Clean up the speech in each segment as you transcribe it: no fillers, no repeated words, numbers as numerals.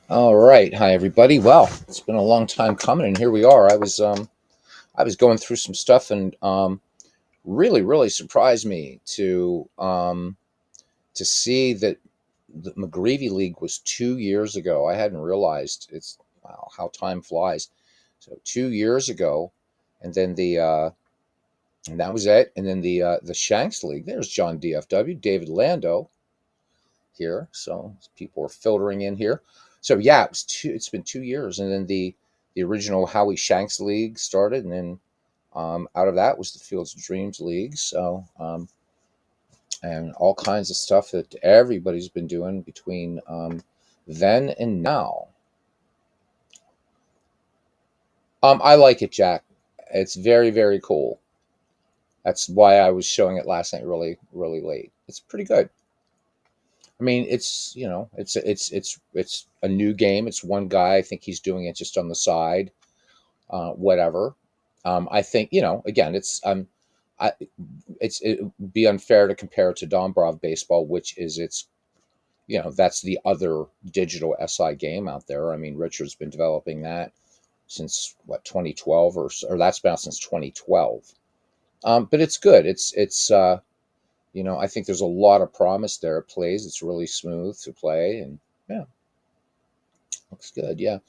All right, hi everybody. Well, it's been a long time coming, and here we are. I was going through some stuff, and really surprised me to see that the McGreevy League was 2 years ago. I hadn't realized it's wow how time flies. So 2 years ago, and then and that was it. And then the Shanks League. There's John DFW, David Lando here. So people are filtering in here. So yeah, it's been 2 years, and then the original Howie Shanks League started, and then out of that was the Fields of Dreams League. So and all kinds of stuff that everybody's been doing between then and now. I like it, Jack. It's very cool. That's why I was showing it last night, really late. It's pretty good. I mean, it's a new game. It's one guy. I think he's doing it just on the side, whatever. I think again, I, it would be unfair to compare it to Dombrov baseball, which is that's the other digital SI game out there. I mean, Richard's been developing that since what 2012 or that's been out since 2012. But it's good. I think there's a lot of promise there. It plays. It's really smooth to play, and yeah, looks good. Yeah.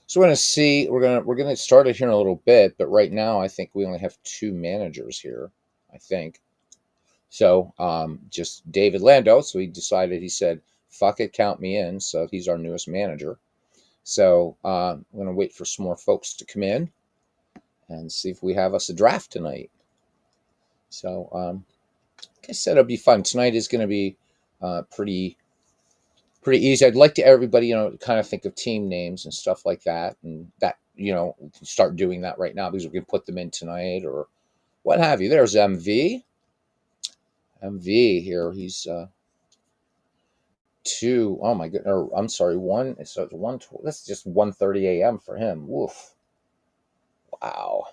So we're gonna see. We're gonna start it here in a little bit, but right now I think we only have two managers here. I think so. Just David Lando. So he decided. He said, "Fuck it, count me in." So he's our newest manager. So I'm gonna wait for some more folks to come in and see if we have us a draft tonight. So like I said, it'll be fun. Tonight is going to be pretty easy. I'd like to everybody, kind of think of team names and stuff like that, and that we can start doing that right now because we can put them in tonight or what have you. There's MV here. He's two. Oh my goodness. Or, I'm sorry, one. So it's one. That's just 1:30 a.m. for him. Woof. Wow.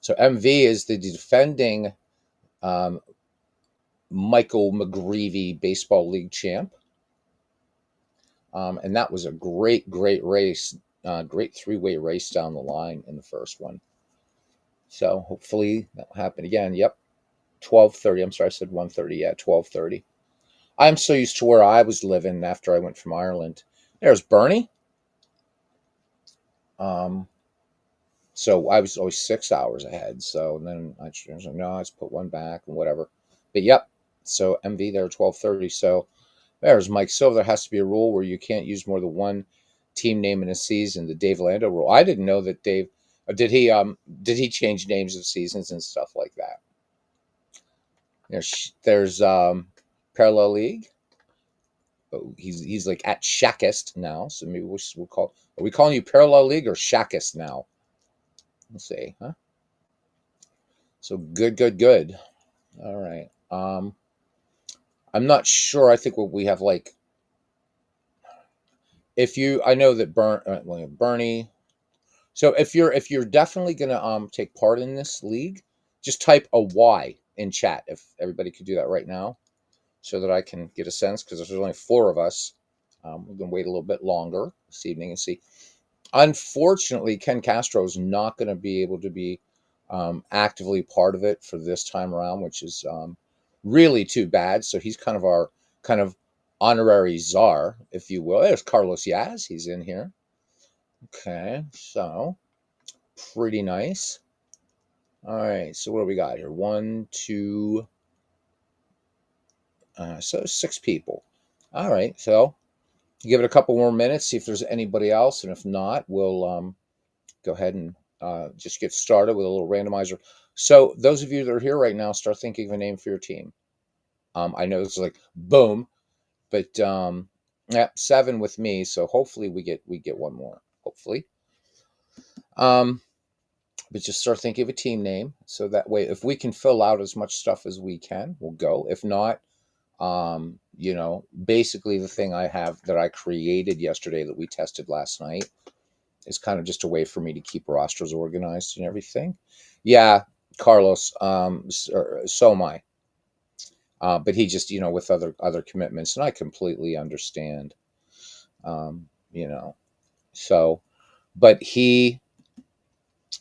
So MV is the defending um, Michael McGreevy Baseball League champ. And that was a great race, great three-way race down the line in the first one. So hopefully that'll happen again. Yep, 12:30. I'm sorry, I said 1:30. Yeah, 12:30. I'm so used to where I was living after I went from Ireland. There's Bernie. Um, so I was always 6 hours ahead. So then I was like, no, I just put one back and whatever. But yep. So MV there 12:30. So there's Mike Silver. There has to be a rule where you can't use more than one team name in a season. The Dave Lando rule. I didn't know that Dave. Did he change names of seasons and stuff like that? There's Parallel League. Oh, he's like at Shackist now. So maybe we'll call. Are we calling you Parallel League or Shackist now? Let's see, huh? So good. All right. I'm not sure. I think what we have like if you I know that Bernie. So if you're definitely gonna take part in this league, just type a Y in chat if everybody could do that right now, so that I can get a sense because there's only four of us. We're gonna wait a little bit longer this evening and see. Unfortunately, Ken Castro is not going to be able to be actively part of it for this time around, which is really too bad. So he's kind of our kind of honorary czar, if you will. There's Carlos Yaz. He's in here. Okay, so pretty nice. All right, so what do we got here? One, two, so six people. All right, so give it a couple more minutes, see if there's anybody else, and if not, we'll go ahead and just get started with a little randomizer. So those of you that are here right now, start thinking of a name for your team. I know it's like boom, but yeah, seven with me. So hopefully we get one more. Hopefully. Um, but just start thinking of a team name so that way if we can fill out as much stuff as we can, we'll go. If not, basically the thing I have that I created yesterday that we tested last night is kind of just a way for me to keep rosters organized and everything. Yeah, Carlos, so am I. But he just, with other commitments, and I completely understand. You know, so, but he,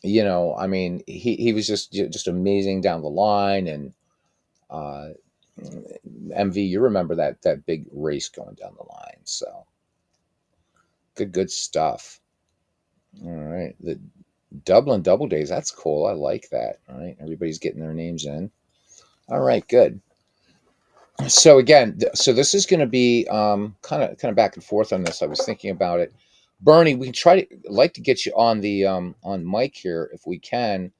I mean, he was just amazing down the line. And uh, MV, you remember that big race going down the line. So good stuff. All right, the Dublin Double Days. That's cool. I like that. All right, everybody's getting their names in. All right, good. So again, so this is going to be kind of back and forth on this. I was thinking about it. Bernie, we can try to like to get you on the on mic here if we can.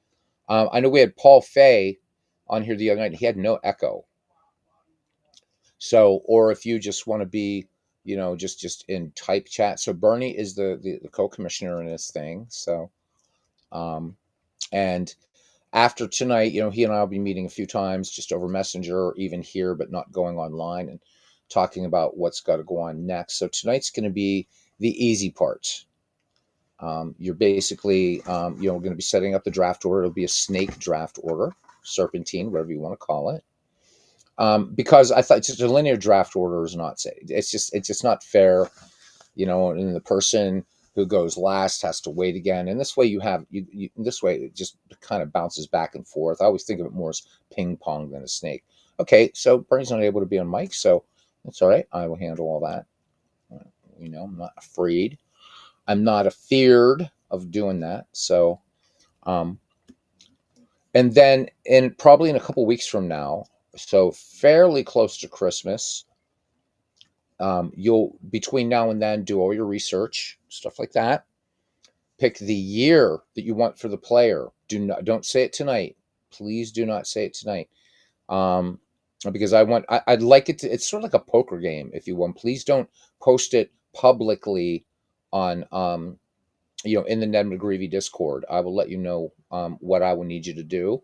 I know we had Paul Fay on here the other night. He had no echo. So, or if you just want to be, just in type chat. So Bernie is the co-commissioner in this thing. So, um, and after tonight, he and I will be meeting a few times just over Messenger or even here, but not going online and talking about what's got to go on next. So tonight's going to be the easy part. You're basically, going to be setting up the draft order. It'll be a snake draft order, serpentine, whatever you want to call it. Because I thought just a linear draft order is not safe. It's just not fair, and the person who goes last has to wait again. And this way this way it just kind of bounces back and forth. I always think of it more as ping pong than a snake. Okay, so Bernie's not able to be on mic, so that's all right. I will handle all that. I'm not afraid. I'm not afeared of doing that. So, um, and then probably in a couple weeks from now, so fairly close to Christmas, you'll between now and then do all your research, stuff like that. Pick the year that you want for the player. Don't say it tonight. Please do not say it tonight. Um, because I'd like it to. It's sort of like a poker game, if you want. Please don't post it publicly on in the Ned McGreevy Discord. I will let you know what I will need you to do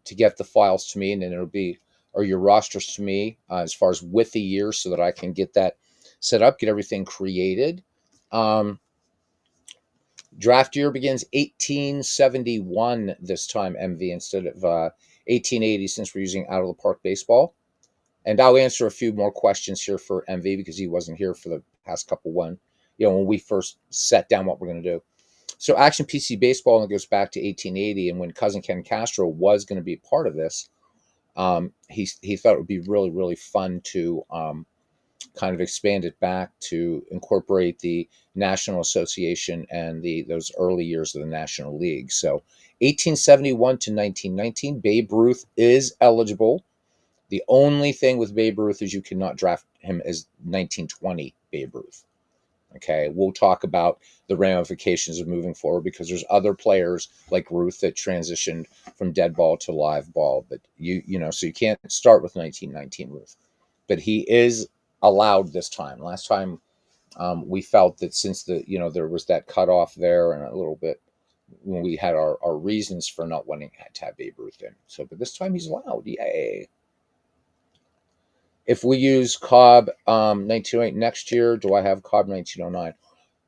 to get the files to me, and then it'll be or your rosters to me as far as with the year, so that I can get that set up, get everything created. Um, Draft year begins 1871 this time, MV, instead of 1880, since we're using out of the park baseball. And I'll answer a few more questions here for MV because he wasn't here for the past couple when we first set down what we're going to do. So Action PC Baseball only goes back to 1880, and when cousin Ken Castro was going to be part of this, he thought it would be really, really fun to kind of expand it back to incorporate the National Association and those early years of the National League. So 1871 to 1919, Babe Ruth is eligible. The only thing with Babe Ruth is you cannot draft him as 1920 Babe Ruth. Okay, we'll talk about the ramifications of moving forward because there's other players like Ruth that transitioned from dead ball to live ball, but so you can't start with 1919 Ruth. But he is allowed this time. Last time we felt that since there was that cutoff there and a little bit when we had our reasons for not wanting to have Babe Ruth in. So, but this time he's allowed. Yay! If we use Cobb 1908 next year, do I have Cobb 1909?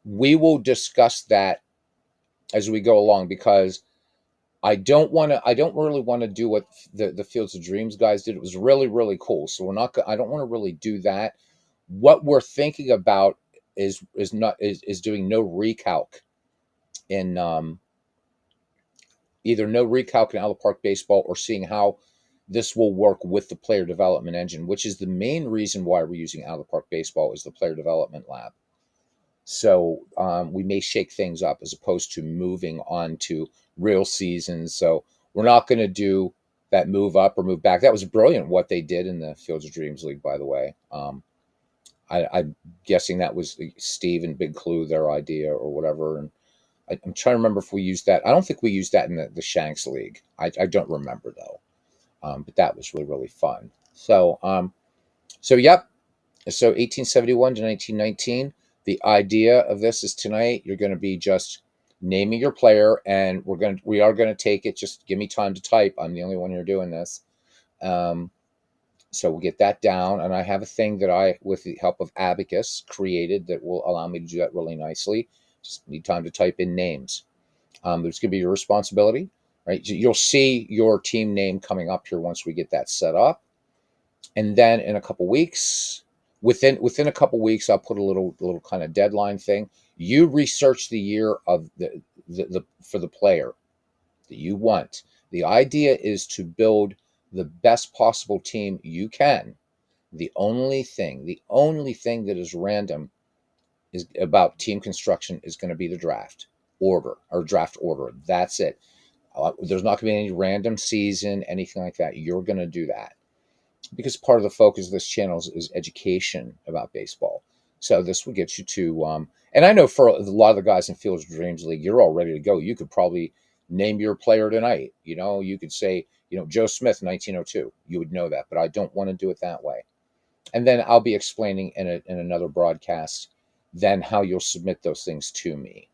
We will discuss that as we go along because I don't really want to do what the Fields of Dreams guys did. It was really, really cool. So I don't want to really do that. What we're thinking about is doing no recalc in either no recalc in Out of the Park Baseball or seeing how this will work with the player development engine, which is the main reason why we're using Out of the Park Baseball is the player development lab. So we may shake things up as opposed to moving on to real seasons. So we're not going to do that move up or move back. That was brilliant what they did in the Fields of Dreams League, by the way. I'm guessing that was Steve and Big Clue, their idea or whatever. And I'm trying to remember if we used that. I don't think we used that in the Shanks League. I don't remember, though. But that was really, really fun. So, yep. So 1871 to 1919. The idea of this is tonight you're going to be just naming your player, and we are going to take it. Just give me time to type. I'm the only one here doing this. So we'll get that down, and I have a thing that I, with the help of Abacus, created that will allow me to do that really nicely. Just need time to type in names. There's going to be your responsibility, right? You'll see your team name coming up here once we get that set up. And then in a couple weeks, Within a couple weeks, I'll put a little kind of deadline thing. You research the year of the for the player that you want. The idea is to build the best possible team you can. The only thing that is random is about team construction is going to be the draft order or draft order. That's it. There's not going to be any random season, anything like that. You're going to do that because part of the focus of this channel is education about baseball. So this will get you to, and I know for a lot of the guys in Fields Dreams League, you're all ready to go. You could probably name your player tonight. You could say, Joe Smith, 1902. You would know that, but I don't want to do it that way. And then I'll be explaining in another broadcast then how you'll submit those things to me.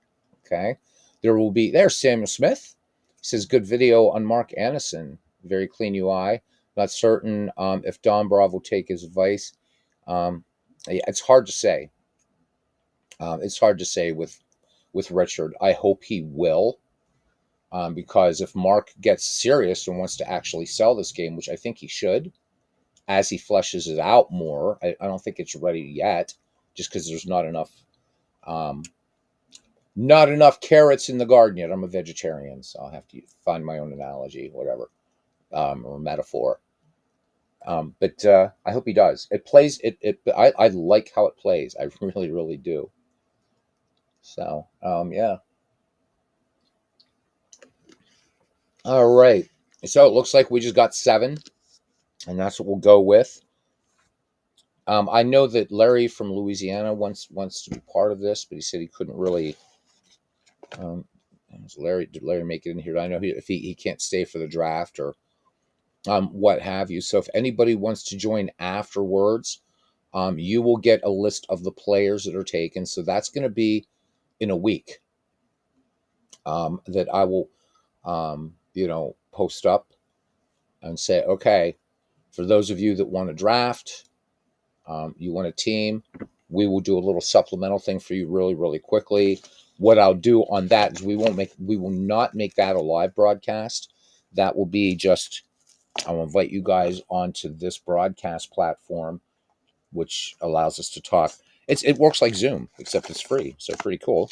Okay. There's Samuel Smith. He says, good video on Mark Anderson. Very clean UI. Not certain if Don Bravo will take his advice. Yeah, it's hard to say. It's hard to say with Richard. I hope he will, because if Mark gets serious and wants to actually sell this game, which I think he should, as he fleshes it out more, I don't think it's ready yet, just because there's not enough carrots in the garden yet. I'm a vegetarian, so I'll have to find my own analogy, whatever, or metaphor. But I hope he does. It plays. I like how it plays. I really, really do. So yeah. All right. So it looks like we just got 7, and that's what we'll go with. I know that Larry from Louisiana wants to be part of this, but he said he couldn't really. Did Larry make it in here? I know if he can't stay for the draft or what have you. So if anybody wants to join afterwards, you will get a list of the players that are taken. So that's going to be in a week. That I will, post up and say, okay, for those of you that want to draft, you want a team, we will do a little supplemental thing for you really, really quickly. What I'll do on that is we will not make that a live broadcast. That will be just, I'll invite you guys onto this broadcast platform, which allows us to talk. It works like Zoom, except it's free, so pretty cool.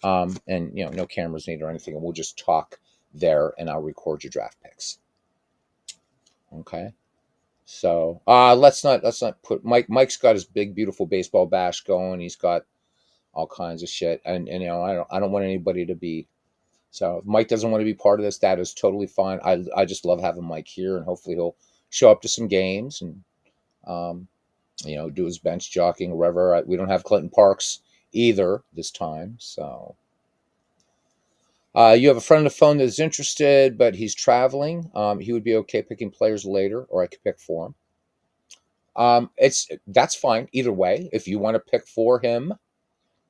And no cameras needed or anything, and we'll just talk there, and I'll record your draft picks. Okay. So let's not put Mike's got his big beautiful baseball bash going. He's got all kinds of shit, and I don't want anybody to be. So if Mike doesn't want to be part of this, that is totally fine. I just love having Mike here, and hopefully he'll show up to some games and do his bench jockeying wherever. We don't have Clinton Parks either this time, so. You have a friend on the phone that's interested, but he's traveling. He would be okay picking players later, or I could pick for him. That's fine either way. If you want to pick for him,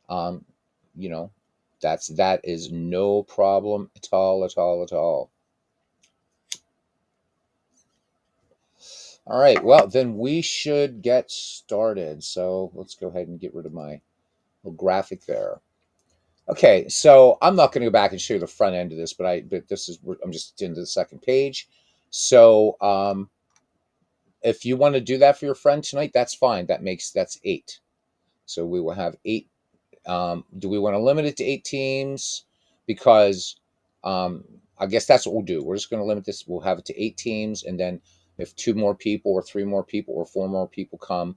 um, you know, that is no problem at all, at all, at all. All right. Well, then we should get started. So let's go ahead and get rid of my little graphic there. Okay, so I'm not going to go back and show you the front end of this, but I'm just into the second page. So if you want to do that for your friend tonight, that's fine. That's 8. So we will have 8. Do we want to limit it to 8 teams? Because I guess that's what we'll do. We're just going to limit this. We'll have it to 8 teams, and then if 2 more people or 3 more people or 4 more people come,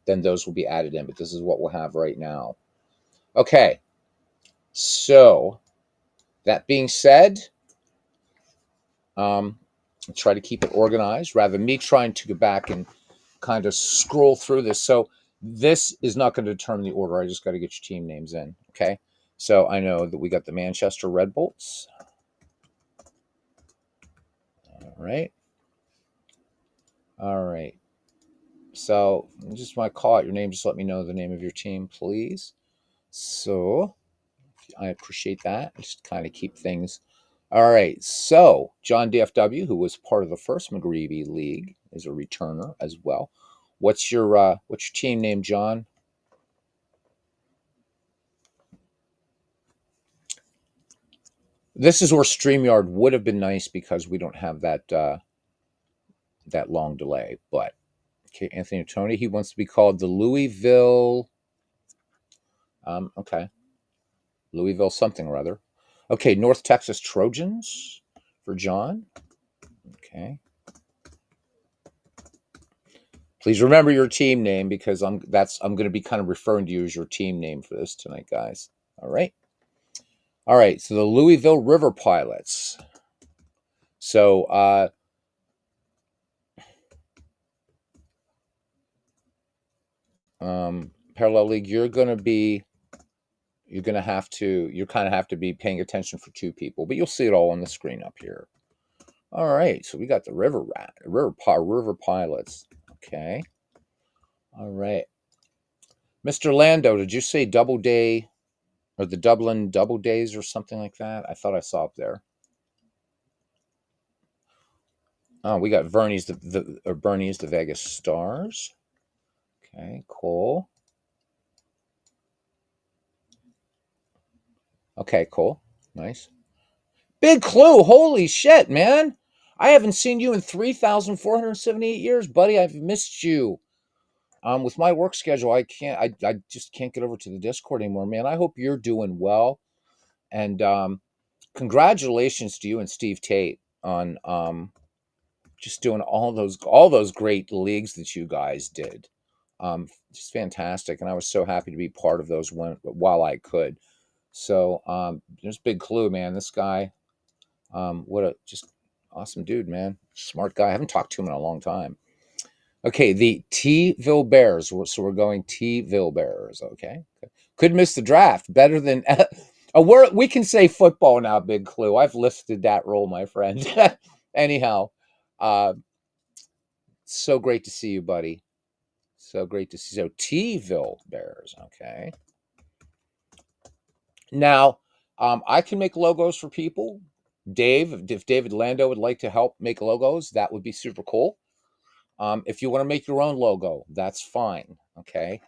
then those will be added in. But this is what we'll have right now. Okay. So, that being said, try to keep it organized rather than me trying to go back and kind of scroll through this. So, this is not going to determine the order. I just got to get your team names in. Okay. So, I know that we got the Manchester Red Bolts. All right. All right. So, just want to call out your name. Just let me know the name of your team, please. So, I appreciate that. Just kind of keep things. All right. So, John DFW, who was part of the first McGreevy League, is a returner as well. What's your team name, John? This is where StreamYard would have been nice because we don't have that long delay, but Okay, Anthony Tony. He wants to be called the Louisville. Okay, Louisville something or other. Okay, North Texas Trojans for John. Okay. Please remember your team name because I'm going to be kind of referring to you as your team name for this tonight, guys. All right. All right. So the Louisville River Pilots. So Parallel League, you're kind of have to be paying attention for two people, but you'll see it all on the screen up here. All right. So we got the River Pilots. Okay. All right. Mr. Lando, did you say Double Day or the Dublin Double Days or something like that? I thought I saw up there. Oh, we got Bernie's the Vegas Stars. Okay, cool. Okay, cool. Nice. Big Clue, holy shit, man. I haven't seen you in 3,478 years, buddy. I've missed you. With my work schedule, I just can't get over to the Discord anymore, man. I hope you're doing well. And congratulations to you and Steve Tate on just doing all those great leagues that you guys did. Just fantastic, and I was so happy to be part of those while I could. So there's Big Clue, man. This guy, what a just awesome dude, man. Smart guy. I haven't talked to him in a long time. Okay, the T-ville Bears. So we're going T-ville Bears. Okay, could miss the draft. Better than a word. We can say football now. Big Clue. I've lifted that role, my friend. Anyhow, uh, so great to see you, buddy. So great to see. So T-ville Bears. Okay. Now, I can make logos for people. Dave, if David Lando would like to help make logos, that would be super cool. If you want to make your own logo, that's fine. Okay.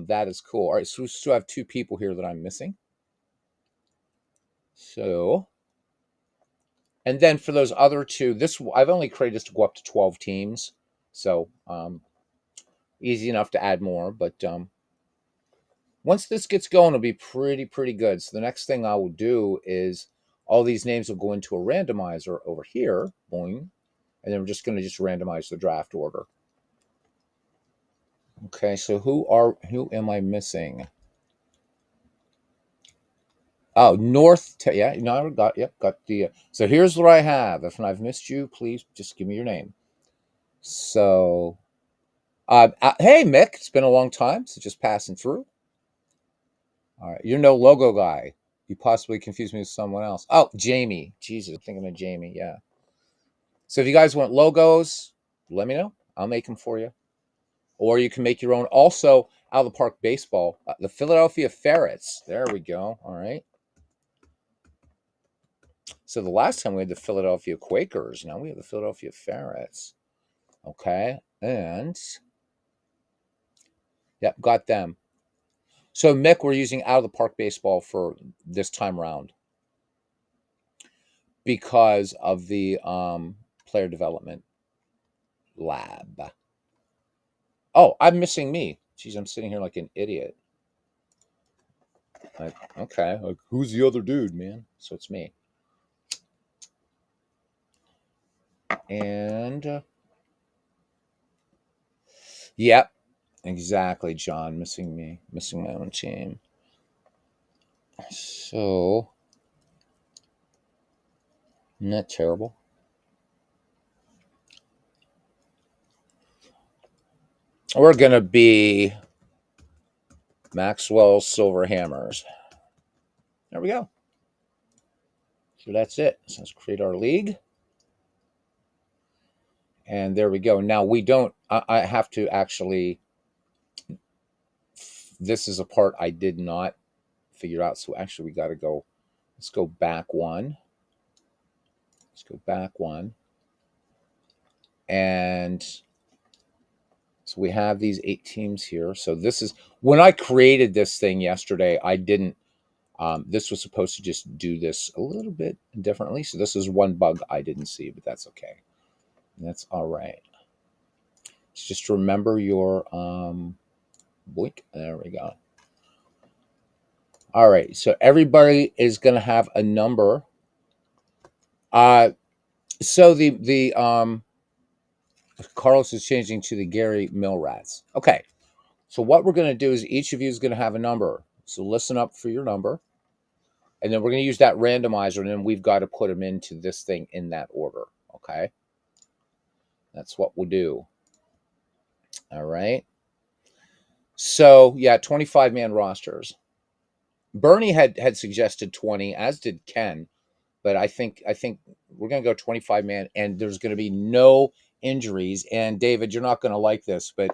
That is cool. All right. So we still have two people here that I'm missing. So, and then for those other two, I've only created this to go up to 12 teams. So, easy enough to add more, but once this gets going, it'll be pretty good. So the next thing I will do is all these names will go into a randomizer over here, boing, and then we're just going to randomize the draft order. Okay, so who am I missing? Oh, yeah, no, got the. So here's what I have. If I've missed you, please just give me your name. So, hey Mick, it's been a long time. So just passing through. All right, you're no logo guy. You possibly confused me with someone else. Oh, Jamie. Jesus, I'm thinking of Jamie. Yeah. So if you guys want logos, let me know. I'll make them for you. Or you can make your own. Also, out of the park baseball, the Philadelphia Ferrets. There we go. All right. So the last time we had the Philadelphia Quakers. Now we have the Philadelphia Ferrets. Okay. And, yep, got them. So, Mick, we're using out of the park baseball for this time round because of the player development lab. Oh, I'm missing me. Jeez, I'm sitting here like an idiot. Like, okay, like, who's the other dude, man? So it's me. And yep, exactly, John. Missing me, missing my own team. So, isn't that terrible? We're gonna be Maxwell Silver Hammers. There we go. So that's it. So let's create our league. And there we go. Now we don't, I have to actually, this is a part I did not figure out. So actually we got to go, let's go back one. Let's go back one. And so we have these 8 teams here. So this is, when I created this thing yesterday, I didn't, this was supposed to just do this a little bit differently. So this is one bug I didn't see, but that's okay. That's all right. Just remember your boink. There we go. All right. So everybody is going to have a number. So the Carlos is changing to the Gary Mill Rats. Okay. So what we're going to do is each of you is going to have a number. So listen up for your number. And then we're going to use that randomizer, and then we've got to put them into this thing in that order. Okay. That's what we'll do. All right. So yeah, 25-man rosters. Bernie had suggested 20, as did Ken, but I think we're gonna go 25-man, and there's gonna be no injuries. And David, you're not gonna like this, but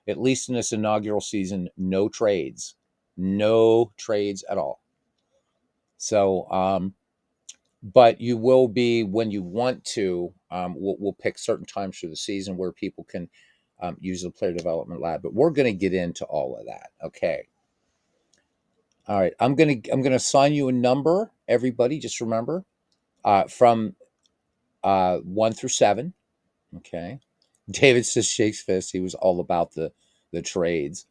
at least in this inaugural season, no trades. No trades at all. So but you will be, when you want to, we'll pick certain times through the season where people can use the player development lab, but we're going to get into all of that. Okay. All right. I'm going to assign you a number. Everybody, just remember, from 1 through 7. Okay. David just shakes fist. He was all about the trades.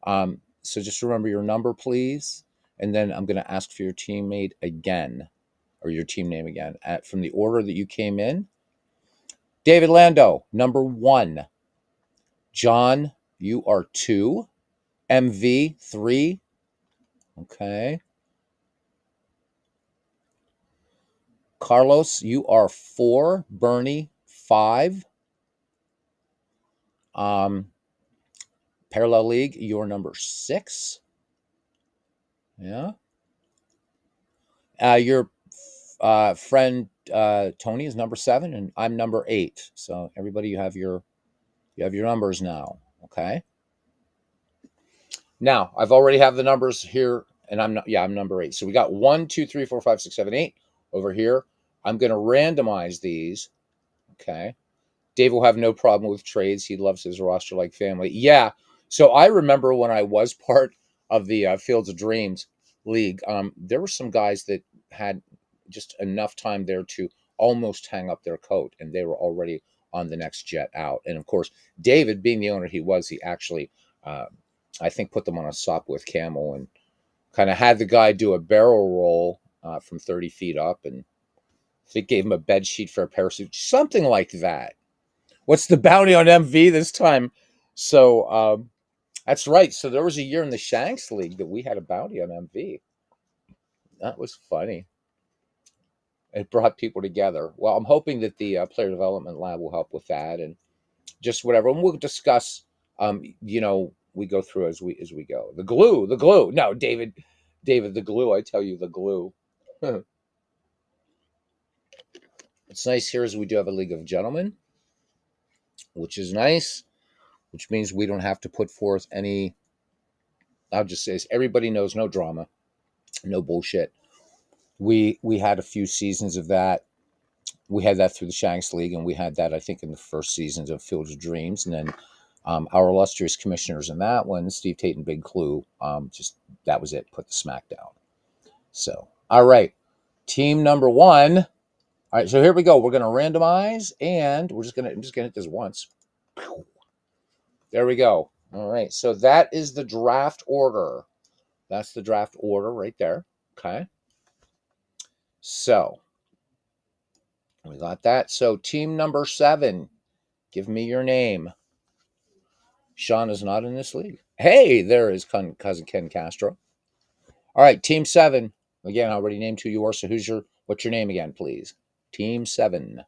So just remember your number, please. And then I'm going to ask for your teammate again, or your team name again, from the order that you came in. David Lando, number 1. John, you are 2. MV, 3. Okay. Carlos, you are 4. Bernie, 5. Parallel League, you're number 6. Yeah. Your friend Tony is number 7, and I'm number 8. So everybody, you have your numbers now. Okay. Now I've already have the numbers here, and I'm number 8. So we got 1, 2, 3, 4, 5, 6, 7, 8 over here. I'm going to randomize these. Okay. Dave will have no problem with trades. He loves his roster like family. Yeah. So I remember when I was part of the Fields of Dreams League, there were some guys that had just enough time there to almost hang up their coat, and they were already on the next jet out. And of course, David, being the owner he was, he actually, I think, put them on a Sopwith Camel and kind of had the guy do a barrel roll from 30 feet up, and I think gave him a bed sheet for a parachute, something like that. What's the bounty on MV this time? So that's right. So there was a year in the Shanks League that we had a bounty on MV. That was funny. It brought people together. Well, I'm hoping that the player development lab will help with that, and just whatever. And we'll discuss. We go through as we go. The glue. No, David, the glue. I tell you, the glue. It's nice here as we do have a League of Gentlemen, which is nice, which means we don't have to put forth any. I'll just say this, everybody knows, no drama, no bullshit. We had a few seasons of that. We had that through the Shanks League, and we had that, I think, in the first seasons of Field of Dreams. And then our illustrious commissioners in that one, Steve Tate and Big Clue, just that was it, put the smack down. So, all right, team number 1. All right, so here we go. We're going to randomize, and I'm just going to hit this once. There we go. All right, so that is the draft order. That's the draft order right there. Okay. So we got that. So team number 7, give me your name. Sean is not in this league. Hey, there is cousin Ken Castro. All right, team 7. Again, I already named who you are. So what's your name again, please? Team 7.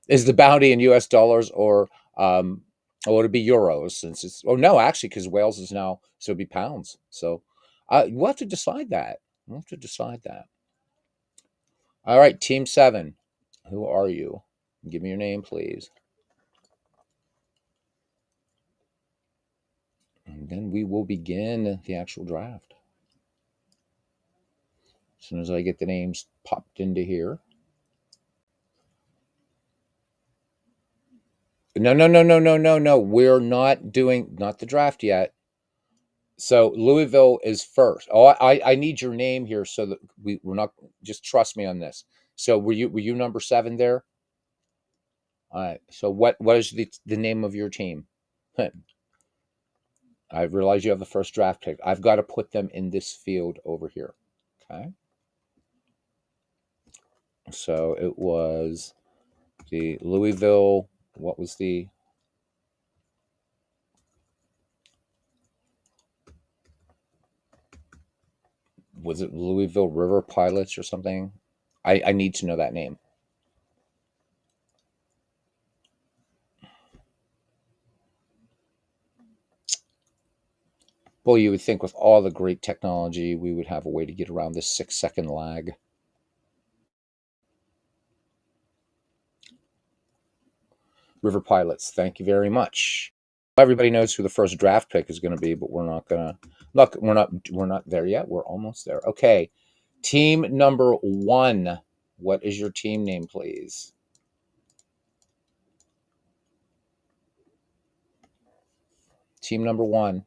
Is the bounty in US dollars or would it be euros, since it's, no, actually, because Wales is now, so it'd be pounds. So we'll have to decide that. All right, team 7. Who are you? Give me your name, please. And then we will begin the actual draft. As soon as I get the names popped into here. No. We're not doing, not the draft yet. So Louisville is first. Oh, I need your name here so that we're not, just trust me on this. So were you number 7 there? All right. So what is the name of your team? I realize you have the first draft pick. I've got to put them in this field over here. Okay. So it was the Louisville. What was the? Was it Louisville River Pilots or something? I need to know that name. Well, you would think with all the great technology, we would have a way to get around this 6 second lag. River Pilots, thank you very much. Everybody knows who the first draft pick is going to be, but we're not gonna look. We're not there yet. We're almost there. Okay, team number 1. What is your team name, please? Team number 1.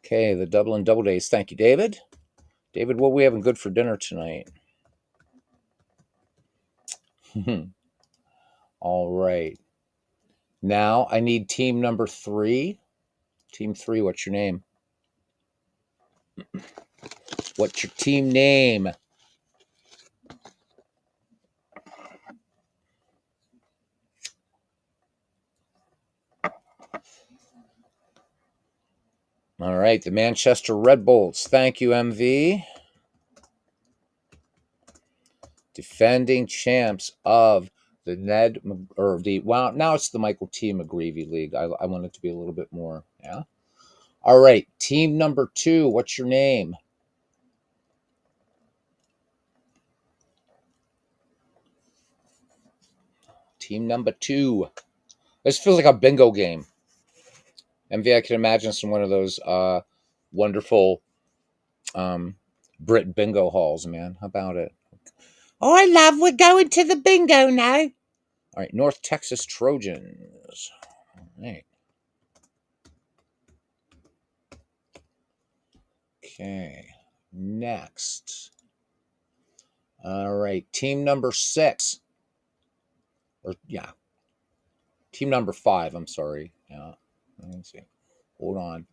Okay, the Dublin Double Days. Thank you, David. David, what are we having good for dinner tonight? All right. Now I need team number 3. Team 3, what's your name? What's your team name? All right, the Manchester Red Bulls. Thank you, MV. Defending champs of the well, now it's the Michael T. McGreevy League. I want it to be a little bit more, yeah. All right, team number 2. What's your name? Team number 2. This feels like a bingo game. MV, I can imagine some one of those wonderful Brit bingo halls, man. How about it? Oh, I love. We're going to the bingo now. All right, North Texas Trojans. All right. Okay. Next. All right, team number 6. Or yeah, team number 5. I'm sorry. Yeah. Let me see. Hold on.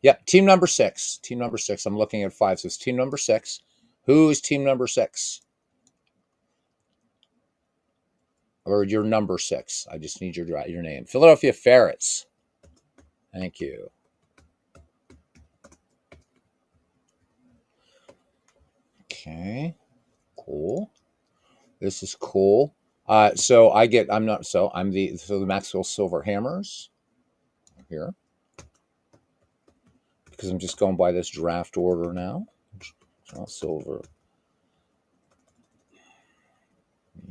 Yep, team number 6. Team number 6. I'm looking at 5. So it's team number 6. Who's team number 6? Or your number 6. I just need your name. Philadelphia Ferrets. Thank you. Okay. Cool. This is cool. So I'm the Maxwell Silver Hammers here because I'm just going by this draft order now. Silver.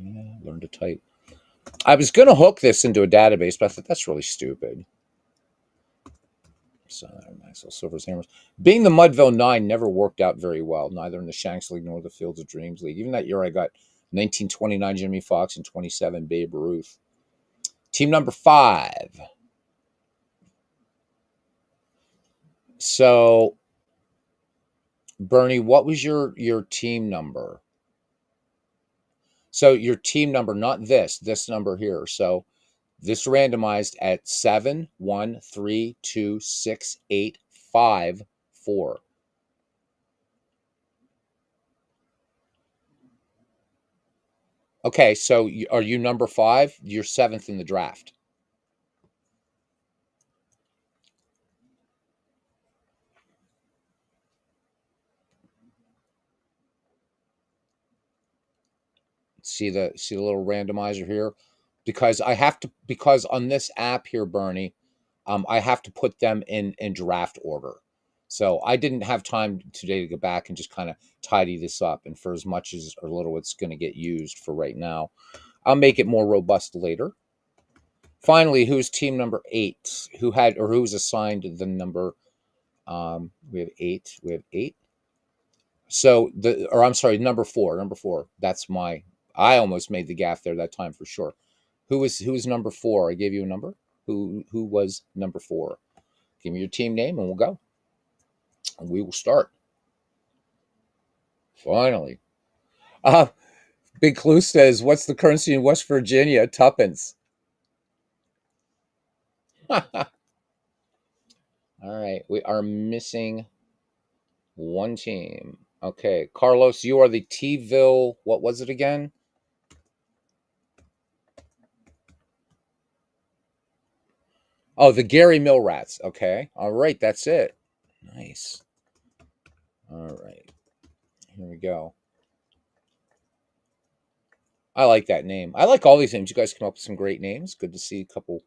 Yeah, learn to type. I was going to hook this into a database, but I thought that's really stupid. So Maxwell Silver's Hammers. Being the Mudville 9 never worked out very well, neither in the Shanks League nor the Fields of Dreams League. Even that year I got 1929 Jimmy Fox and 27 Babe Ruth. Team number 5. So, Bernie, what was your team number? So your team number, not this number here. So this randomized at 7, 1, 3, 2, 6, 8, 5, 4. Okay, so are you number 5? You're 7th in the draft. See the little randomizer here? Because on this app here, Bernie, I have to put them in draft order. So I didn't have time today to go back and just kind of tidy this up. And for as much as or little it's going to get used for right now, I'll make it more robust later. Finally, who's team number 8? Who's assigned the number? We have 8. We have 8. So I'm sorry, number 4. Number 4. That's my. I almost made the gaff there that time for sure. Who was number 4? I gave you a number. Who was number 4? Give me your team name and we'll go. And we will start. Finally. Uh, Big Clue says, what's the currency in West Virginia? Tuppence. All right. We are missing one team. Okay. Carlos, you are the T-ville. What was it again? Oh, the Gary Mill Rats. Okay. All right. That's it. Nice. All right. Here we go. I like that name. I like all these names. You guys come up with some great names. Good to see a couple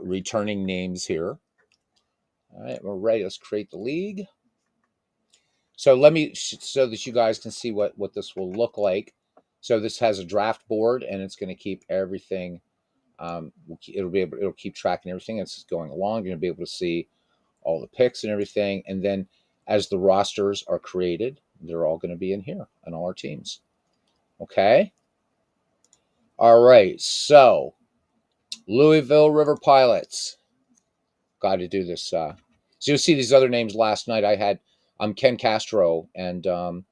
returning names here. All right, we're ready. Let's create the league. So let me, so that you guys can see what this will look like. So this has a draft board, and it's going to keep everything. It'll keep tracking everything as it's going along. You're going to be able to see all the picks and everything, and then as the rosters are created, they're all going to be in here on all our teams. Okay. All right. So Louisville River Pilots. Got to do this. So you'll see these other names last night. I had Ken Castro and Dwayne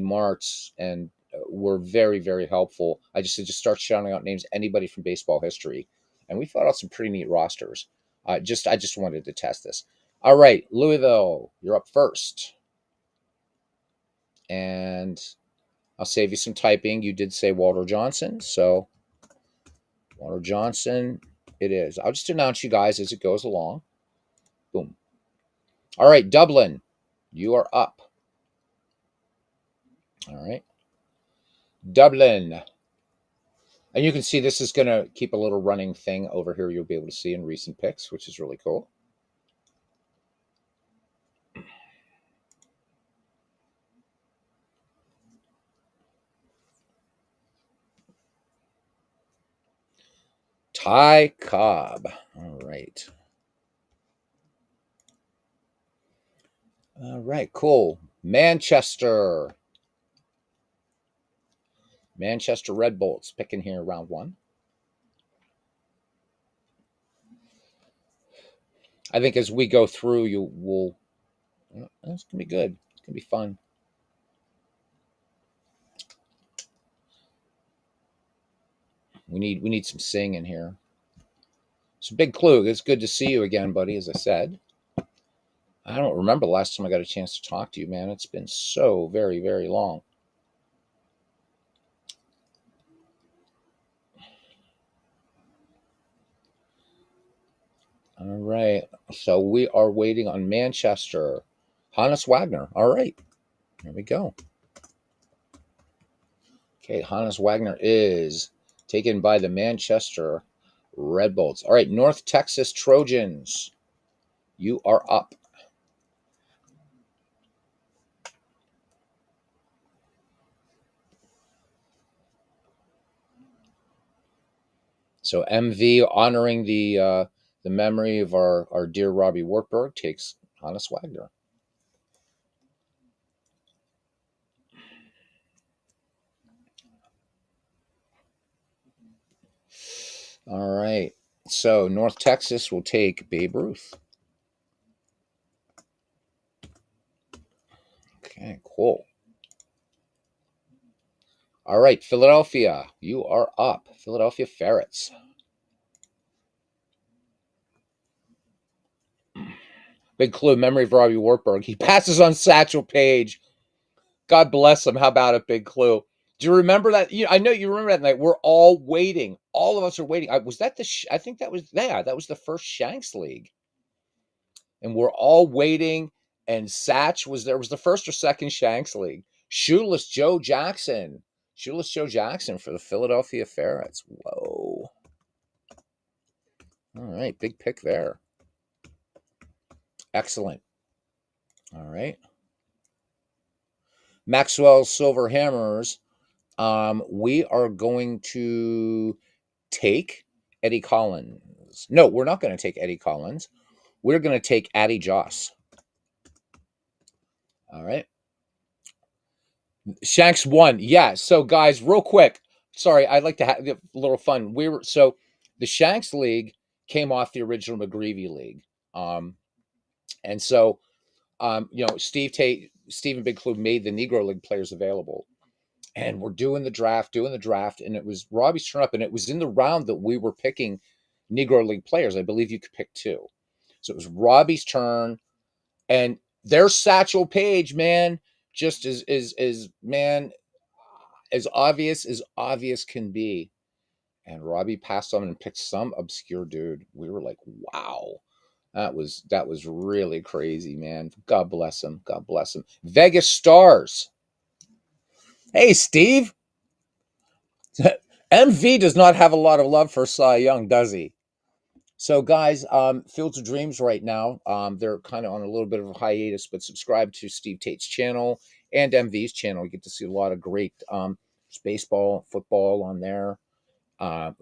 Martz, and were very, very helpful. I just said, just start shouting out names, anybody from baseball history, and we thought out some pretty neat rosters. I just wanted to test this. All right, Louisville, you're up first, and I'll save you some typing. You did say Walter Johnson, so Walter Johnson it is. I'll just announce you guys as it goes along. Boom. All right, Dublin, you are up. All right. Dublin. And you can see this is going to keep a little running thing over here you'll be able to see in recent picks, which is really cool. Ty Cobb. All right. All right, cool. Manchester. Manchester Red Bolts picking here round one. I think as we go through, you will. It's gonna be good. It's gonna be fun. We need some singing here. So Big Clue, it's good to see you again, buddy. As I said, I don't remember the last time I got a chance to talk to you, man. It's been so very, very long. All right. So we are waiting on Manchester. Hannes Wagner. All right. Here we go. Okay, Hannes Wagner is taken by the Manchester Red Bolts. All right, North Texas Trojans. You are up. So MV honoring the memory of our dear Robbie Wartburg takes Hannes Wagner. All right. So North Texas will take Babe Ruth. Okay, cool. All right, Philadelphia, you are up. Philadelphia Ferrets. Big Clue, memory of Robbie Wartburg. He passes on Satchel Paige. God bless him. How about it, Big Clue? Do you remember that? I know you remember that night. We're all waiting. All of us are waiting. Was that I think that was, yeah, that was the first Shanks League. And we're all waiting. And Satch was there. It was the first or second Shanks League. Shoeless Joe Jackson. Shoeless Joe Jackson for the Philadelphia Ferrets. Whoa. All right. Big pick there. Excellent. All right. Maxwell Silver Hammers. We are going to take Eddie Collins. No, we're not going to take Eddie Collins. We're going to take Addie Joss. All right. Shanks won. Yeah. So, guys, real quick. Sorry, I'd like to have a little fun. So the Shanks League came off the original McGreevy League. And so, Stephen Big Clue made the Negro League players available, and we're doing the draft, and it was Robbie's turn up, and it was in the round that we were picking Negro League players. I believe you could pick two, so it was Robbie's turn, and there's Satchel Paige, man, just as man as obvious can be. And Robbie passed on and picked some obscure dude. We were like, wow. That was really crazy, man. God bless him. God bless him. Vegas Stars. Hey, Steve. MV does not have a lot of love for Cy Young, does he? So, guys, Fields of Dreams right now, they're kind of on a little bit of a hiatus, but subscribe to Steve Tate's channel and MV's channel. You get to see a lot of great baseball, football on there.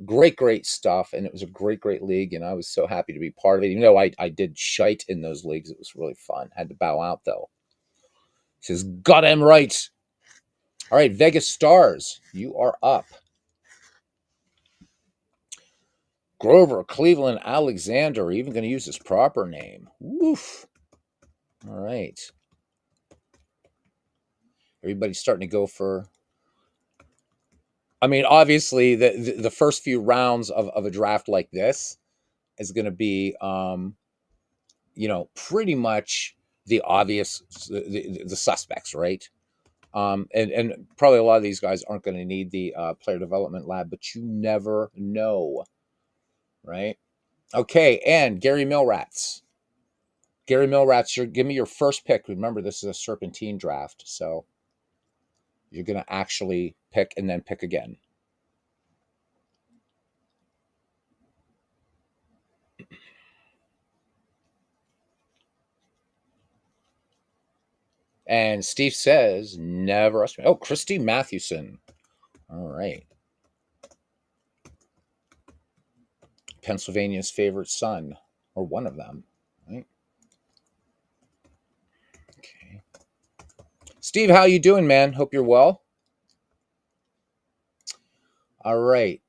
Great stuff, and it was a great league, and I was so happy to be part of it. Even though I did shite in those leagues, it was really fun. Had to bow out though. He says, "God, I'm right." All right, Vegas Stars, you are up. Grover Cleveland Alexander, even going to use his proper name. Woof. All right. Everybody's starting to go for. I mean, obviously, the first few rounds of a draft like this is going to be pretty much the obvious, the suspects, right? And probably a lot of these guys aren't going to need the player development lab, but you never know, right? Okay, and Gary Milrats. Gary Milrats, give me your first pick. Remember, this is a serpentine draft, so you're going to actually pick and then pick again. And Steve says, never. Oh, Christy Mathewson. All right. Pennsylvania's favorite son, or one of them, right? Okay. Steve, how you doing, man? Hope you're well. All right.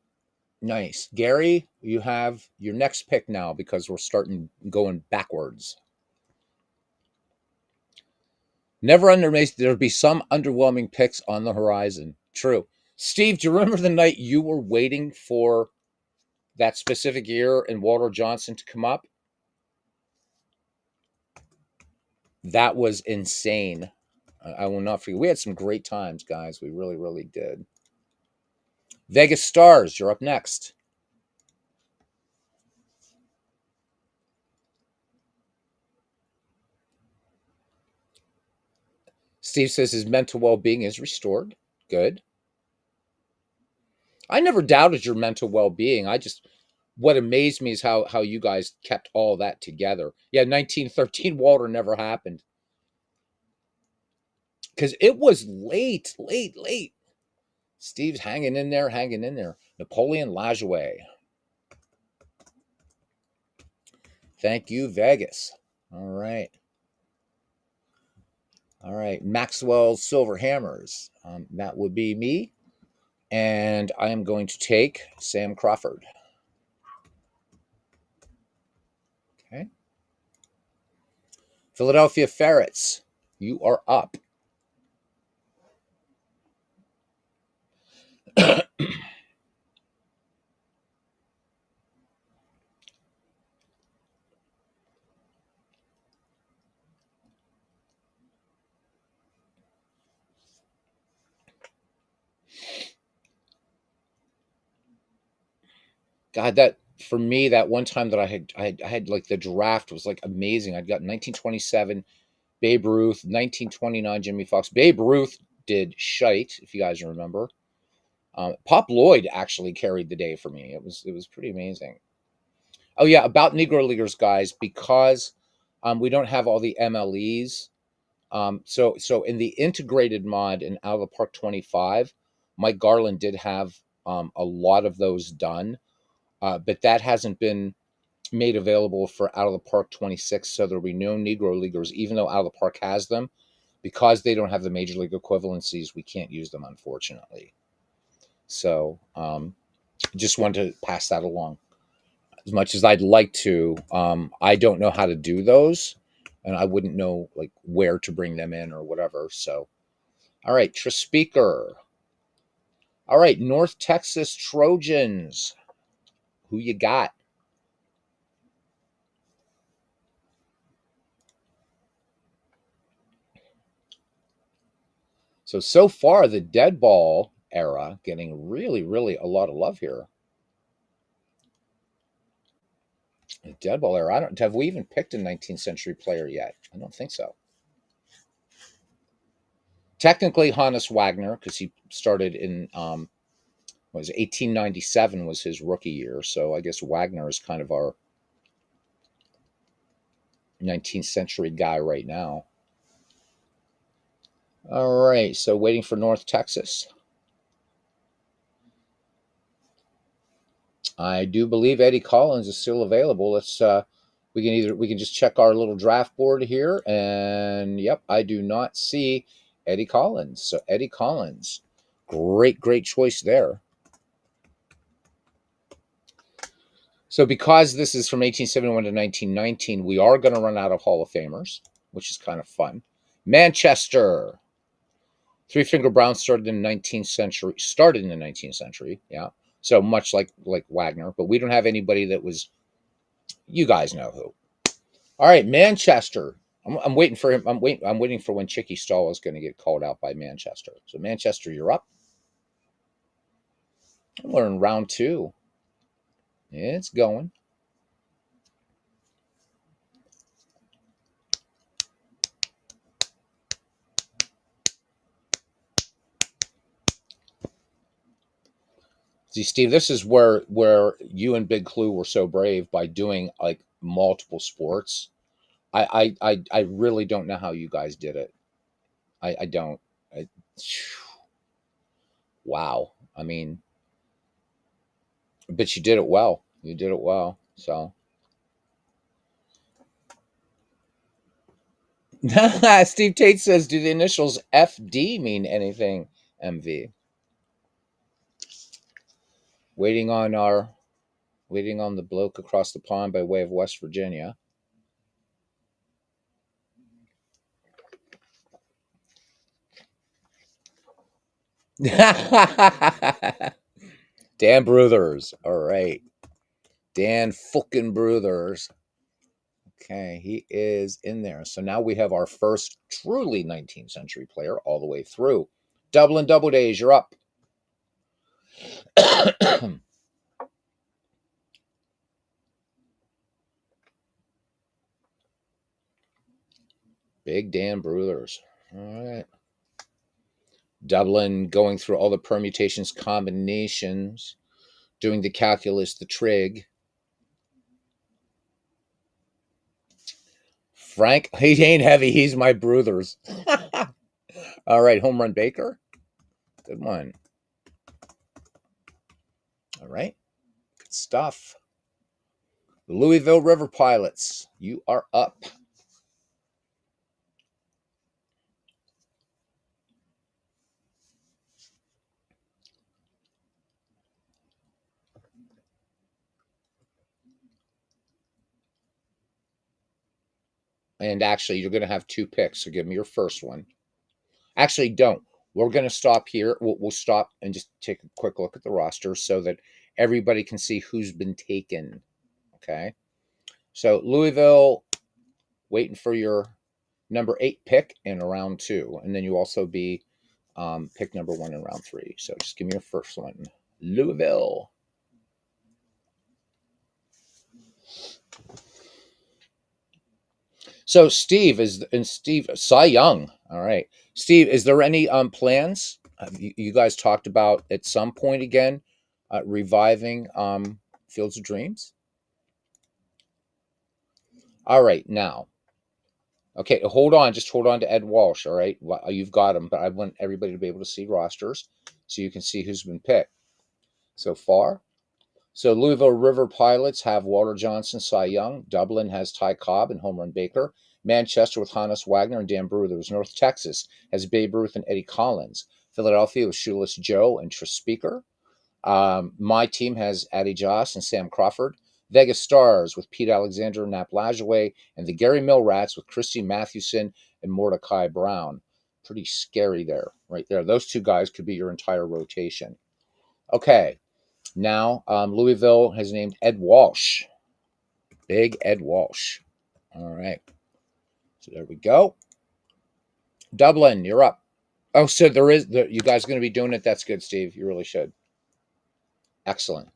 Nice. Gary, you have your next pick now because we're starting going backwards. Never underestimate, there'll be some underwhelming picks on the horizon. True. Steve, do you remember the night you were waiting for that specific year and Walter Johnson to come up? That was insane. I will not forget. We had some great times, guys. We really did. Vegas Stars, you're up next. Steve says his mental well-being is restored. Good. I never doubted your mental well-being. What amazed me is how you guys kept all that together. Yeah, 1913 Walter never happened. Because it was late. Steve's hanging in there. Napoleon Lajoie. Thank you, Vegas. All right. Maxwell Silver Hammers. That would be me. And I am going to take Sam Crawford. Okay. Philadelphia Ferrets, you are up. God, that for me, that one time that I had like the draft was like amazing. I'd got 1927 Babe Ruth, 1929 Jimmy Fox. Babe Ruth did shite, if you guys remember. Pop Lloyd actually carried the day for me. It was pretty amazing. Oh yeah, about Negro Leaguers, guys, because we don't have all the MLEs. So in the integrated mod in Out of the Park 25, Mike Garland did have a lot of those done, but that hasn't been made available for Out of the Park 26. So there'll be no Negro Leaguers, even though Out of the Park has them, because they don't have the major league equivalencies. We can't use them, unfortunately. So just wanted to pass that along. As much as I'd like to, I don't know how to do those. and I wouldn't know like where to bring them in or whatever. So, all right, Trespeaker. All right, North Texas Trojans. Who you got? So far, the dead ball era getting really, really a lot of love here. The dead ball era. I don't have we even picked a 19th century player yet? I don't think so. Technically, Hannes Wagner, because he started in was 1897 was his rookie year. So I guess Wagner is kind of our 19th century guy right now. All right, so waiting for North Texas. I do believe Eddie Collins is still available. We can just check our little draft board here, and yep, I do not see Eddie Collins. So Eddie Collins, great choice there. So because this is from 1871 to 1919, we are going to run out of Hall of Famers, which is kind of fun. Manchester. Three Finger Brown started in the 19th century. Started in the 19th century, yeah. So much like Wagner, but we don't have anybody that was. You guys know who. All right, Manchester. I'm waiting for him. I'm waiting for when Chicky Stahl is going to get called out by Manchester. So Manchester, you're up. We're in round two. It's going. See, Steve, this is where you and Big Clue were so brave by doing like multiple sports. I really don't know how you guys did it. I don't. I, wow. I mean, but you did it well. You did it well. So Steve Tate says, "Do the initials FD mean anything?" MV. Waiting on our waiting on the bloke across the pond by way of West Virginia. Dan Bruthers. All right. Dan fucking Bruthers. Okay, he is in there. So now we have our first truly 19th century player all the way through. Dublin Double Days, you're up. Big Dan Bruthers. All right. Dublin going through all the permutations, combinations, doing the calculus, the trig. Frank, he ain't heavy. He's my Bruthers. All right, home run Baker. Good one. All right, good stuff. The Louisville River Pilots, you are up. And actually, you're going to have two picks, so give me your first one. Actually, don't. We're going to stop here. We'll stop and just take a quick look at the roster so that everybody can see who's been taken. Okay. So Louisville, waiting for your number 8 pick in round 2, and then you also be pick number 1 in round 3. So just give me your first one. Louisville. So Steve Cy Young. All right, Steve, is there any plans? You guys talked about at some point again reviving Fields of Dreams. All right, now, okay, hold on, just hold on to Ed Walsh. All right, you've got him, but I want everybody to be able to see rosters so you can see who's been picked so far. So Louisville River Pilots have Walter Johnson, Cy Young. Dublin has Ty Cobb and Home Run Baker. Manchester with Hannes Wagner and Dan Bruthers. North Texas has Babe Ruth and Eddie Collins. Philadelphia with Shoeless Joe and Trespeaker. My team has Addie Joss and Sam Crawford. Vegas Stars with Pete Alexander and Nap Lajoie, and the Gary Mill Rats with Christy Mathewson and Mordecai Brown. Pretty scary there, right there. Those two guys could be your entire rotation. Okay, now Louisville has named Ed Walsh. Big Ed Walsh. All right, so there we go. Dublin, you're up. Oh, so you guys going to be doing it? That's good, Steve. You really should. Excellent.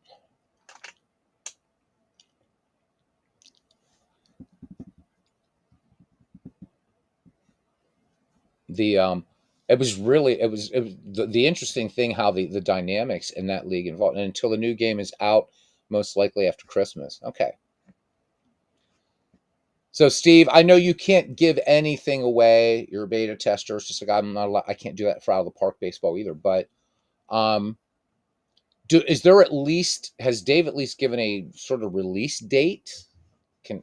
The it was really it was the interesting thing how the dynamics in that league involved, and until the new game is out, most likely after Christmas. Okay. So Steve, I know you can't give anything away. You're a beta tester. It's just like I'm not allowed, I can't do that for out of the park baseball either. But um, is there at least has Dave at least given a sort of release date?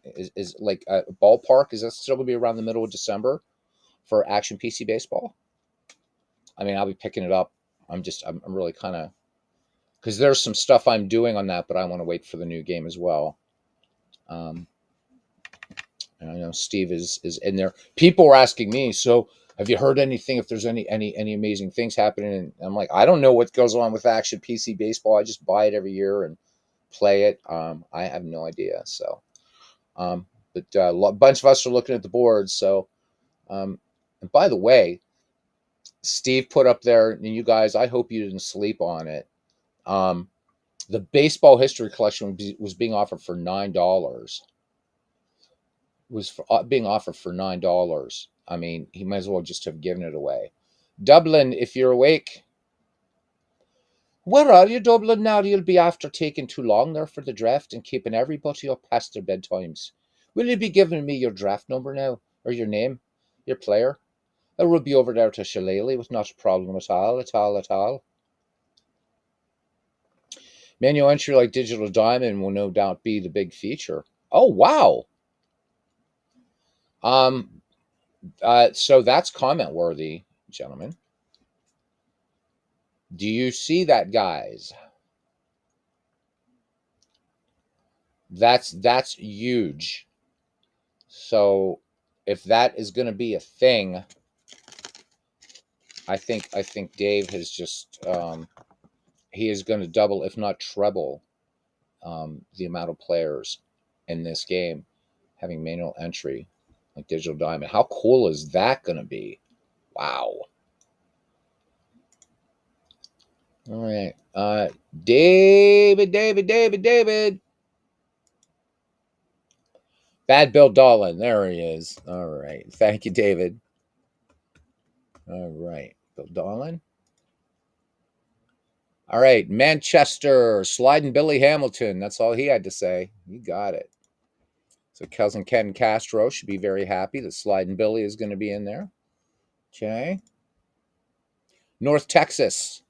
Is like a ballpark? Is that still going to be around the middle of December for Action PC Baseball? I mean, I'll be picking it up. I'm really kind of because there's some stuff I'm doing on that, but I want to wait for the new game as well. Um, and I know Steve is in there. People were asking me, so have you heard anything? If there's any amazing things happening? And I'm like, I don't know what goes on with Action PC Baseball. I just buy it every year and play it. I have no idea. So, but a bunch of us are looking at the boards. So, and by the way, Steve put up there, and you guys, I hope you didn't sleep on it. The baseball history collection was being offered for $9. Being offered for $9. I mean, he might as well just have given it away. Dublin, if you're awake, where are you, Dublin? Now you'll be after taking too long there for the draft and keeping everybody up past their bedtimes. Will you be giving me your draft number now, or your name, your player? I will be over there to Shillelagh with not a problem at all, at all, at all. Manual entry like Digital Diamond will no doubt be the big feature. Oh, wow. So that's comment worthy, gentlemen. Do you see that, guys? That's huge. So if that is going to be a thing, I think Dave has just he is going to double, if not treble, the amount of players in this game having manual entry like Digital Diamond. How cool is that going to be? Wow. All right. David. Bad Bill Dolan. There he is. All right. Thank you, David. All right. Bill Dolan. All right. Manchester. Sliding Billy Hamilton. That's all he had to say. You got it. So cousin Ken Castro should be very happy that Sliding Billy is going to be in there. Okay. North Texas.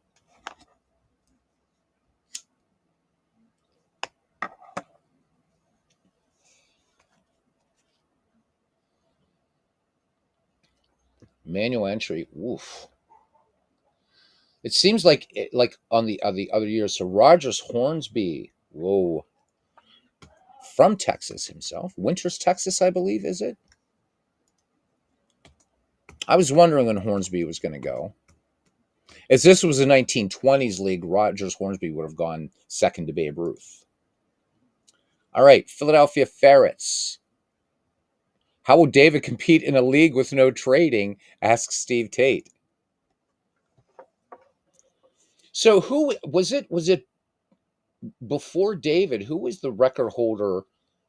Manual entry. Oof. It seems like on the other years. So Rogers Hornsby. Whoa. From Texas himself. Winters, Texas, I believe, is it? I was wondering when Hornsby was going to go. If this was a 1920s league, Rogers Hornsby would have gone second to Babe Ruth. All right, Philadelphia Ferrets. How will David compete in a league with no trading? Asks Steve Tate. So who was it? Was it before David? Who was the record holder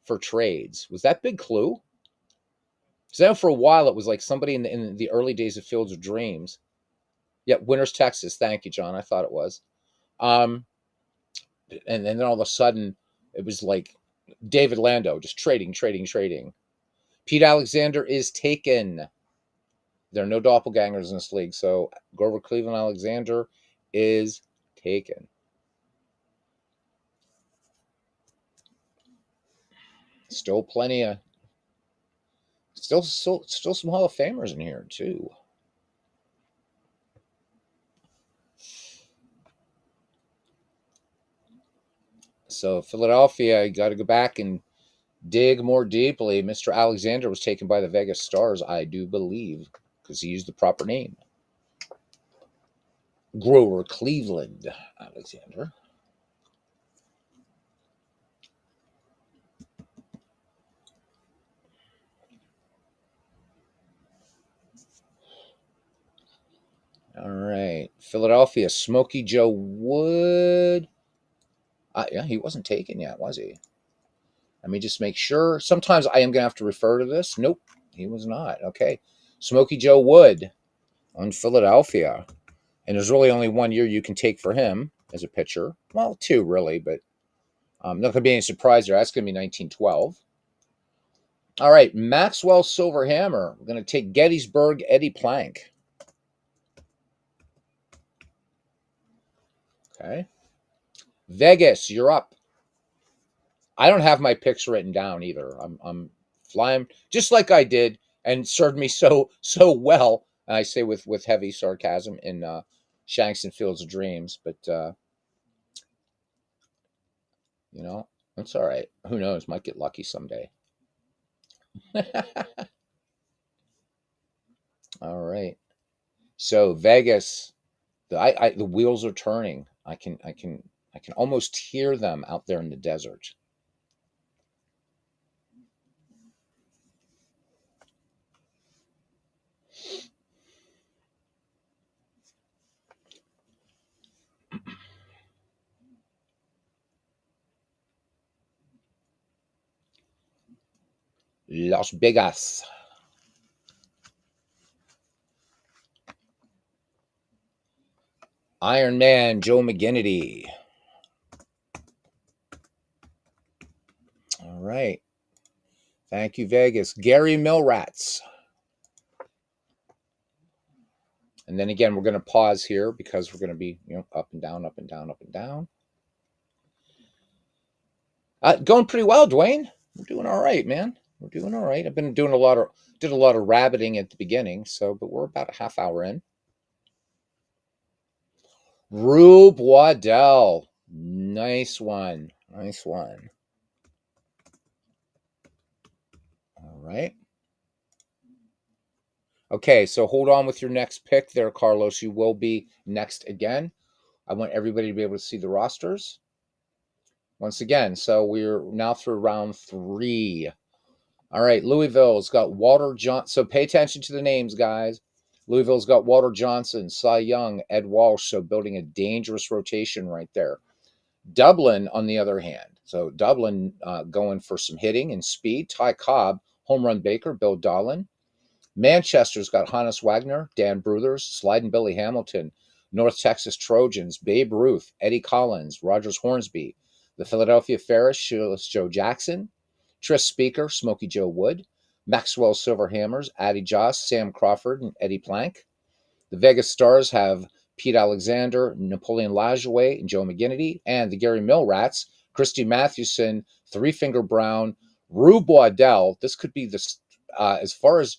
for trades? Was that Big Clue? Because I know for a while it was like somebody in the early days of Fields of Dreams. Yeah, Winters, Texas. Thank you, John. I thought it was. And then all of a sudden it was like David Lando just trading. Pete Alexander is taken. There are no doppelgangers in this league, so Grover Cleveland Alexander is taken. Still plenty of still some Hall of Famers in here too. So Philadelphia, you got to go back and dig more deeply. Mr. Alexander was taken by the Vegas Stars, I do believe, because he used the proper name. Grover Cleveland Alexander. All right. Philadelphia, Smokey Joe Wood. Yeah, he wasn't taken yet, was he? Let me just make sure. Sometimes I am going to have to refer to this. Nope, he was not. Okay. Smokey Joe Wood on Philadelphia. And there's really only 1 year you can take for him as a pitcher. Well, two, really, but not going to be any surprise there. That's going to be 1912. All right. Maxwell Silver Hammer. We're going to take Gettysburg Eddie Plank. Okay. Vegas, you're up. I don't have my picks written down either. I'm flying just like I did and served me so well. And I say with heavy sarcasm in Shanks and Fields of Dreams, but you know, it's all right. Who knows? Might get lucky someday. All right. So Vegas, the wheels are turning. I can almost hear them out there in the desert. Las Vegas. Iron Man Joe McGinnity. All right. Thank you, Vegas. Gary Millrats. And then again, we're going to pause here because we're going to be, up and down, up and down, up and down. Going pretty well, Dwayne. We're doing all right, man. We're doing all right. I've been doing did a lot of rabbiting at the beginning, but we're about a half hour in. Rube Waddell. Nice one. Nice one. All right. Okay, so hold on with your next pick there, Carlos. You will be next again. I want everybody to be able to see the rosters once again. So we're now through round 3. All right, Louisville's got Walter Johnson. So pay attention to the names, guys. Louisville's got Walter Johnson, Cy Young, Ed Walsh. So building a dangerous rotation right there. Dublin, on the other hand. So Dublin going for some hitting and speed. Ty Cobb, home run baker, Bill Dolan. Manchester's got Hannes Wagner, Dan Bruthers, Sliding Billy Hamilton, North Texas Trojans, Babe Ruth, Eddie Collins, Rogers Hornsby, the Philadelphia Ferris, Shoeless Joe Jackson, Tris Speaker, Smokey Joe Wood, Maxwell Silverhammers, Addie Joss, Sam Crawford, and Eddie Plank. The Vegas Stars have Pete Alexander, Napoleon Lajoie, and Joe McGinnity, and the Gary Millrats, Christy Mathewson, Three Finger Brown, Rube Waddell. This could be the as far as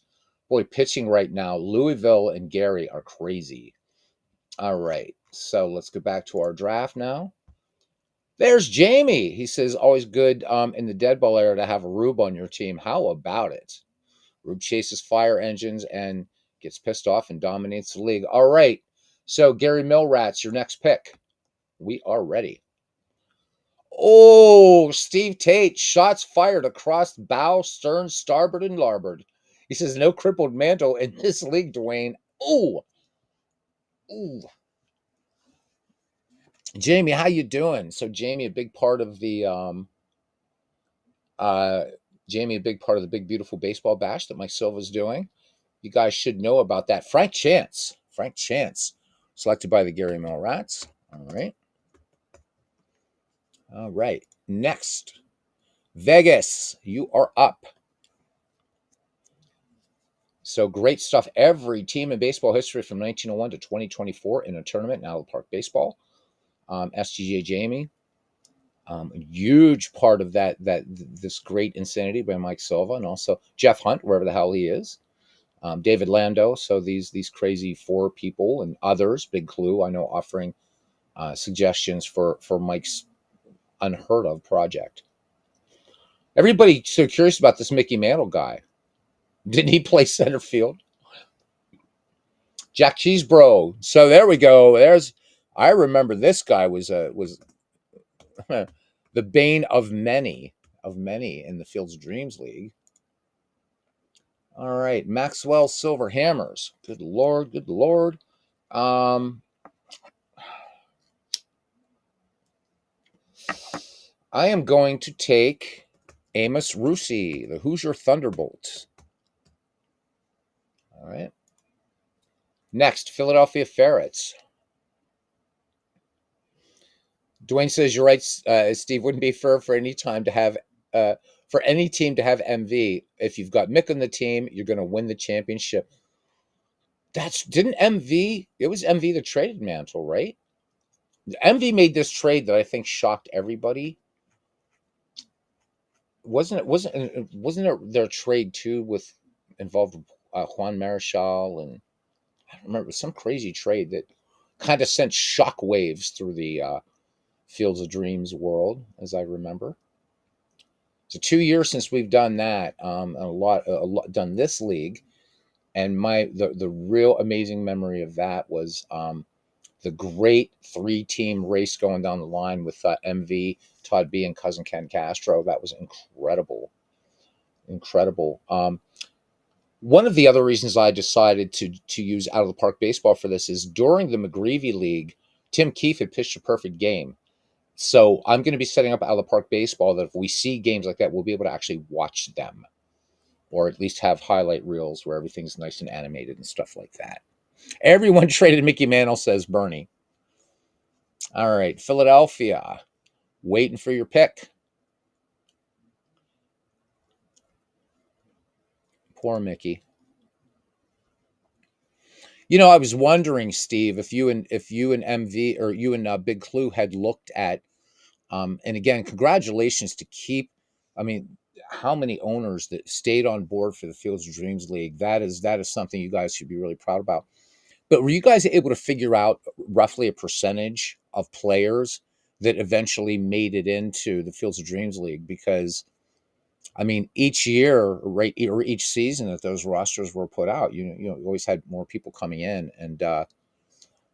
pitching right now. Louisville and Gary are crazy. All right, so let's go back to our draft now. There's Jamie. He says, always good in the dead ball era to have a Rube on your team. How about it? Rube chases fire engines and gets pissed off and dominates the league. All right, so Gary Millrats, your next pick. We are ready. Oh, Steve Tate, shots fired across bow, stern, starboard, and larboard. He says, no crippled mantle in this league, Dwayne. Ooh. Ooh. Jamie, how you doing? So Jamie, a big part of the Jamie, a big part of the Big Beautiful Baseball Bash that Mike Silva's doing. You guys should know about that. Frank Chance, selected by the Gary Millrats. All right. All right. Next, Vegas, you are up. So great stuff. Every team in baseball history from 1901 to 2024 in a tournament in Allen Park Baseball. SGJ Jamie, huge part of this great insanity by Mike Silva, and also Jeff Hunt, wherever the hell he is. David Lando. So these crazy 4 people and others. Big Clue, I know, offering suggestions for Mike's unheard of project. Everybody's so curious about this Mickey Mantle guy. Didn't he play center field? Jack Cheesebro. So there we go. I remember this guy was the bane of many in the Fields of Dreams League. All right, Maxwell Silver Hammers. Good lord, good lord. Um, I am going to take Amos Russi, the Hoosier Thunderbolts. All right. Next, Philadelphia Ferrets. Dwayne says you're right, Steve. Wouldn't be fair for any time to have for any team to have MV. If you've got Mick on the team, you're going to win the championship. Didn't MV? It was MV that traded Mantle, right? MV made this trade that I think shocked everybody. Wasn't it their trade too with involved Juan Marichal, and I don't remember, some crazy trade that kind of sent shock waves through the Fields of Dreams world, as I remember. So 2 years since we've done that, a lot done this league, and the real amazing memory of that was the great 3-team race going down the line with MV, Todd B, and cousin Ken Castro. That was incredible, incredible. One of the other reasons I decided to use Out of the Park Baseball for this is during the McGreevy League, Tim Keefe had pitched a perfect game. So I'm going to be setting up Out of the Park Baseball that if we see games like that, we'll be able to actually watch them, or at least have highlight reels where everything's nice and animated and stuff like that. Everyone traded Mickey Mantle, says Bernie. All right, Philadelphia, waiting for your pick. Poor Mickey. You know, I was wondering, Steve, if you and MV, or you and Big Clue had looked at, and again, congratulations to keep. I mean, how many owners that stayed on board for the Fields of Dreams League? That is something you guys should be really proud about. But were you guys able to figure out roughly a percentage of players that eventually made it into the Fields of Dreams League? Because I mean, each year, right, or each season that those rosters were put out, you always had more people coming in, and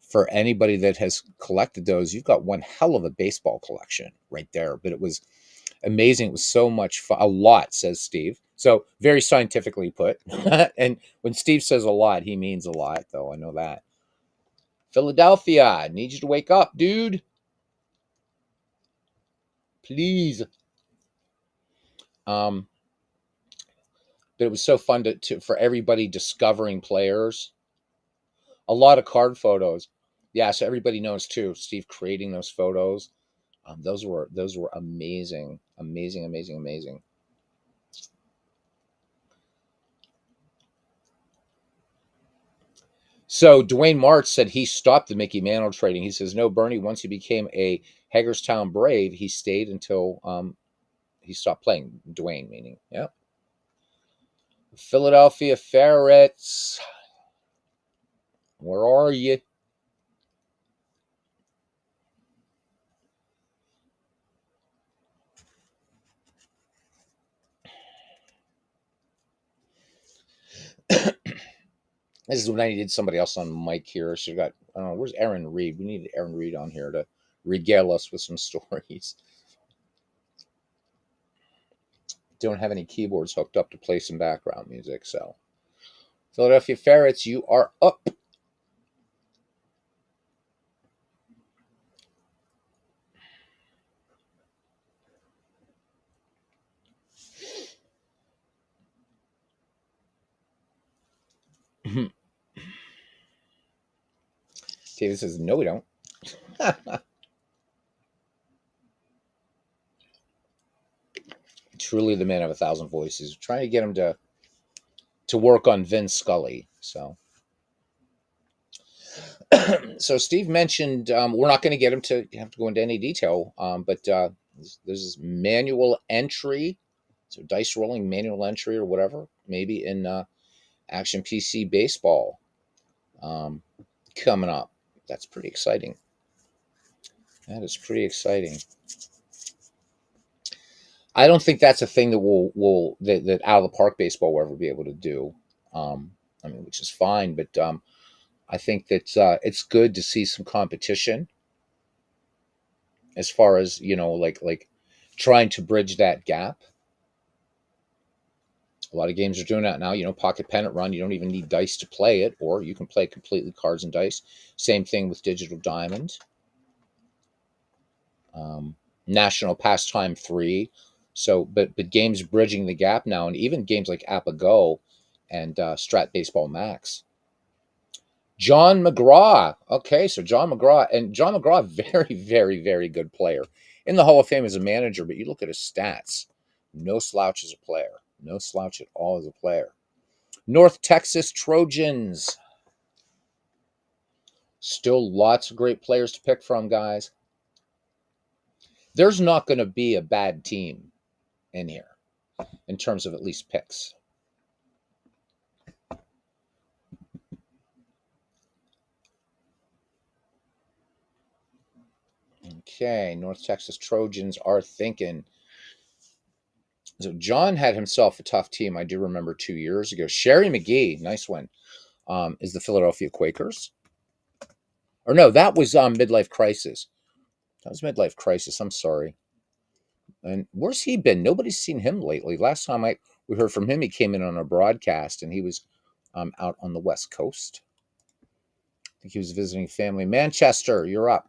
for anybody that has collected those, you've got one hell of a baseball collection right there. But it was amazing. It was so much fun. A lot, says Steve. So very scientifically put. And when Steve says a lot, he means a lot, though. I know that. Philadelphia, I need you to wake up, dude. Please. But it was so fun for everybody discovering players. A lot of card photos. Yeah, so everybody knows too. Steve creating those photos. Those were amazing, amazing, amazing, amazing. So Dwayne March said he stopped the Mickey Mantle trading. He says, no, Bernie, once he became a Hagerstown Brave, he stayed until he stopped playing. Dwayne, meaning, yeah. Philadelphia Ferrets. Where are you? This is when I needed somebody else on mic here. So got, I don't know, where's Aaron Reed? We needed Aaron Reed on here to regale us with some stories. Don't have any keyboards hooked up to play some background music. So, Philadelphia Ferrets, you are up. David says, no, we don't. Truly the man of 1,000 voices. Trying to get him to work on Vin Scully. So, so Steve mentioned we're not going to get him to have to go into any detail, but there's this manual entry, so dice rolling manual entry or whatever, maybe in Action PC Baseball coming up. That's pretty exciting. That is pretty exciting. I don't think that's a thing that that out of the park baseball will ever be able to do. Um, I mean, which is fine, but I think that it's good to see some competition as far as like trying to bridge that gap. A lot of games are doing that now. Pocket pennant run. You don't even need dice to play it, or you can play completely cards and dice. Same thing with Digital Diamond. Um, National Pastime 3. So, but games bridging the gap now, and even games like Apago and Strat Baseball Max. John McGraw. Okay, so John McGraw, very, very, very good player. In the Hall of Fame as a manager, but you look at his stats, no slouch as a player. No slouch at all as a player. North Texas Trojans. Still lots of great players to pick from, guys. There's not going to be a bad team in here in terms of at least picks. Okay, North Texas Trojans are thinking. So John had himself a tough team. I do remember 2 years ago. Sherry McGee, nice one, is the Philadelphia Quakers. Or no, that was Midlife Crisis. That was Midlife Crisis. I'm sorry. And where's he been? Nobody's seen him lately. Last time we heard from him, he came in on a broadcast, and he was out on the West Coast. I think he was visiting family. Manchester, you're up.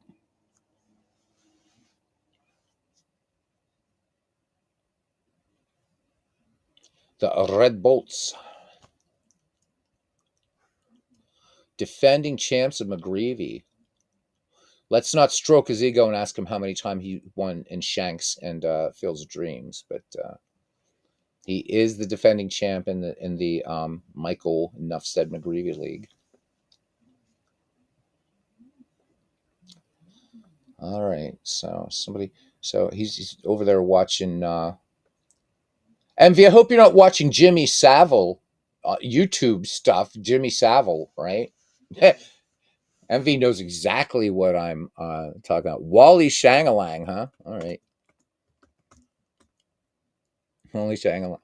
The Red Bolts. Defending champs of McGreevy. Let's not stroke his ego and ask him how many times he won in Shanks and Fields of Dreams, but he is the defending champ in the Michael Nuffstead McGreevy League. All right, so he's over there watching. Envy, I hope you're not watching Jimmy Savile YouTube stuff. Jimmy Savile, right? Envy knows exactly what I'm talking about. Wally Shangalang, huh? All right. Wally Shangalang.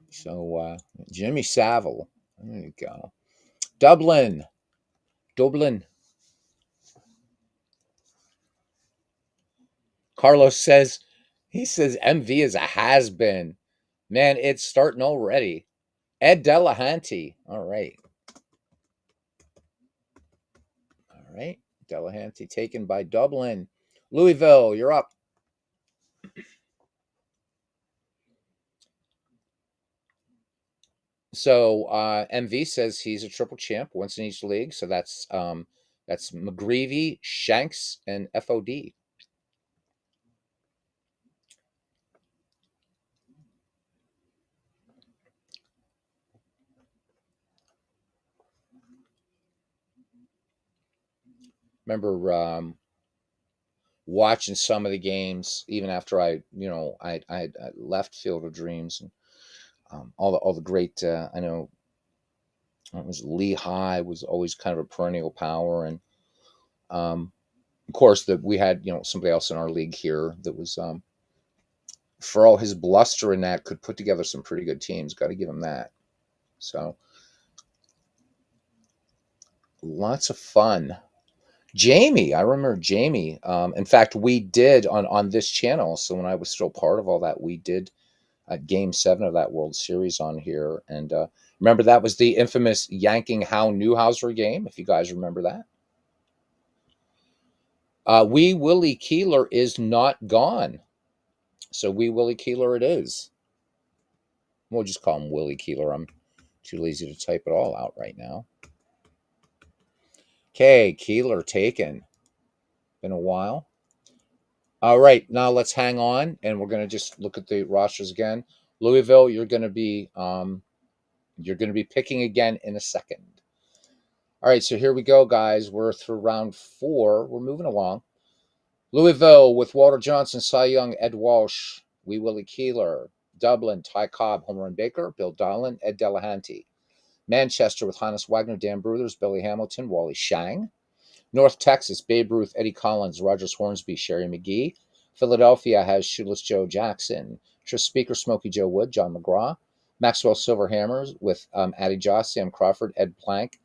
So, Jimmy Savile. There you go. Dublin. Dublin. Carlos says, he says MV is a has-been. Man, it's starting already. Ed Delahanty. All right. All right. Delahanty taken by Dublin. Louisville, you're up. So MV says he's a triple champ, once in each league. So that's McGreevy, Shanks, and FOD. Remember watching some of the games, even after I left Field of Dreams, and all the great. I know it was Lehigh was always kind of a perennial power, and of course that we had somebody else in our league here that was for all his bluster and that could put together some pretty good teams. Got to give him that. So lots of fun. Jamie, I remember Jamie. In fact, we did on this channel. So when I was still part of all that, we did Game 7 of that World Series on here. And remember, that was the infamous yanking Howe Newhouser game, if you guys remember that. Wee Willie Keeler is not gone. So Wee Willie Keeler it is. We'll just call him Willie Keeler. I'm too lazy to type it all out right now. Okay, Keeler taken. Been a while. All right, now let's hang on, and we're going to just look at the rosters again. Louisville, you're going to be picking again in a second. All right, so here we go, guys. We're through round 4. We're moving along. Louisville with Walter Johnson, Cy Young, Ed Walsh, Wee Willie Keeler. Dublin, Ty Cobb, Homer and Baker, Bill Donlin, Ed Delahanty. Manchester with Hannes Wagner, Dan Bruthers, Billy Hamilton, Wally Shang. North Texas, Babe Ruth, Eddie Collins, Rogers Hornsby, Sherry McGee. Philadelphia has Shoeless Joe Jackson, Speaker Smokey Joe Wood, John McGraw, Maxwell Silverhammers with Addie Joss, Sam Crawford, Ed Plank,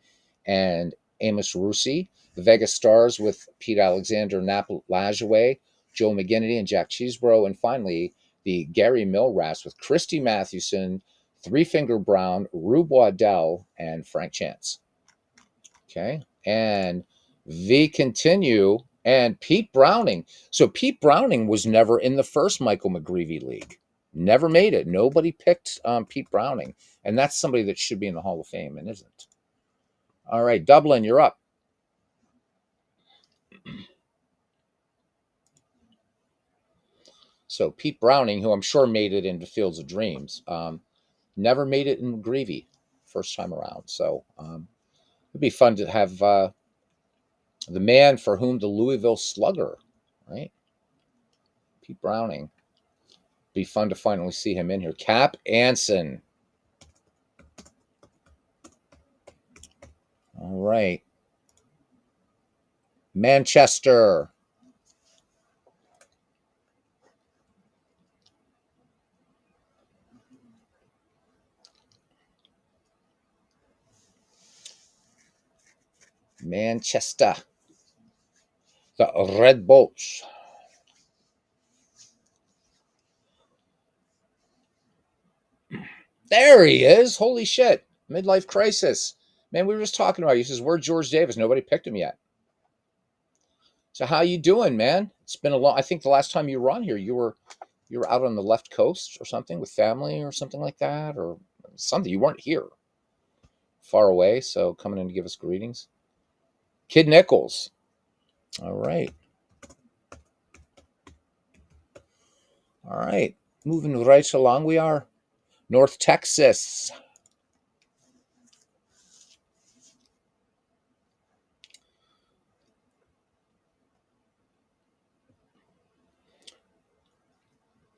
and Amos Russi. The Vegas Stars with Pete Alexander, Nap Lajoie, Joe McGinnity, and Jack Cheesebro. And finally, the Gary Mill Rats with Christy Mathewson, Three Finger Brown, Rube Waddell, and Frank Chance. Okay. And we continue. And Pete Browning. So Pete Browning was never in the first Michael McGreevy League. Never made it. Nobody picked Pete Browning. And that's somebody that should be in the Hall of Fame and isn't. All right, Dublin, you're up. So Pete Browning, who I'm sure made it into Fields of Dreams, never made it in McGreevy first time around. So it'd be fun to have the man for whom the Louisville Slugger, right? Pete Browning. Be fun to finally see him in here. Cap Anson. All right. Manchester. Manchester. The Red Bolts. There he is. Holy shit. Midlife crisis. Man, we were just talking about you. He says, "Where's George Davis?" Nobody picked him yet. So how you doing, man? It's been a long. I think the last time you were on here, you were out on the left coast or something with family or something like that, or something. You weren't here, far away. So coming in to give us greetings, Kid Nichols. All right, all right. Moving right along, we are North Texas.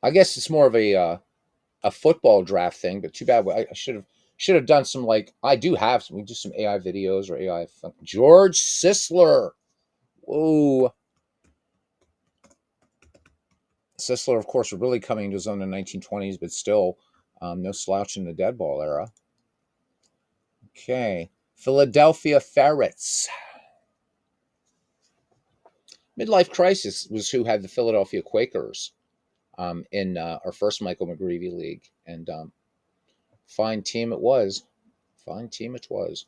I guess it's more of a football draft thing, but too bad. I should have done some, like, I do have some. We do some AI videos or AI. George Sisler. Whoa. Sisler, of course, really coming into his own in the 1920s, but still no slouch in the dead ball era. Okay. Philadelphia Ferrets. Midlife Crisis was who had the Philadelphia Quakers in our first Michael McGreevy League. And fine team it was. Fine team it was.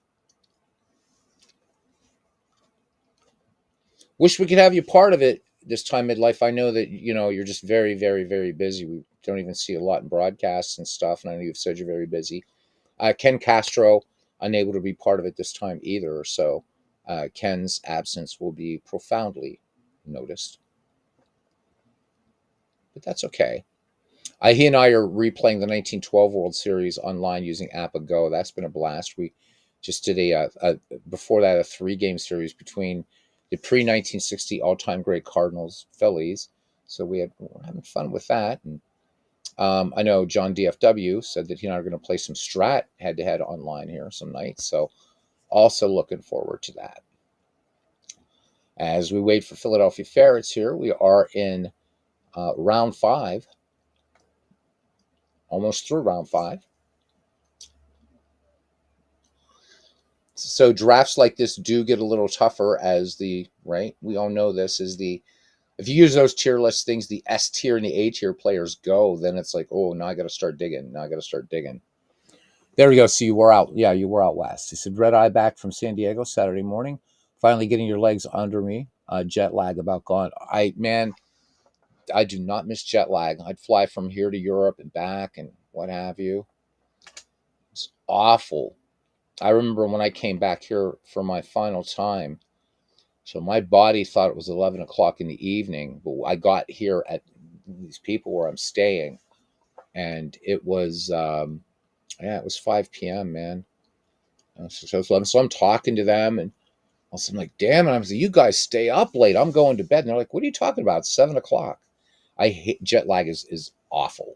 Wish we could have you part of it this time, Midlife. I know that, you're just very, very, very busy. We don't even see a lot in broadcasts and stuff. And I know you've said you're very busy. Ken Castro, unable to be part of it this time either. So Ken's absence will be profoundly noticed. But that's okay. He and I are replaying the 1912 World Series online using AppaGo. That's been a blast. We just did before that, a 3-game series between the pre-1960 all-time great Cardinals Phillies. So we're having fun with that. And I know John DFW said that he and I are going to play some Strat head-to-head online here some nights. So also looking forward to that. As we wait for Philadelphia Ferrets here, we are in round 5. Almost through round 5. So drafts like this do get a little tougher as right? We all know this is if you use those tier list things, the S tier and the A tier players go, then it's like, oh, now I got to start digging. There we go. So you were out. Yeah, you were out west. He said, red eye back from San Diego Saturday morning. Finally getting your legs under me. Jet lag about gone. I do not miss jet lag. I'd fly from here to Europe and back and what have you. It's awful. I remember when I came back here for my final time. So my body thought it was 11 o'clock in the evening, but I got here at these people where I'm staying, and it was, it was 5 p.m., man. So it's 11. So I'm talking to them, and I'm like, damn it. I'm like, you guys stay up late. I'm going to bed. And they're like, what are you talking about? It's 7 o'clock. I hate jet lag is awful.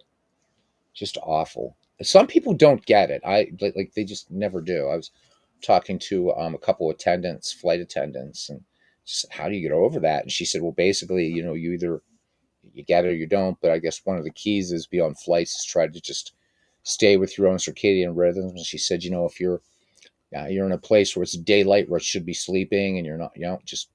Just awful. Some people don't get it. Like they just never do. I was talking to a couple flight attendants, and just, how do you get over that? And she said, well, basically, you you get it or you don't. But I guess one of the keys is be on flights is try to just stay with your own circadian rhythms. And she said, if you're in a place where it's daylight, where it should be sleeping, and you're not, just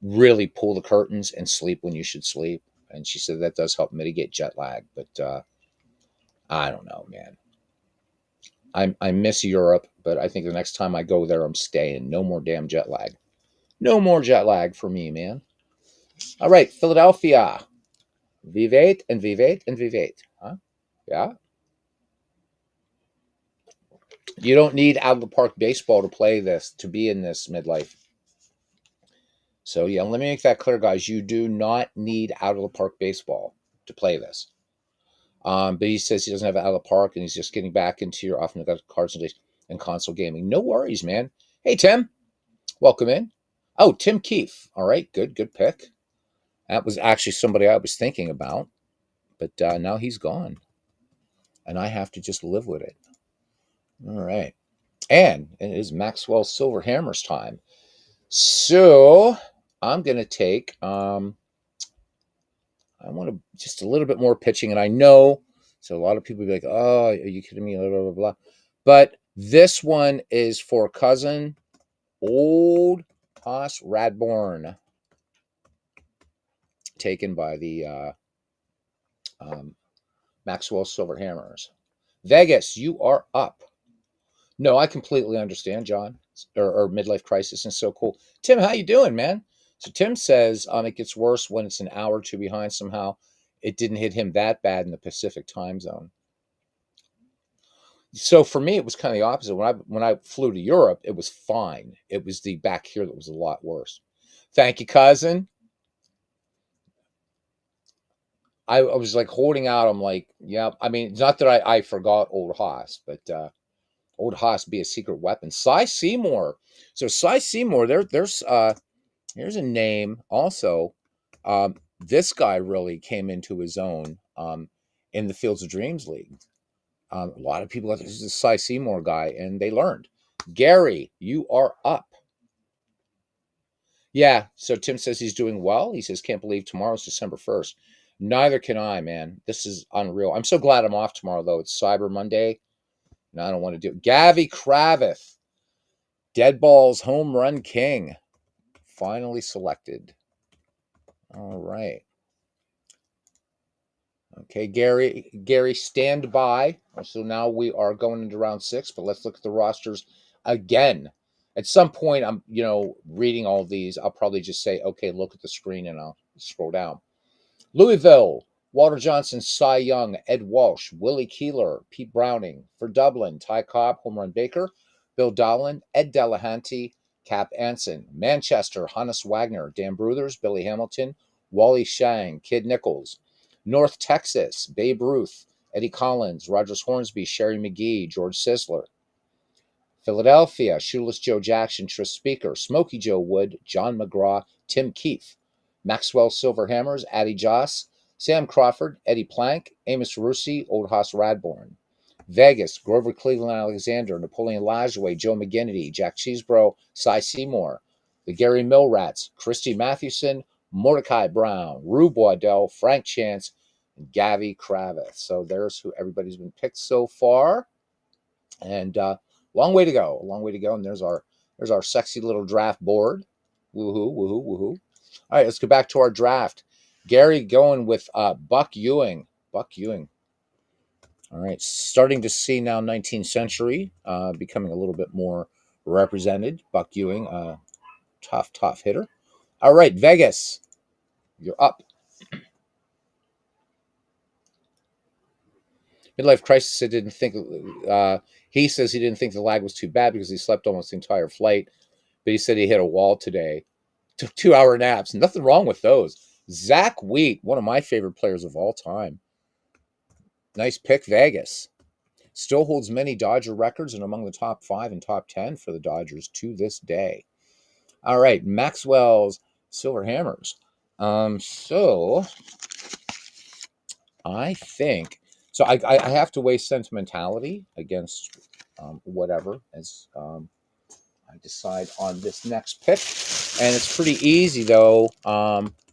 really pull the curtains and sleep when you should sleep. And she said that does help mitigate jet lag. But I don't know, man. I miss Europe, but I think the next time I go there, I'm staying. No more damn jet lag. No more jet lag for me, man. All right, Philadelphia. Vivate and Vivate and Vivate. Huh? Yeah. You don't need out of the park baseball to play this, to be in this midlife. So, yeah, let me make that clear, guys. You do not need out of the park baseball to play this. But he says he doesn't have it out of the park and he's just getting back into your often got cards and console gaming. No worries, man. Hey, Tim. Welcome in. Oh, Tim Keefe. All right, good pick. That was actually somebody I was thinking about, but now he's gone. And I have to just live with it. All right. And it is Maxwell Silver Hammers time. So I'm going to take, I want just a little bit more pitching. And I know, so a lot of people will be like, oh, are you kidding me? Blah, blah, blah, blah. But this one is for cousin Old Hoss Radborn, taken by the Maxwell Silver Hammers. Vegas, you are up. No, I completely understand, John, or midlife crisis, and so cool. Tim, how you doing, man? So Tim says it gets worse when it's an hour or two behind somehow. It didn't hit him that bad in the Pacific time zone. So for me, it was kind of the opposite. When I flew to Europe, it was fine. It was the back here that was a lot worse. Thank you, cousin. I was like holding out. I'm like, yeah. I mean, it's not that I forgot old Haas, but old Haas be a secret weapon. Cy Seymour. So Cy Seymour, here's a name also. This guy really came into his own in the Fields of Dreams League. A lot of people, this is a Cy Seymour guy, and they learned. Gary, you are up. Yeah, so Tim says he's doing well. He says, can't believe tomorrow's December 1st. Neither can I, man. This is unreal. I'm so glad I'm off tomorrow, though. It's Cyber Monday, and I don't want to do it. Gavi Kravith, Deadball's home run king, finally selected. All right. Okay, Gary, stand by. So now we are going into round 6, but let's look at the rosters again. At some point, I'm, reading all of these. I'll probably just say, okay, look at the screen, and I'll scroll down. Louisville, Walter Johnson, Cy Young, Ed Walsh, Willie Keeler, Pete Browning. For Dublin, Ty Cobb, Home Run Baker, Bill Dolan, Ed Delahanty, Cap Anson. Manchester, Hannes Wagner, Dan Bruthers, Billy Hamilton, Wally Shang, Kid Nichols. North Texas, Babe Ruth, Eddie Collins, Rogers Hornsby, Sherry McGee, George Sisler. Philadelphia, Shoeless Joe Jackson, Tris Speaker, Smokey Joe Wood, John McGraw, Tim Keefe. Maxwell Silver Hammers, Addie Joss, Sam Crawford, Eddie Plank, Amos Russi, Old Hoss Radborn. Vegas, Grover Cleveland Alexander, Napoleon Lajoie, Joe McGinnity, Jack Cheesebro, Cy Seymour. The Gary Mill Rats, Christy Mathewson, Mordecai Brown, Rue Boisdel, Frank Chance, and Gavi Kravitz. So there's who everybody's been picked so far. And long way to go. A long way to go. And there's our sexy little draft board. Woohoo, woohoo, woohoo. All right, let's go back to our draft. Gary going with Buck Ewing. Buck Ewing. All right, starting to see now 19th century becoming a little bit more represented. Buck Ewing, tough hitter. All right, Vegas, you're up. Midlife crisis. I didn't think. He says he didn't think the lag was too bad because he slept almost the entire flight, but he said he hit a wall today. Took 2-hour naps. Nothing wrong with those. Zach Wheat, one of my favorite players of all time. Nice pick, Vegas. Still holds many Dodger records and among the top 5 and top 10 for the Dodgers to this day. All right, Maxwell's Silver Hammers. So I think so. I have to weigh sentimentality against whatever as I decide on this next pick, and it's pretty easy though.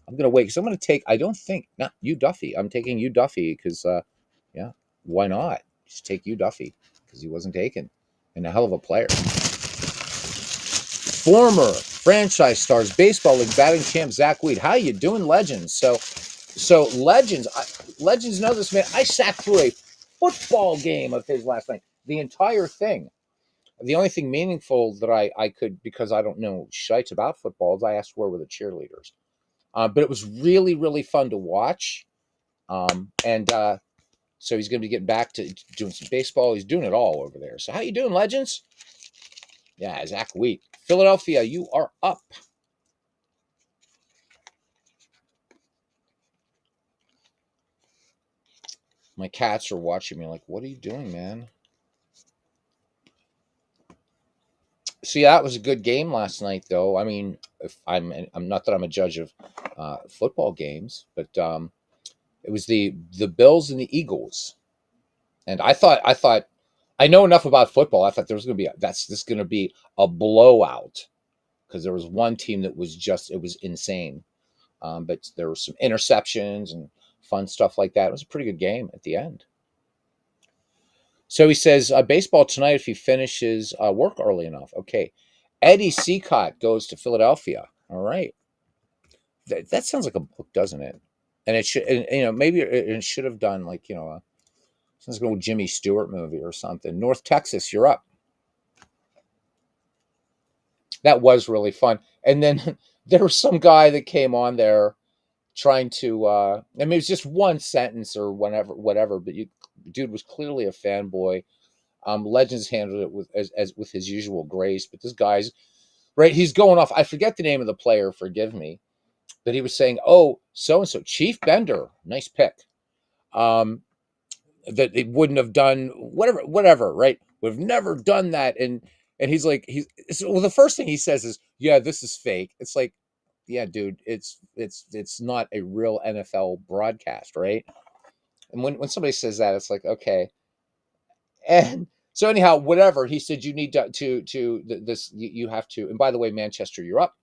I'm gonna wait because I'm gonna take. I don't think not you Duffy. I'm taking you Duffy because yeah, why not? Just take you Duffy because he wasn't taken, and a hell of a player. Former franchise stars, baseball league batting champ Zach Weed. How you doing, Legends? So Legends know this man. I sat through a football game of his last night, the entire thing. The only thing meaningful that I could, because I don't know shite about football, is I asked where were the cheerleaders. But it was really, really fun to watch. And so he's going to be getting back to doing some baseball. He's doing it all over there. So how you doing, Legends? Yeah, Zach Wheat. Philadelphia, you are up. My cats are watching me like, what are you doing, man? See, that was a good game last night, though. I mean, if I'm not that I'm a judge of football games, but it was the Bills and the Eagles, and I thought I know enough about football. I thought there was going to be this going to be a blowout because there was one team that was just it was insane, but there were some interceptions and fun stuff like that. It was a pretty good game at the end. So he says baseball tonight if he finishes work early enough. Okay, Eddie Seacott goes to Philadelphia. All right, that sounds like a book, doesn't it? And it should, and, maybe it should have done like sounds like an old Jimmy Stewart movie or something. North Texas, you're up. That was really fun. And then there was some guy that came on there trying to. I mean, it was just one sentence or whatever. But dude was clearly a fanboy. Legends handled it with as with his usual grace. But this guy's right. He's going off. I forget the name of the player. Forgive me. But he was saying, "Oh, so and so, Chief Bender, nice pick." Um, that it wouldn't have done whatever, right? Would have never done that. And he's like, well, the first thing he says is, "Yeah, this is fake." It's like, yeah, dude, it's not a real NFL broadcast, right? And when somebody says that, it's like, okay. And so anyhow, whatever he said, you need to this you have to. And by the way, Manchester, you're up.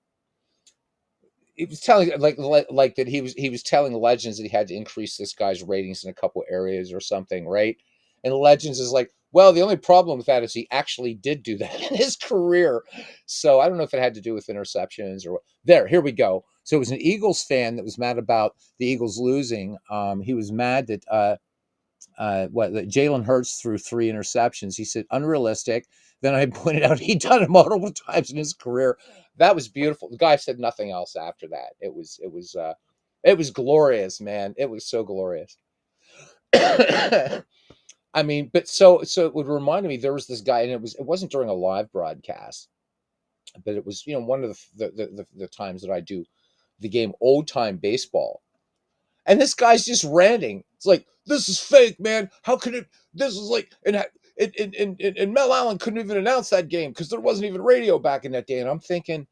He was telling like that he was telling Legends that he had to increase this guy's ratings in a couple areas or something, right? And Legends is like, well, the only problem with that is he actually did do that in his career. So I don't know if it had to do with interceptions or what. Here we go. So it was an Eagles fan that was mad about the Eagles losing. He was mad that Jalen Hurts threw 3 interceptions. He said unrealistic. Then I pointed out he'd done it multiple times in his career. That was beautiful. The guy said nothing else after that. It was glorious, man. It was so glorious. I mean, but so it would remind me there was this guy, and it wasn't during a live broadcast, but it was one of the times that I do the game old time baseball. And this guy's just ranting. It's like, this is fake, man. How could it? This is like, and Mel Allen couldn't even announce that game because there wasn't even radio back in that day. And I'm thinking,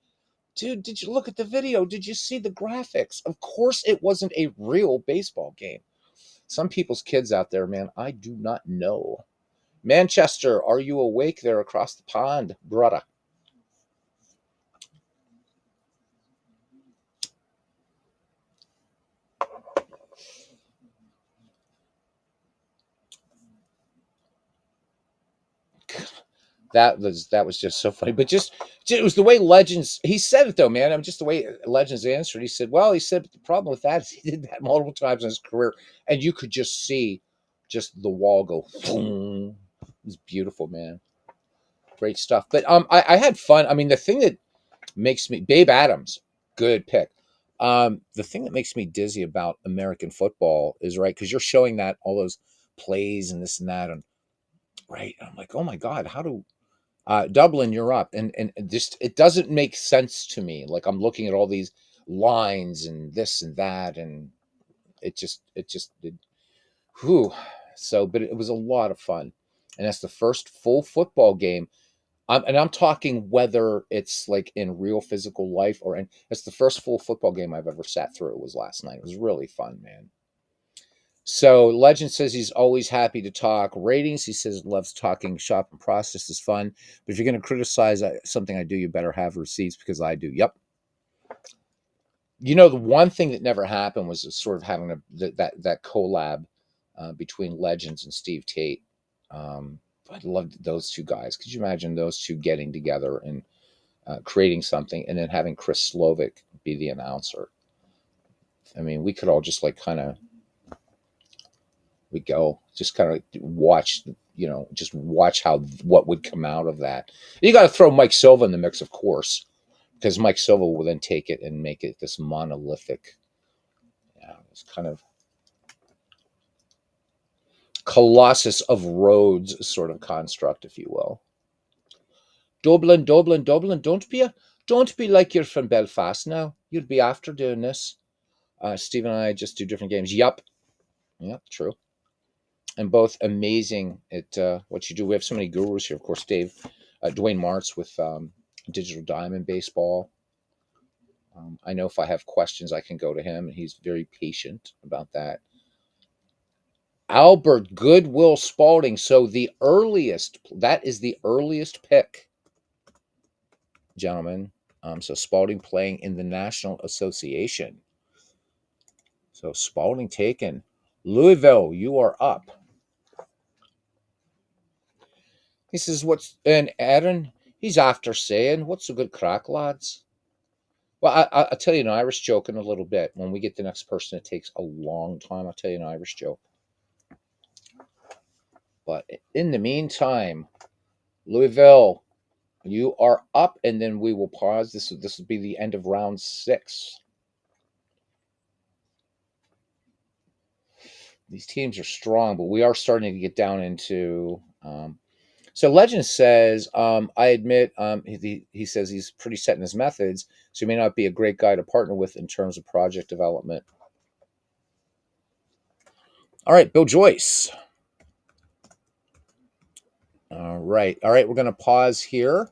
dude, did you look at the video? Did you see the graphics? Of course, it wasn't a real baseball game. Some people's kids out there, man, I do not know. Manchester, are you awake there across the pond, brother? That was just so funny. But just it was the way Legends he said it though, man. I mean, just the way Legends answered. He said, "Well, he said the problem with that is he did that multiple times in his career, and you could just see just the wall go boom." It was beautiful, man. Great stuff. But I had fun. I mean, the thing that makes me Babe Adams, good pick. The thing that makes me dizzy about American football is right because you're showing that all those plays and this and that, and right. I'm like, oh my god, how do Dublin, you're up, and just it doesn't make sense to me. Like I'm looking at all these lines and this and that, and whew. So, but it was a lot of fun, and that's the first full football game. And I'm talking whether it's like in real physical life or in. It's the first full football game I've ever sat through. It was last night. It was really fun, man. So Legend says he's always happy to talk ratings. He says loves talking shop and process is fun. But if you're going to criticize something I do, you better have receipts because I do. Yep. You know, the one thing that never happened was sort of having that collab between Legends and Steve Tate. Um, I loved those two guys. Could you imagine those two getting together and creating something, and then having Chris Slovic be the announcer? I mean, we could all just like kind of we go just kind of watch, just watch how what would come out of that. You got to throw Mike Silva in the mix, of course, because Mike Silva will then take it and make it this monolithic, it's kind of Colossus of Rhodes sort of construct, if you will. Dublin, Dublin, Dublin. Don't be like you're from Belfast now. You'd be after doing this. Steve and I just do different games. Yep, true. And both amazing at what you do. We have so many gurus here. Of course, Dwayne Martz with Digital Diamond Baseball. I know if I have questions, I can go to him, and he's very patient about that. Albert Goodwill Spalding. So that is the earliest pick, gentlemen. So Spalding playing in the National Association. So Spalding taken. Louisville, you are up. He says, and Aaron, he's after saying, what's a good crack, lads? Well, I'll tell you an Irish joke in a little bit. When we get the next person, it takes a long time. I'll tell you an Irish joke. But in the meantime, Louisville, you are up, and then we will pause. This will be the end of round 6. These teams are strong, but we are starting to get down into. So Legend says, I admit, he says he's pretty set in his methods, so he may not be a great guy to partner with in terms of project development. All right, Bill Joyce. All right, we're going to pause here,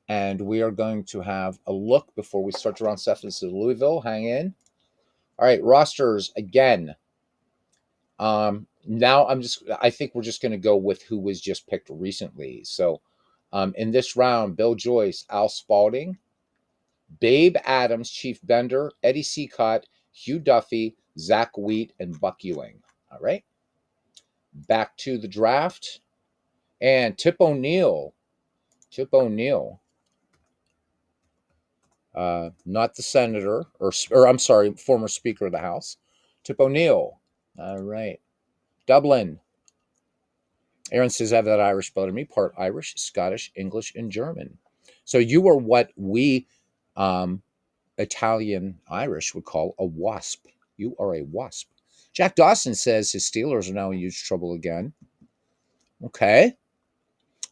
and we are going to have a look before we start to round 7. This is Louisville. Hang in. All right, rosters again. Now I think we're just going to go with who was just picked recently. So, in this round, Bill Joyce, Al Spalding, Babe Adams, Chief Bender, Eddie Seacott, Hugh Duffy, Zach Wheat, and Buck Ewing. All right. Back to the draft. And Tip O'Neill. Not the senator, or I'm sorry, former Speaker of the House. Tip O'Neill. All right. Dublin. Aaron says, I have that Irish blood in me, part Irish, Scottish, English, and German. So you are what we Italian Irish would call a wasp. You are a wasp. Jack Dawson says his Steelers are now in huge trouble again. Okay.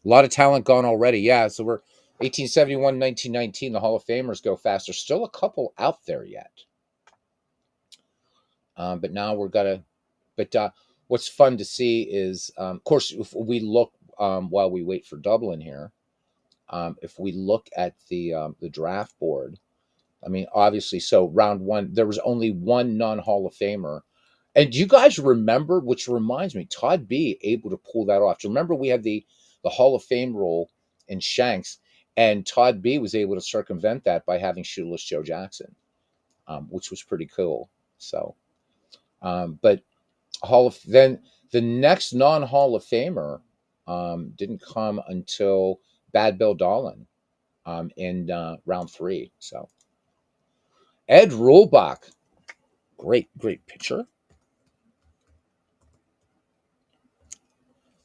A lot of talent gone already. Yeah, so we're 1871, 1919. The Hall of Famers go fast. There's still a couple out there yet. But now we're going to... But what's fun to see is, of course, if we look while we wait for Dublin here, if we look at the draft board, I mean, obviously, so round 1, there was only one non-Hall of Famer. And do you guys remember, which reminds me, Todd B able to pull that off? Do you remember we had the Hall of Fame rule in Shanks, and Todd B was able to circumvent that by having Shoeless Joe Jackson, which was pretty cool. So, but then the next non-Hall of Famer didn't come until Bad Bill Dolan in round 3. So Ed Rulbach, great pitcher.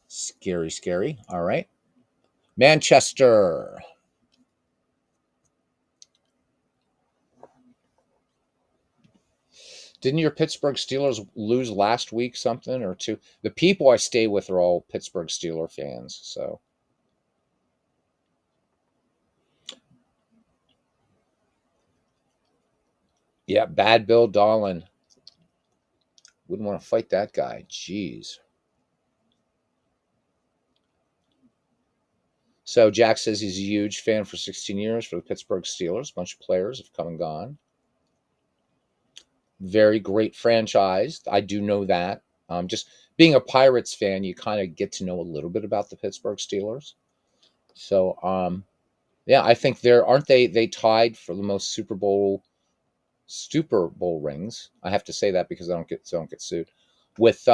Scary. All right. Manchester. Didn't your Pittsburgh Steelers lose last week something or two? The people I stay with are all Pittsburgh Steeler fans. So, yeah, Bad Bill Dolan. Wouldn't want to fight that guy. Jeez. So Jack says he's a huge fan for 16 years for the Pittsburgh Steelers. A bunch of players have come and gone. Very great franchise. I do know that. Just being a Pirates fan, you kind of get to know a little bit about the Pittsburgh Steelers. So, yeah, I think aren't they tied for the most Super Bowl Super Bowl rings. I have to say that because I don't get sued. With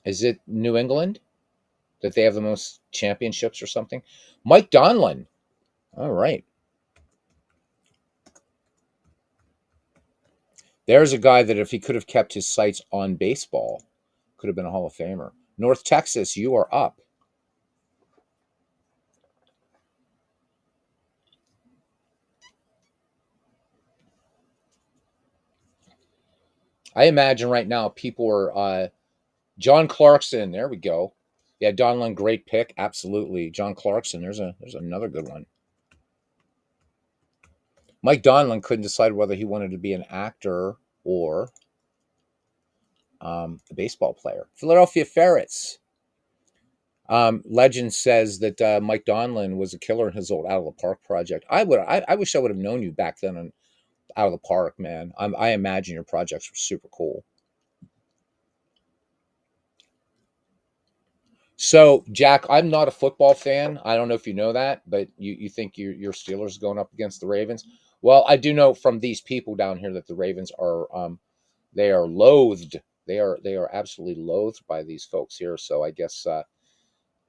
is it New England that they have the most championships or something? Mike Donlin. All right. There's a guy that if he could have kept his sights on baseball, could have been a Hall of Famer. North Texas, you are up. I imagine right now people are John Clarkson. There we go. Yeah, Donlin, great pick. Absolutely, John Clarkson. There's another good one. Mike Donlin couldn't decide whether he wanted to be an actor or a baseball player. Philadelphia Ferrets. Legend says that Mike Donlin was a killer in his old Out of the Park project. I wish I would have known you back then on Out of the Park, man. I imagine your projects were super cool. So, Jack, I'm not a football fan. I don't know if you know that, but you think your Steelers going up against the Ravens. Well, I do know from these people down here that the Ravens are they are loathed. They are absolutely loathed by these folks here. So I guess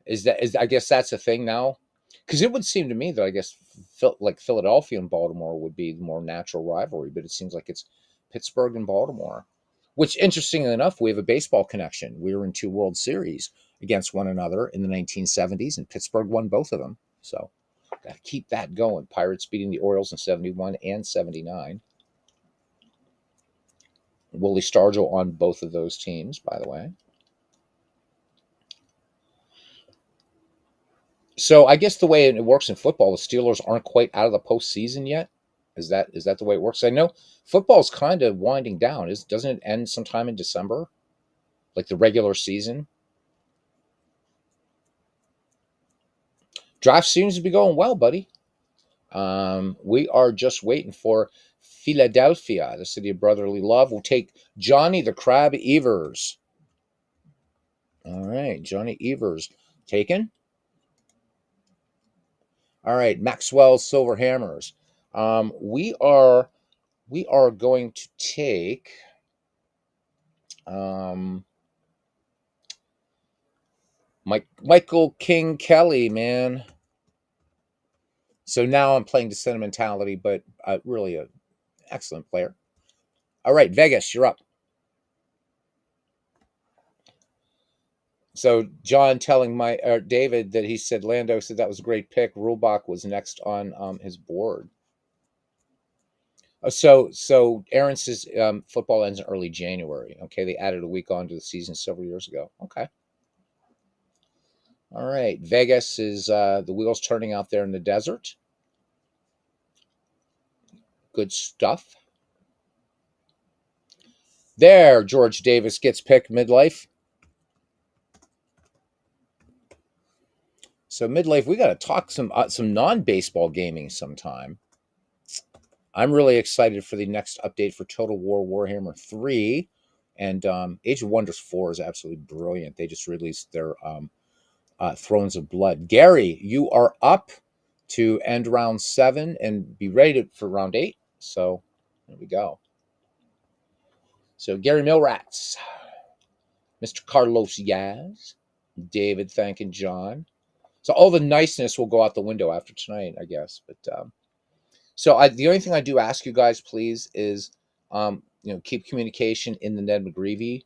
is I guess that's a thing now, because it would seem to me that I guess like Philadelphia and Baltimore would be the more natural rivalry, but it seems like it's Pittsburgh and Baltimore. Which, interestingly enough, we have a baseball connection. We were in two World Series against one another in the 1970s, and Pittsburgh won both of them. So, got to keep that going. Pirates beating the Orioles in 71 and 79. Willie Stargell on both of those teams, by the way. So I guess the way it works in football, the Steelers aren't quite out of the postseason yet. Is that the way it works? I know football's kind of winding down. Is doesn't it end sometime in December, like the regular season? Draft seems to be going well, buddy. We are just waiting for Philadelphia, the city of brotherly love. Will take Johnny the Crab Evers. All right, Johnny Evers taken. All right, Maxwell Silver Hammers. We are going to take um, Michael King Kelly, man. So now I'm playing to sentimentality, but really a excellent player. All right, Vegas, you're up. So John telling my David that he said Lando said that was a great pick. Rulbach was next on his board. So Aaron says football ends in early January. Okay, they added a week on to the season several years ago. Okay, all right. Vegas is the wheels turning out there in the desert. Good stuff. There, George Davis gets picked midlife. So midlife, we got to talk some non-baseball gaming sometime. I'm really excited for the next update for Total War Warhammer 3. And Age of Wonders 4 is absolutely brilliant. They just released their Thrones of Blood. Gary, you are up to end round 7 and be ready for round 8. So there we go. So Gary Milrats, Mr. Carlos Yaz, David thanking John. So all the niceness will go out the window after tonight, I guess. But the only thing I do ask you guys, please, is keep communication in the Ned McGreevy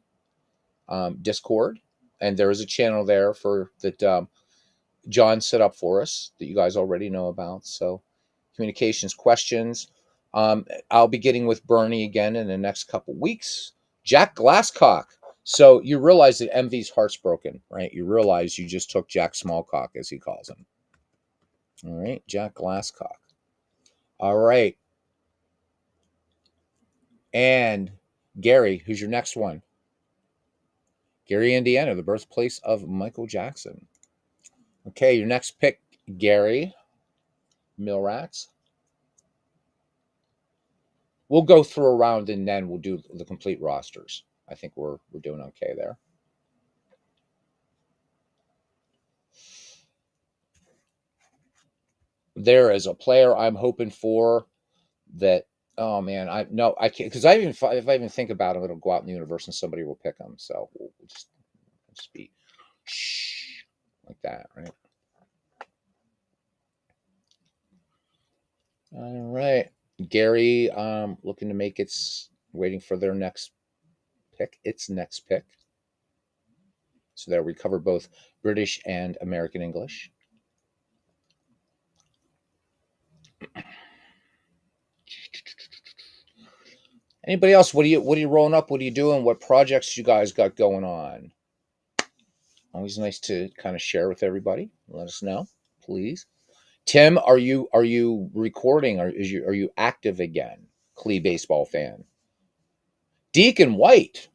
Discord, and there is a channel there for that John set up for us that you guys already know about. So communications questions. I'll be getting with Bernie again in the next couple weeks. Jack Glasscock. So you realize that MV's heart's broken, right? You realize you just took Jack Smallcock, as he calls him. All right, Jack Glasscock. All right. And Gary, who's your next one? Gary, Indiana, the birthplace of Michael Jackson. Okay, your next pick, Gary Milrats. We'll go through a round and then we'll do the complete rosters. I think we're doing okay there. There is a player I'm hoping for that Oh man, I can't because I even if I even think about them, it'll go out in the universe and somebody will pick them. So we'll just be shh like that, right? All right, Gary, looking to make its waiting for their next pick. Its next pick. So there we cover both British and American English. Anybody else? What are you rolling up? What are you doing? What projects you guys got going on? Always nice to kind of share with everybody. Let us know, please. Tim, are you recording? Are you active again? Clee baseball fan. Deacon White.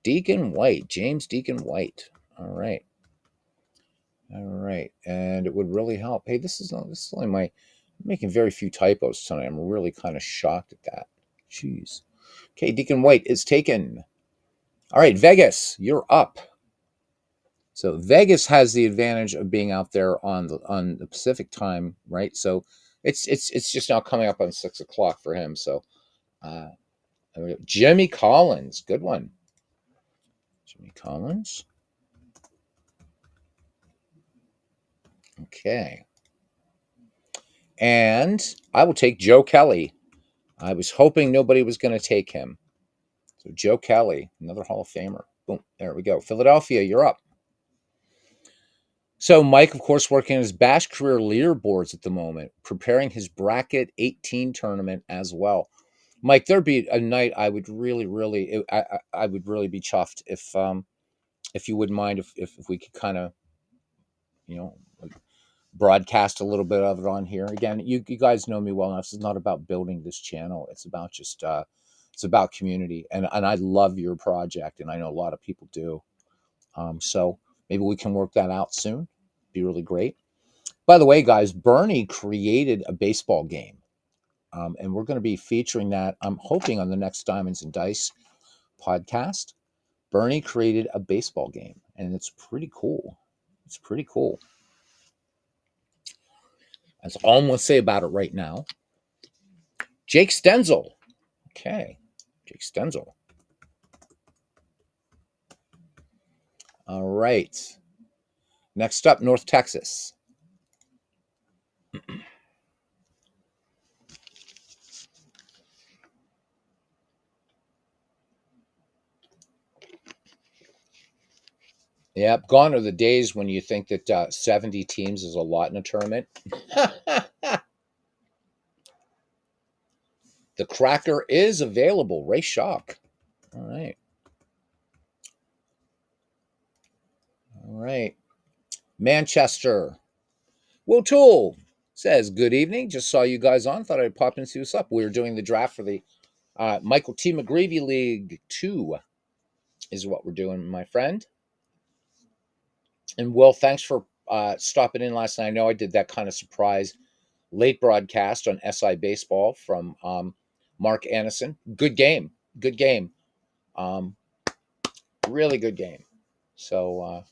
Deacon White. James Deacon White. All right. All right. And it would really help. Hey, this is only my I'm making very few typos tonight. I'm really kind of shocked at that. Jeez. Okay, Deacon White is taken. All right, Vegas, you're up. So Vegas has the advantage of being out there on the Pacific time, right? So it's just now coming up on 6 o'clock for him. So uh, Jimmy Collins, good one. Jimmy Collins. Okay. And I will take Joe Kelly. I was hoping nobody was going to take him. So Joe Kelly, another Hall of Famer. Boom. There we go. Philadelphia, you're up. So Mike, of course, working on his Bash career leaderboards at the moment, preparing his bracket 18 tournament as well. Mike, there'd be a night I would really, I would really be chuffed if you wouldn't mind if we could kind of, you know, broadcast a little bit of it on here. Again, you guys know me well enough. This is not about building this channel. It's about just it's about community, and I love your project, and I know a lot of people do. So maybe we can work that out soon. Be really great. By the way, guys, Bernie created a baseball game, and we're going to be featuring that. I'm hoping on the next Diamonds and Dice podcast. Bernie created a baseball game, and it's pretty cool. It's pretty cool. That's all I'm going to say about it right now. Jake Stenzel. Okay. Jake Stenzel. All right. Next up, North Texas. Yep. Gone are the days when you think that 70 teams is a lot in a tournament. The Cracker is available. Ray Shock. All right. All right. Manchester. Will Tool says, good evening. Just saw you guys on. Thought I'd pop in and see what's up. We were doing the draft for the Michael T. McGreevy League 2 is what we're doing, my friend. And Will, thanks for stopping in last night. I know I did that kind of surprise late broadcast on SI Baseball from Mark Anderson. Good game. Good game. Really good game. So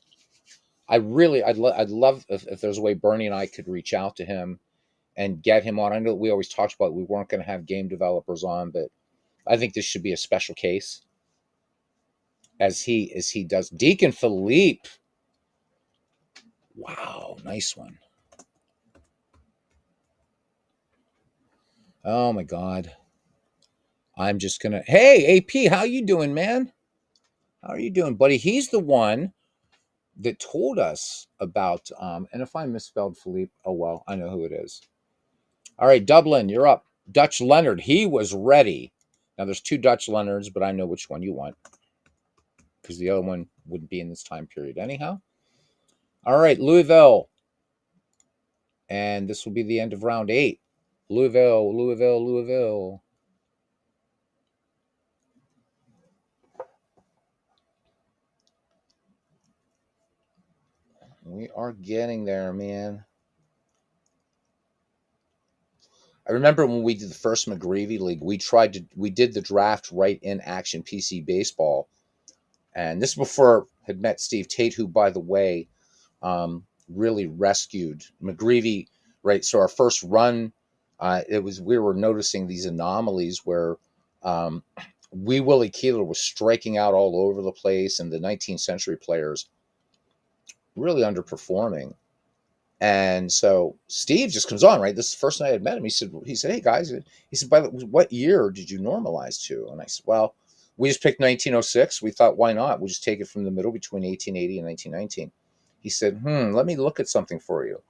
I'd love if there's a way Bernie and I could reach out to him and get him on. I know we always talked about we weren't going to have game developers on, but I think this should be a special case as he does. Deacon Philippe. Wow, nice one. Oh my God. I'm just gonna. Hey, AP, how you doing, man? How are you doing, buddy? He's the one that told us about. And if I misspelled Philippe, oh well, I know who it is. All right, Dublin, you're up. Dutch Leonard, he was ready. Now there's two Dutch Leonards, but I know which one you want because the other one wouldn't be in this time period anyhow. All right, Louisville, and this will be the end of round 8. Louisville, Louisville, Louisville. We are getting there, man. I remember when we did the first McGreevy League, we did the draft right in Action PC Baseball, and this before I had met Steve Tate, who, by the way, really rescued McGreevy. Right, so our first run We were noticing these anomalies where um, Wee Willie Keeler was striking out all over the place, and the 19th century players really underperforming. And so Steve just comes on, right? This is the first night I met him. He said, "Hey guys," he said, "By the what year did you normalize to?" And I said, "Well, we just picked 1906. We thought, why not? We'll just take it from the middle between 1880 and 1919." He said, let me look at something for you.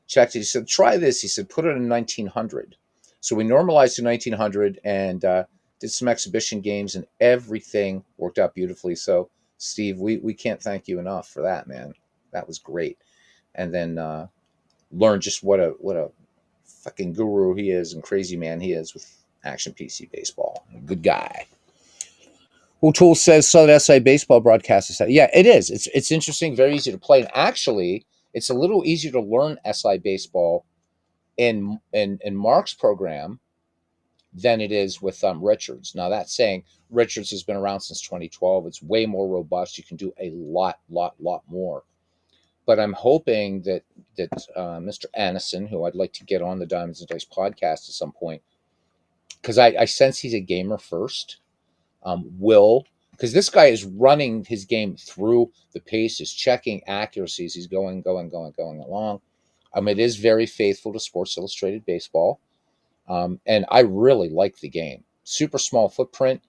Checked it. He said, "Try this." He said, "Put it in 1900." So we normalized to 1900 and did some exhibition games, and everything worked out beautifully. So Steve, we can't thank you enough for that, man. That was great. And then learn just what a fucking guru he is and crazy man he is with Action PC Baseball. Good guy. O'Toole says Southern SI baseball broadcast is yeah, it is. It's interesting, very easy to play, and actually, it's a little easier to learn SI baseball in Mark's program than it is with Richards. Now, that's saying Richards has been around since 2012. It's way more robust. You can do a lot more. But I'm hoping that Mr. Annison, who I'd like to get on the Diamonds and Dice podcast at some point, because I sense he's a gamer first, will, because this guy is running his game through the paces, checking accuracies. He's going along. It is very faithful to Sports Illustrated Baseball, and I really like the game. Super small footprint.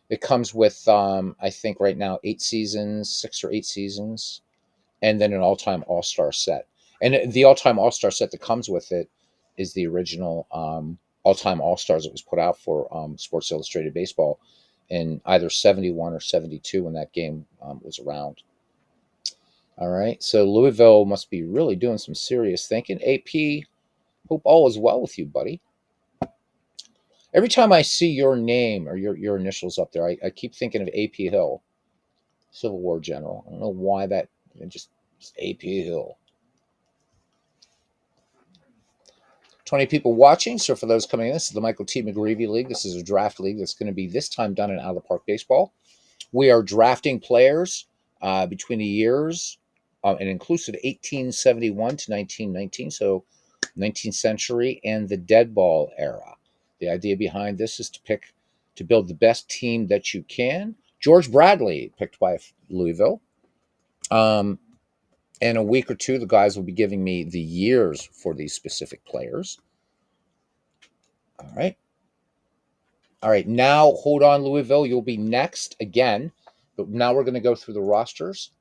It comes with, I think right now, 6 or 8 seasons, and then an all-time all-star set. And the all-time all-star set that comes with it is the original all-time all-stars that was put out for Sports Illustrated Baseball in either 71 or 72 when that game was around. All right, so Louisville must be really doing some serious thinking. AP, hope all is well with you, buddy. Every time I see your name or your initials up there, I keep thinking of AP Hill, Civil War general. I don't know why that, just AP Hill. 20 people watching. So for those coming in, this is the Michael T. McGreevy League. This is a draft league that's going to be this time done in Out of the Park Baseball. We are drafting players between the years and inclusive 1871 to 1919, so 19th century and the dead ball era. The idea behind this is to build the best team that you can. George Bradley, picked by Louisville. In a week or two, the guys will be giving me the years for these specific players. All right. All right. Now, hold on, Louisville. You'll be next again. But now we're going to go through the rosters.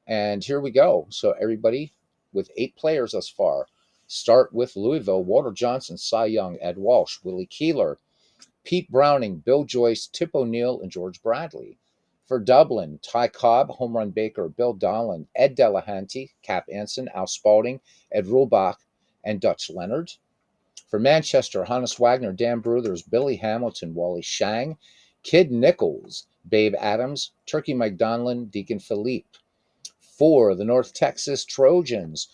And here we go. So, everybody with 8 players thus far. Start with Louisville: Walter Johnson, Cy Young, Ed Walsh, Willie Keeler, Pete Browning, Bill Joyce, Tip O'Neill, and George Bradley. For Dublin, Ty Cobb, Home Run Baker, Bill Donlin, Ed Delahanty, Cap Anson, Al Spalding, Ed Rulbach, and Dutch Leonard. For Manchester, Hannes Wagner, Dan Bruthers, Billy Hamilton, Wally Shang, Kid Nichols, Babe Adams, Turkey Mike Donlin, Deacon Philippe. For the North Texas Trojans,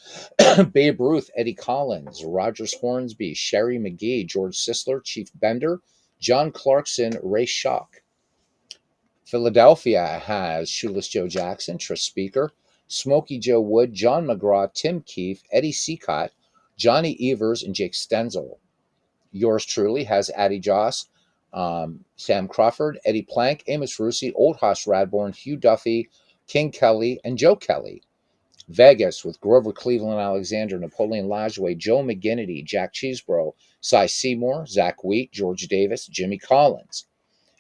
Babe Ruth, Eddie Collins, Rogers Hornsby, Sherry McGee, George Sisler, Chief Bender, John Clarkson, Ray Schock. Philadelphia has Shoeless Joe Jackson, Tris Speaker, Smokey Joe Wood, John McGraw, Tim Keefe, Eddie Seacott, Johnny Evers, and Jake Stenzel. Yours truly has Addie Joss, Sam Crawford, Eddie Plank, Amos Russi, Old Hoss Radborn, Hugh Duffy, King Kelly, and Joe Kelly. Vegas with Grover Cleveland Alexander, Napoleon Lajoie, Joe McGinnity, Jack Cheesebro, Cy Seymour, Zach Wheat, George Davis, Jimmy Collins.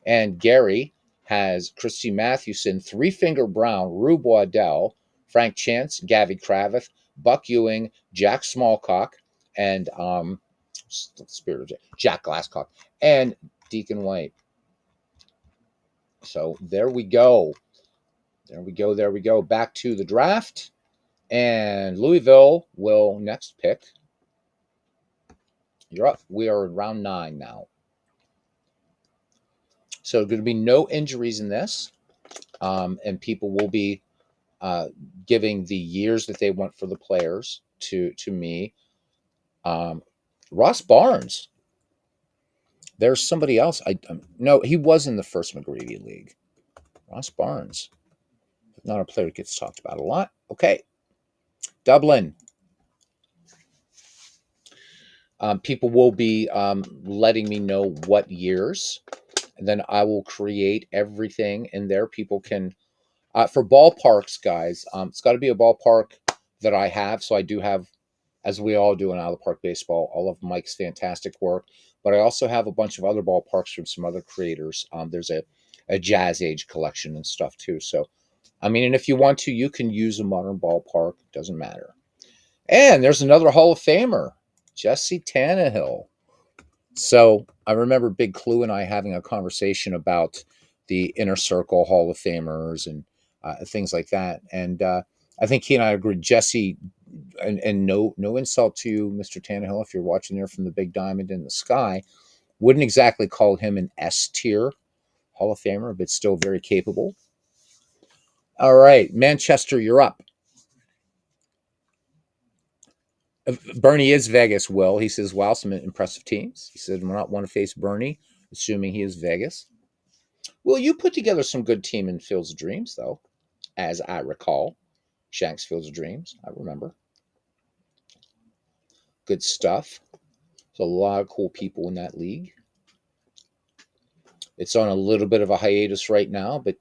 And Gary has Christy Mathewson, Three Finger Brown, Rube Waddell, Frank Chance, Gavin Kravitz, Buck Ewing, Jack Smallcock, and Jack Glasscock, and Deacon White. So there we go. There we go. Back to the draft. And Louisville will next pick. You're up. We are in round 9 now. So going to be no injuries in this. And people will be giving the years that they want for the players to me. Ross Barnes. There's somebody else. No, he was in the first McGreevy League. Ross Barnes. Not a player that gets talked about a lot. Okay. Dublin. People will be letting me know what years, and then I will create everything in there. People can for ballparks, guys. It's got to be a ballpark that I have. So I do have, as we all do in Out of the Park Baseball, all of Mike's fantastic work. But I also have a bunch of other ballparks from some other creators. There's a Jazz Age collection and stuff too. So I mean, and if you want to, you can use a modern ballpark. Doesn't matter. And there's another Hall of Famer, Jesse Tannehill. So I remember Big Clue and I having a conversation about the Inner Circle Hall of Famers and things like that. And I think he and I agreed, Jesse, and no insult to you, Mr. Tannehill, if you're watching there from the Big Diamond in the Sky, wouldn't exactly call him an S tier Hall of Famer, but still very capable. All right, Manchester, you're up. Bernie is Vegas, Will. He says, wow, some impressive teams. He said, we're not want to face Bernie, assuming he is Vegas. Well, you put together some good team in Fields of Dreams, though, as I recall. Shanks Fields of Dreams, I remember. Good stuff. There's a lot of cool people in that league. It's on a little bit of a hiatus right now, but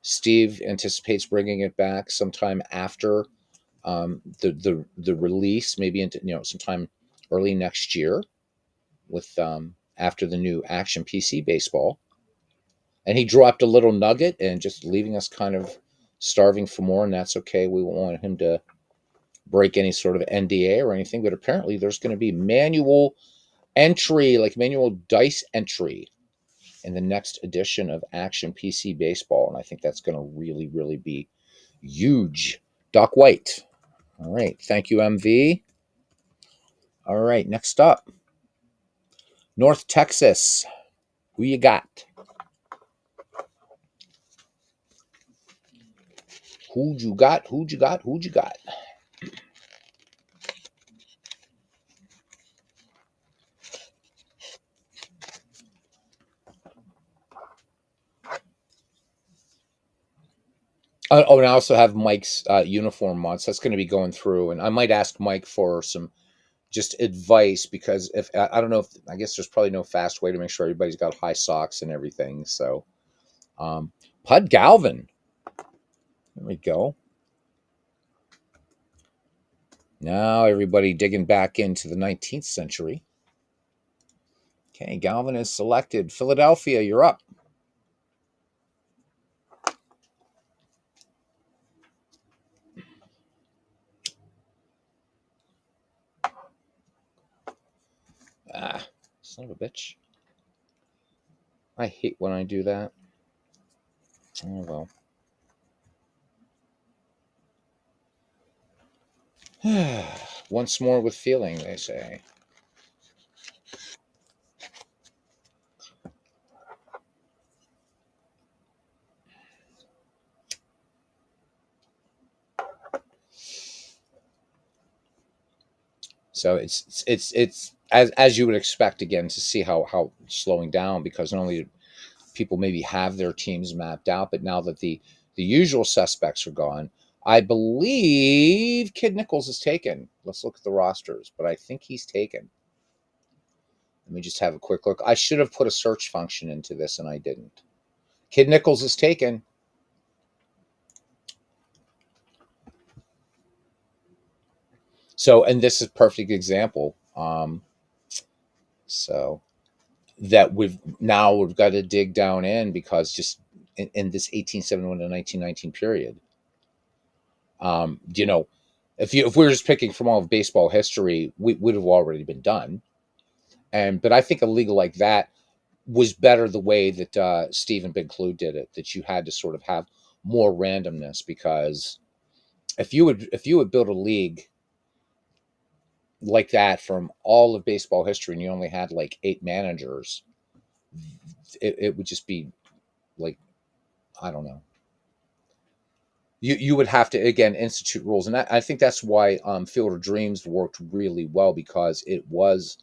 Steve anticipates bringing it back sometime after the release, maybe into sometime early next year, with after the new Action PC baseball. And he dropped a little nugget and just leaving us kind of starving for more, and that's okay. We won't want him to break any sort of NDA or anything, but apparently there's going to be manual entry, like manual dice entry in the next edition of Action PC Baseball, and I think that's going to really, really be huge. Doc White. All right. Thank you, MV. All right. Next up, North Texas. Who you got? Who'd you got? Who'd you got? Who'd you got? Oh, and I also have Mike's uniform mods. That's going to be going through, and I might ask Mike for some just advice because if I don't know if I guess there's probably no fast way to make sure everybody's got high socks and everything. So, Pud Galvin. There we go. Now everybody digging back into the 19th century. Okay, Galvin is selected. Philadelphia, you're up. Ah, son of a bitch. I hate when I do that. Oh well. Once more with feeling, they say. So it's as you would expect again to see how slowing down because not only do people maybe have their teams mapped out, but now that the usual suspects are gone, I believe Kid Nichols is taken. Let's look at the rosters, but I think he's taken. Let me just have a quick look. I should have put a search function into this and I didn't. Kid Nichols is taken. So, and this is a perfect example. So that we've got to dig down in because just in this 1871 to 1919 period, you know, if we were just picking from all of baseball history, we would have already been done. But I think a league like that was better the way that Steve and Big Clue did it. That you had to sort of have more randomness because if you would build a league like that from all of baseball history and you only had like 8 managers, it would just be like I don't know. You would have to again institute rules, and I think that's why Field of Dreams worked really well because it was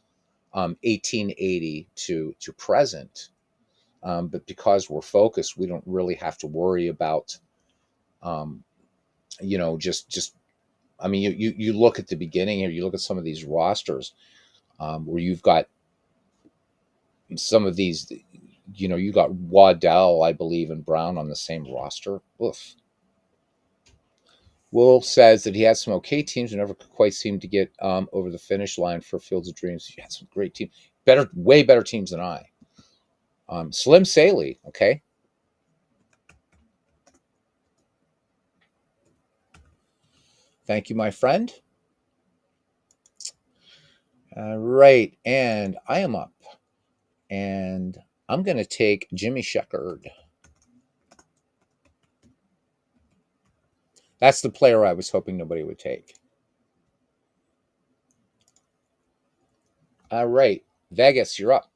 1880 to present, but because we're focused, we don't really have to worry about um, just I mean you look at the beginning here, you look at some of these rosters. where you've got some of these, you got Waddell, I believe, and Brown on the same roster. Oof. Will says that he had some okay teams and never quite seemed to get over the finish line for Fields of Dreams. He had some great teams, way better teams than I. Slim Saley, okay. Thank you, my friend. All right, and I am up, and I'm going to take Jimmy Sheckard. That's the player I was hoping nobody would take. All right, Vegas, you're up.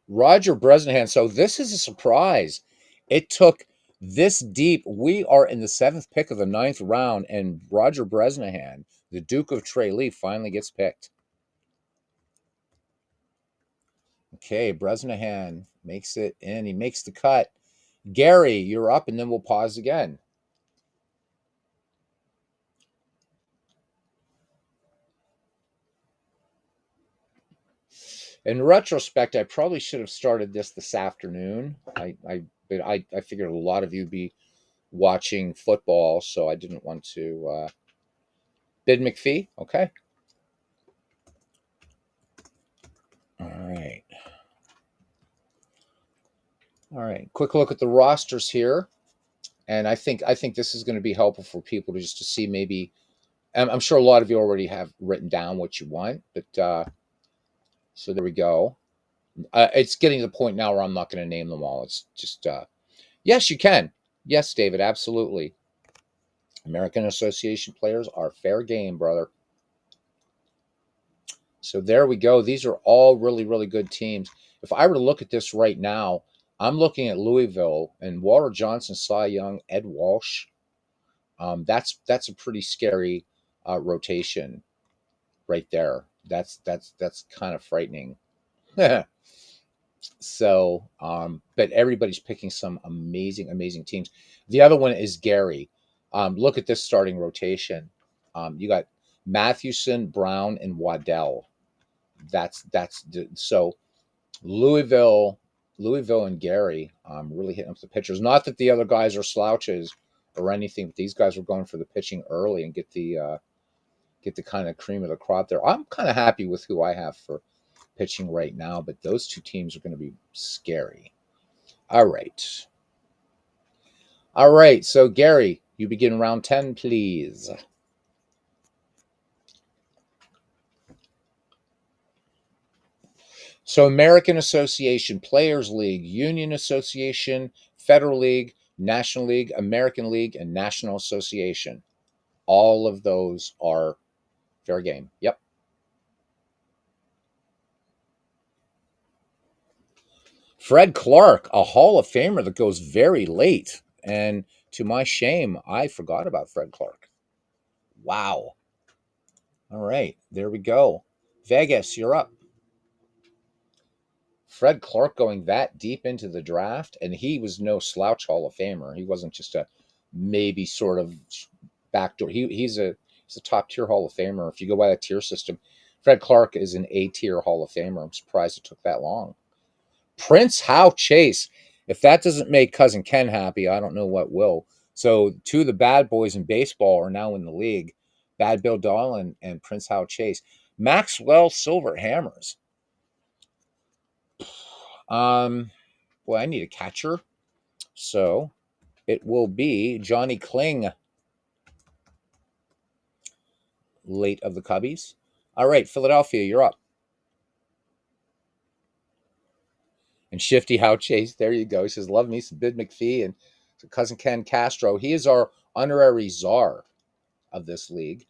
Roger Bresnahan. So this is a surprise. It took this deep. We are in the 7th pick of the 9th round, and Roger Bresnahan, the Duke of Tralee, finally gets picked. Okay, Bresnahan makes it in. He makes the cut. Gary, you're up, and then we'll pause again. In retrospect, I probably should have started this afternoon. But I figured a lot of you would be watching football, so I didn't want to. Bid McPhee, okay. All right. All right. Quick look at the rosters here, and I think this is going to be helpful for people to just to see maybe. I'm sure a lot of you already have written down what you want, but so there we go. It's getting to the point now where I'm not going to name them all. It's just yes, you can. Yes, David, absolutely. American Association players are fair game, brother. So there we go. These are all really, really good teams. If I were to look at this right now, I'm looking at Louisville and Walter Johnson, Cy Young, Ed Walsh. That's a pretty scary rotation right there. That's kind of frightening. So, but everybody's picking some amazing, amazing teams. The other one is Gary. Look at this starting rotation. You got Mathewson, Brown, and Waddell. So Louisville, Louisville and Gary really hitting up the pitchers. Not that the other guys are slouches or anything, but these guys were going for the pitching early and get the kind of cream of the crop there. I'm kind of happy with who I have for pitching right now, but those two teams are going to be scary. All right. All right. So Gary, you begin round 10, please. So American Association, Players League, Union Association, Federal League, National League, American League, and National Association. All of those are fair game. Yep. Fred Clark, a Hall of Famer that goes very late. And to my shame, I forgot about Fred Clark. Wow. All right. There we go. Vegas, you're up. Fred Clark going that deep into the draft, and he was no slouch Hall of Famer. He wasn't just a maybe sort of backdoor. He's a top tier Hall of Famer. If you go by the tier system, Fred Clark is an A tier Hall of Famer. I'm surprised it took that long. Prince Howe Chase. If that doesn't make cousin Ken happy, I don't know what will. So two of the bad boys in baseball are now in the league. Bad Bill Dolan and Prince Howe Chase. Maxwell Silver Hammers. Well, I need a catcher. So it will be Johnny Kling, late of the Cubbies. All right, Philadelphia, you're up. And Shifty How Chase, there you go. He says, love me some Bid McPhee and cousin Ken Castro. He is our honorary czar of this league.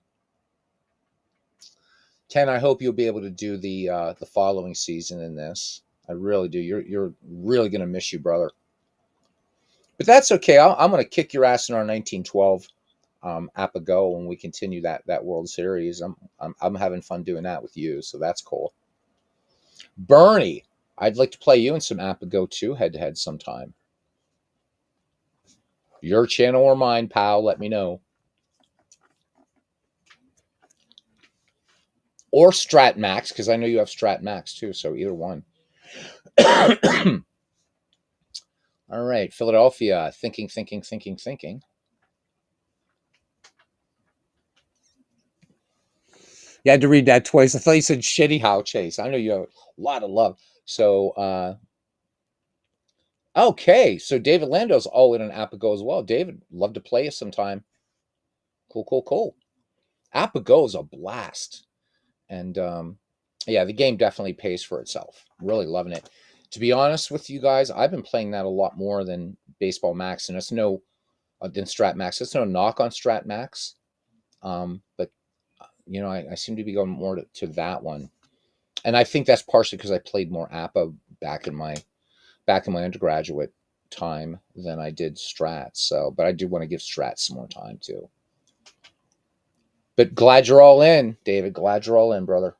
Ken, I hope you'll be able to do the following season in this. I really do. You're really going to miss you, brother. But that's okay. I'm going to kick your ass in our 1912 Apago when we continue that World Series. I'm having fun doing that with you, so that's cool. Bernie, I'd like to play you in some Apago too, head to head sometime. Your channel or mine, pal. Let me know. Or Strat Max, because I know you have Strat Max too. So either one. All right, Philadelphia. Thinking, thinking, thinking, thinking. You had to read that twice. I thought you said shitty how Chase. I know you have a lot of love. So okay, so David Lando's all in on Apago as well. David, love to play you sometime. Cool, cool, cool. Apago is a blast, and yeah, the game definitely pays for itself. Really loving it. To be honest with you guys, I've been playing that a lot more than Baseball Max, and it's no than Strat Max. It's no knock on Strat Max, but you know, I seem to be going more to that one, and I think that's partially because I played more APA back in my undergraduate time than I did Strat. So, but I do want to give Strat some more time too. But glad you're all in, David. Glad you're all in, brother.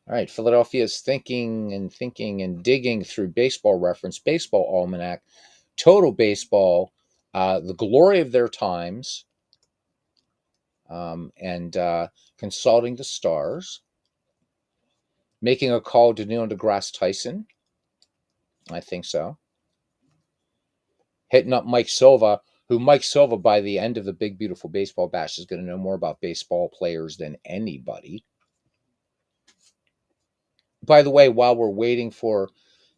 All right, Philadelphia is thinking and digging through Baseball Reference, Baseball Almanac, Total Baseball, the glory of their times, and consulting the stars, making a call to Neil deGrasse Tyson. I think so. Hitting up Mike Silva, who Mike Silva, by the end of the Big Beautiful Baseball Bash, is going to know more about baseball players than anybody. By the way, while we're waiting for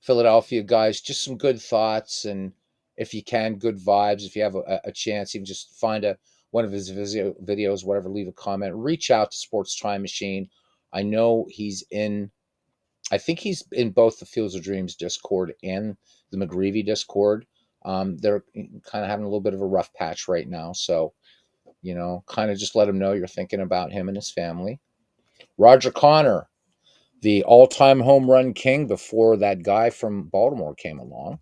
Philadelphia, guys, just some good thoughts, and if you can, good vibes. If you have a chance, even just find one of his videos, whatever, leave a comment. Reach out to Sports Time Machine. I know I think he's in both the Fields of Dreams Discord and the McGreevy Discord. They're kind of having a little bit of a rough patch right now, so kind of just let him know you're thinking about him and his family. Roger Connor, the all-time home run king before that guy from Baltimore came along.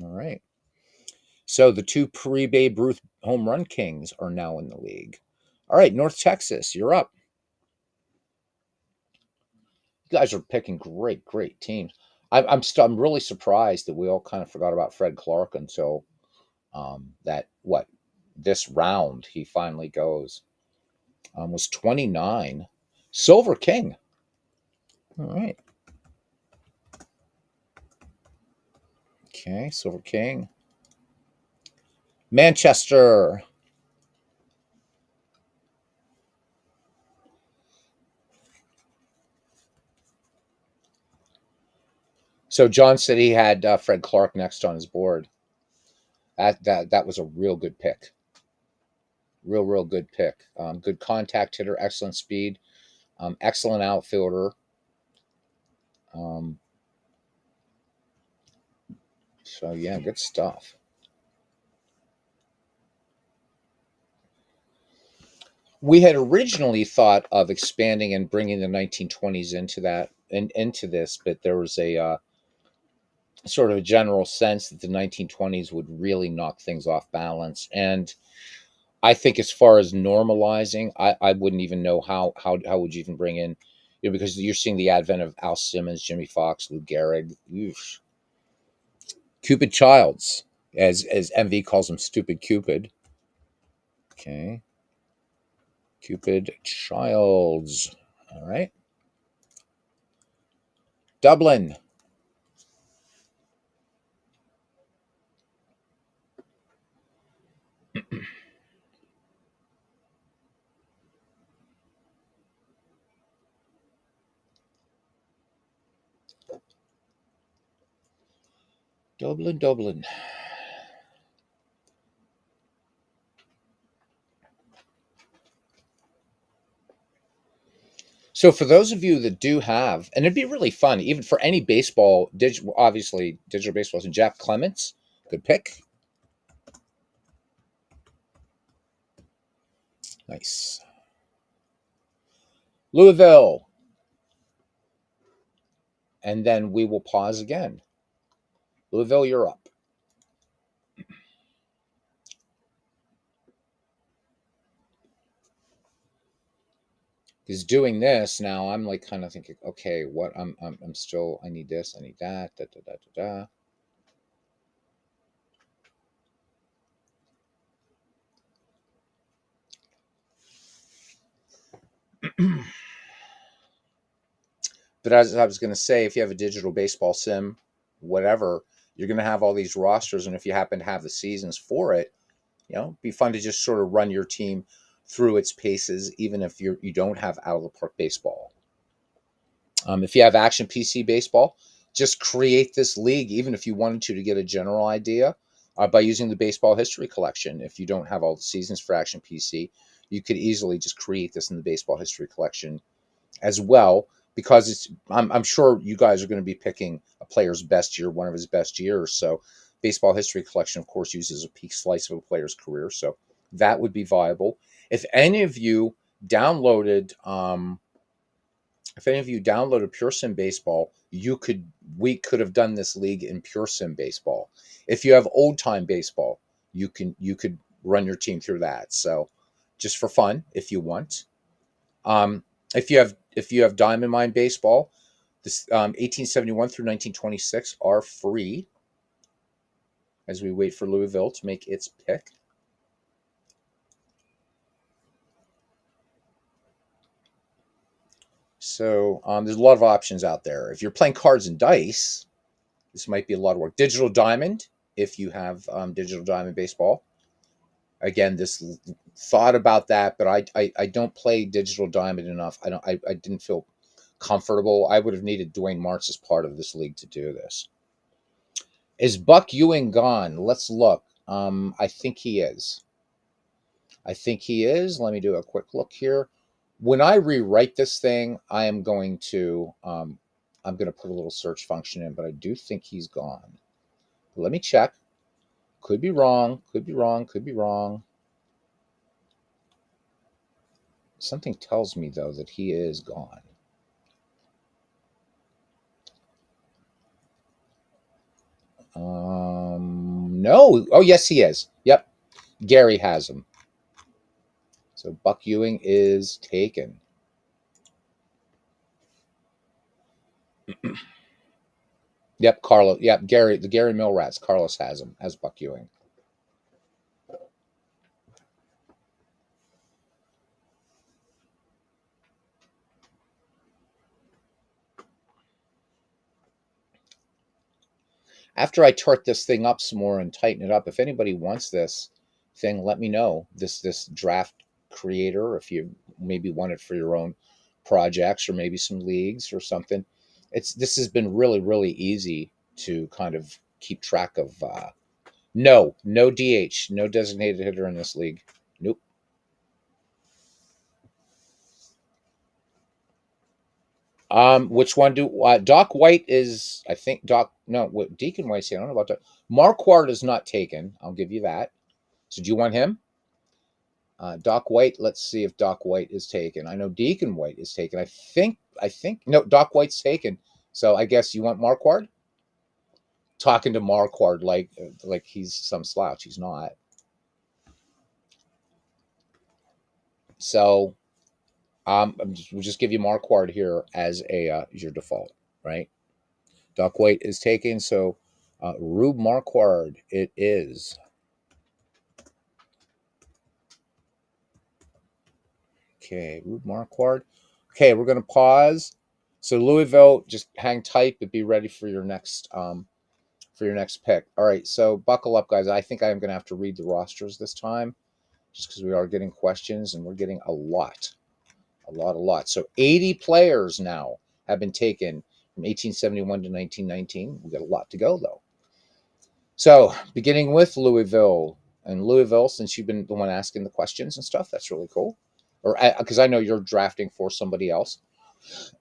All right. So the two pre-Babe Ruth home run kings are now in the league. All right, North Texas, you're up. You guys are picking great, great teams. I'm really surprised that we all kind of forgot about Fred Clark until this round he finally goes. Was 29. Silver King. All right. Okay, Silver King. Manchester. So John said he had Fred Clark next on his board. That was a real good pick. Real good pick. Good contact hitter, excellent speed, excellent outfielder. So yeah, good stuff. We had originally thought of expanding and bringing the 1920s into this, but there was a sort of a general sense that the 1920s would really knock things off balance. And I think as far as normalizing, I wouldn't even know how would you even bring in, because you're seeing the advent of Al Simmons, Jimmy Fox, Lou Gehrig, oof. Cupid Childs, as MV calls him, Stupid Cupid. Okay, Cupid Childs. All right, Dublin. Dublin. So for those of you that do have, and it'd be really fun, even for any baseball, obviously digital baseballs, and Jeff Clements, good pick. Nice. Louisville. And then we will pause again. Louisville, you're up. Because doing this now, I'm like kind of thinking, okay, what I'm still, I need this, I need that, da da da da da. But as I was going to say, if you have a digital baseball sim, whatever, you're going to have all these rosters, and if you happen to have the seasons for it, it'd be fun to just sort of run your team through its paces, even if you don't have out of the park baseball. If you have Action PC Baseball, just create this league, even if you wanted to get a general idea by using the baseball history collection. If you don't have all the seasons for Action PC, you could easily just create this in the baseball history collection as well, because I'm sure you guys are going to be picking a player's best year, one of his best years. So baseball history collection, of course, uses a peak slice of a player's career. So that would be viable. If any of you downloaded Pure Sim Baseball, we could have done this league in Pure Sim Baseball. If you have Old Time Baseball, you could run your team through that. So just for fun, if you want. Um, if you have Diamond Mine Baseball, this 1871 through 1926 are free as we wait for Louisville to make its pick. So there's a lot of options out there. If you're playing cards and dice, this might be a lot of work. Digital Diamond, if you have Digital Diamond Baseball. Again, this thought about that, but I don't play Digital Diamond enough. I didn't feel comfortable. I would have needed Dwayne Martz as part of this league to do this. Is Buck Ewing gone? Let's look. I think he is. I think he is. Let me do a quick look here. When I rewrite this thing, I'm going to put a little search function in, but I do think he's gone. Let me check. Could be wrong. Could be wrong. Could be wrong. Something tells me though that he is gone. No. Oh, yes, he is. Yep. Gary has him. So Buck Ewing is taken. Yep, Carlos. Yep, Gary. The Gary Mill Rats. Carlos has him as Buck Ewing. After I tart this thing up some more and tighten it up, if anybody wants this thing, let me know. This draft creator, if you maybe want it for your own projects or maybe some leagues or something. This has been really, really easy to kind of keep track of. No DH, no designated hitter in this league. Nope. Which one do Doc White is? I think Doc. No, what Deacon White's here. I don't know about that. Marquardt is not taken. I'll give you that. So do you want him? Doc White. Let's see if Doc White is taken. I know Deacon White is taken. I think no. Doc White's taken. So I guess you want Marquardt. Talking to Marquardt like he's some slouch. He's not. So we'll just give you Marquardt here as your default, right? Doc White is taken. So Rube Marquardt it is. Okay, Rube Marquardt. Okay, we're gonna pause. So Louisville, just hang tight, but be ready for your next pick. All right, so buckle up, guys. I think I am gonna have to read the rosters this time, just because we are getting questions and we're getting a lot, a lot, a lot. So 80 players now have been taken from 1871 to 1919. We got a lot to go though. So beginning with Louisville, and Louisville, since you've been the one asking the questions and stuff, that's really cool. Or because I know you're drafting for somebody else.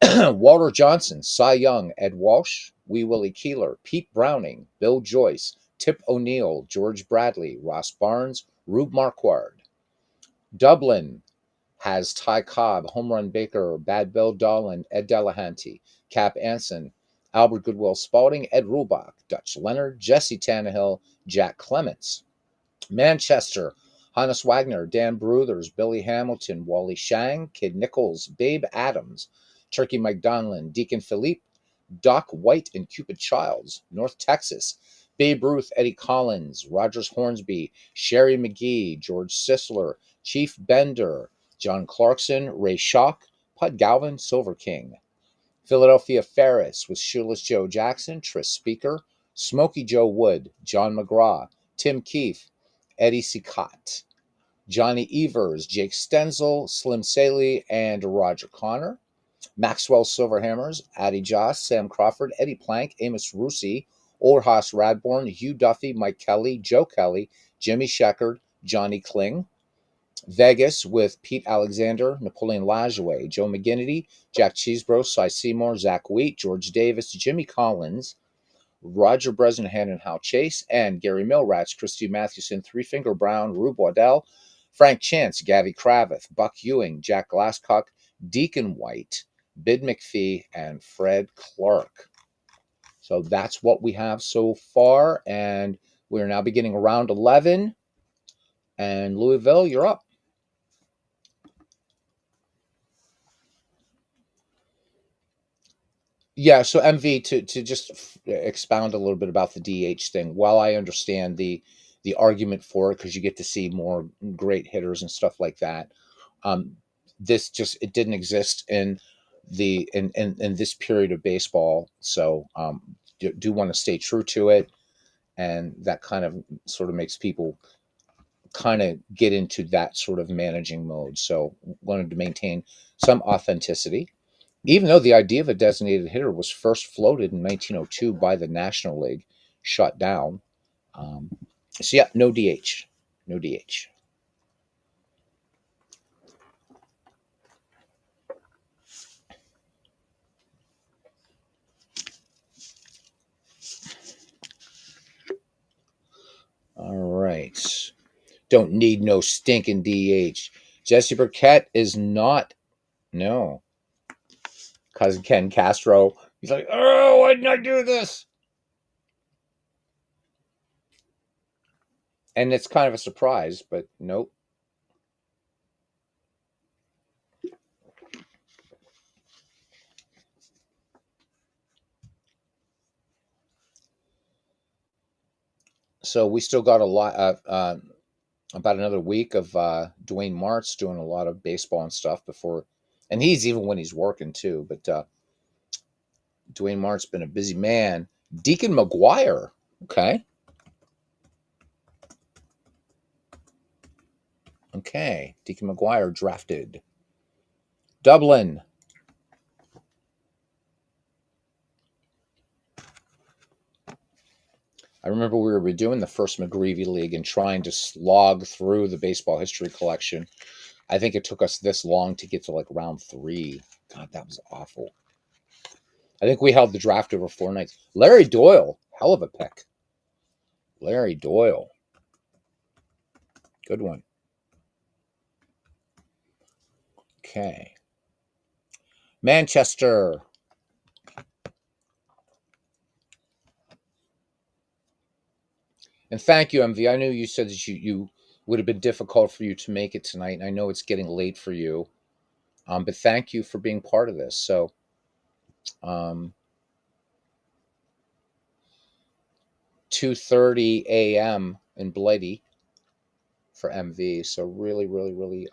Walter Johnson, Cy Young, Ed Walsh, Wee Willie Keeler, Pete Browning, Bill Joyce, Tip O'Neill, George Bradley, Ross Barnes, Rube Marquard. Dublin has Ty Cobb, Home Run Baker, Bad Bill Dolan, Ed Delahanty, Cap Anson, Albert Goodwill Spalding, Ed Rulbach, Dutch Leonard, Jesse Tannehill, Jack Clements. Manchester, Hannes Wagner, Dan Bruthers, Billy Hamilton, Wally Shang, Kid Nichols, Babe Adams, Turkey Mike Donlin, Deacon Philippe, Doc White, and Cupid Childs. North Texas, Babe Ruth, Eddie Collins, Rogers Hornsby, Sherry McGee, George Sisler, Chief Bender, John Clarkson, Ray Schock, Pud Galvin, Silver King. Philadelphia Ferris with Shoeless Joe Jackson, Tris Speaker, Smokey Joe Wood, John McGraw, Tim Keefe, Eddie Sicott, Johnny Evers, Jake Stenzel, Slim Saley, and Roger Connor. Maxwell Silverhammers, Addie Joss, Sam Crawford, Eddie Plank, Amos Russi, Orhas Radborn, Hugh Duffy, Mike Kelly, Joe Kelly, Jimmy Sheckard, Johnny Kling. Vegas with Pete Alexander, Napoleon Lajoie, Joe McGinnity, Jack Cheesebro, Cy Seymour, Zach Wheat, George Davis, Jimmy Collins, Roger Bresnahan and Hal Chase, and Gary Milrats, Christy Mathewson, Three Finger Brown, Rube Waddell, Frank Chance, Gabby Kravitz, Buck Ewing, Jack Glasscock, Deacon White, Bid McPhee, and Fred Clark. So that's what we have so far, and we're now beginning round 11. And Louisville, you're up. Yeah, so MV, to just expound a little bit about the DH thing. While I understand the argument for it because you get to see more great hitters and stuff like that, um, this just it didn't exist in in this period of baseball. So do want to stay true to it, and that kind of sort of makes people kind of get into that sort of managing mode. So wanted to maintain some authenticity, even though the idea of a designated hitter was first floated in 1902 by the National League, shut down. Um, so yeah, no DH, no DH. All right, don't need no stinking DH. Jesse Burkett is not. No, cousin Ken Castro. He's like, oh, why didn't I do this? And it's kind of a surprise, but nope. So we still got a lot of about another week of Dwayne Martz doing a lot of baseball and stuff before, and he's even when he's working too. But Dwayne Mart's been a busy man. Deacon McGuire, okay, okay. Deacon McGuire drafted. Dublin. I remember we were doing the first McGreevy League and trying to slog through the baseball history collection. I think it took us this long to get to like round 3. God, that was awful. I think we held the draft over 4 nights. Larry Doyle, hell of a pick. Larry Doyle, good one. Okay. Manchester. And thank you, MV. I knew you said that you would have been difficult for you to make it tonight, and I know it's getting late for you. But thank you for being part of this. So, um, 2:30 a.m. in Blighty for MV. So really, really, really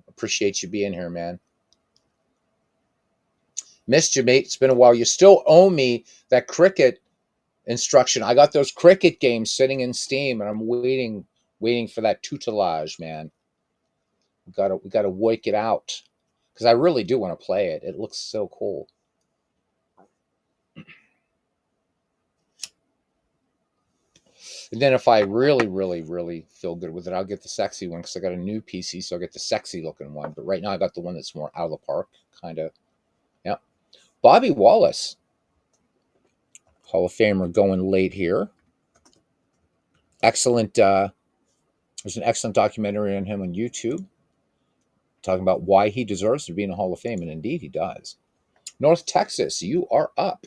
appreciate you being here, man. Missed you, mate. It's been a while. You still owe me that cricket instruction. I got those cricket games sitting in Steam, and I'm waiting for that tutelage, man. We gotta work it out because I really do want to play it. It looks so cool. And then if I really, really, really feel good with it, I'll get the sexy one because I got a new PC, so I get the sexy looking one. But right now, I got the one that's more out of the park, kind of. Yeah. Bobby Wallace, Hall of Famer, going late here. Excellent. There's an excellent documentary on him on YouTube talking about why he deserves to be in the Hall of Fame, and indeed he does. North Texas, you are up.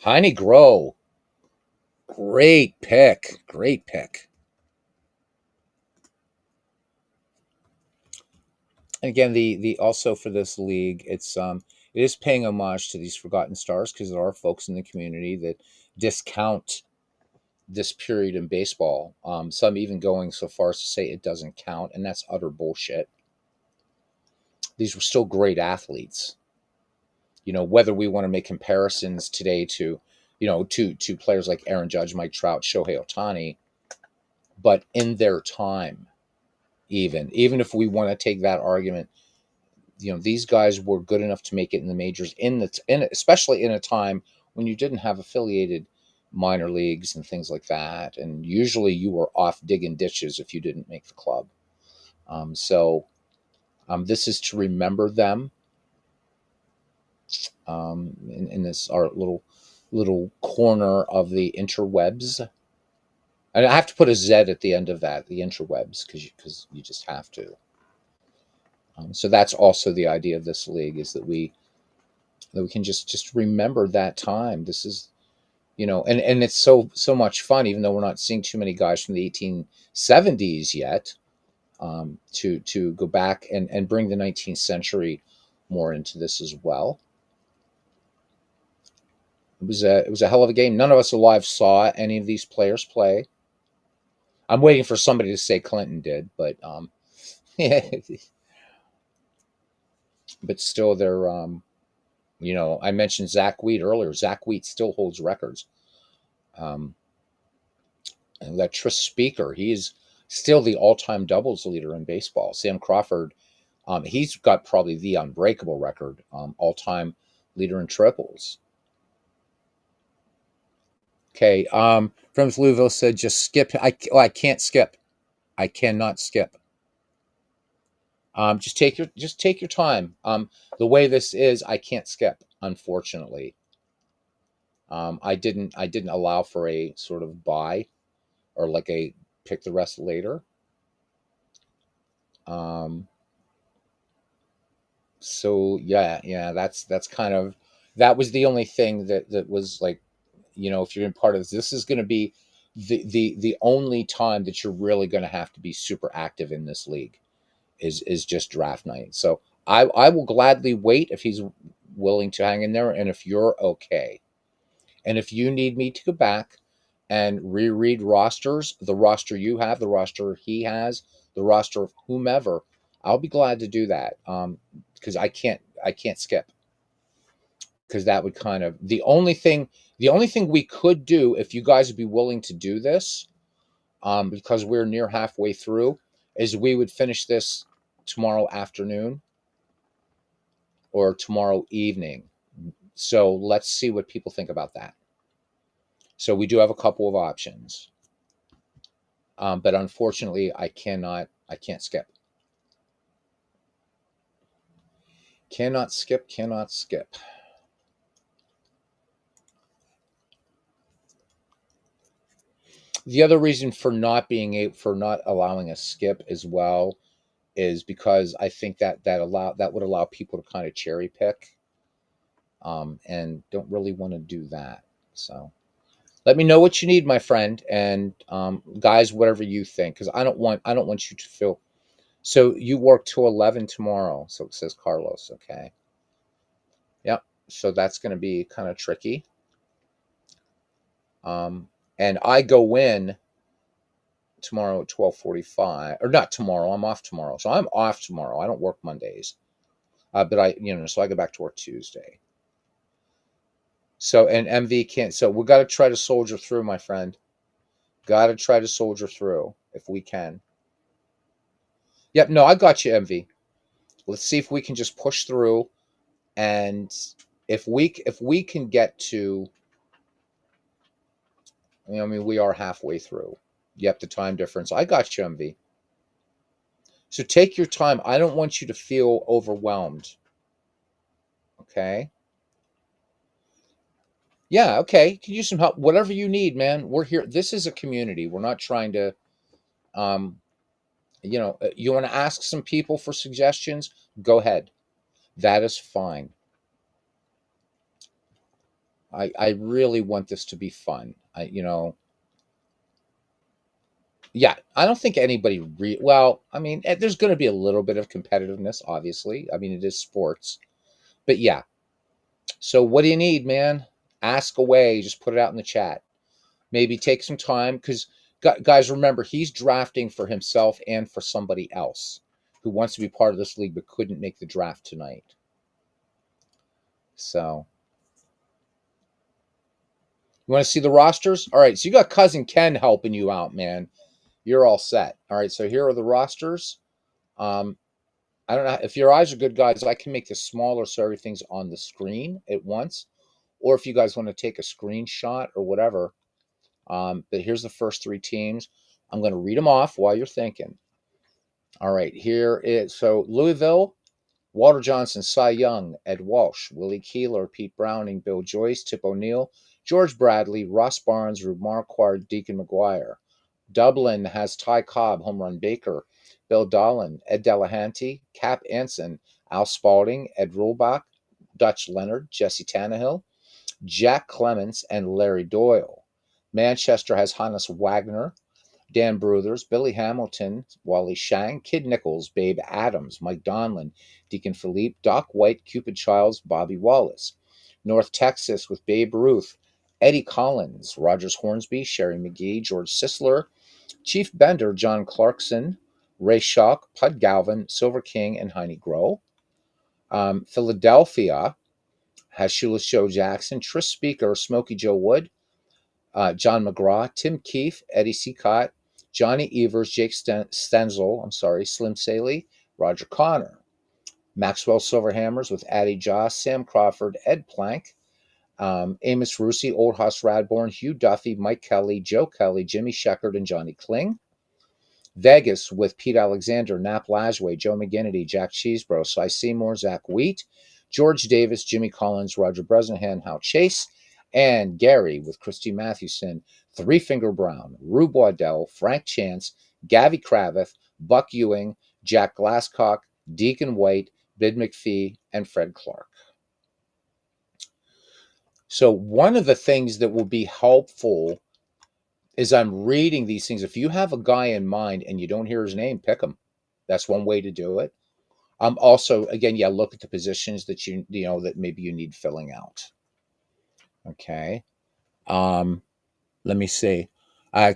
Heine Grow. Great pick. Great pick. And again, the also for this league, it is paying homage to these forgotten stars because there are folks in the community that discount this period in baseball. Some even going so far as to say it doesn't count, and that's utter bullshit. These were still great athletes. Whether we want to make comparisons today to, to players like Aaron Judge, Mike Trout, Shohei Ohtani, but in their time, even if we want to take that argument, these guys were good enough to make it in the majors especially in a time when you didn't have affiliated minor leagues and things like that, and usually you were off digging ditches if you didn't make the club. So this is to remember them, in this our little corner of the interwebs. And I have to put a Z at the end of that, the interwebs, because you just have to. So that's also the idea of this league, is that we can just remember that time. This is, and it's so much fun, even though we're not seeing too many guys from the 1870s yet, to go back and bring the 19th century more into this as well. It was a hell of a game. None of us alive saw any of these players play. I'm waiting for somebody to say Clinton did, but but still, they're I mentioned Zach Wheat earlier. Zach Wheat still holds records. Um, and that Tris Speaker, he is still the all-time doubles leader in baseball. Sam Crawford, he's got probably the unbreakable record, all-time leader in triples. Okay, from Louisville said, just skip. I can't skip. I cannot skip. Just take your time. The way this is, I can't skip, unfortunately. I didn't allow for a sort of buy, or like a pick the rest later. Um, so yeah, that's kind of, that was the only thing that was like, if you're in part of this is going to be the only time that you're really going to have to be super active in this league is just draft night. So I will gladly wait if he's willing to hang in there, and if you're okay. And if you need me to go back and reread rosters, the roster you have, the roster he has, the roster of whomever, I'll be glad to do that. Because I can't skip, because that would kind of, the only thing we could do, if you guys would be willing to do this, because we're near halfway through, is we would finish this tomorrow afternoon or tomorrow evening. So let's see what people think about that. So we do have a couple of options. But unfortunately, I can't skip. Cannot skip, cannot skip. The other reason for not allowing a skip as well is because I think that would allow people to kind of cherry pick, and don't really want to do that. So let me know what you need, my friend, and guys, whatever you think, because I don't want you to feel. So you work till 11 tomorrow. So it says Carlos. Okay. Yep. So that's going to be kind of tricky. Um, and I go in tomorrow at 12:45, or not tomorrow. I'm off tomorrow, so I'm off tomorrow. I don't work Mondays, but so I go back to work Tuesday. So, and MV can't. So we got to try to soldier through, my friend. Got to try to soldier through if we can. Yep. No, I got you, MV. Let's see if we can just push through, and if we can get to, I mean, we are halfway through. Yep, the time difference. I got you, MV. So take your time. I don't want you to feel overwhelmed. Okay. Yeah, okay. Can use some help. Whatever you need, man. We're here. This is a community. We're not trying to, um, you want to ask some people for suggestions? Go ahead. That is fine. I really want this to be fun. Yeah, I don't think anybody well, I mean, there's going to be a little bit of competitiveness, obviously. I mean, it is sports. But yeah. So what do you need, man? Ask away. Just put it out in the chat. Maybe take some time because guys, remember, he's drafting for himself and for somebody else who wants to be part of this league but couldn't make the draft tonight. So, you want to see the rosters? All right, so you got cousin Ken helping you out, man. You're all set. All right, so here are the rosters. Um, I don't know if your eyes are good, guys. I can make this smaller so everything's on the screen at once, or if you guys want to take a screenshot or whatever. But here's the first three teams. I'm going to read them off while you're thinking. All right, here is so Louisville, Walter Johnson, Cy Young, Ed Walsh, Willie Keeler, Pete Browning, Bill Joyce, Tip O'Neill, George Bradley, Ross Barnes, Rube Marquardt, Deacon McGuire. Dublin has Ty Cobb, Home Run Baker, Bill Dolan, Ed Delahanty, Cap Anson, Al Spalding, Ed Rulbach, Dutch Leonard, Jesse Tannehill, Jack Clements, and Larry Doyle. Manchester has Hannes Wagner, Dan Bruthers, Billy Hamilton, Wally Shang, Kid Nichols, Babe Adams, Mike Donlin, Deacon Philippe, Doc White, Cupid Childs, Bobby Wallace. North Texas with Babe Ruth, Eddie Collins, Rogers Hornsby, Sherry McGee, George Sisler, Chief Bender, John Clarkson, Ray Schock, Pud Galvin, Silver King, and Heine Grohl. Philadelphia has Shoeless Joe Jackson, Tris Speaker, Smokey Joe Wood, John McGraw, Tim Keefe, Eddie Seacott, Johnny Evers, Jake Stenzel, Slim Saley, Roger Connor. Maxwell Silverhammers with Addie Joss, Sam Crawford, Ed Plank, Amos Russi, Old Hoss Radborn, Hugh Duffy, Mike Kelly, Joe Kelly, Jimmy Sheckard, and Johnny Kling. Vegas with Pete Alexander, Nap Lajway, Joe McGinnity, Jack Cheesebro, Cy Seymour, Zach Wheat, George Davis, Jimmy Collins, Roger Bresnahan, Hal Chase, and Gary with Christy Mathewson, Three Finger Brown, Rube Waddell, Frank Chance, Gavy Kravith, Buck Ewing, Jack Glasscock, Deacon White, Bid McPhee, and Fred Clark. So one of the things that will be helpful is I'm reading these things. If you have a guy in mind and you don't hear his name, pick him. That's one way to do it. Also, again, yeah, look at the positions that you know that maybe you need filling out. Okay. Let me see.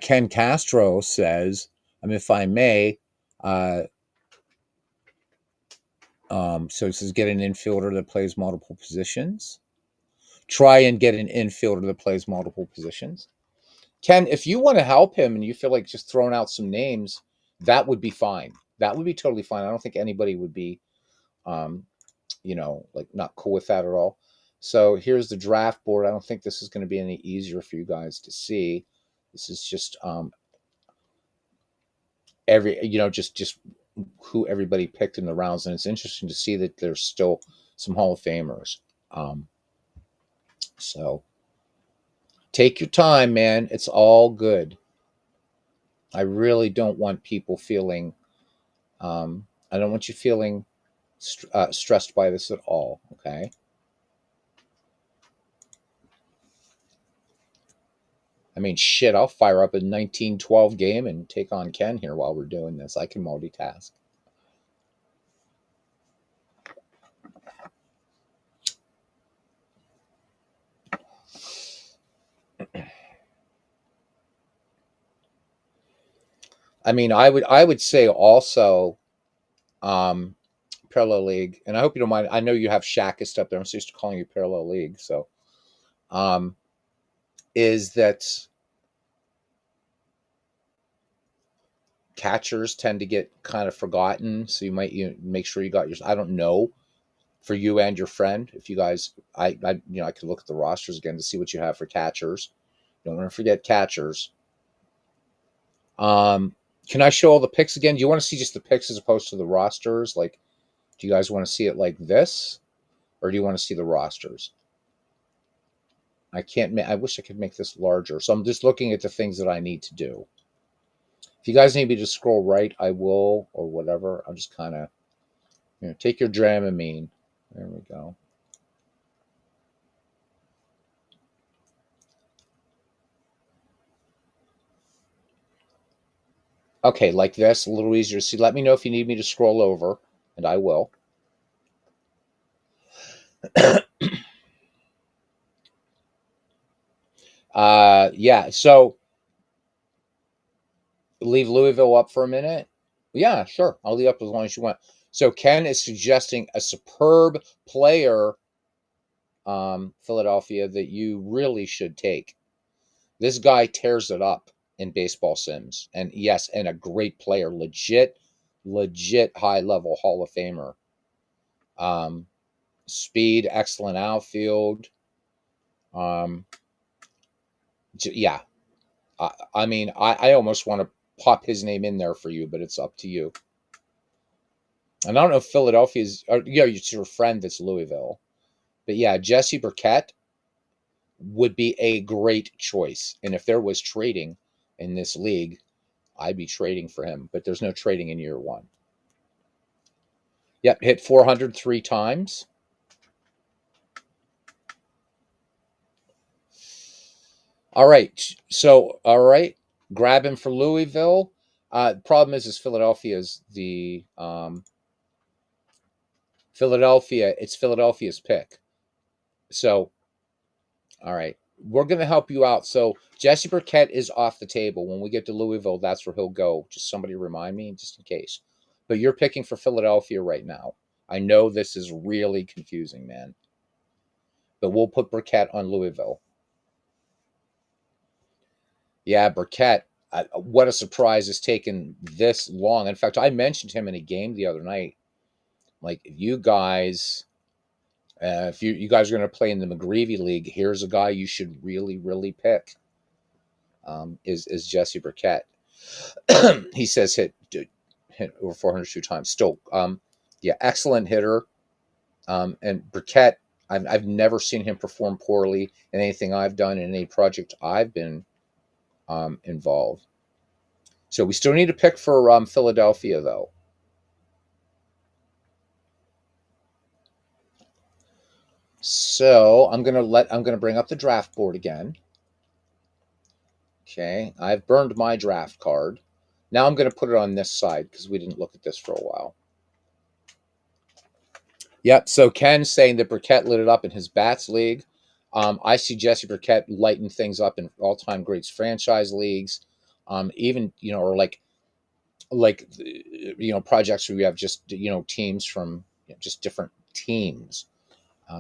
Ken Castro says, if I may, so it says get an infielder that plays multiple positions. Try and get an infielder that plays multiple positions. Ken, if you want to help him and you feel like just throwing out some names, that would be fine. That would be totally fine. I don't think anybody would be, like not cool with that at all. So here's the draft board. I don't think this is going to be any easier for you guys to see. This is just just who everybody picked in the rounds, and it's interesting to see that there's still some Hall of Famers. So take your time, man. It's all good. I really don't want people feeling. I don't want you feeling stressed by this at all. Okay. I mean, shit, I'll fire up a 1912 game and take on Ken here while we're doing this. I can multitask. I mean, I would say also Parallel League, and I hope you don't mind. I know you have Shackist up there. I'm so used to calling you Parallel League. So is that catchers tend to get kind of forgotten. So you might make sure you got yours. I don't know for you and your friend. If you guys, I could look at the rosters again to see what you have for catchers. Don't want to forget catchers. Can I show all the picks again? Do you want to see just the picks as opposed to the rosters? Like, do you guys want to see it like this, or do you want to see the rosters? I can't. I wish I could make this larger. So I'm just looking at the things that I need to do. If you guys need me to scroll right, I will, or whatever. I'll just kind of, take your Dramamine. There we go. Okay, like this, a little easier to see. Let me know if you need me to scroll over, and I will. Yeah, so leave Louisville up for a minute. Yeah, sure. I'll leave up as long as you want. So Ken is suggesting a superb player, Philadelphia, that you really should take. This guy tears it up in baseball sims. And yes, and a great player, legit high level Hall of Famer. Um, Speed, excellent outfield. Um, yeah, I mean, I almost want to pop his name in there for you, but it's up to you. And I don't know if Philadelphia's, or, yeah, it's your friend that's Louisville. But yeah, Jesse Burkett would be a great choice. And if there was trading in this league, I'd be trading for him. But there's no trading in year one. Yep, hit 403 times. All right. So, all right. Grab him for Louisville. Problem is Philadelphia's the Philadelphia. It's Philadelphia's pick. So, all right. We're going to help you out. So, Jesse Burkett is off the table. When we get to Louisville, that's where he'll go. Just somebody remind me, just in case. But you're picking for Philadelphia right now. I know this is really confusing, man. But we'll put Burkett on Louisville. Yeah, Burkett. What a surprise it's taken this long. In fact, I mentioned him in a game the other night. Like, you guys, if you guys are going to play in the McGreevy League, here's a guy you should really pick. Is Jesse Burkett. He says hit over 402 times. Still, yeah, excellent hitter. And Burkett, I've never seen him perform poorly in anything I've done in any project I've been involved. So we still need to pick for Philadelphia, though. So I'm gonna bring up the draft board again. Okay, I've burned my draft card. Now I'm gonna put it on this side because we didn't look at this for a while. Yep. So Ken's saying that Burkett lit it up in his Bats league. I see Jesse Burkett lighten things up in all-time greats franchise leagues. Even or projects where you have just teams from just different teams.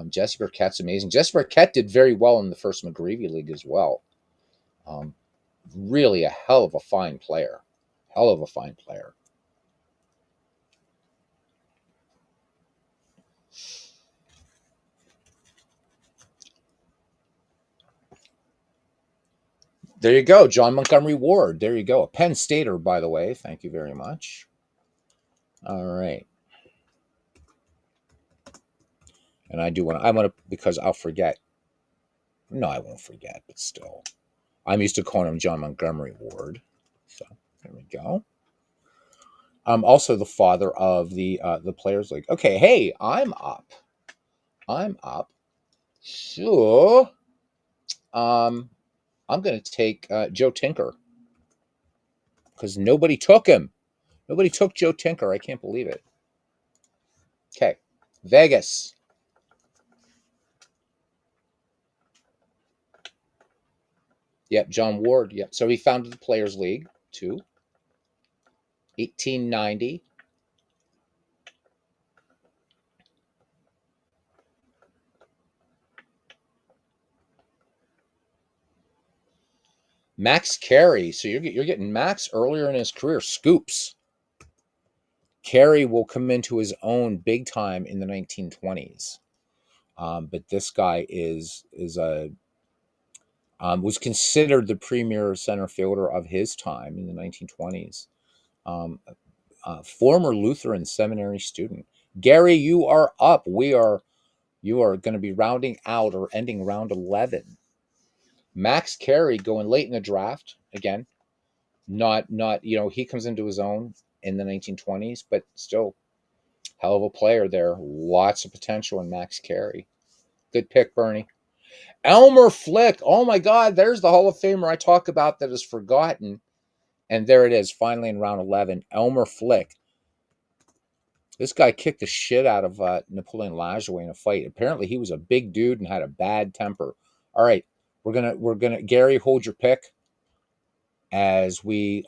Jesse Burkett's amazing. Jesse Burkett did very well in the first McGreevy League as well. Um, really a hell of a fine player. Hell of a fine player. There you go, John Montgomery Ward. There you go. A Penn Stater, by the way. Thank you very much. All right. And I want to, because I'll forget. No, I won't forget, but still. I'm used to calling him John Montgomery Ward. So there we go. I'm also the father of the Players League. Okay, hey, I'm up. So, I'm going to take Joe Tinker because nobody took him. Nobody took Joe Tinker. I can't believe it. Okay, Vegas. Yep, John Ward. Yep. So he founded the Players League too. 1890. Max Carey. So you're getting Max earlier in his career. Scoops. Carey will come into his own big time in the 1920s. But this guy is a was considered the premier center fielder of his time in the 1920s. Um, Former Lutheran seminary student. Gary, you are up. You are going to be rounding out or ending round 11. Max Carey going late in the draft again. Not he comes into his own in the 1920s, but still hell of a player there. Lots of potential in Max Carey. Good pick, Bernie. Elmer Flick. Oh my God, there's the Hall of Famer I talk about that is forgotten. And there it is, finally in round 11. Elmer Flick. This guy kicked the shit out of Napoleon Lajoie in a fight. Apparently, he was a big dude and had a bad temper. All right, we're gonna Gary, hold your pick as we're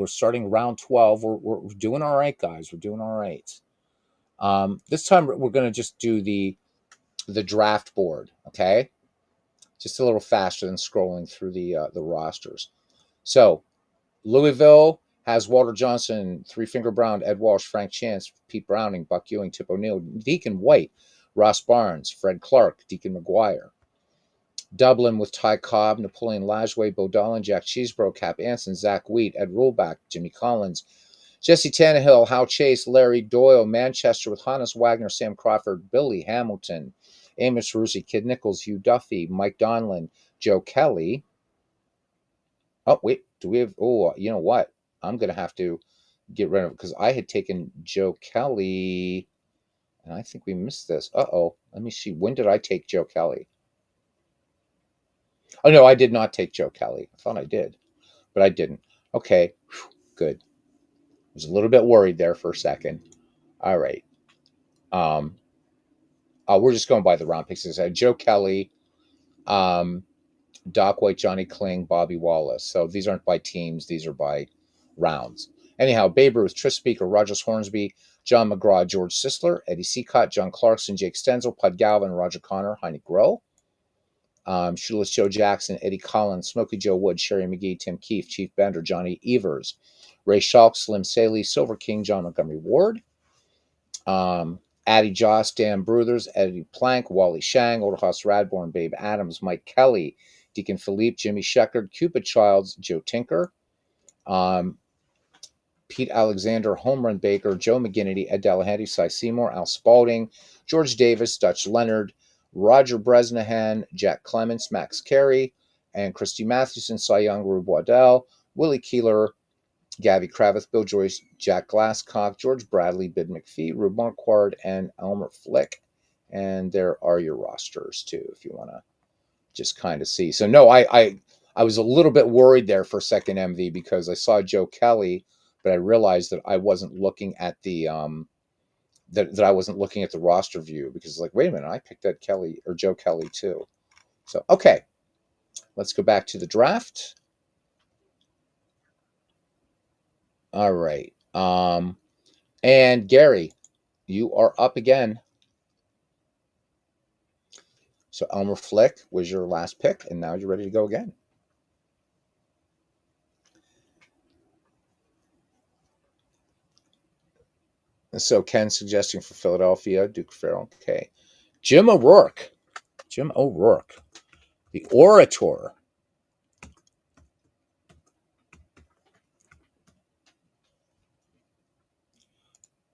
starting round 12. We're doing all right, guys. We're doing all right. This time we're gonna just do the draft board. Okay, just a little faster than scrolling through the rosters. So Louisville has Walter Johnson, Three Finger Brown, Ed Walsh, Frank Chance, Pete Browning, Buck Ewing, Tip O'Neill, Deacon White, Ross Barnes, Fred Clark, Deacon McGuire. Dublin with Ty Cobb, Napoleon Lajoie, Bo Dolan, Jack Cheesebro, Cap Anson, Zach Wheat, Ed Rulback, Jimmy Collins, Jesse Tannehill, Hal Chase, Larry Doyle. Manchester with Hannes Wagner, Sam Crawford, Billy Hamilton, Amos Rusi, Kid Nichols, Hugh Duffy, Mike Donlin, Joe Kelly. Oh, wait, do we have, oh, you know what? I'm going to have to get rid of it because I had taken Joe Kelly, and I think we missed this. Uh-oh. Let me see. When did I take Joe Kelly? Oh, no, I did not take Joe Kelly. I thought I did, but I didn't. Okay, good. I was a little bit worried there for a second. All right. Um, we're just going by the round picks. I had Joe Kelly, um, Doc White, Johnny Kling, Bobby Wallace. So these aren't by teams. These are by rounds. Anyhow, Babe Ruth, Tris Speaker, Rogers Hornsby, John McGraw, George Sisler, Eddie Seacott, John Clarkson, Jake Stenzel, Pud Galvin, Roger Connor, Heine Groh, Shoeless Joe Jackson, Eddie Collins, Smokey Joe Wood, Sherry McGee, Tim Keefe, Chief Bender, Johnny Evers, Ray Schalk, Slim Saley, Silver King, John Montgomery Ward, Addie Joss, Dan Bruthers, Eddie Plank, Wally Shang, Oldhouse Radborn, Babe Adams, Mike Kelly, Deacon Philippe, Jimmy Sheckard, Cupid Childs, Joe Tinker, Pete Alexander, Home Run Baker, Joe McGinnity, Ed Delahanty, Cy Seymour, Al Spalding, George Davis, Dutch Leonard, Roger Bresnahan, Jack Clements, Max Carey, and Christy Mathewson, Cy Young, Rube Waddell, Willie Keeler, Gabby Kravitz, Bill Joyce, Jack Glasscock, George Bradley, Bid McPhee, Rube Marquard, and Elmer Flick. And there are your rosters, too, if you want to just kind of see. So, no, I was a little bit worried there for a second, MV, because I saw Joe Kelly, but I realized that I wasn't looking at the that I wasn't looking at the roster view because it's like, wait a minute, I picked that Kelly or Joe Kelly too. So, okay, let's go back to the draft. All right. And Gary, you are up again. So Elmer Flick was your last pick, and now you're ready to go again. And so Ken suggesting for Philadelphia, Duke Farrell. Okay. Jim O'Rourke. Jim O'Rourke, the orator.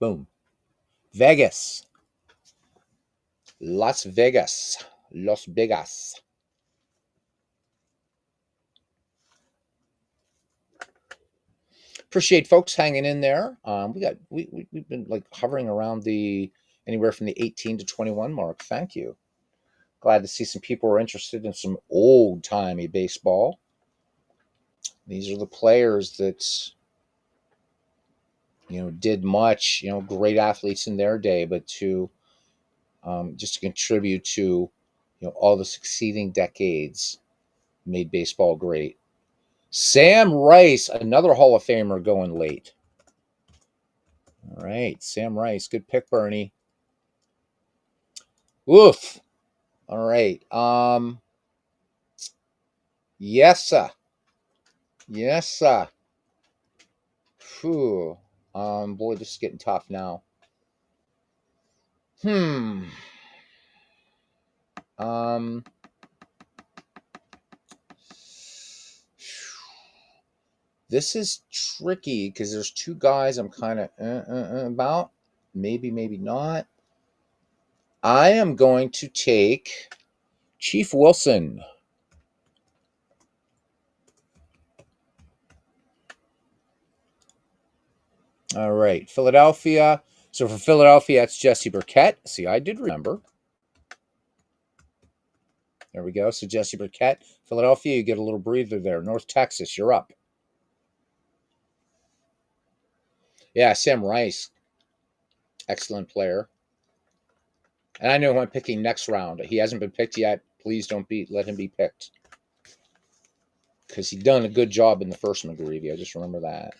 Boom. Vegas. Las Vegas. Los Vegas. Appreciate folks hanging in there. We've been like hovering around the anywhere from the 18 to 21 mark. Thank you. Glad to see some people are interested in some old timey baseball. These are the players that did much. Great athletes in their day, but to just to contribute to all the succeeding decades made baseball great. Sam Rice, another Hall of Famer, going late. All right, Sam Rice, good pick, Bernie. Oof. All right. Yes, sir. Yes, sir. Phew. Boy, this is getting tough now. Hmm. Um. This is tricky because there's two guys I'm kind of about. Maybe, maybe not. I am going to take Chief Wilson. All right, Philadelphia. So for Philadelphia, it's Jesse Burkett. See, I did remember. There we go. So Jesse Burkett, Philadelphia, you get a little breather there. North Texas, you're up. Yeah, Sam Rice, excellent player. And I know who I'm picking next round. He hasn't been picked yet. Please don't let him be picked because he done a good job in the first McGreevy. I just remember that.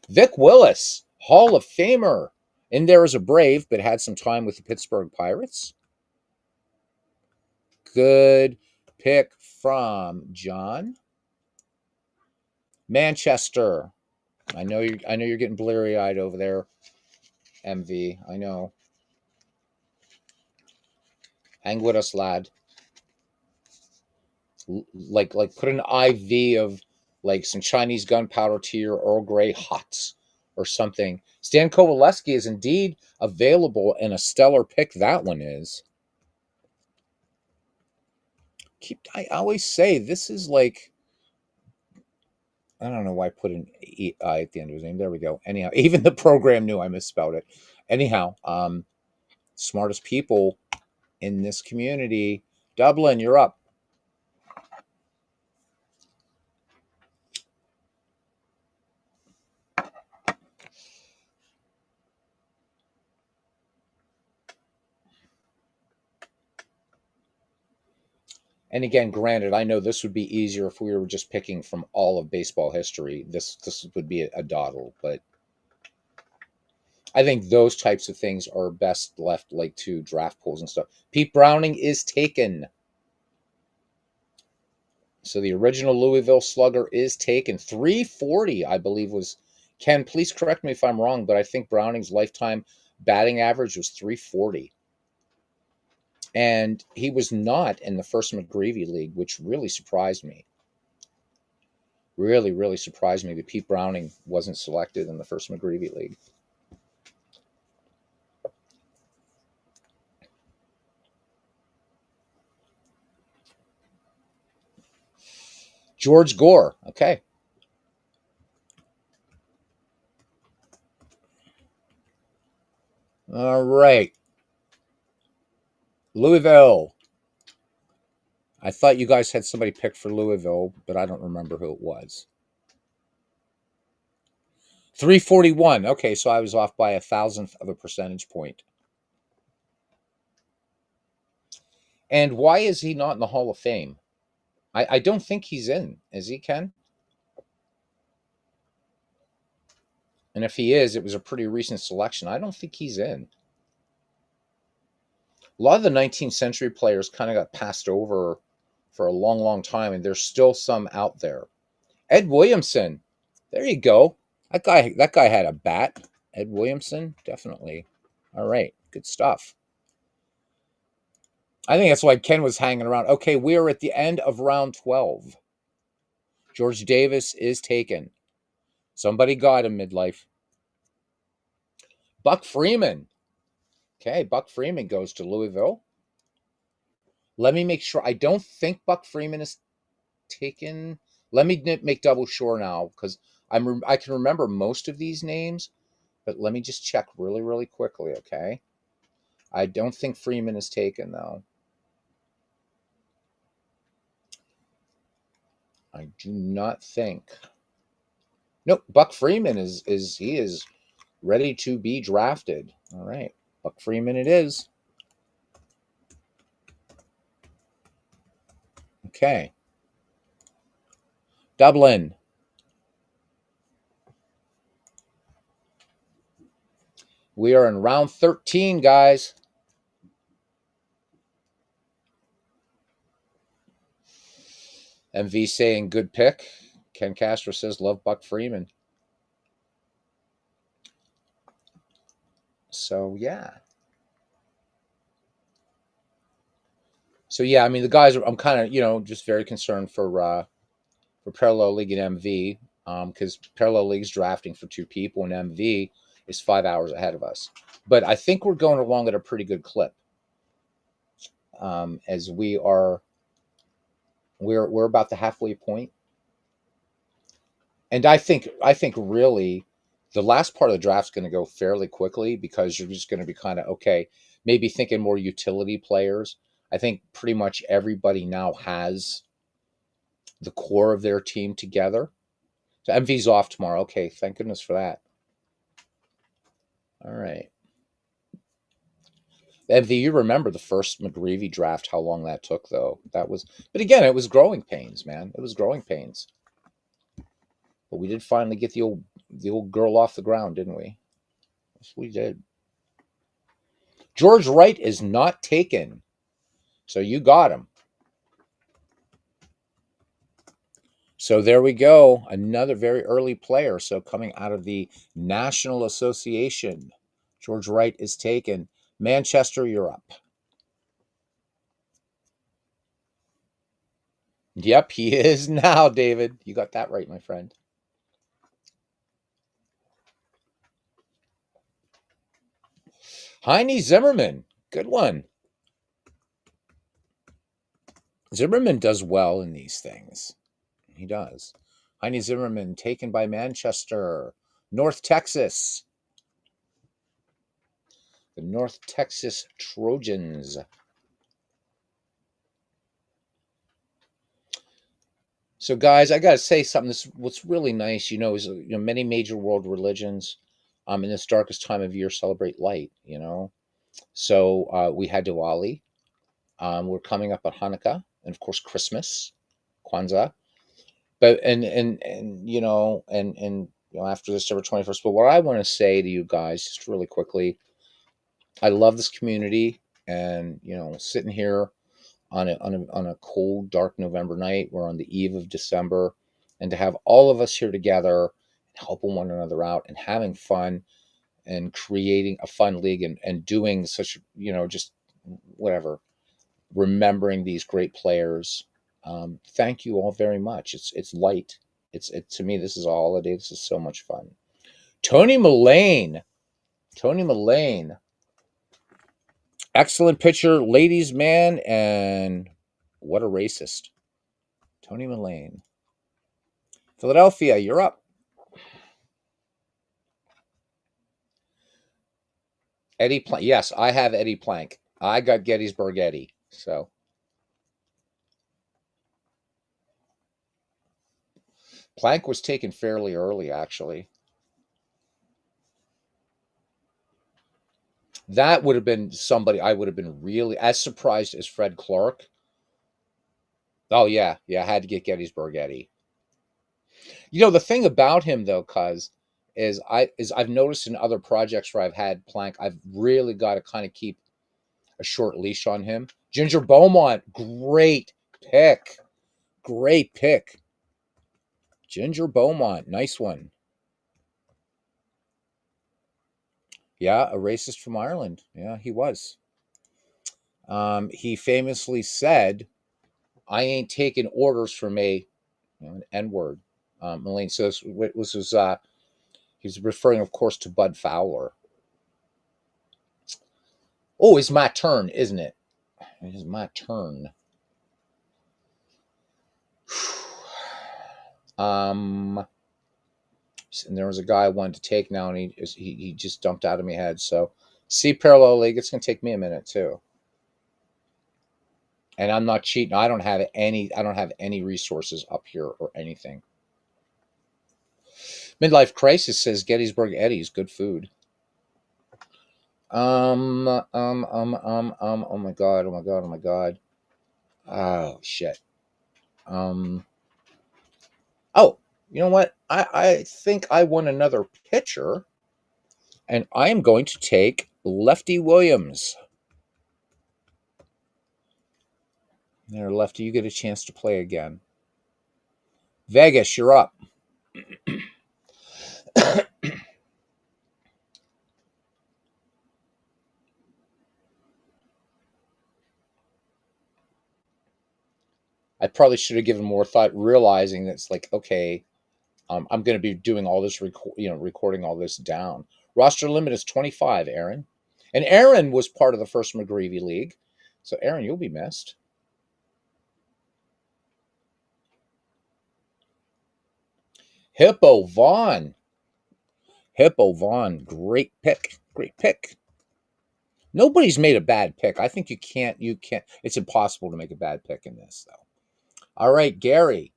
Vic Willis, Hall of Famer, in there as a Brave, but had some time with the Pittsburgh Pirates. Good pick from John. Manchester. I know you're getting bleary eyed over there, MV. I know. Hang with us, lad. Like put an IV of like some Chinese gunpowder to your Earl Grey hots or something. Stan Kowaleski is indeed available and a stellar pick. That one is. I always say this is like I don't know why I put an I at the end of his name. There we go. Anyhow, even the program knew I misspelled it. Anyhow, smartest people in this community. Dublin, you're up. And again, granted, I know this would be easier if we were just picking from all of baseball history. This would be a doddle, but I think those types of things are best left like to draft pools and stuff. Pete Browning is taken. So the original Louisville Slugger is taken. 340, I believe, was Ken, please correct me if I'm wrong, but I think Browning's lifetime batting average was 340. And he was not in the first McGreevy League, which really surprised me. Really, really surprised me that Pete Browning wasn't selected in the first McGreevy League. George Gore. Okay. All right. Louisville. I thought you guys had somebody picked for Louisville, but I don't remember who it was. 341. Okay, so I was off by 1,000th of a percentage point. And why is he not in the Hall of Fame? I don't think he's in. Is he, Ken? And if he is, it was a pretty recent selection. I don't think he's in. A lot of the 19th century players kind of got passed over for a long, long time, and there's still some out there. Ed Williamson. There you go. That guy had a bat. Ed Williamson, definitely. All right, good stuff. I think that's why Ken was hanging around. Okay, we are at the end of round 12. George Davis is taken. Somebody got him midlife. Buck Freeman. Okay, Buck Freeman goes to Louisville. Let me make sure. I don't think Buck Freeman is taken. Let me make double sure now because I can remember most of these names, but let me just check really, really quickly. Okay, I don't think Freeman is taken though. I do not think. Nope, Buck Freeman is ready to be drafted. All right, Buck Freeman it is. Okay. Dublin. We are in round 13, guys. MV saying good pick. Ken Castro says love Buck Freeman. So yeah. So yeah, I mean the guys I'm kind of just very concerned for Parallel League and MV because Parallel League's drafting for two people and MV is 5 hours ahead of us. But I think we're going along at a pretty good clip as we're about the halfway point. And I think really the last part of the draft is going to go fairly quickly because you're just going to be kind of okay, maybe thinking more utility players. I think pretty much everybody now has the core of their team together. So MV's off tomorrow. Okay, thank goodness for that. All right. MV, you remember the first McGreevy draft, how long that took, though? That was, but again, it was growing pains, man. It was growing pains. But we did finally get the old girl off the ground, didn't we? Yes, we did. George Wright is not taken, so you got him. So there we go, another very early player. So coming out of the National Association, George Wright is taken. Manchester, you're up. Yep, he is now, David. You got that right, my friend. Heine Zimmerman, good one. Zimmerman does well in these things. He does. Heine Zimmerman taken by Manchester, North Texas. The North Texas Trojans. So, guys, I got to say something. This what's really nice, is many major world religions, in this darkest time of year, celebrate light. So we had Diwali. We're coming up on Hanukkah, and of course Christmas, Kwanzaa. But after December 21st. But what I want to say to you guys, just really quickly, I love this community, and sitting here on a cold, dark November night. We're on the eve of December, and to have all of us here together, helping one another out, and having fun, and creating a fun league, and doing such, just whatever, remembering these great players. Thank you all very much. It's light. To me, this is a holiday. This is so much fun. Tony Mullane. Tony Mullane. Excellent pitcher, ladies' man, and what a racist. Tony Mullane. Philadelphia, you're up. Eddie Plank. Yes, I have Eddie Plank. I got Gettysburg Eddie. So Plank was taken fairly early, actually. That would have been somebody I would have been really as surprised as Fred Clark. Oh yeah, yeah, I had to get Gettysburg Eddie. The thing about him though, cuz I've noticed in other projects where I've had Plank, I've really got to kind of keep a short leash on him. Ginger Beaumont, great pick. Great pick. Ginger Beaumont, nice one. Yeah, a racist from Ireland. Yeah, he was. He famously said, "I ain't taking orders from an N word." Mullane. So this was he's referring, of course, to Bud Fowler. Oh, it's my turn, isn't it? It is my turn. And there was a guy I wanted to take now, and he just dumped out of my head. So, see, Parallel League, it's going to take me a minute too. And I'm not cheating. I don't have any resources up here or anything. Midlife Crisis says Gettysburg Eddie's good food. Oh my god, oh my god, oh my god. Oh shit. Oh, you know what? I think I won another pitcher, and I am going to take Lefty Williams. There, Lefty, you get a chance to play again. Vegas, you're up. I probably should have given more thought, realizing that it's like, okay, I'm going to be doing all this, recording all this down. Roster limit is 25, Aaron. And Aaron was part of the first McGreevy League. So, Aaron, you'll be missed. Hippo Vaughn. Hippo Vaughn. Great pick. Great pick. Nobody's made a bad pick. I think you can't. It's impossible to make a bad pick in this, though. All right, Gary.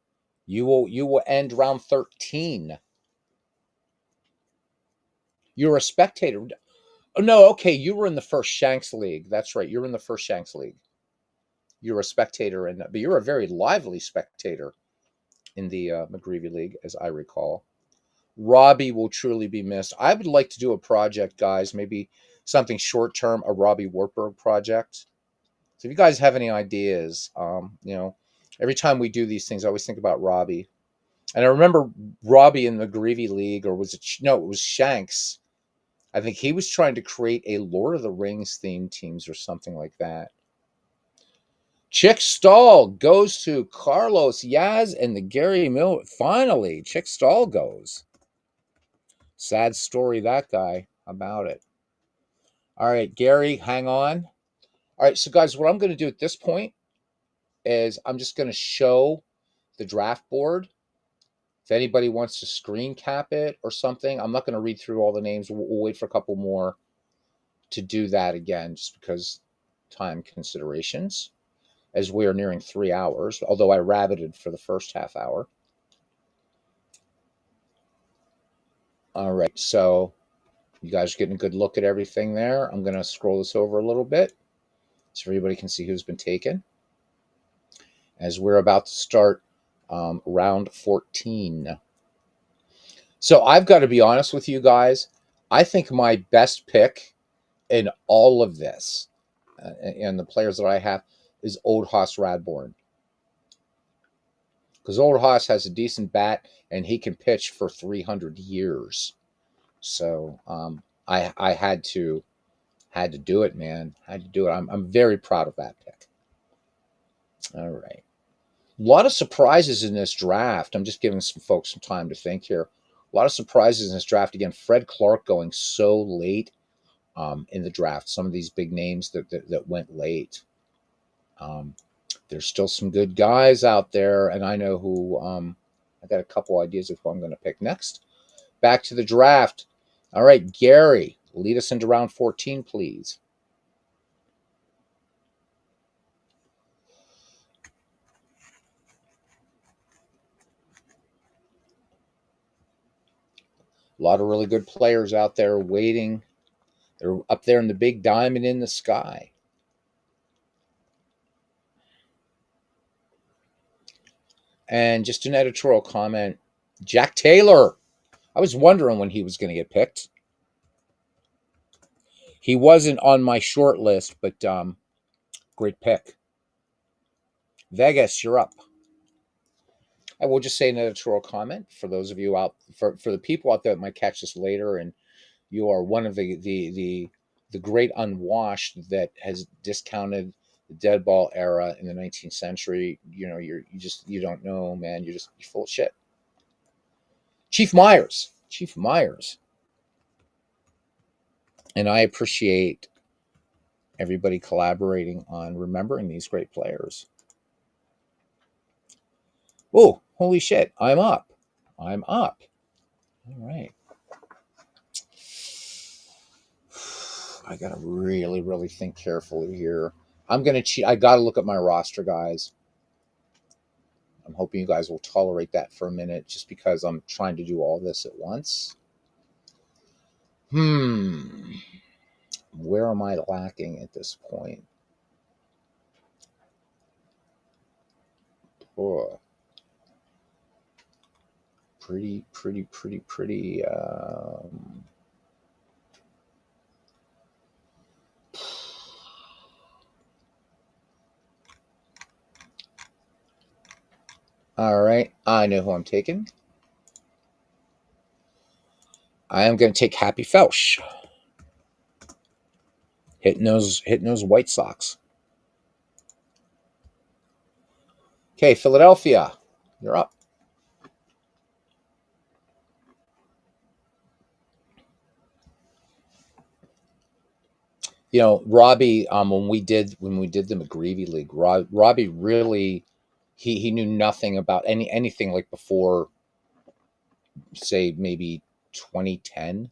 You will end round 13. You're a spectator. Oh no, okay, you were in the first Shanks League. That's right, you were in the first Shanks League. You were a spectator, but you're a very lively spectator in the McGreevy League, as I recall. Robbie will truly be missed. I would like to do a project, guys, maybe something short term, a Robbie Wartburg project. So if you guys have any ideas, every time we do these things, I always think about Robbie. And I remember Robbie in the McGreevy League, or was it? No, it was Shanks. I think he was trying to create a Lord of the Rings themed teams or something like that. Chick Stahl goes to Carlos Yaz and the Gary Mill. Finally, Chick Stahl goes. Sad story, that guy, about it. All right, Gary, hang on. All right, so guys, what I'm going to do at this point is I'm just going to show the draft board. If anybody wants to screen cap it or something, I'm not going to read through all the names. We'll wait for a couple more to do that again, just because time considerations, as we are nearing 3 hours, although I rabbited for the first half hour. All right, so you guys are getting a good look at everything there. I'm going to scroll this over a little bit so everybody can see who's been taken, as we're about to start round 14. So I've got to be honest with you guys. I think my best pick in all of this, and the players that I have, is Old Hoss Radborn. Because Old Hoss has a decent bat, and he can pitch for 300 years. So I had to do it, man. Had to do it. I'm very proud of that pick. All right. A lot of surprises in this draft. I'm just giving some folks some time to think here. A lot of surprises in this draft. Again, Fred Clark going so late in the draft. Some of these big names that went late. There's still some good guys out there, and I know who. I got a couple ideas of who I'm going to pick next. Back to the draft. All right, Gary, lead us into round 14, please. A lot of really good players out there waiting. They're up there in the big diamond in the sky. And just an editorial comment, Jack Taylor. I was wondering when he was going to get picked. He wasn't on my short list, but great pick. Vegas, you're up. I will just say an editorial comment for those of you for the people out there that might catch this later, and you are one of the great unwashed that has discounted the dead ball era in the 19th century. You don't know, man. You're full of shit. Chief Myers. And I appreciate everybody collaborating on remembering these great players. Oh, holy shit. I'm up. All right. I got to really, really think carefully here. I'm going to cheat. I got to look at my roster, guys. I'm hoping you guys will tolerate that for a minute, just because I'm trying to do all this at once. Where am I lacking at this point? Oh. Pretty. All right, I know who I'm taking. I am going to take Happy Felsch. Hitting those White Sox. Okay, Philadelphia, you're up. Robbie, when we did the McGreevy League, Robbie really he knew nothing about anything like before, say maybe 2010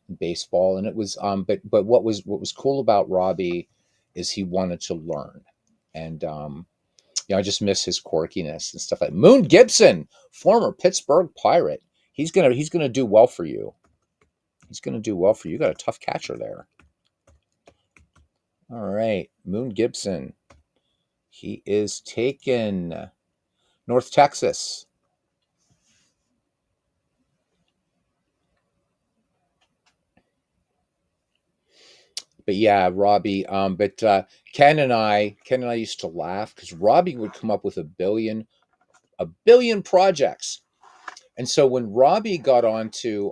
in baseball, and it was but what was cool about Robbie is he wanted to learn, and I just miss his quirkiness and stuff like Moon Gibson, former Pittsburgh Pirate. He's gonna do well for you. He's going to do well for you. You got a tough catcher there. All right. Moon Gibson. He is taken. North Texas. But yeah, Robbie. But Ken and I used to laugh because Robbie would come up with a billion projects. And so when Robbie got onto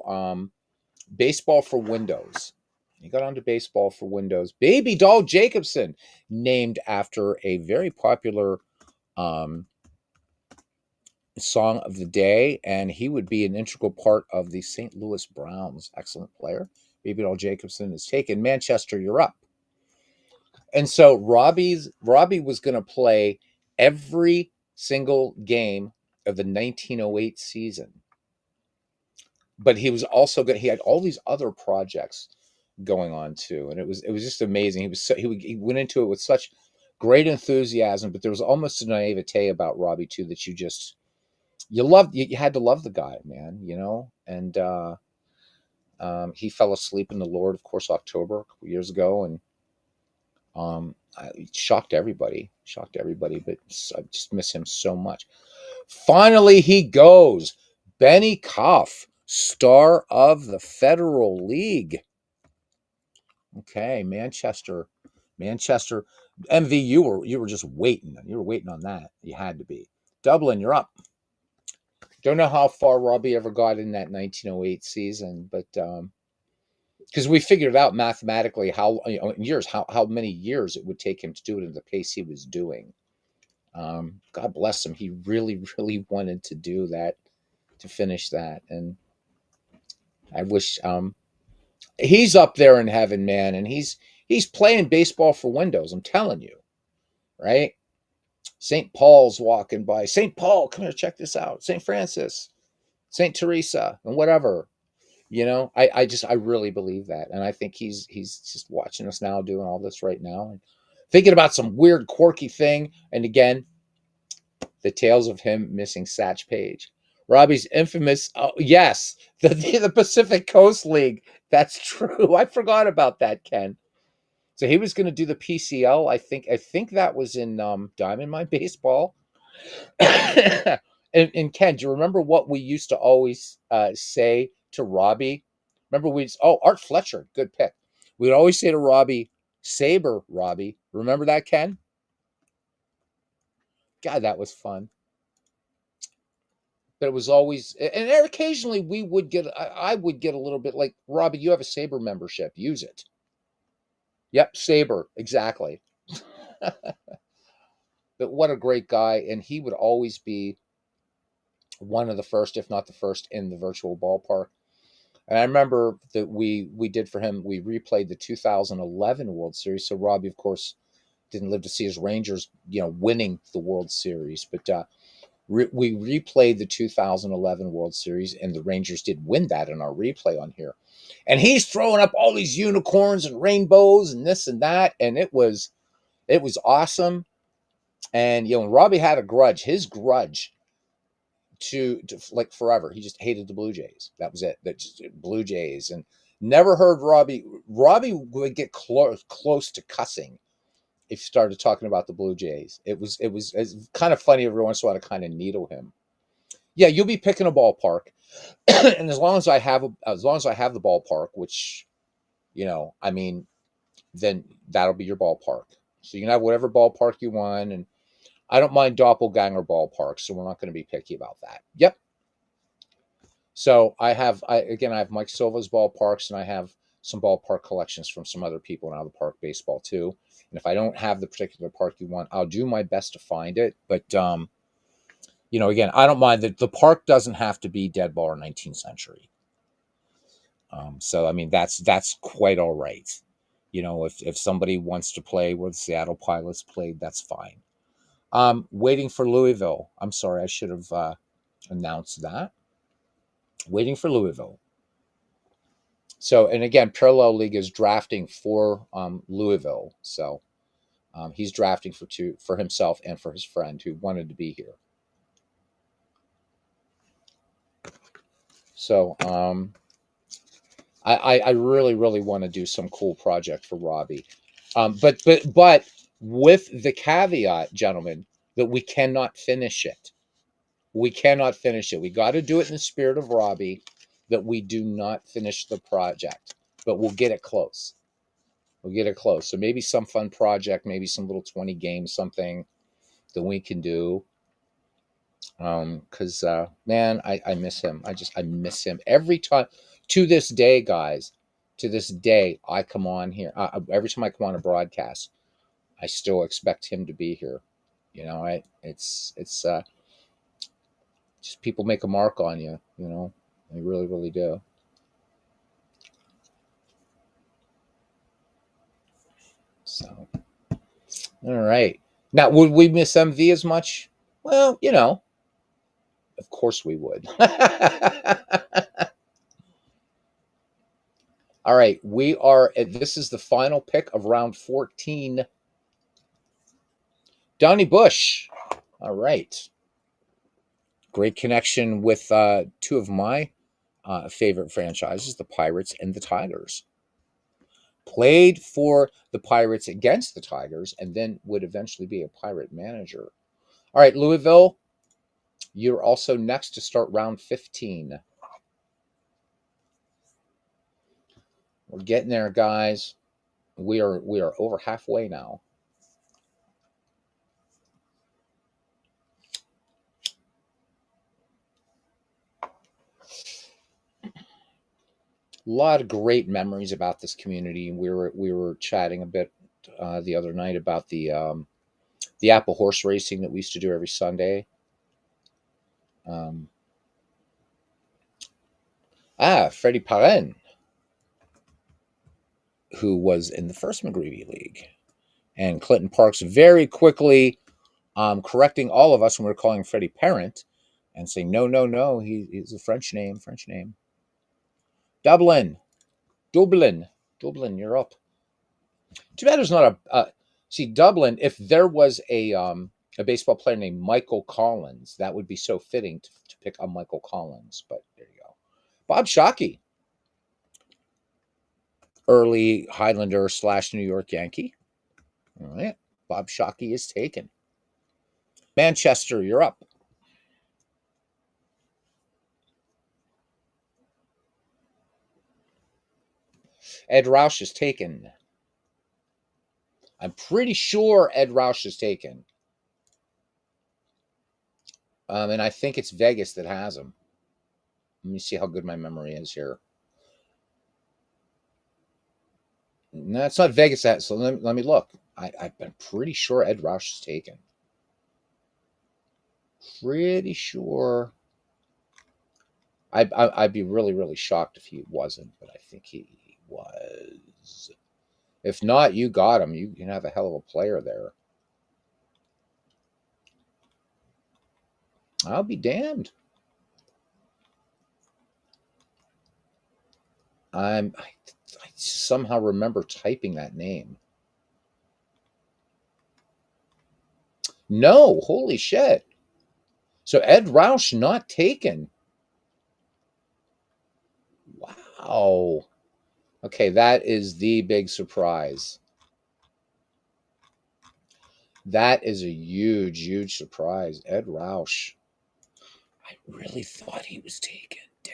baseball for Windows, he got onto baseball for Windows. Baby Doll Jacobson, named after a very popular um, song of the day, and he would be an integral part of the St. Louis Browns. Excellent player. Baby Doll Jacobson is taken. Manchester, you're up. And so Robbie was going to play every single game of the 1908 season, but he was also going. He had all these other projects going on too, and it was just amazing. He went into it with such great enthusiasm, but there was almost a naivete about Robbie too that you had to love the guy, man, and he fell asleep in the Lord, of course, October a couple years ago, and it shocked everybody, but I just miss him so much. Finally, he goes. Benny Koff, star of the Federal League. Okay, Manchester. MV, you were just waiting. You were waiting on that. You had to be. Dublin, you're up. Don't know how far Robbie ever got in that 1908 season, but because we figured out mathematically how how many years it would take him to do it at the pace he was doing. God bless him. He really, really wanted to do that, to finish that, and I wish he's up there in heaven, man, and he's playing baseball for Windows. I'm telling you, right? St. Paul's walking by. St. Paul, come here, check this out. St. Francis, St. Teresa, and whatever. I really believe that, and I think he's just watching us now, doing all this right now, and thinking about some weird, quirky thing. And again, the tales of him missing Satch Page. Robbie's infamous, oh, yes, the Pacific Coast League. That's true. I forgot about that, Ken. So he was going to do the PCL. I think that was in Diamond Mine Baseball. and Ken, do you remember what we used to always say to Robbie? Remember Art Fletcher, good pick. We'd always say to Robbie, Saber, Robbie. Remember that, Ken? God, that was fun. But it was always, and occasionally we would get, I would get a little bit like, Robbie, you have a Saber membership, use it. Yep, Saber, exactly. But what a great guy, and he would always be one of the first, if not the first, in the virtual ballpark. And I remember that we did for him. We replayed the 2011 World Series. So Robbie, of course, didn't live to see his Rangers, winning the World Series. But we replayed the 2011 World Series, and the Rangers did win that in our replay on here. And he's throwing up all these unicorns and rainbows and this and that, and it was awesome. And Robbie had a grudge. His grudge to like forever. He just hated the Blue Jays. That was it. That just Blue Jays, and never heard Robbie. Robbie would get close to cussing if you started talking about the Blue Jays. It's kind of funny every once in a while to kind of needle him. Yeah, you'll be picking a ballpark, and as long as I have the ballpark, which I mean, then that'll be your ballpark. So you can have whatever ballpark you want, and I don't mind doppelganger ballparks, so we're not going to be picky about that. Yep. So I have Mike Silva's ballparks, and I have some ballpark collections from some other people in out of the park baseball too. And if I don't have the particular park you want, I'll do my best to find it. But again, I don't mind that the park doesn't have to be dead ball or 19th century. So I mean that's quite all right. If somebody wants to play where the Seattle Pilots played, that's fine. Waiting for Louisville. I'm sorry, I should have announced that. Waiting for Louisville. So, and again, Parallel League is drafting for Louisville. So he's drafting for himself and for his friend who wanted to be here. So I really, really want to do some cool project for Robbie. But with the caveat, gentlemen, that we cannot finish it. We cannot finish it. We got to do it in the spirit of Robbie, that we do not finish the project, but we'll get it close. We'll get it close. So maybe some fun project, maybe some little 20 games, something that we can do. Because man, I miss him. I miss him every time. To this day, guys, to this day, I come on here. Every time I come on a broadcast, I still expect him to be here. You know, it's just people make a mark on you. You know, they really, really do. So, all right. Now, would we miss MV as much? Well, you know, of course we would. All right, we are at, this is the final pick of round 14. Donnie Bush. All right. Great connection with two of my favorite franchises, the Pirates and the Tigers. Played for the Pirates against the Tigers and then would eventually be a Pirate manager. All right, Louisville, you're also next to start round 15. We're getting there, guys. We are over halfway now. A lot of great memories about this community. We were chatting a bit the other night about the Apple horse racing that we used to do every Sunday. Um, Freddie Perrin, who was in the first McGreevy League, and Clinton Parks very quickly correcting all of us when we were calling Freddie Parent and saying, no, no, no, he's a French name, French name. Dublin, Dublin, Dublin, you're up. Too bad there's not see, Dublin, if there was a baseball player named Michael Collins, that would be so fitting to pick on Michael Collins, but there you go. Bob Shockey, early Highlander / New York Yankee. All right. Bob Shockey is taken. Manchester, you're up. Ed Roush is taken. I'm pretty sure Ed Roush is taken. And I think it's Vegas that has him. Let me see how good my memory is here. No, it's not Vegas that. So let me look. I'm pretty sure Ed Roush is taken. Pretty sure. I'd be really, really shocked if he wasn't, but I think he was. If not, you got him. You can have a hell of a player there. I'll be damned. I somehow remember typing that name. No, holy shit. So Ed Roush not taken. Wow. Okay, that is the big surprise. That is a huge, huge surprise. Ed Roush. I really thought he was taken. Damn.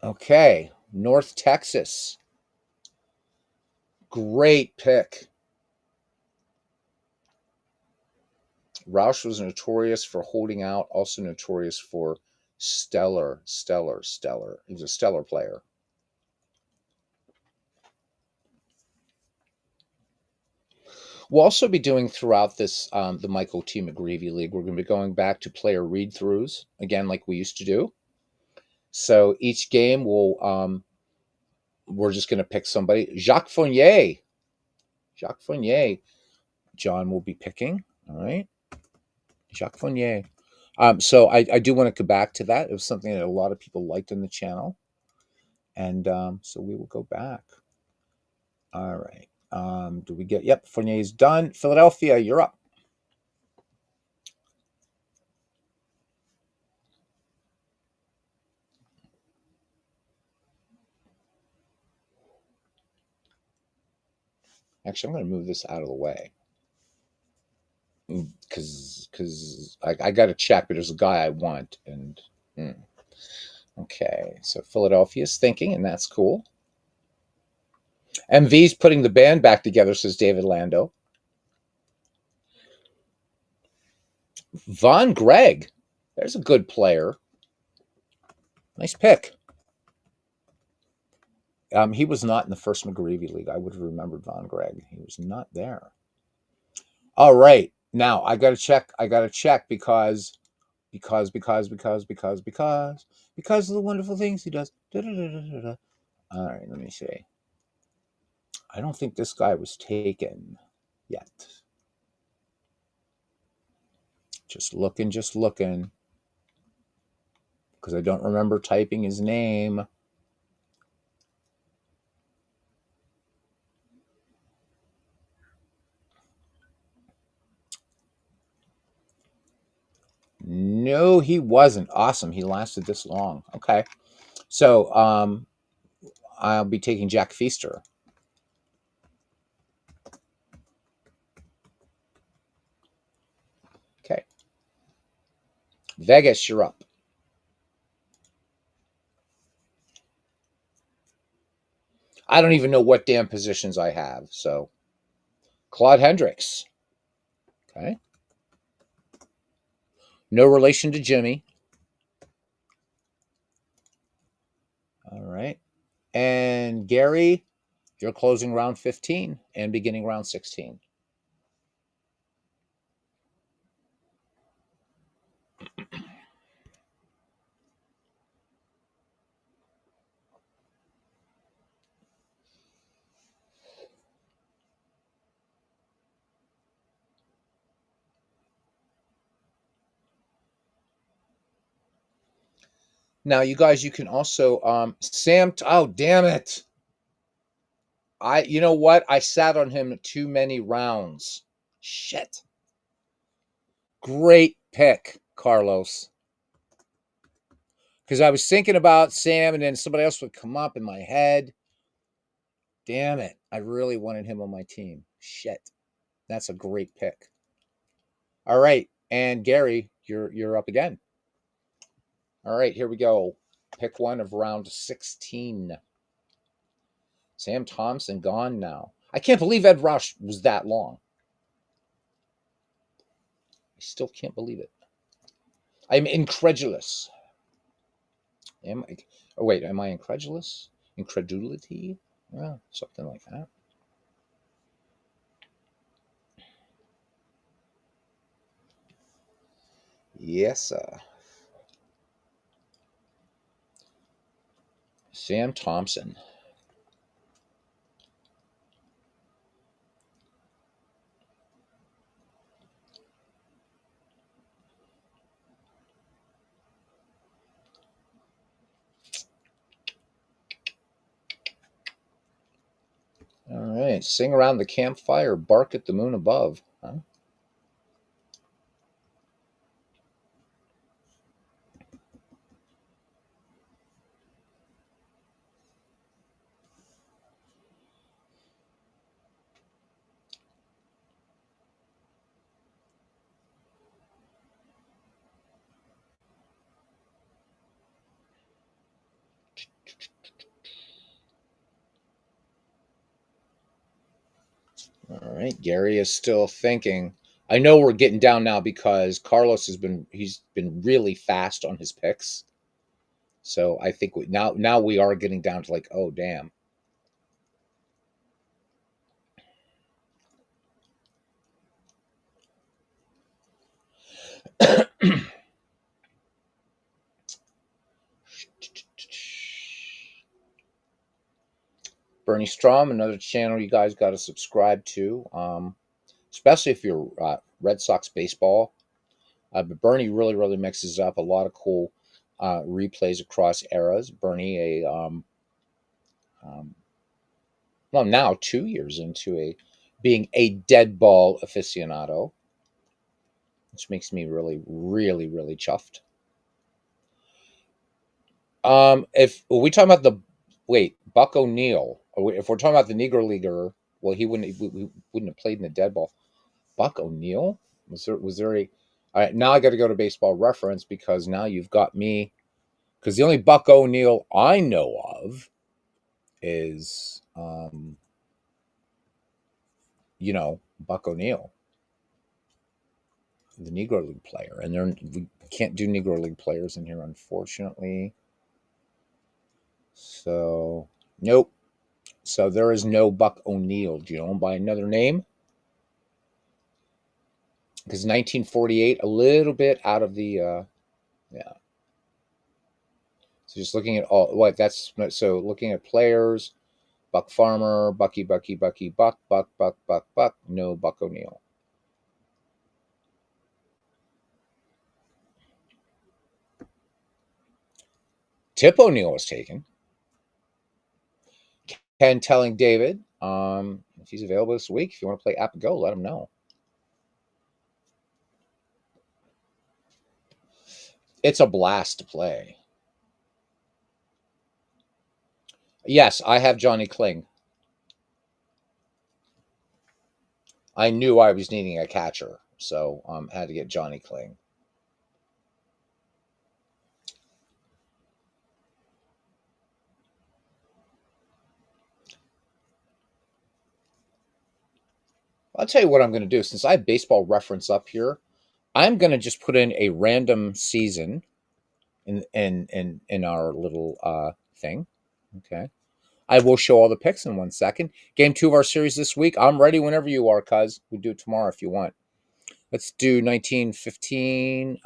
Okay, North Texas. Great pick. Roush was notorious for holding out, also notorious for stellar. He was a stellar player. We'll also be doing throughout this the Michael T. McGreevy League. We're going to be going back to player read throughs again, like we used to do. So each game we're just going to pick somebody. Jacques Fournier. Jacques Fournier. John will be picking. All right. Jacques Fournier. So I do want to go back to that. It was something that a lot of people liked on the channel. And so we will go back. All right. Do we get, yep, Fournier's done. Philadelphia, you're up. Actually, I'm going to move this out of the way because I got to check, but there's a guy I want. And okay, so Philadelphia's thinking, and that's cool. MV's putting the band back together, says David Lando. Von Gregg, there's a good player. Nice pick. He was not in the first McGreevy League. I would have remembered Von Gregg. He was not there. All right. Now I gotta check. I gotta check because of the wonderful things he does. Da, da, da, da, da. All right, let me see. I don't think this guy was taken yet. Just looking, because I don't remember typing his name. No, he wasn't. Awesome. He lasted this long. Okay. So I'll be taking Jack Feaster. Okay. Vegas, you're up. I don't even know what damn positions I have. So Claude Hendricks. Okay. No relation to Jimmy. All right. And Gary, you're closing round 15 and beginning round 16. Now, you guys, you can also Sam. Oh, damn it! You know what? I sat on him too many rounds. Shit. Great pick, Carlos. Because I was thinking about Sam, and then somebody else would come up in my head. Damn it! I really wanted him on my team. Shit. That's a great pick. All right, and Gary, you're up again. All right, here we go. Pick one of round 16. Sam Thompson gone now. I can't believe Ed Rush was that long. I still can't believe it. I'm incredulous. Am I? Oh wait, am I incredulous? Incredulity? Well, something like that. Yes, sir. Sam Thompson. All right. Sing around the campfire, bark at the moon above. Huh? All right. Gary is still thinking. I know we're getting down now because Carlos he's been really fast on his picks. So I think now we are getting down to like, oh damn. Bernie Strom, another channel you guys got to subscribe to, especially if you're Red Sox baseball. But Bernie really mixes up a lot of cool replays across eras. Bernie, um, well, now 2 years into being a dead ball aficionado, which makes me really chuffed. If we talking about Buck O'Neill, if we're talking about the Negro Leaguer, Well, we wouldn't have played in the dead ball. Buck O'Neill? Was there a all right, now I got to go to baseball reference because now you've got me because the only Buck O'Neill I know of is Buck O'Neill, the Negro League player. And we can't do Negro League players in here, unfortunately. So nope. So there is no Buck O'Neill. Do you know him by another name? Because 1948, a little bit out of the yeah. So just looking at all what that's so looking at players, Buck Farmer, Bucky, Bucky, Bucky, Buck, Buck, Buck, Buck, Buck. No Buck O'Neill. Tip O'Neill was taken. Ken telling David, if he's available this week, if you want to play App Go, let him know. It's a blast to play. Yes, I have Johnny Kling. I knew I was needing a catcher, so had to get Johnny Kling. I'll tell you what I'm going to do. Since I have baseball reference up here, I'm going to just put in a random season in our little thing. Okay. I will show all the picks in 1 second. Game 2 of our series this week. I'm ready whenever you are, cuz. We'll do it tomorrow if you want. Let's do 1915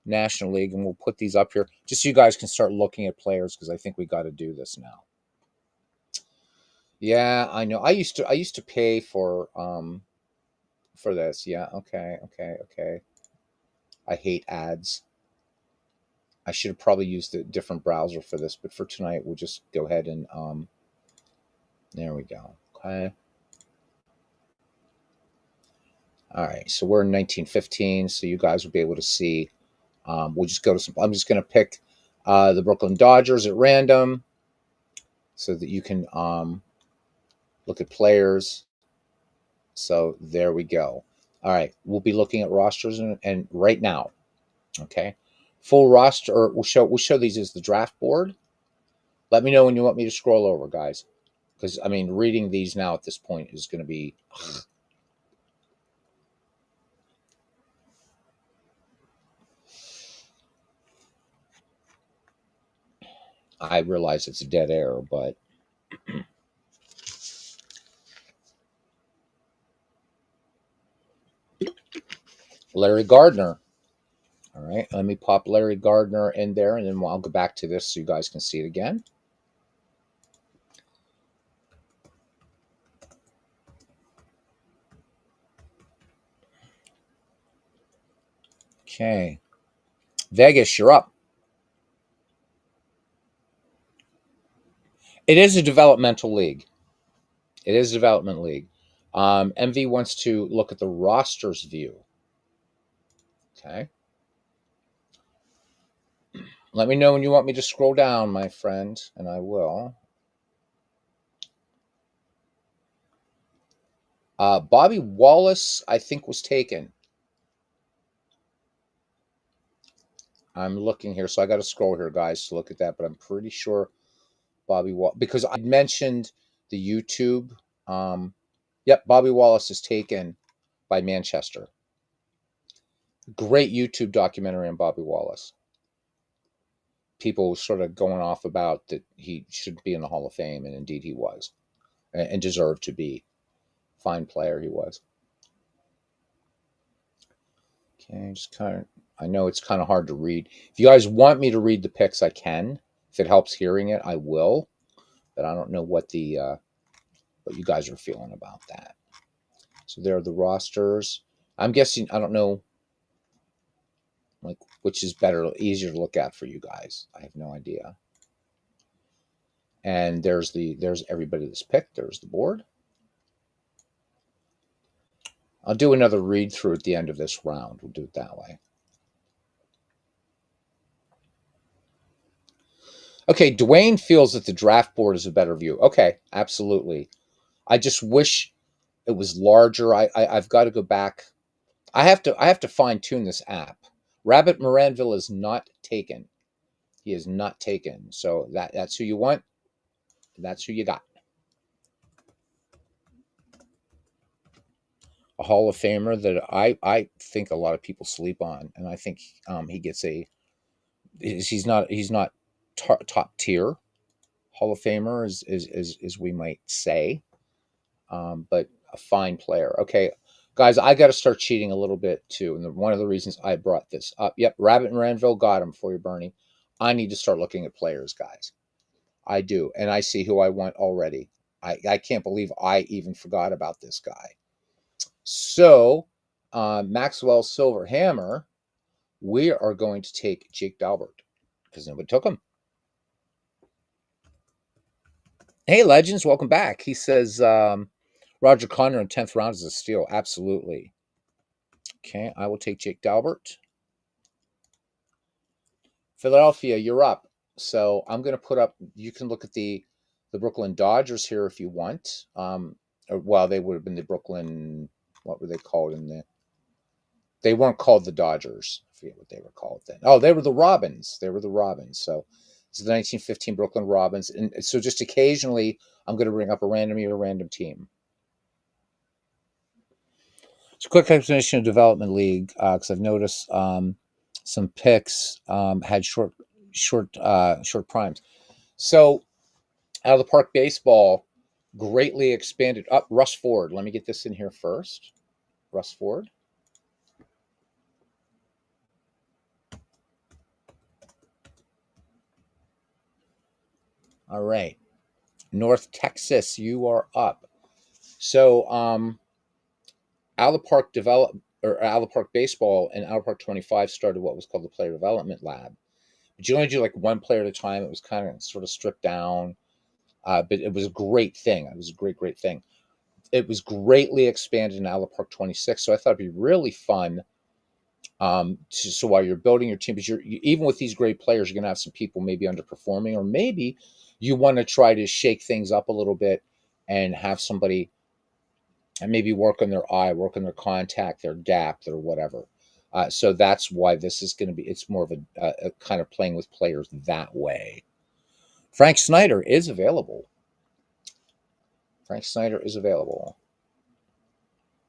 National League, and we'll put these up here just so you guys can start looking at players because I think we got to do this now. Yeah, I know. I used to pay for this. Yeah, okay. I hate ads. I should have probably used a different browser for this, but for tonight we'll just go ahead and there we go. Okay. All right, so we're in 1915, so you guys will be able to see. We'll just go to some. I'm just going to pick the Brooklyn Dodgers at random, so that you can look at players. So there we go. All right, we'll be looking at rosters and right now. Okay, full roster. Or we'll show these as the draft board. Let me know when you want me to scroll over, guys, because I mean reading these now at this point is going to be. I realize it's a dead air, but Larry Gardner. All right, let me pop Larry Gardner in there, and then I'll go back to this so you guys can see it again. Okay, Vegas, you're up. It is a developmental league. It is a development league. MV wants to look at the rosters view. Okay. Let me know when you want me to scroll down, my friend, and I will. Bobby Wallace, I think, was taken. I'm looking here, so I got to scroll here, guys, to look at that. But I'm pretty sure Bobby Wallace, because I mentioned the YouTube. Yep, Bobby Wallace is taken by Manchester. Great YouTube documentary on Bobby Wallace. People sort of going off about that he should be in the Hall of Fame, and indeed he was, and deserved to be. Fine player he was. Okay, just kind of. I know it's kind of hard to read. If you guys want me to read the picks, I can. If it helps hearing it, I will. But I don't know what what you guys are feeling about that. So there are the rosters. I'm guessing I don't know like which is better, easier to look at for you guys. I have no idea. And there's everybody that's picked. There's the board. I'll do another read through at the end of this round. We'll do it that way. Okay, Dwayne feels that the draft board is a better view. Okay, absolutely. I just wish it was larger. I've got to go back. I have to fine tune this app. Rabbit Moranville is not taken. He is not taken. So that's who you want. That's who you got. A Hall of Famer that I think a lot of people sleep on, and I think he gets a he's not top tier Hall of Famer as we might say, but a fine player. Okay, guys, I got to start cheating a little bit too, and one of the reasons I brought this up. Yep, Rabbit and Ranville got him for you, Bernie. I need to start looking at players, guys. I do, and I see who I want already. I can't believe I even forgot about this guy. So, Maxwell Silver Hammer, we are going to take Jake Dalbert because nobody took him. Hey, Legends, welcome back. He says Roger Connor in 10th round is a steal. Absolutely. Okay, I will take Jake Dalbert. Philadelphia, you're up. So I'm going to put up, you can look at the Brooklyn Dodgers here if you want. Well, they would have been the Brooklyn, what were they called in the, they weren't called the Dodgers. I forget what they were called then. Oh, they were the Robins. They were the Robins. So it's the 1915 Brooklyn Robins. And so just occasionally, I'm going to bring up a random team. So quick explanation of Development League, because I've noticed some picks had short primes. So out of the park baseball greatly expanded. Up Russ Ford. Let me get this in here first. Russ Ford. All right. North Texas, you are up. So out of the park out of the park baseball and out of park 25 started what was called the player development lab. But you only do like one player at a time. It was kind of sort of stripped down. But it was a great thing. It was a great thing. It was greatly expanded in out of the park 26. So I thought it'd be really fun. So while you're building your team, because even with these great players, you're going to have some people maybe underperforming, or maybe you want to try to shake things up a little bit and have somebody and maybe work on their eye, work on their contact, their gap, their whatever. So that's why this is going to be, it's more of a kind of playing with players that way. Frank Snyder is available. Frank Snyder is available.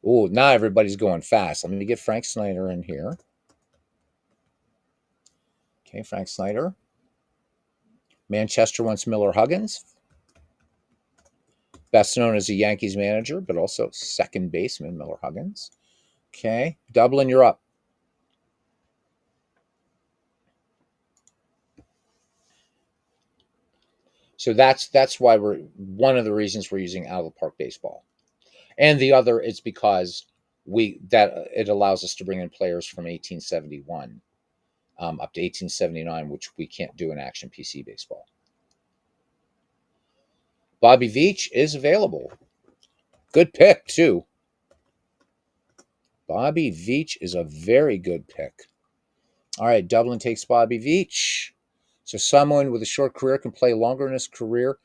Oh, now everybody's going fast. Let me get Frank Snyder in here. Okay, Frank Snyder. Manchester wants Miller Huggins. Best known as a Yankees manager, but also second baseman, Miller Huggins. Okay, Dublin, you're up. So that's why we're one of the reasons we're using out of the park baseball, and the other is because it allows us to bring in players from 1871 up to 1879, which we can't do in Action PC baseball. Bobby Veach is available. Good pick too. Bobby Veach is a very good pick. All right, Dublin takes Bobby Veach. So someone with a short career can play longer in his career.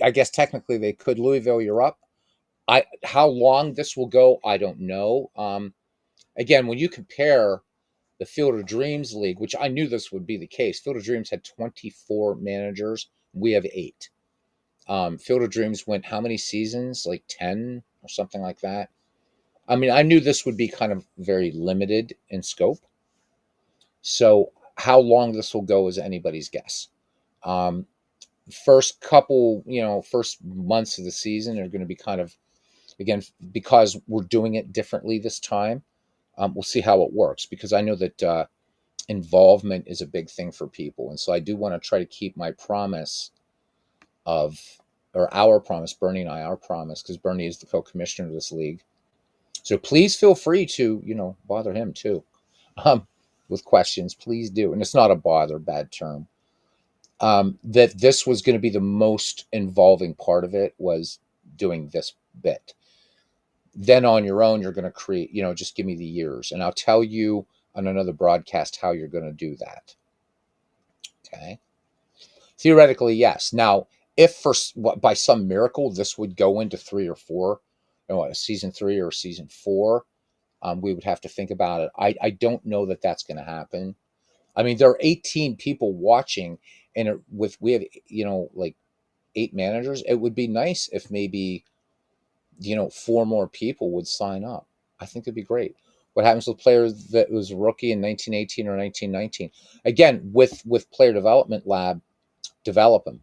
I guess technically they could. Louisville, you're up. How long this will go, I don't know. Again, when you compare the Field of Dreams League, which I knew this would be the case, Field of Dreams had 24 managers. We have 8. Field of Dreams went how many seasons? Like 10 or something like that. I mean, I knew this would be kind of very limited in scope. So how long this will go is anybody's guess. First months of the season are going to be kind of, again, because we're doing it differently this time. We'll see how it works, because I know that involvement is a big thing for people. And so I do want to try to keep my promise our promise, Bernie and I, our promise, because Bernie is the co-commissioner of this league. So please feel free to, bother him too. With questions, please do. And it's not a bother, bad term. That this was going to be the most involving part of it, was doing this bit. Then on your own, you're going to create, just give me the years. And I'll tell you on another broadcast how you're going to do that. Okay. Theoretically, yes. Now, if by some miracle this would go into 3 or 4, season 3 or season 4, we would have to think about it. I don't know that that's going to happen. I mean, there are 18 people watching, and we have like 8 managers. It would be nice if maybe 4 more people would sign up. I think it'd be great. What happens with players that was a rookie in 1918 or 1919? Again, with Player Development Lab, develop them.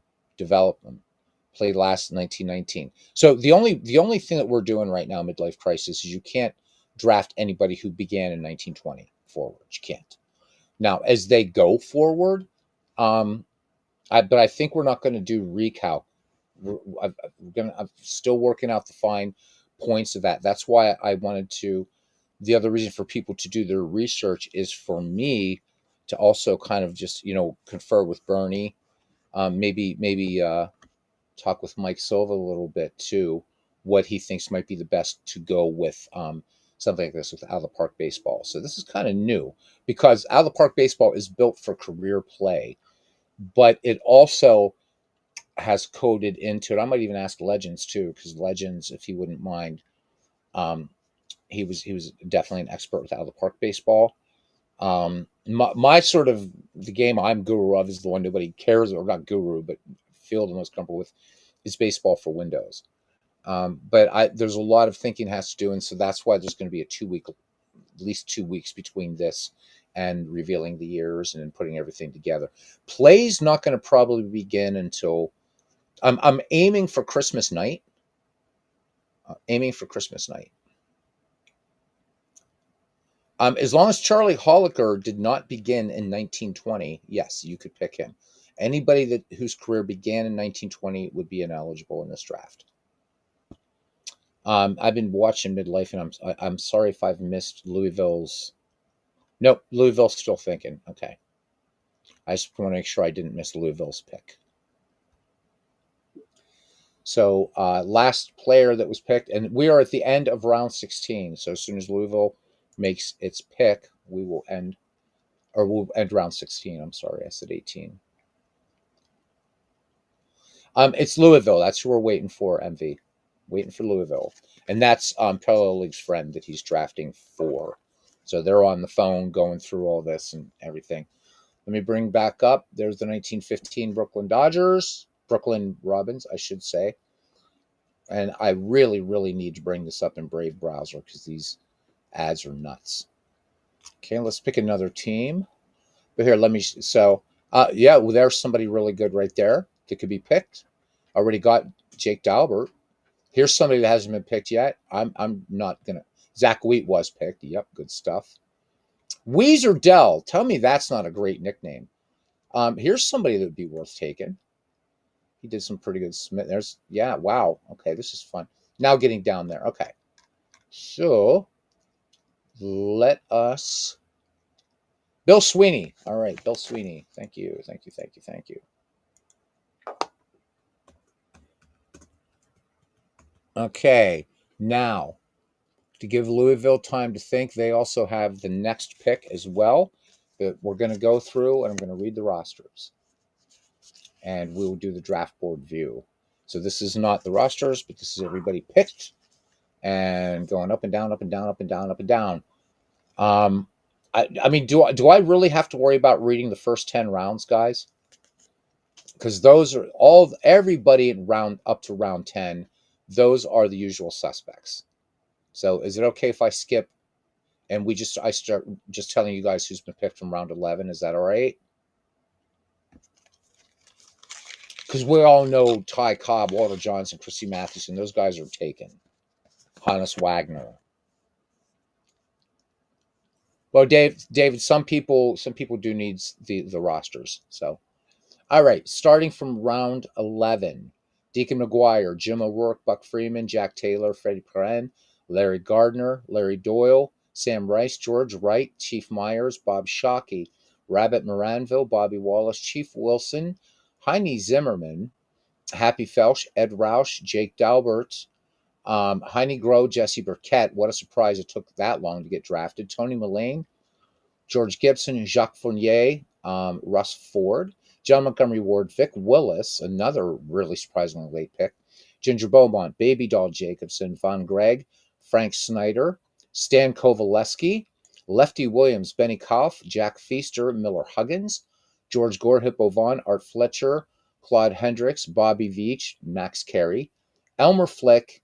Played last in 1919. So the only thing that we're doing right now, midlife crisis, is you can't draft anybody who began in 1920 forward. You can't. Now, as they go forward, um, but I think we're not going to do recalc. I'm still working out the fine points of that. That's why I wanted to. The other reason for people to do their research is for me to also kind of just confer with Bernie, maybe talk with Mike Silva a little bit too, what he thinks might be the best to go with something like this with out of the park baseball. So this is kind of new because out of the park baseball is built for career play, but it also has coded into it. I might even ask Legends too, because Legends, if he wouldn't mind, um, he was definitely an expert with out of the park baseball. My sort of the game I'm guru of is the one nobody cares, or not guru, but feel the most comfortable with is baseball for Windows. But there's a lot of thinking has to do, and so that's why there's going to be a 2 week, at least 2 weeks between this and revealing the years and then putting everything together. Play's not going to probably begin until I'm aiming for Christmas night. Aiming for Christmas night. As long as Charlie Holliker did not begin in 1920, yes, you could pick him. Anybody whose career began in 1920 would be ineligible in this draft. I've been watching midlife, and I'm sorry if I've missed Louisville's. Nope, Louisville's still thinking. Okay, I just want to make sure I didn't miss Louisville's pick. So last player that was picked, and we are at the end of round 16. So as soon as Louisville makes its pick, we'll end round 16. I'm sorry, I said 18. It's Louisville. That's who we're waiting for, MV. Waiting for Louisville. And that's Parallel League's friend that he's drafting for. So they're on the phone going through all this and everything. Let me bring back up. There's the 1915 Brooklyn Dodgers. Brooklyn Robins, I should say. And I really, really need to bring this up in Brave Browser because these ads are nuts. Okay, let's pick another team. But here, let me. So, yeah, well, there's somebody really good right there that could be picked. Already got Jake Dalbert. Here's somebody that hasn't been picked yet. I'm not gonna. Zach Wheat was picked. Yep, good stuff. Weezer Dell. Tell me that's not a great nickname. Here's somebody that would be worth taking. He did some pretty good. Yeah, wow. Okay, this is fun. Now getting down there. Okay, so let us. Bill Sweeney. All right, Bill Sweeney. Thank you. Okay, now to give Louisville time to think, they also have the next pick as well that we're going to go through, and I'm going to read the rosters, and we will do the draft board view. So this is not the rosters, but this is everybody picked and going up and down, up and down, up and down, up and down. I mean, do I really have to worry about reading the first 10 rounds, guys? Because those are everybody in round up to round 10. Those are the usual suspects. So is it okay if I skip and I start just telling you guys who's been picked from round 11? Is that all right? Because we all know Ty Cobb, Walter Johnson, Christy Mathewson. Those guys are taken. Hannes Wagner. Well, David, some people do need the rosters. So, all right, starting from round 11, Deacon McGuire, Jim O'Rourke, Buck Freeman, Jack Taylor, Freddie Perrin, Larry Gardner, Larry Doyle, Sam Rice, George Wright, Chief Myers, Bob Shockey, Rabbit Moranville, Bobby Wallace, Chief Wilson, Heine Zimmerman, Happy Felsch, Ed Roush, Jake Dalbert, Heine Groh, Jesse Burkett. What a surprise it took that long to get drafted. Tony Mullane, George Gibson, Jacques Fournier, Russ Ford, John Montgomery Ward, Vic Willis, another really surprisingly late pick, Ginger Beaumont, Baby Doll Jacobson, Von Gregg, Frank Snyder, Stan Kovaleski, Lefty Williams, Benny Kauff, Jack Feaster, Miller Huggins, George Gore, Hippo Vaughn, Art Fletcher, Claude Hendricks, Bobby Veach, Max Carey, Elmer Flick,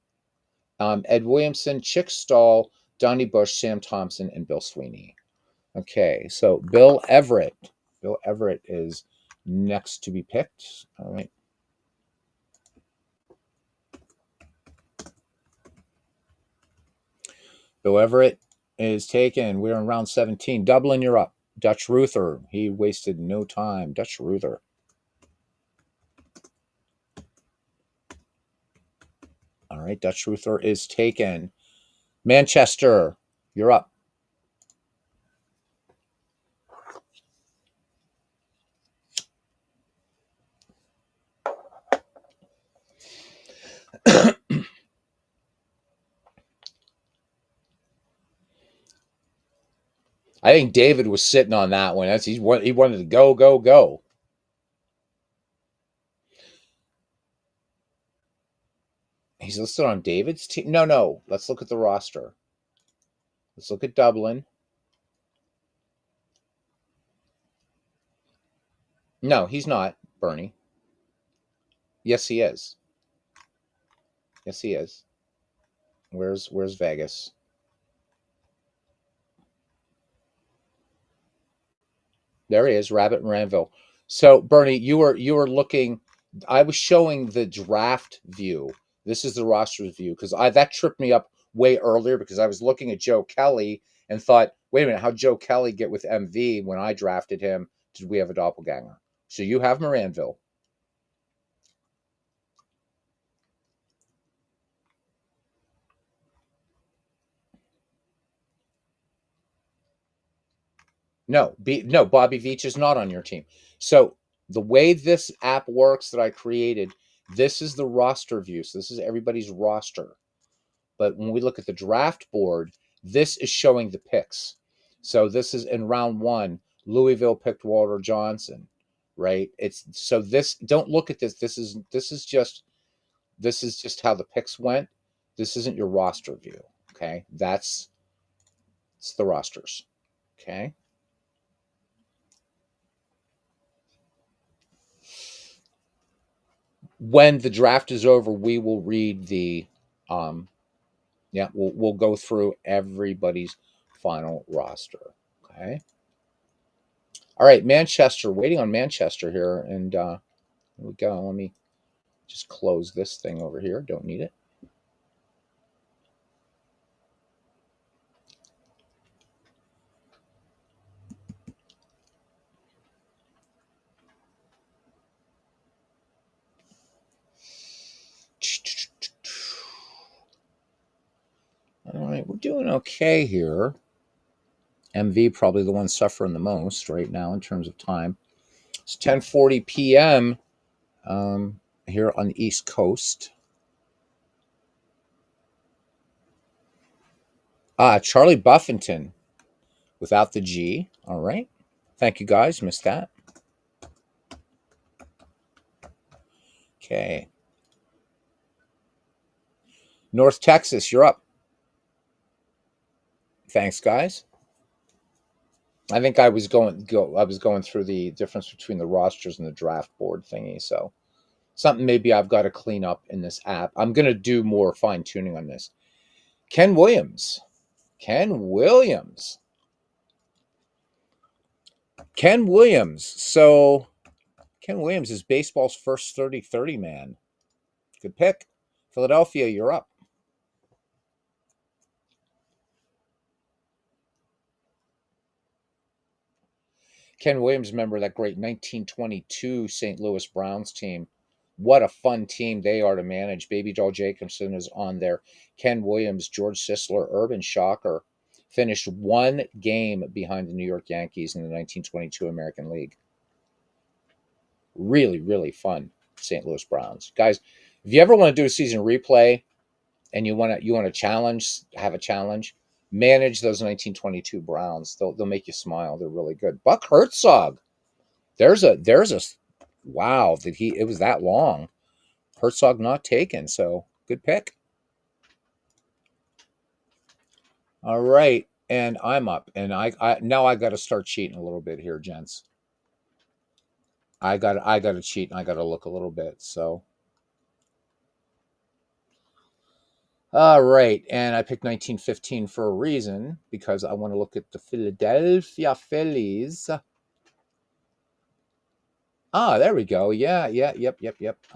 Ed Williamson, Chick Stahl, Donnie Bush, Sam Thompson, and Bill Sweeney. Okay, so Bill Everett. Bill Everett is next to be picked. All right. Bill Everett is taken. We're in round 17. Dublin, you're up. Dutch Ruther. He wasted no time. Dutch Ruther. All right, Dutch Ruther is taken. Manchester, you're up. I think David was sitting on that one. He wanted to go, go, go. He's listed on David's team. No. Let's look at the roster. Let's look at Dublin. No, he's not, Bernie. Yes, he is. Yes, he is. Where's Vegas? There he is, Rabbit and Ranville. So, Bernie, you were looking. I was showing the draft view. This is the roster view because that tripped me up way earlier because I was looking at Joe Kelly and thought, wait a minute, how'd Joe Kelly get with MV when I drafted him? Did we have a doppelganger? So you have Moranville. No, Bobby Veach is not on your team. So the way this app works that I created, this is the roster view. So this is everybody's roster. But when we look at the draft board, this is showing the picks. So this is in round 1. Louisville picked Walter Johnson, right? It's so this. Don't look at this. This is just how the picks went. This isn't your roster view. Okay, it's the rosters. Okay. When the draft is over, we will read the we'll go through everybody's final roster. Okay. All right, Manchester, waiting on Manchester here, and here we go. Let me just close this thing over here. Don't need it. All right, we're doing okay here. MV probably the one suffering the most right now in terms of time. It's 10:40 p.m. Here on the East Coast. Charlie Buffington without the G. All right. Thank you, guys. Missed that. Okay. North Texas, you're up. Thanks, guys. I think I was going through the difference between the rosters and the draft board thingy. So something maybe I've got to clean up in this app. I'm going to do more fine tuning on this. Ken Williams. So Ken Williams is baseball's first 30-30 man. Good pick. Philadelphia, you're up. Ken Williams, member of that great 1922 St. Louis Browns team. What a fun team they are to manage. Baby Doll Jacobson is on there. Ken Williams, George Sisler, Urban Shocker finished one game behind the New York Yankees in the 1922 American League. Really, really fun St. Louis Browns. Guys, if you ever want to do a season replay and you want to have a challenge, manage those 1922 Browns. They'll make you smile. They're really good. Buck Herzog. There's a Wow, did he? It was that long. Herzog not taken, so good pick. All right, and I'm up, and I now I got to start cheating a little bit here, gents. I got to cheat, and I got to look a little bit. So, all right, and I picked 1915 for a reason because I want to look at the Philadelphia Phillies. Ah, there we go. Yeah, yeah, yep.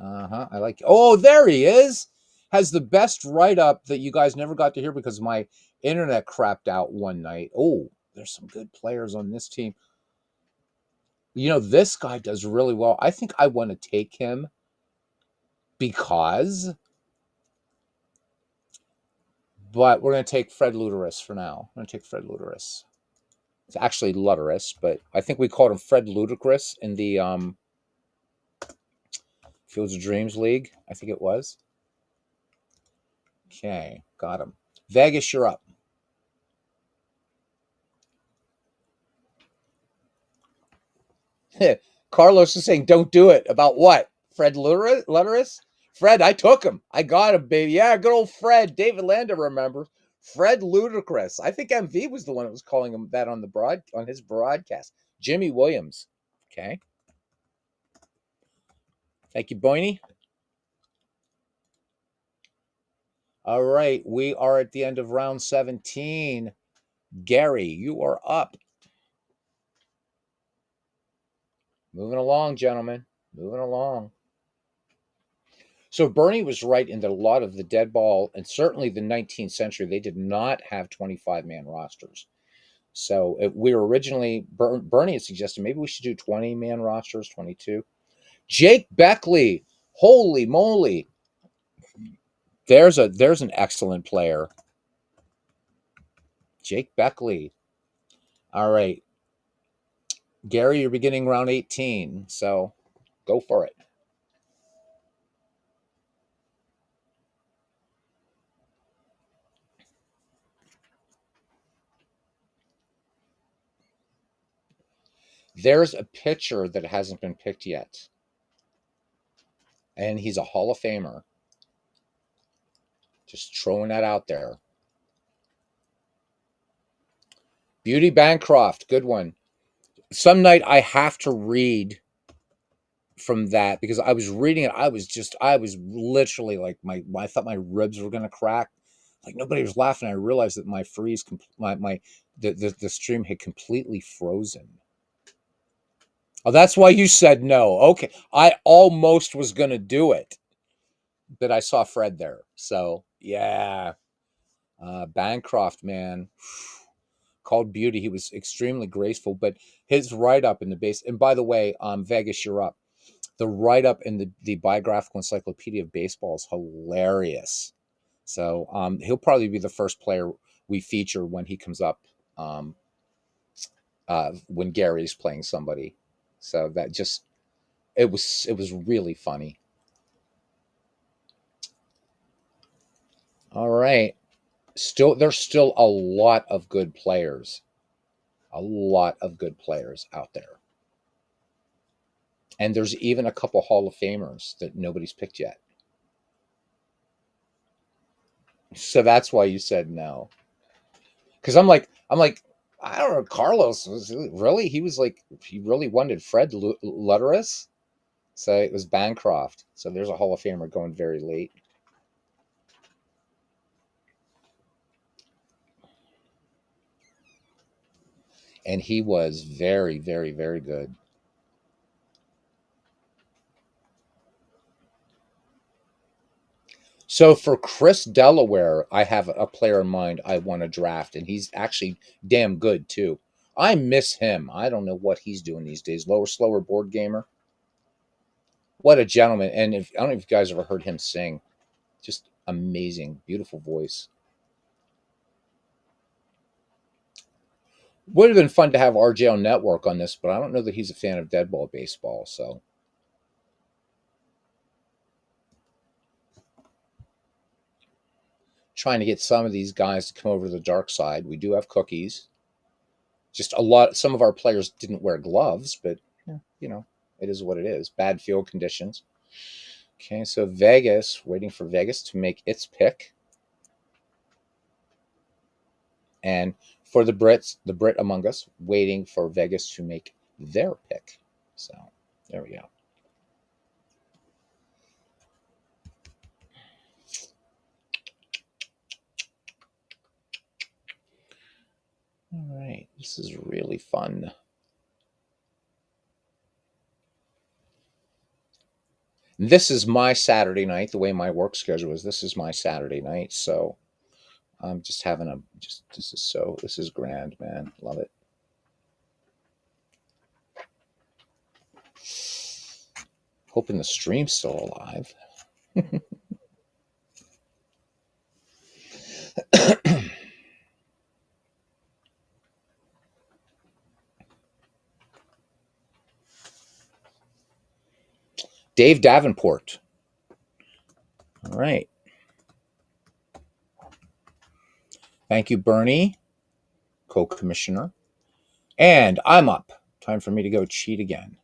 Uh-huh. I like. Oh, there he is. Has the best write up that you guys never got to hear because my internet crapped out one night. Oh, there's some good players on this team. This guy does really well. I think I want to take him because, but we're going to take Fred Luteris for now. I'm going to take Fred Luteris. It's actually Luteris, but I think we called him Fred Ludicrous in the Fields of Dreams League. I think it was. Okay, got him. Vegas, you're up. Carlos is saying, "Don't do it." About what? Fred Luteris? Fred, I took him. I got him, baby. Yeah, good old Fred. David Landa remembers. Fred Ludicrous. I think MV was the one that was calling him that on his broadcast. Jimmy Williams. Okay. Thank you, Boyney. All right. We are at the end of round 17. Gary, you are up. Moving along, gentlemen. Moving along. So Bernie was right in that a lot of the dead ball, and certainly the 19th century, they did not have 25-man rosters. So we were originally, Bernie had suggested maybe we should do 20-man rosters, 22. Jake Beckley, holy moly. There's an excellent player. Jake Beckley. All right. Gary, you're beginning round 18, so go for it. There's a pitcher that hasn't been picked yet, and he's a Hall of Famer. Just throwing that out there. Beauty Bancroft, good one. Some night I have to read from that because I was reading it. I was literally like I thought my ribs were gonna crack. Like nobody was laughing. I realized that my freeze, the stream had completely frozen. Oh, that's why you said no. Okay, I almost was gonna do it, but I saw Fred there. So yeah, Bancroft, man, called beauty. He was extremely graceful, but his write up in the base. And by the way, Vegas, you're up. The write up in the biographical encyclopedia of baseball is hilarious. So he'll probably be the first player we feature when he comes up, um, when Gary's playing somebody. So that just it was really funny. All right, there's still a lot of good players, out there, and there's even a couple Hall of Famers that nobody's picked yet. So that's why you said no. Because I'm like, I don't know. Carlos was really he really wanted Fred Luteris, so it was Bancroft. So there's a Hall of Famer going very late, and he was very, very, very good. So for Chris Delaware, I have a player in mind I want to draft, and he's actually damn good too. I miss him. I don't know what he's doing these days. Lower, slower board gamer. What a gentleman! And I don't know if you guys ever heard him sing. Just amazing, beautiful voice. Would have been fun to have RJ on network on this, but I don't know that he's a fan of dead ball baseball. So trying to get some of these guys to come over to the dark side. We do have cookies. Just a lot. Some of our players didn't wear gloves, but yeah, you know. It is what it is. Bad field conditions. Okay, so Vegas, waiting for Vegas to make its pick. And for the Brits, the Brit among us, waiting for Vegas to make their pick. So there we go. All right, this is really fun. This is my Saturday night. The way my work schedule is, this is my Saturday night. So I'm just having a this is grand, man. Love it. Hoping the stream's still alive. Dave Davenport. All right. Thank you, Bernie, co-commissioner. And I'm up. Time for me to go cheat again.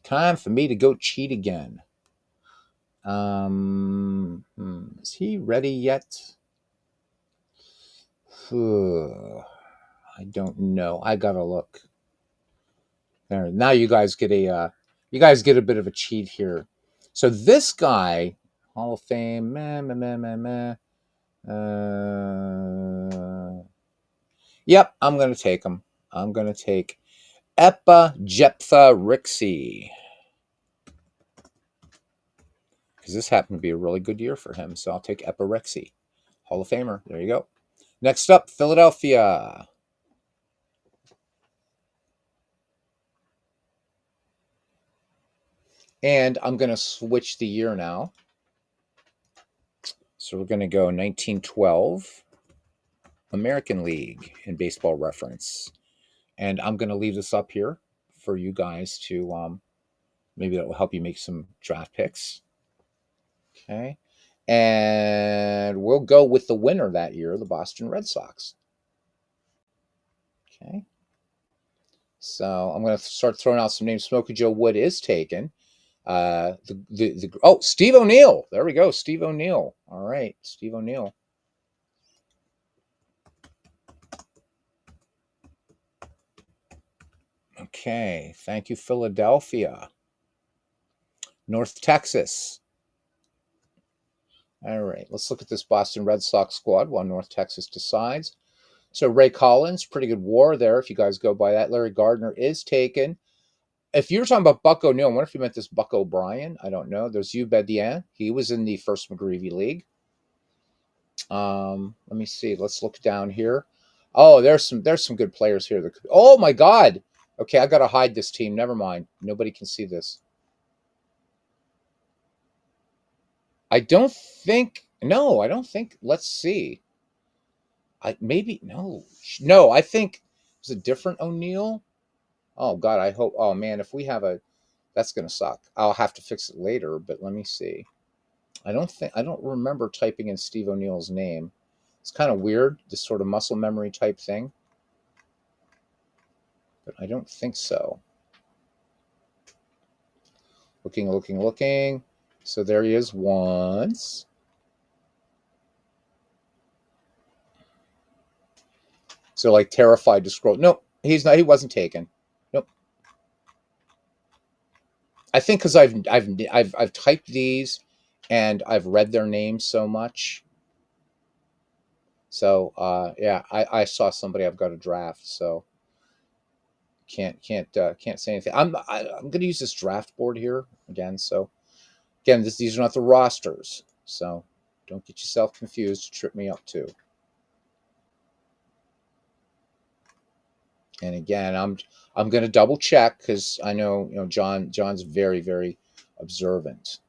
Time for me to go cheat again. Is he ready yet? I don't know. I gotta look. There. Now you guys get a bit of a cheat here. So this guy, Hall of Fame, yep, I'm gonna take him. I'm gonna take Epa Jephthah Rixey, because this happened to be a really good year for him. So I'll take Epa Rixey, Hall of Famer. There you go. Next up, Philadelphia. And I'm going to switch the year now. So we're going to go 1912 American League in Baseball Reference. And I'm going to leave this up here for you guys to maybe that will help you make some draft picks. Okay. And we'll go with the winner that year, the Boston Red Sox. Okay. So I'm going to start throwing out some names. Smokey Joe Wood is taken. Steve O'Neill. There we go. Steve O'Neill. All right. Steve O'Neill. Okay. Thank you, Philadelphia. North Texas. All right. Let's look at this Boston Red Sox squad while North Texas decides. So Ray Collins, pretty good WAR there if you guys go by that. Larry Gardner is taken. If you were talking about Buck O'Neill, I wonder if you meant this Buck O'Brien. I don't know. There's Hugh Bedien. He was in the first McGreevy League. Let me see. Let's look down here. Oh, there's some good players here. Oh my God. Okay, I gotta hide this team. Never mind. Nobody can see this. I don't think. No, I don't think. Let's see. No. I think it's a different O'Neill. Oh God, I hope. Oh man, if we have that's gonna suck. I'll have to fix it later. But let me see. I don't remember typing in Steve O'Neill's name. It's kind of weird, this sort of muscle memory type thing. But I don't think so. Looking. So there he is once. So like terrified to scroll. Nope, he's not. He wasn't taken. Nope. I think because I've typed these, and I've read their names so much. So yeah, I saw somebody I've got to draft. So can't say anything. I'm going to use this draft board here again. So again, these are not the rosters. So don't get yourself confused to trip me up too. And again, I'm going to double check because I know John's very, very observant.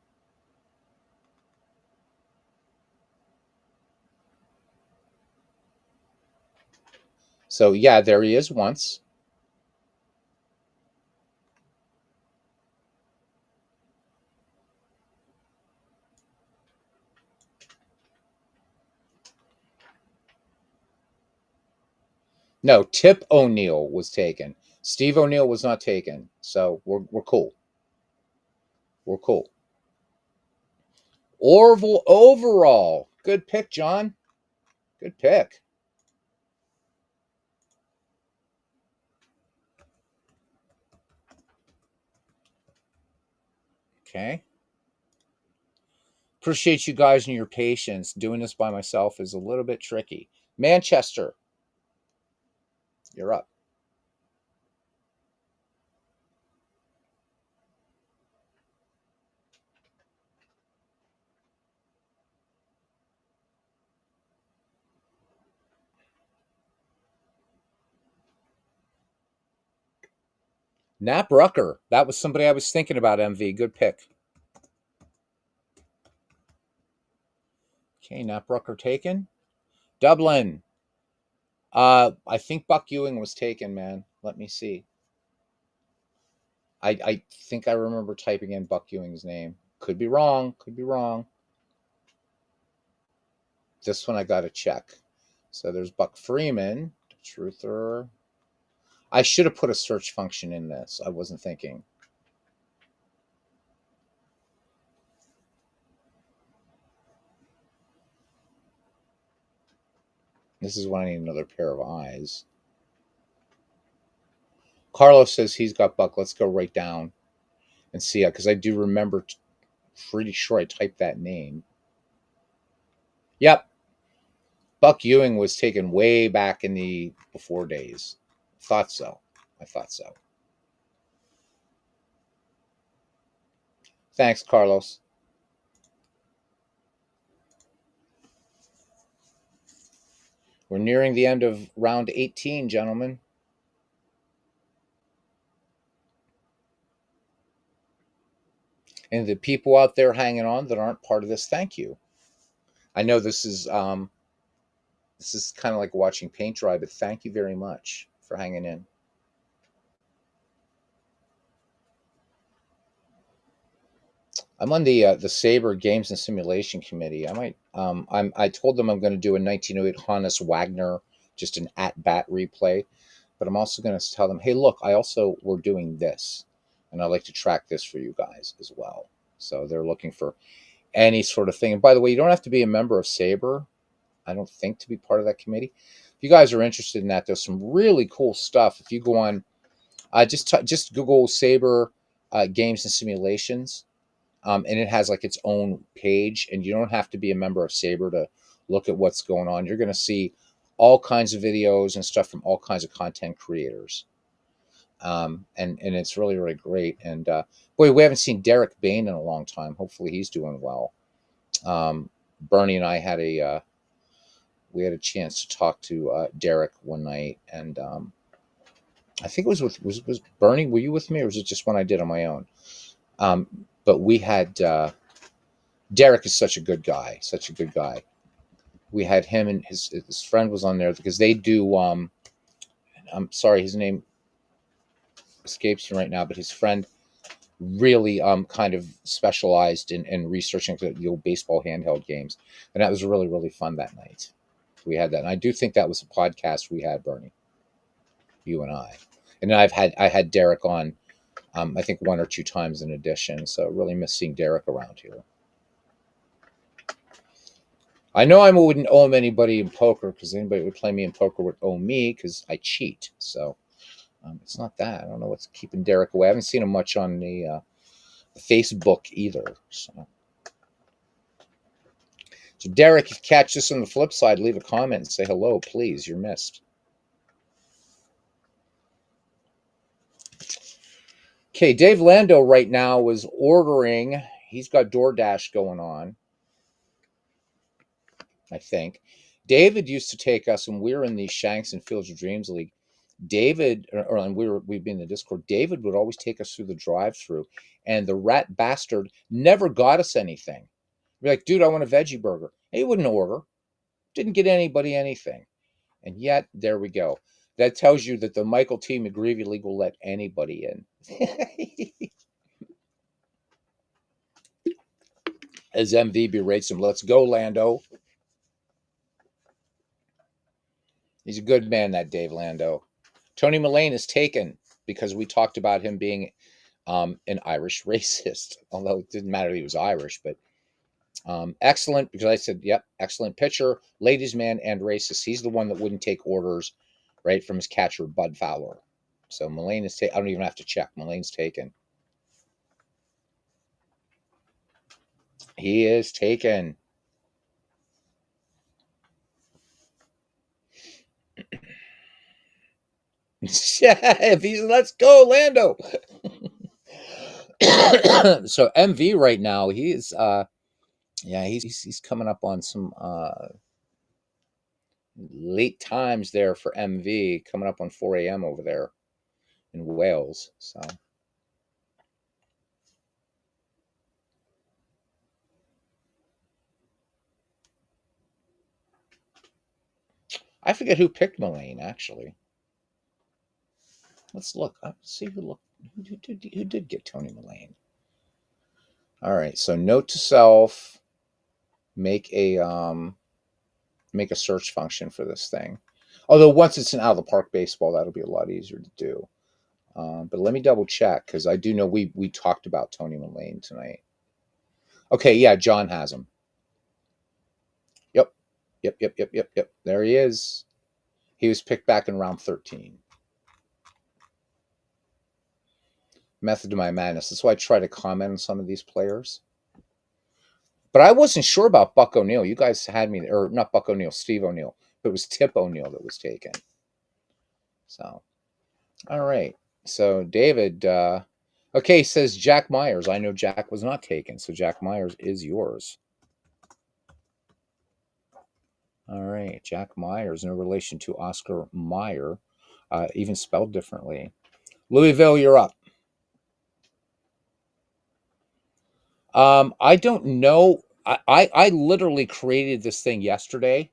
So yeah, there he is once. No, Tip O'Neill was taken. Steve O'Neill was not taken. So we're cool. We're cool. Orville overall. Good pick, John. Good pick. Okay. Appreciate you guys and your patience. Doing this by myself is a little bit tricky. Manchester, you're up. Nap Rucker. That was somebody I was thinking about, MV. Good pick. Okay, Nap Rucker taken. Dublin. I think Buck Ewing was taken, man. Let me see. I think I remember typing in Buck Ewing's name. Could be wrong. Could be wrong. This one I got to check. So there's Buck Freeman, truther. I should have put a search function in this. I wasn't thinking. This is when I need another pair of eyes. Carlos says he's got Buck. Let's go right down and see it, because I do remember, pretty sure I typed that name. Yep. Buck Ewing was taken way back in the before days. Thought so. I thought so. Thanks, Carlos. We're nearing the end of round 18, gentlemen. And the people out there hanging on that aren't part of this, thank you. I know this is kind of like watching paint dry, but thank you very much for hanging in. I'm on the Sabre Games and Simulation Committee. I told them I'm going to do a 1908 Hannes Wagner, just an at bat replay, but I'm also going to tell them, hey, look, we're doing this, and I'd like to track this for you guys as well. So they're looking for any sort of thing. And by the way, you don't have to be a member of Sabre, I don't think, to be part of that committee. If you guys are interested in that, there's some really cool stuff. If you go on, just Google Sabre Games and Simulations. And it has like its own page, and you don't have to be a member of Sabre to look at what's going on. You're going to see all kinds of videos and stuff from all kinds of content creators, and it's really, really great. And boy, we haven't seen Derek Bain in a long time. Hopefully, he's doing well. Bernie and I had we had a chance to talk to Derek one night, and I think it was Bernie. Were you with me, or was it just one I did on my own? But we had Derek is such a good guy, such a good guy. We had him, and his friend was on there because they do. I'm sorry, his name escapes me right now, but his friend really kind of specialized in researching the old baseball handheld games, and that was really, really fun that night. We had that, and I do think that was a podcast we had, Bernie, you and and then I had Derek on. I think one or two times in addition, so really miss seeing Derek around here. I know I wouldn't owe anybody in poker, because anybody would play me in poker would owe me because I cheat. So it's not that. I don't know what's keeping Derek away. I haven't seen him much on the Facebook either. So Derek, if you catch this on the flip side, leave a comment and say hello, please. You're missed. Okay, Dave Lando right now is ordering. He's got DoorDash going on, I think. David used to take us when we were in the Shanks and Fields of Dreams League. David, and we'd be in the Discord. David would always take us through the drive-through, and the rat bastard never got us anything. We'd be like, dude, I want a veggie burger. He wouldn't order. Didn't get anybody anything. And yet, there we go. That tells you that the Michael T. McGreevy League will let anybody in. As MV berates him, let's go, Lando. He's a good man, that Dave Lando. Tony Mullane is taken because we talked about him being an Irish racist, although it didn't matter he was Irish, but excellent, because I said, yep, excellent pitcher, ladies' man, and racist. He's the one that wouldn't take orders, right, from his catcher, Bud Fowler. So Mullane is taken. I don't even have to check. Mullane's taken. He is taken. If he's, let's go, Lando. So MV right now, he's yeah, he's coming up on some late times there for MV, coming up on 4 a.m. over there in Wales. So I forget who picked Mullane actually. Let's look. Let's see who did get Tony Mullane. All right. So note to self: make a search function for this thing. Although once it's an out of the park baseball, that'll be a lot easier to do. But let me double check, because I do know we talked about Tony Mullane tonight. Okay, yeah, John has him. Yep, yep. There he is. He was picked back in round 13. Method to my madness. That's why I try to comment on some of these players. But I wasn't sure about Buck O'Neill. You guys had me, or not Buck O'Neill, Steve O'Neill. But it was Tip O'Neill that was taken. So, all right. So David, okay, says Jack Myers. I know Jack was not taken, so Jack Myers is yours. All right, Jack Myers, no relation to Oscar Mayer, even spelled differently. Louisville, you're up. I don't know. I literally created this thing yesterday.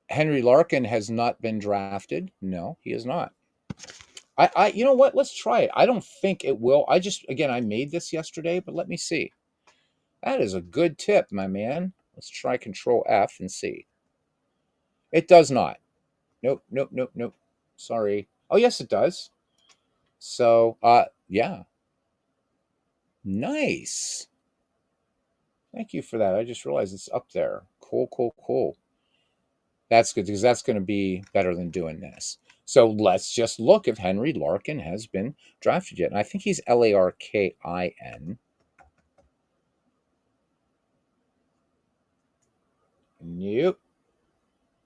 Henry Larkin has not been drafted. No, he is not. You know what? Let's try it. I don't think it will. Again, I made this yesterday, but let me see. That is a good tip, my man. Let's try Control F and see. It does not. Nope. Sorry. Oh, yes, it does. So, yeah. Nice. Thank you for that. I just realized it's up there. Cool. That's good, because that's going to be better than doing this. So let's just look if Henry Larkin has been drafted yet. And I think he's Larkin. Nope.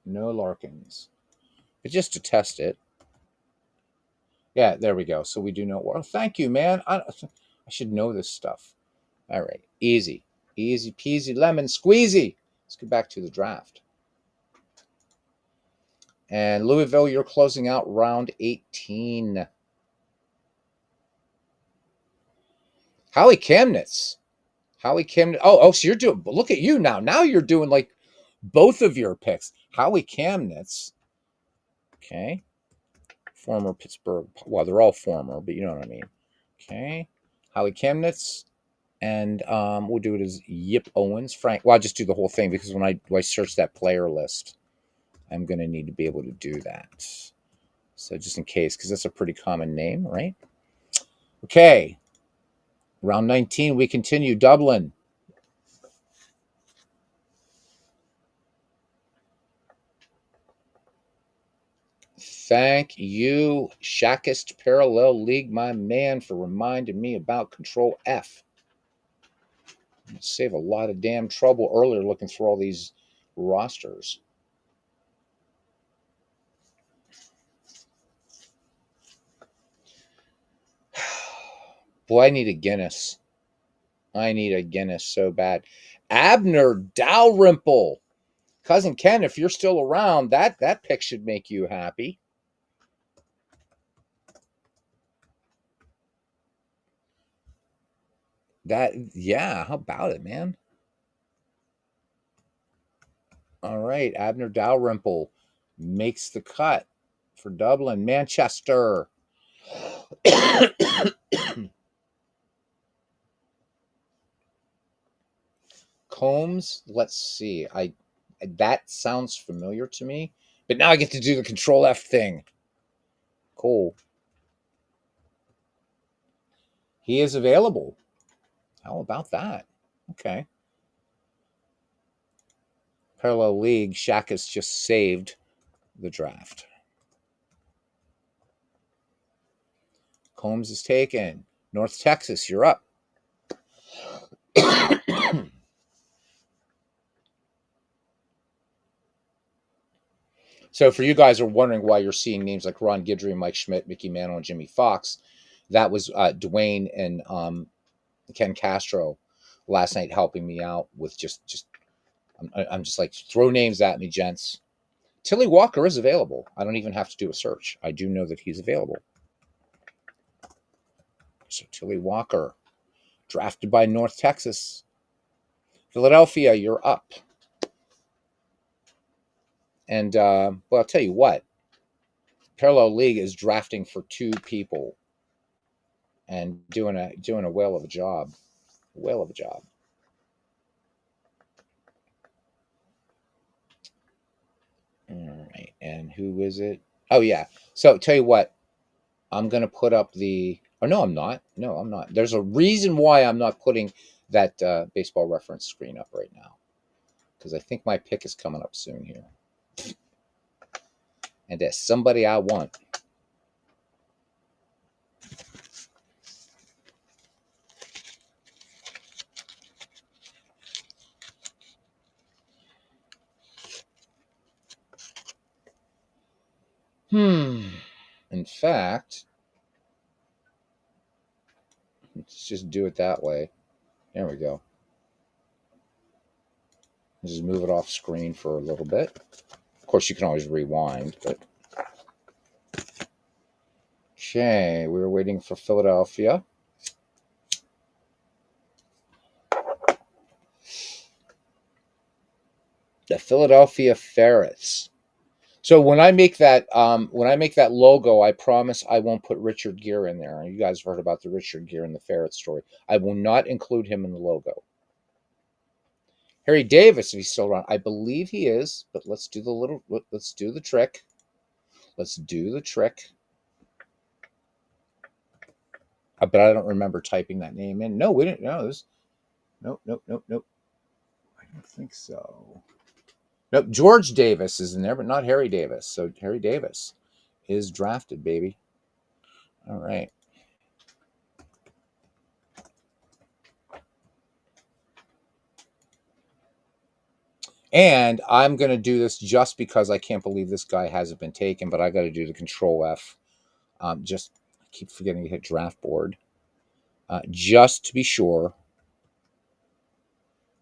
No Larkins. But just to test it. Yeah, there we go. So we do know. Well, thank you, man. I should know this stuff. All right. Easy peasy lemon squeezy. Let's get back to the draft. And Louisville, you're closing out round 18. Howie Kamnitz. Oh, so you're doing, look at you now. Now you're doing like both of your picks. Howie Kamnitz. Okay. Former Pittsburgh. Well, they're all former, but you know what I mean. Okay. Howie Kamnitz. And we'll do it as Yip Owens. Frank. Well, I'll just do the whole thing, because when I search that player list, I'm going to need to be able to do that. So just in case, because that's a pretty common name, right? Okay. Round 19, we continue. Dublin. Thank you, Shackist Parallel League, my man, for reminding me about Control F. Save a lot of damn trouble earlier looking through all these rosters. Boy, I need a Guinness. I need a Guinness so bad. Abner Dalrymple. Cousin Ken, if you're still around, that pick should make you happy. Yeah, how about it, man? All right, Abner Dalrymple makes the cut for Dublin. Manchester. Combs, let's see. That sounds familiar to me, but now I get to do the Control F thing. Cool. He is available. How about that? Okay. Parallel League, Shaq has just saved the draft. Combs is taken. North Texas, you're up. So for you guys who are wondering why you're seeing names like Ron Guidry, Mike Schmidt, Mickey Mantle, and Jimmy Fox, that was Dwayne and Ken Castro last night helping me out with just I'm just like, throw names at me, gents. Tilly Walker is available. I don't even have to do a search. I do know that he's available. So Tilly Walker, drafted by North Texas. Philadelphia, you're up. And well, I'll tell you what, Parallel League is drafting for 2 people and doing a whale of a job. Whale of a job. All right, and who is it? Oh yeah. So tell you what, I'm gonna put up the. Oh no, I'm not. No, I'm not. There's a reason why I'm not putting that baseball reference screen up right now, because I think my pick is coming up soon here, and there's somebody I want. In fact, let's just do it that way. There we go. Just move it off screen for a little bit. Of course, you can always rewind, but okay, we're waiting for Philadelphia. The Philadelphia Ferrets. So when I make that logo, I promise I won't put Richard Gere in there. You guys have heard about the Richard Gere and the Ferret story. I will not include him in the logo. Harry Davis, if he's still around, I believe he is. But let's do the trick. Let's do the trick. But I don't remember typing that name in. No, we didn't. No, nope. I don't think so. Nope. George Davis is in there, but not Harry Davis. So Harry Davis is drafted, baby. All right. And I'm going to do this just because I can't believe this guy hasn't been taken, but I got to do the Control F. Just keep forgetting to hit draft board. Just to be sure.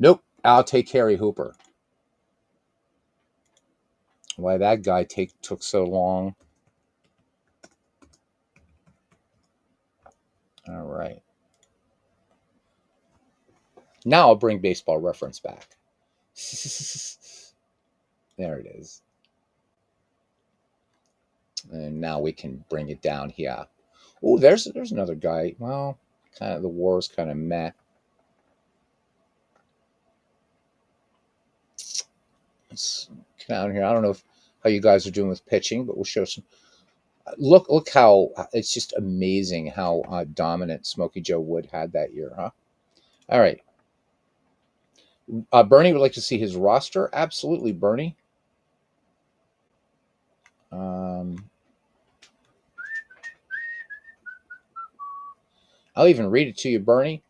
Nope. I'll take Harry Hooper. Why that guy took so long. All right. Now I'll bring Baseball Reference back. There it is. And now we can bring it down here. Oh, there's another guy. Well, kind of the war is kind of meh. Let's come down here. I don't know how you guys are doing with pitching, but we'll show some. Look how it's just amazing how dominant Smokey Joe Wood had that year, huh? All right. Bernie would like to see his roster. Absolutely, Bernie. I'll even read it to you, Bernie.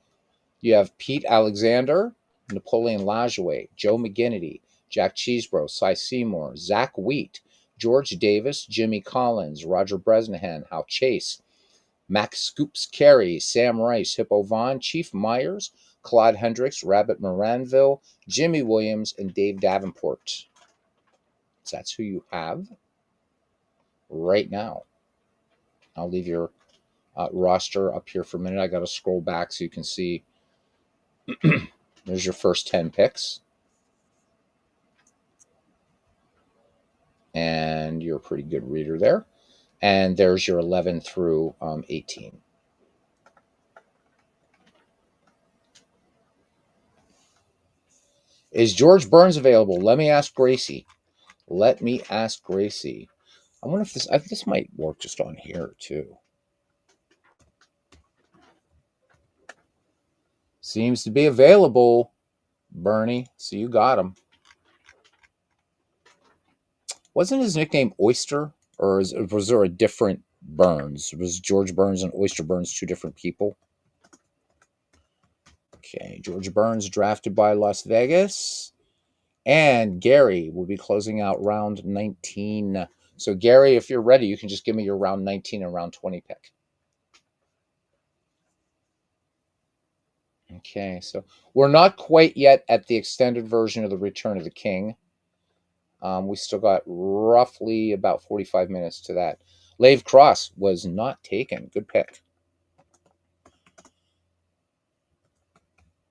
You have Pete Alexander, Napoleon Lajoie, Joe McGinnity, Jack Cheesebro, Cy Seymour, Zach Wheat, George Davis, Jimmy Collins, Roger Bresnahan, Hal Chase, Max Scoops Carey, Sam Rice, Hippo Vaughn, Chief Myers, Claude Hendricks, Rabbit Moranville, Jimmy Williams, and Dave Davenport. So that's who you have right now. I'll leave your roster up here for a minute. I got to scroll back so you can see. There's your first 10 picks. And you're a pretty good reader there. And there's your 11 through 18. Is George Burns available? Let me ask Gracie. I wonder if this might work just on here too. Seems to be available, Bernie. So you got him. Wasn't his nickname Oyster? Or was there a different Burns? Was George Burns and Oyster Burns two different people? Okay, George Burns drafted by Las Vegas. And Gary will be closing out round 19. So, Gary, if you're ready, you can just give me your round 19 and round 20 pick. Okay, so we're not quite yet at the extended version of the Return of the King. We still got roughly about 45 minutes to that. Lave Cross was not taken. Good pick.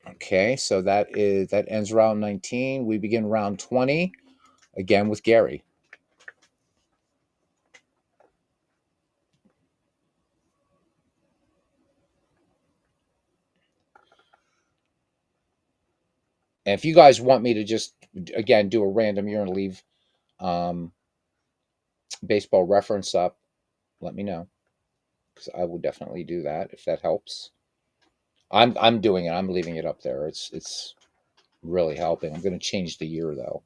Okay, so that ends round 19. We begin round 20 again with Gary. And if you guys want me to just again do a random year and leave baseball reference up, let me know, because I will definitely do that if that helps. I'm doing it. I'm leaving it up there. It's really helping. I'm going to change the year though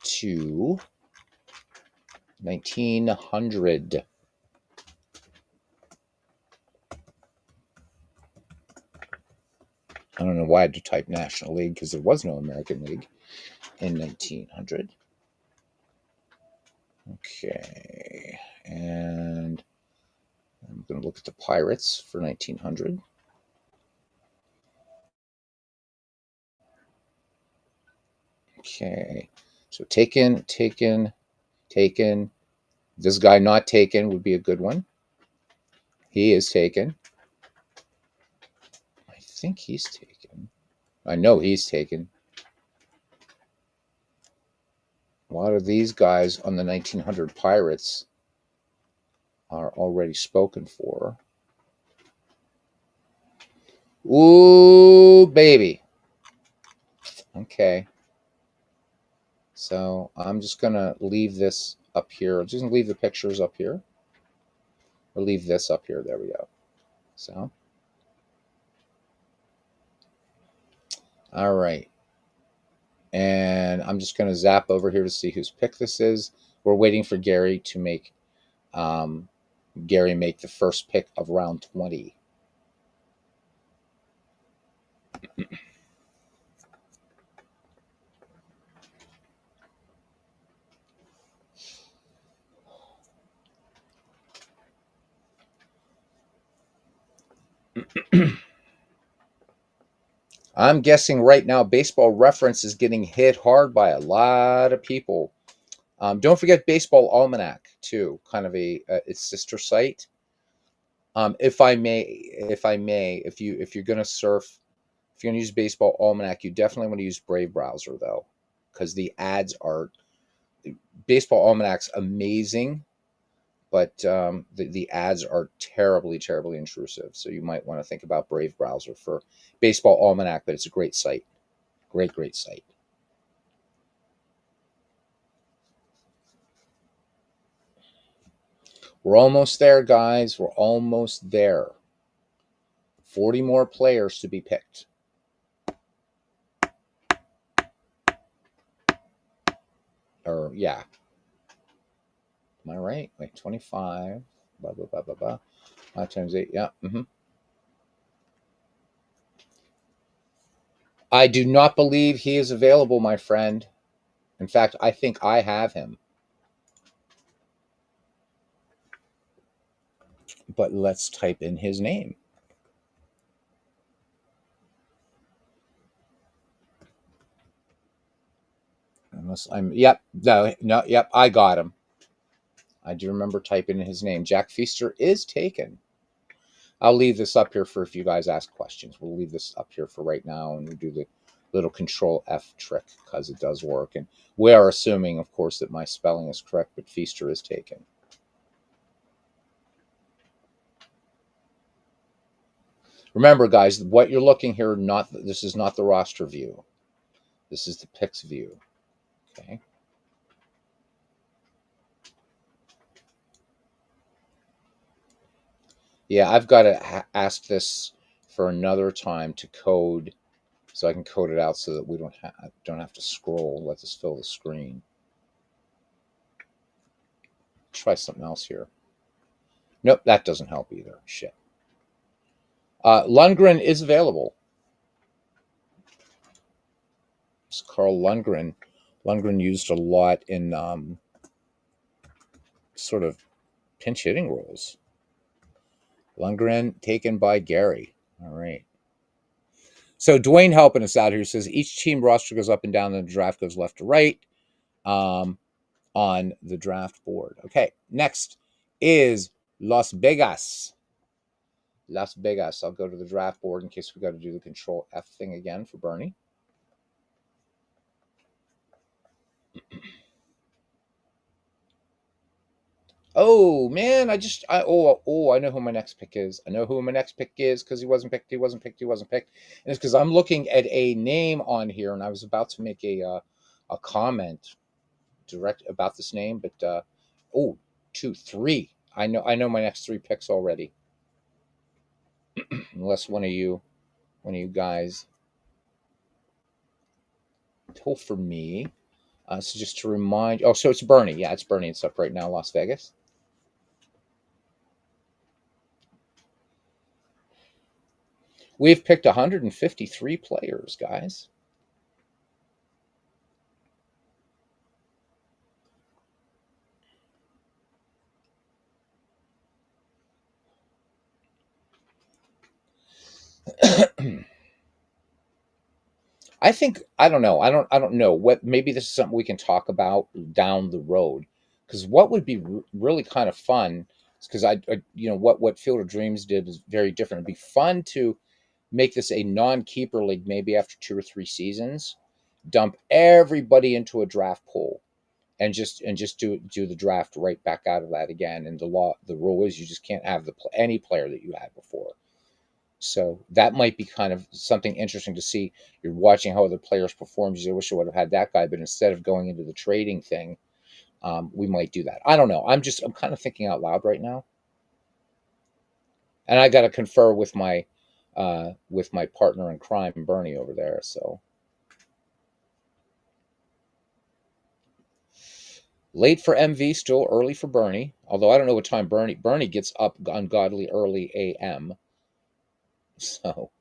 to 1900. I don't know why I had to type National League because there was no American League in 1900. Okay, and I'm going to look at the Pirates for 1900. Okay, so taken. This guy not taken would be a good one. He is taken. I think he's taken. I know he's taken. A lot of these guys on the 1900 Pirates are already spoken for. Ooh, baby. Okay. So I'm just going to leave this up here. I'm just going to leave the pictures up here. Or leave this up here. There we go. So. All right. And I'm just going to zap over here to see whose pick this is. We're waiting for Gary to make the first pick of round 20. I'm guessing right now Baseball Reference is getting hit hard by a lot of people. Don't forget Baseball Almanac too, kind of its sister site. If you're gonna surf, if you're gonna use Baseball Almanac, you definitely want to use Brave Browser though, because the ads are Baseball Almanac's amazing, but the ads are terribly intrusive. So you might want to think about Brave Browser for Baseball Almanac, but it's a great site, great site. We're almost there, guys. We're almost there. 40 more players to be picked. Or, yeah. Am I right? Wait, 25. Blah, blah, blah, blah, blah. 5 times 8. Yeah. I do not believe he is available, my friend. In fact, I think I have him. But let's type in his name. Unless I'm, yep, no, yep, I got him. I do remember typing in his name. Jack Feaster is taken. I'll leave this up here for if you guys ask questions. We'll leave this up here for right now, and we'll do the little Control F trick because it does work. And we are assuming, of course, that my spelling is correct, but Feaster is taken. Remember, guys, what you're looking here, this is not the roster view. This is the picks view. Okay. Yeah, I've got to ask this for another time to code, so I can code it out so that we don't have to scroll. Let this fill the screen. Try something else here. Nope, that doesn't help either. Shit. Lundgren is available. It's Carl Lundgren. Lundgren used a lot in sort of pinch hitting roles. Lundgren taken by Gary. All right. So Dwayne helping us out here says each team roster goes up and down, and the draft goes left to right on the draft board. Okay. Next is Las Vegas. Las Vegas. I'll go to the draft board in case we got to do the Control F thing again for Bernie. Oh man, I know who my next pick is. I know who my next pick is because he wasn't picked. And it's because I'm looking at a name on here, and I was about to make a comment direct about this name, but 3. I know my next 3 picks already. Unless one of you guys told for me. So just to remind, so it's Bernie. Yeah, it's Bernie and stuff right now, Las Vegas. We've picked 153 players, guys. I don't know. I don't know what. Maybe this is something we can talk about down the road. Because what would be really kind of fun, because what Field of Dreams did is very different. It'd be fun to make this a non-keeper league, maybe after 2 or 3 seasons, dump everybody into a draft pool, and just do the draft right back out of that again. And the rule is you just can't have any player that you had before. So that might be kind of something interesting to see. You're watching how other players perform. You say, I wish I would have had that guy, but instead of going into the trading thing, we might do that. I don't know. I'm kind of thinking out loud right now, and I got to confer with my partner in crime, Bernie, over there. So late for MV, still early for Bernie. Although I don't know what time Bernie gets up ungodly early AM. So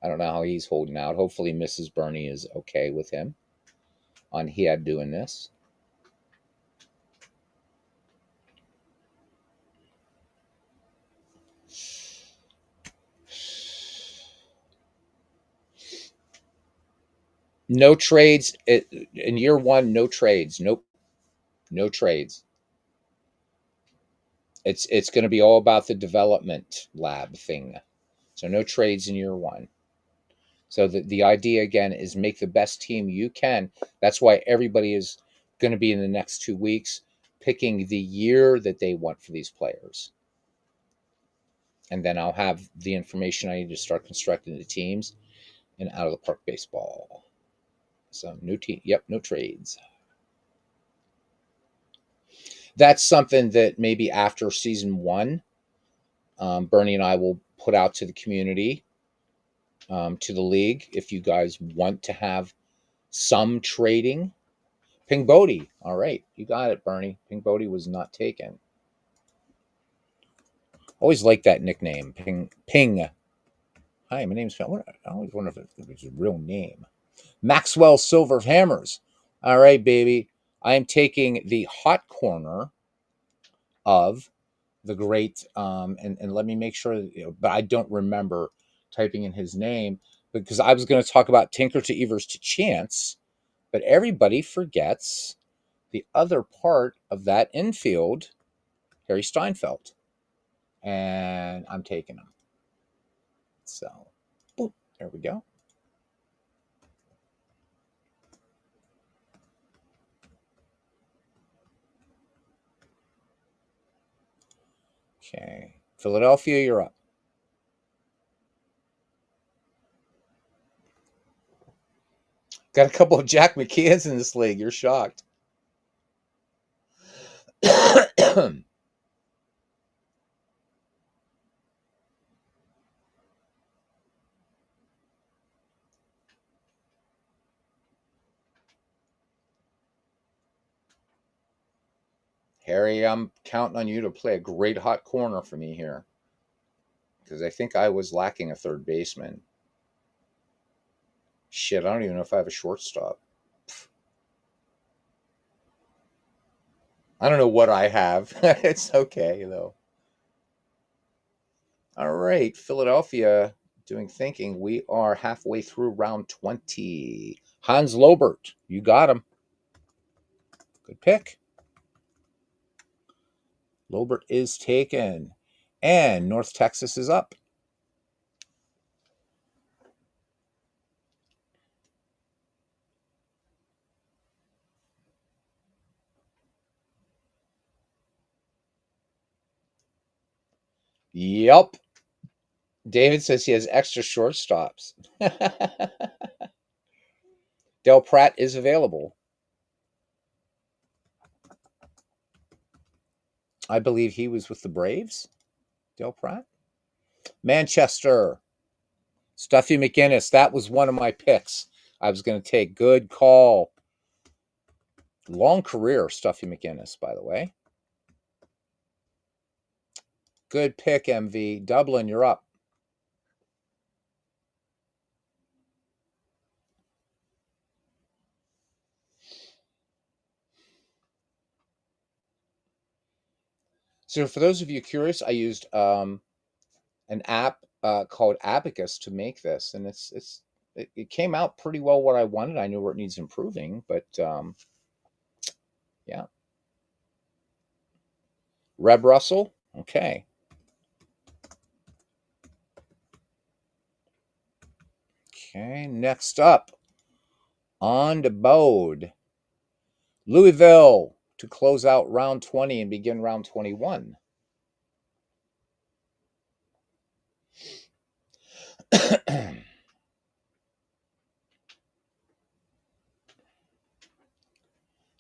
I don't know how he's holding out. Hopefully, Mrs. Bernie is okay with him on doing this. No trades in year 1. No trades. Nope. No trades. It's going to be all about the development lab thing. So no trades in year 1. So the idea again is make the best team you can. That's why everybody is going to be in the next 2 weeks picking the year that they want for these players. And then I'll have the information I need to start constructing the teams and out of the park baseball. So no team. Yep, no trades. That's something that maybe after season 1, Bernie and I will put out to the community, to the league, if you guys want to have some trading. Ping Bodie. All right. You got it, Bernie. Ping Bodie was not taken. Always like that nickname. Ping. Hi, my name's Phil. I always wonder if it was a real name. Maxwell Silver Hammers. All right, baby. I am taking the hot corner of the great, and let me make sure, but I don't remember typing in his name, because I was going to talk about Tinker to Evers to Chance, but everybody forgets the other part of that infield, Harry Steinfeld, and I'm taking him. So, boom, there we go. Okay, Philadelphia, you're up. Got a couple of Jack McKeons in this league. You're shocked. Harry, I'm counting on you to play a great hot corner for me here because I think I was lacking a third baseman. Shit, I don't even know if I have a shortstop. I don't know what I have. It's okay, though. All right, Philadelphia doing thinking. We are halfway through round 20. Hans Lobert, you got him. Good pick. Lobert is taken. And North Texas is up. Yep. David says he has extra shortstops. Del Pratt is available. I believe he was with the Braves. Del Pratt. Manchester. Stuffy McInnes. That was one of my picks. I was going to take. Good call. Long career, Stuffy McInnes, by the way. Good pick, MV. Dublin, you're up. So, for those of you curious, I used an app called Abacus to make this, and it came out pretty well what I wanted. I knew where it needs improving, but yeah. Reb Russell, okay. Okay, next up on the board, Louisville to close out round 20 and begin round 21.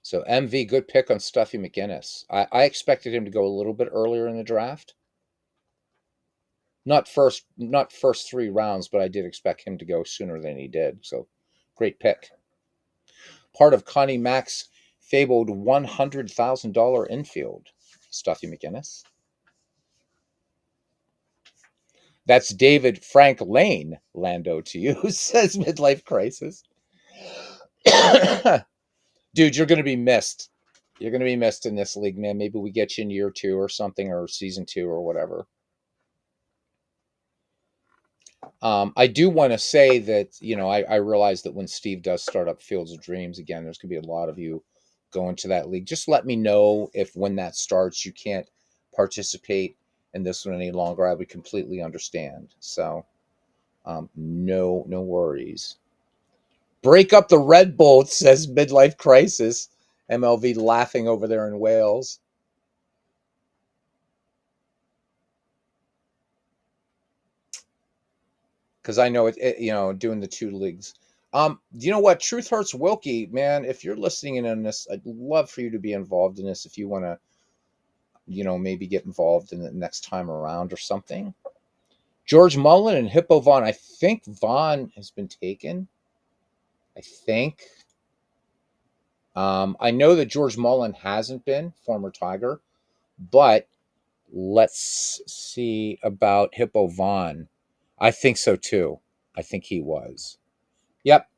So MV, good pick on Stuffy McInnes. I expected him to go a little bit earlier in the draft. Not first three rounds, but I did expect him to go sooner than he did. So great pick. Part of Connie Mack's fabled $100,000 infield. Stuffy McInnes. That's David Frank Lane, Lando to you, says Midlife Crisis. Dude, you're going to be missed. You're going to be missed in this league, man. Maybe we get you in year 2 or something, or season 2 or whatever. I do want to say that, I realize that when Steve does start up Fields of Dreams again, there's going to be a lot of you going to that league. Just let me know if when that starts, you can't participate in this one any longer. I would completely understand. So, no worries. Break up the Red Bull, says Midlife Crisis. MLV laughing over there in Wales. Because I know doing the 2 leagues. You know what? Truth Hurts Wilkie, man. If you're listening in on this, I'd love for you to be involved in this. If you want to, maybe get involved in the next time around or something. George Mullen and Hippo Vaughn. I think Vaughn has been taken. I think. I know that George Mullen hasn't been, former Tiger, but let's see about Hippo Vaughn. I think so too. I think he was. Yep.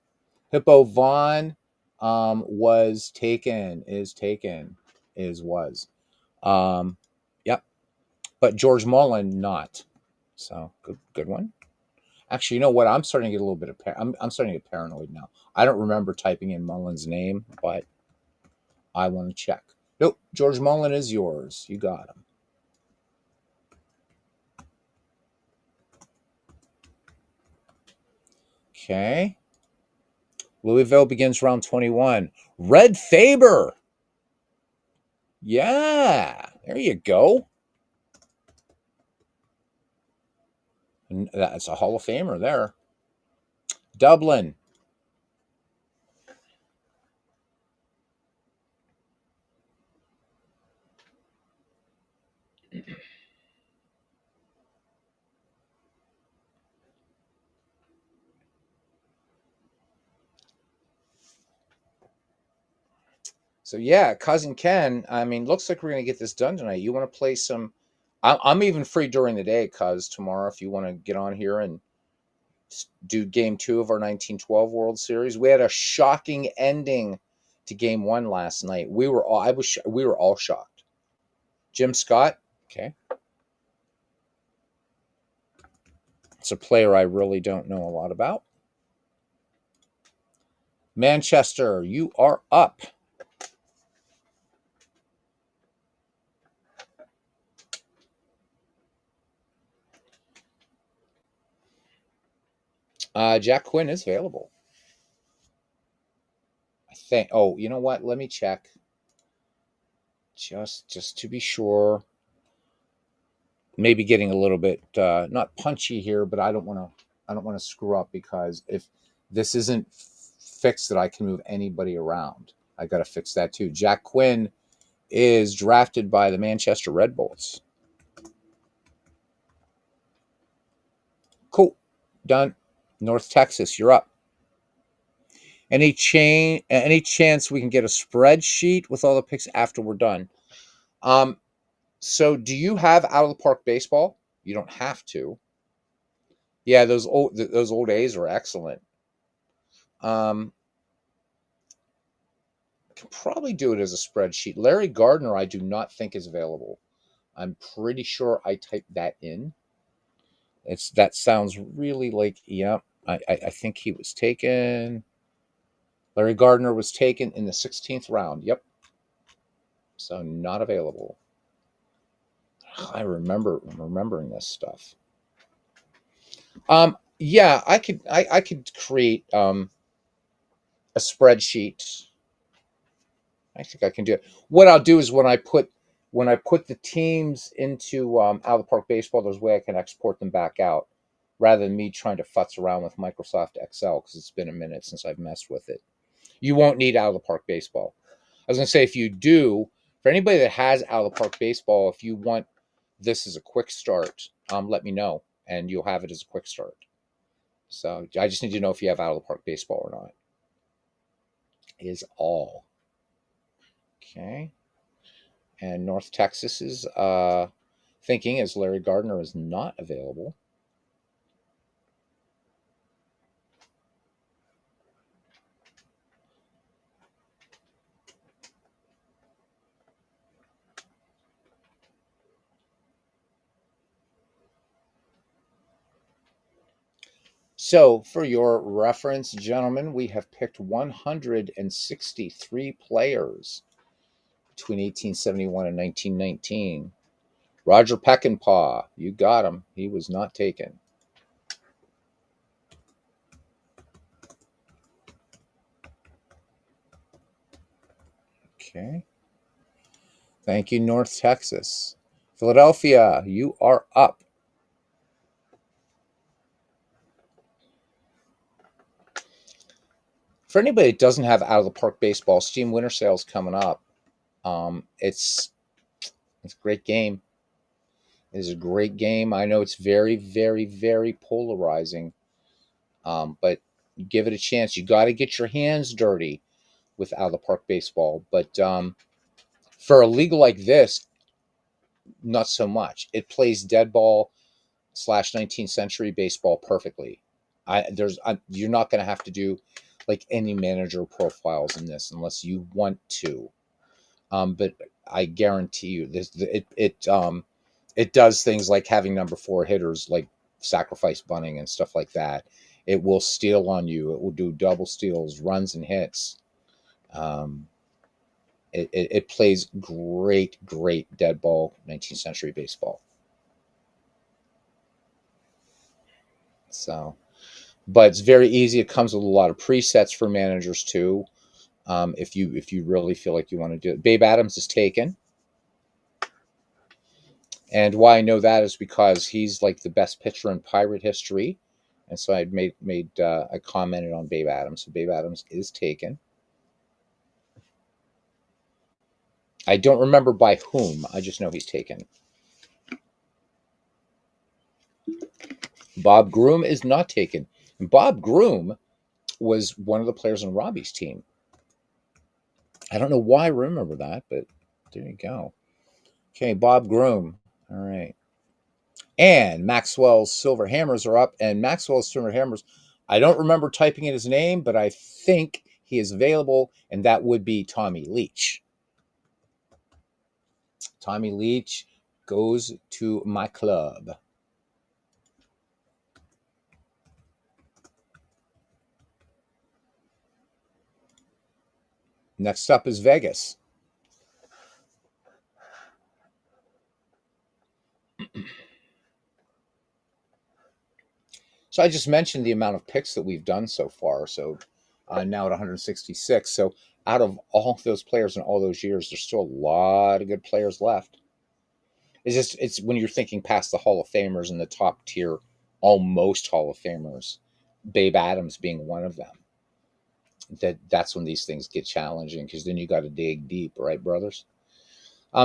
Hippo Vaughn was taken, was. Yep. But George Mullen not. So good one. Actually, you know what? I'm starting to get a little bit of I'm starting to get paranoid now. I don't remember typing in Mullen's name, but I want to check. Nope, George Mullen is yours. You got him. Okay. Louisville begins round 21. Red Faber. Yeah, there you go. And that's a Hall of Famer there. Dublin. So yeah, cousin Ken. I mean, looks like we're gonna get this done tonight. You want to play some? I'm even free during the day, cuz tomorrow, if you want to get on here and do game 2 of our 1912 World Series. We had a shocking ending to game 1 last night. We were all shocked. Jim Scott, okay, it's a player I really don't know a lot about. Manchester, you are up. Jack Quinn is available. I think. Oh, you know what? Let me check. Just to be sure. Maybe getting a little bit not punchy here, but I don't want to screw up, because if this isn't fixed that I can move anybody around, I got to fix that too. Jack Quinn is drafted by the Manchester Red Bulls. Cool. Done. North Texas, you're up. Any chance we can get a spreadsheet with all the picks after we're done? Um, so do you have out of the park baseball? You don't have to. Yeah, those old A's are excellent. Um, can probably do it as a spreadsheet. Larry Gardner, I do not think is available. I'm pretty sure I typed that in. That sounds really like, yeah. I think he was taken. Larry Gardner was taken in the 16th round. Yep. So not available. I remember remembering this stuff. Yeah, I could create a spreadsheet. I think I can do it. What I'll do is when I put the teams into out of the park baseball, there's a way I can export them back out, rather than me trying to futz around with Microsoft Excel, because it's been a minute since I've messed with it. You won't need out of the park baseball. I was gonna say, if you do, for anybody that has out of the park baseball, if you want this as a quick start, let me know, and you'll have it as a quick start. So I just need to know if you have out of the park baseball or not. Is all. Okay. And North Texas is thinking, as Larry Gardner is not available. So, for your reference, gentlemen, we have picked 163 players between 1871 and 1919. Roger Peckinpah, you got him. He was not taken. Okay. Thank you, North Texas. Philadelphia, you are up. For anybody that doesn't have out of the park baseball, Steam Winter Sales coming up. It's a great game. It is a great game. I know it's very, very, very polarizing, but give it a chance. You got to get your hands dirty with out of the park baseball. But for a league like this, not so much. It plays dead ball / 19th century baseball perfectly. You're not going to have to do like any manager profiles in this unless you want to. But I guarantee you, it does things like having number 4 hitters, like sacrifice bunting and stuff like that. It will steal on you. It will do double steals, runs, and hits. Um, it plays great, great dead ball 19th century baseball. So, but it's very easy. It comes with a lot of presets for managers too. If you really feel like you want to do it. Babe Adams is taken. And why I know that is because he's like the best pitcher in Pirate history. And so I commented on Babe Adams. So Babe Adams is taken. I don't remember by whom. I just know he's taken. Bob Groom is not taken. And Bob Groom was one of the players on Robbie's team. I don't know why I remember that, but there you go. Okay, Bob Groom. All right. And Maxwell's Silver Hammers are up. And Maxwell's Silver Hammers, I don't remember typing in his name, but I think he is available, and that would be Tommy Leach. Tommy Leach goes to my club. Next up is Vegas. So I just mentioned the amount of picks that we've done so far. So now at 166. So out of all those players in all those years, there's still a lot of good players left. It's when you're thinking past the Hall of Famers and the top tier, almost Hall of Famers, Babe Adams being one of them. That's when these things get challenging because then you got to dig deep, right, brothers?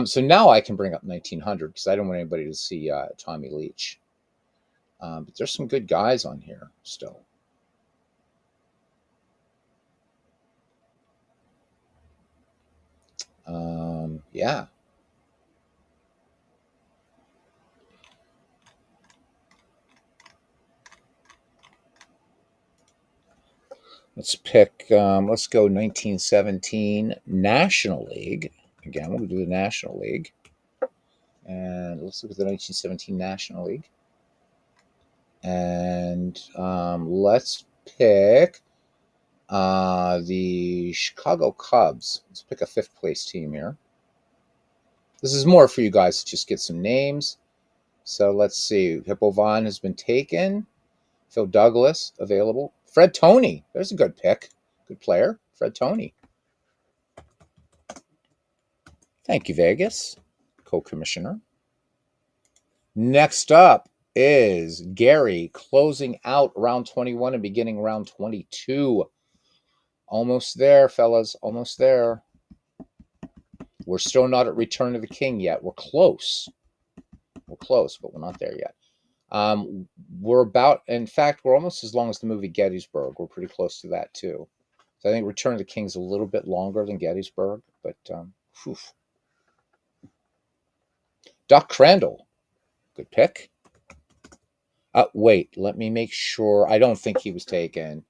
So now I can bring up 1900 because I don't want anybody to see Tommy Leach. But there's some good guys on here still. Yeah. Let's pick, let's go 1917 National League. Again, we'll do the National League. And let's look at the 1917 National League. And let's pick the Chicago Cubs. Let's pick a fifth place team here. This is more for you guys to just get some names. So let's see. Hippo Vaughn has been taken. Phil Douglas available. Fred Toney. There's a good pick. Good player. Fred Toney. Thank you, Vegas. Co-commissioner. Next up is Gary closing out round 21 and beginning round 22. Almost there, fellas. Almost there. We're still not at Return of the King yet. We're close. We're close, but we're not there yet. We're about, in fact, we're almost as long as the movie Gettysburg. We're pretty close to that, too. So I think Return of the King's a little bit longer than Gettysburg, but whew. Doc Crandall. Good pick. Wait, let me make sure. I don't think he was taken,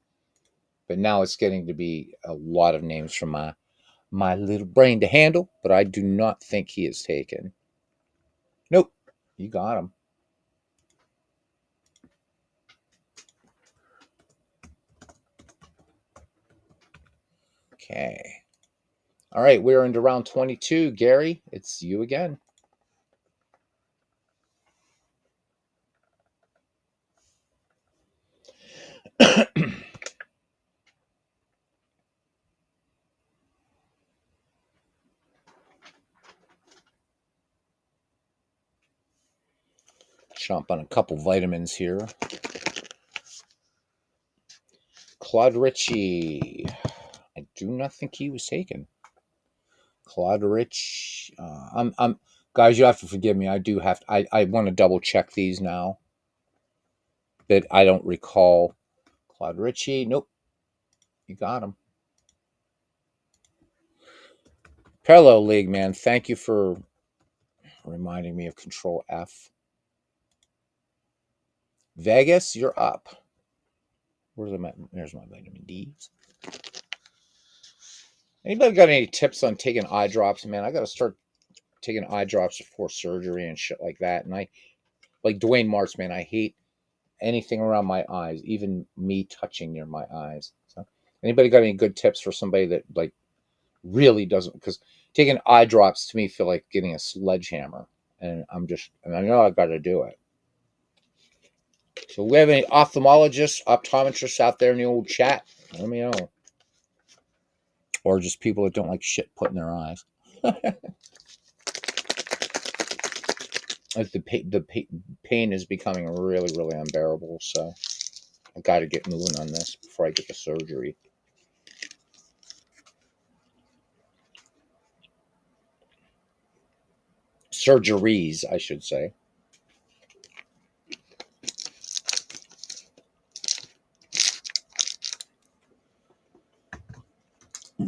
but now it's getting to be a lot of names from my little brain to handle, but I do not think he is taken. Nope, you got him. Okay. All right, we're into round 22. Gary, it's you again. Chomp on a couple vitamins here. Claude Ritchie. I do not think he was taken. Claude Rich. I'm guys, you have to forgive me. I do have to, I want to double check these now. That I don't recall. Claude Ritchie. Nope. You got him. Parallel League, man. Thank you for reminding me of Control F. Vegas, you're up. There's my vitamin D's. Anybody got any tips on taking eye drops? Man, I got to start taking eye drops before surgery and shit like that. And I, like Dwayne Martz, man, I hate anything around my eyes, even me touching near my eyes. So, anybody got any good tips for somebody that like really doesn't? Because taking eye drops to me feel like getting a sledgehammer, and I know I got to do it. So, we have any ophthalmologists, optometrists out there in the old chat? Let me know. Or just people that don't like shit put in their eyes. As the pain is becoming really, really unbearable. So I got to get moving on this before I get the surgery. Surgeries, I should say.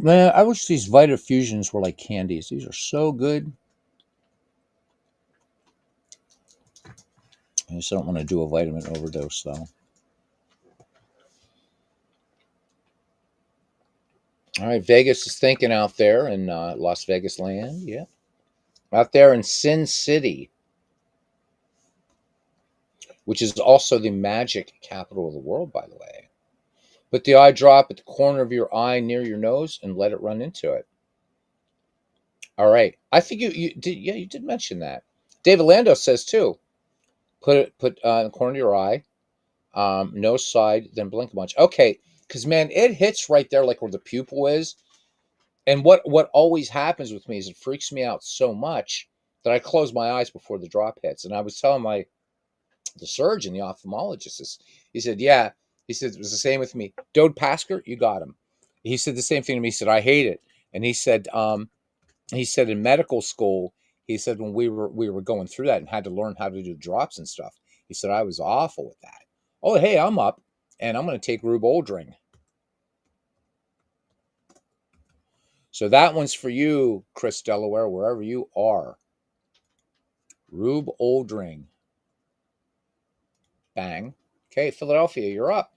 Man, I wish these Vita Fusions were like candies. These are so good. I just don't want to do a vitamin overdose, though. All right, Vegas is thinking out there in Las Vegas land. Yeah. Out there in Sin City, which is also the magic capital of the world, by the way. Put the eye drop at the corner of your eye near your nose and let it run into it. All right. I think you did. Yeah, you did mention that. David Lando says too. Put in the corner of your eye, nose side, then blink a bunch. Okay, because man, it hits right there, like where the pupil is. And what always happens with me is it freaks me out so much that I close my eyes before the drop hits. And I was telling the surgeon, the ophthalmologist, he said, yeah. He said it was the same with me. Dode Pasker, you got him. He said the same thing to me. He said, I hate it. And he said in medical school, he said when we were going through that and had to learn how to do drops and stuff, he said I was awful with that. Oh, hey, I'm up and I'm going to take Rube Oldring. So that one's for you, Chris Delaware, wherever you are. Rube Oldring. Bang. Okay, Philadelphia, you're up.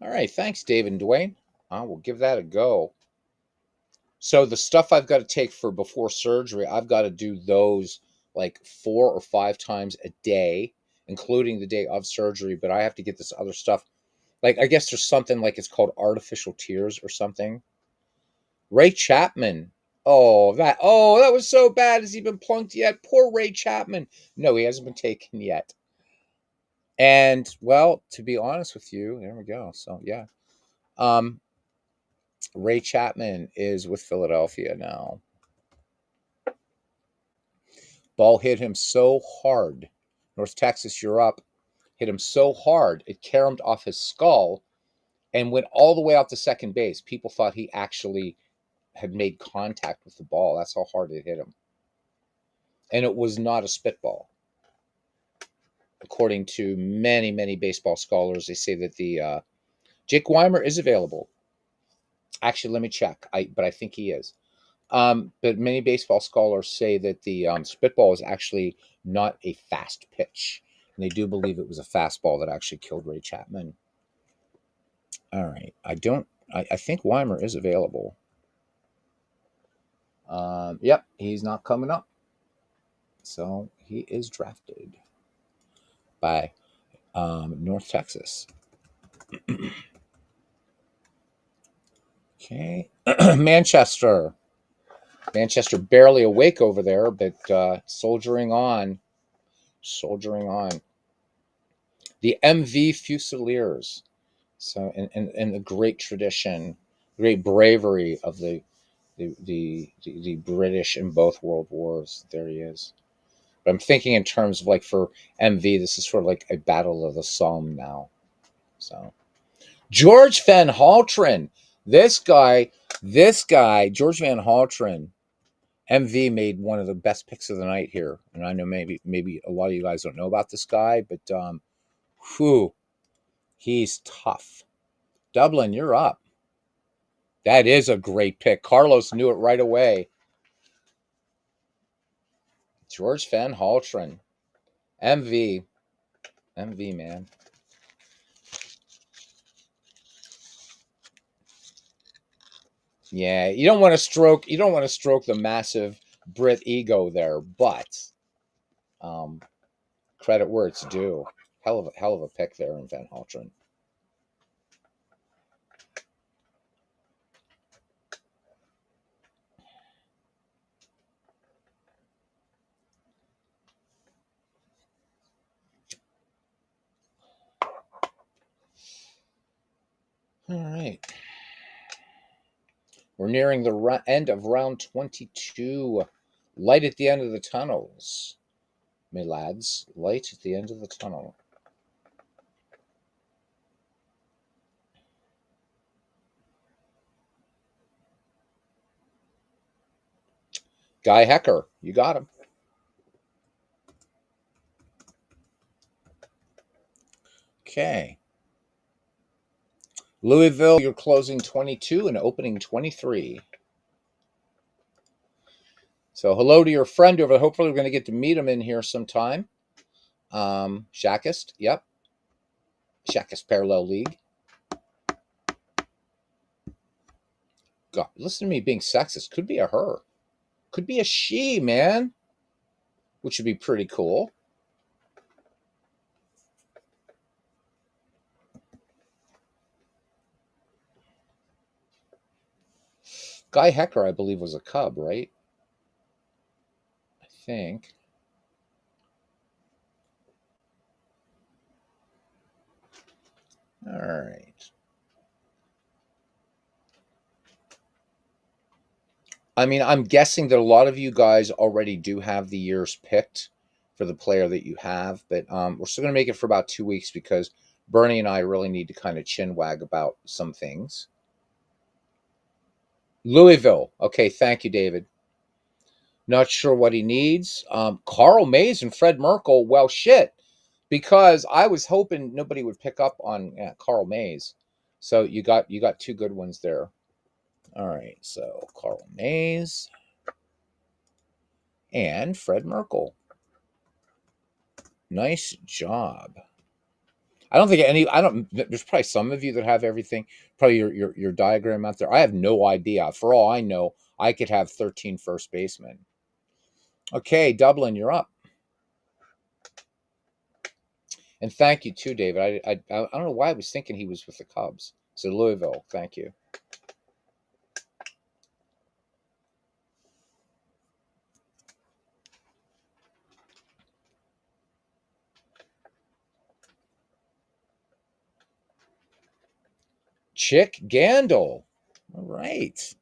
All right, thanks, David and Dwayne. I will give that a go. So the stuff I've got to take for before surgery, I've got to do those like 4 or 5 times a day, including the day of surgery. But I have to get this other stuff. Like I guess there's something like it's called artificial tears or something. Ray Chapman. Oh, that was so bad. Has he been plunked yet? Poor Ray Chapman. No, he hasn't been taken yet. And well, to be honest with you, there we go. So yeah. Um, Ray Chapman is with Philadelphia now. Ball hit him so hard. North Texas, you're up. Hit him so hard, it caromed off his skull and went all the way out to second base. People thought he actually had made contact with the ball. That's how hard it hit him. And it was not a spitball. According to many, many baseball scholars, they say that the Jake Weimer is available. Actually, let me check. But I think he is. But many baseball scholars say that the spitball is actually not a fast pitch. And they do believe it was a fastball that actually killed Ray Chapman. All right. I think Weimer is available. Yep, he's not coming up. So he is drafted by North Texas. Okay. Manchester. Manchester barely awake over there, but soldiering on. Soldiering on. The MV Fusiliers. So, in the great tradition, great bravery of the British in both world wars. There he is. But I'm thinking in terms of like for MV, this is sort of like a battle of the Somme now. So George Van Haltren, this guy, George Van Haltren, MV made one of the best picks of the night here, and I know maybe a lot of you guys don't know about this guy, but whew, he's tough. Dublin, you're up. That is a great pick. Carlos knew it right away. George Van Haltren, MV, MV man. Yeah, you don't want to stroke. You don't want to stroke the massive Brit ego there, but um, credit where it's due. Hell of a pick there in Van Haltren. All right, we're nearing the end of round 22. Light at the end of the tunnels, my lads. Light at the end of the tunnel. Guy Hecker, you got him. Okay. Louisville, you're closing 22 and opening 23. So hello to your friend over there. Hopefully we're going to get to meet him in here sometime. Shackist, yep. Shackist Parallel League. God, listen to me being sexist. Could be a her. Could be a she, man. Which would be pretty cool. Guy Hecker, I believe, was a Cub, right? I think. All right. I mean, I'm guessing that a lot of you guys already do have the years picked for the player that you have, but we're still going to make it for about 2 weeks because Bernie and I really need to kind of chin wag about some things. Louisville. Okay, thank you, David. Not sure what he needs. Carl Mays and Fred Merkel. Well, shit, because I was hoping nobody would pick up on Carl Mays. So you got two good ones there. All right, so Carl Mays and Fred Merkel. Nice job. I don't think any. I don't. There's probably some of you that have everything. Probably your diagram out there. I have no idea. For all I know, I could have 13 first basemen. Okay, Dublin, you're up. And thank you too, David. I don't know why I was thinking he was with the Cubs. So Louisville, thank you. Chick Gandil. All right.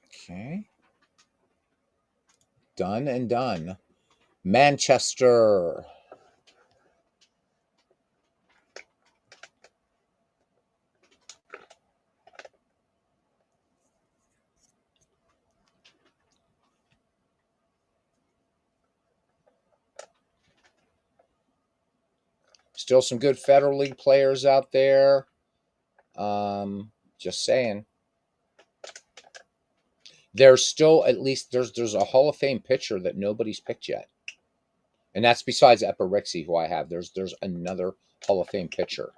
Okay. Done and done. Manchester. Still some good Federal League players out there. Just saying. There's still at least there's a Hall of Fame pitcher that nobody's picked yet. And that's besides Eparixi, who I have. There's another Hall of Fame pitcher.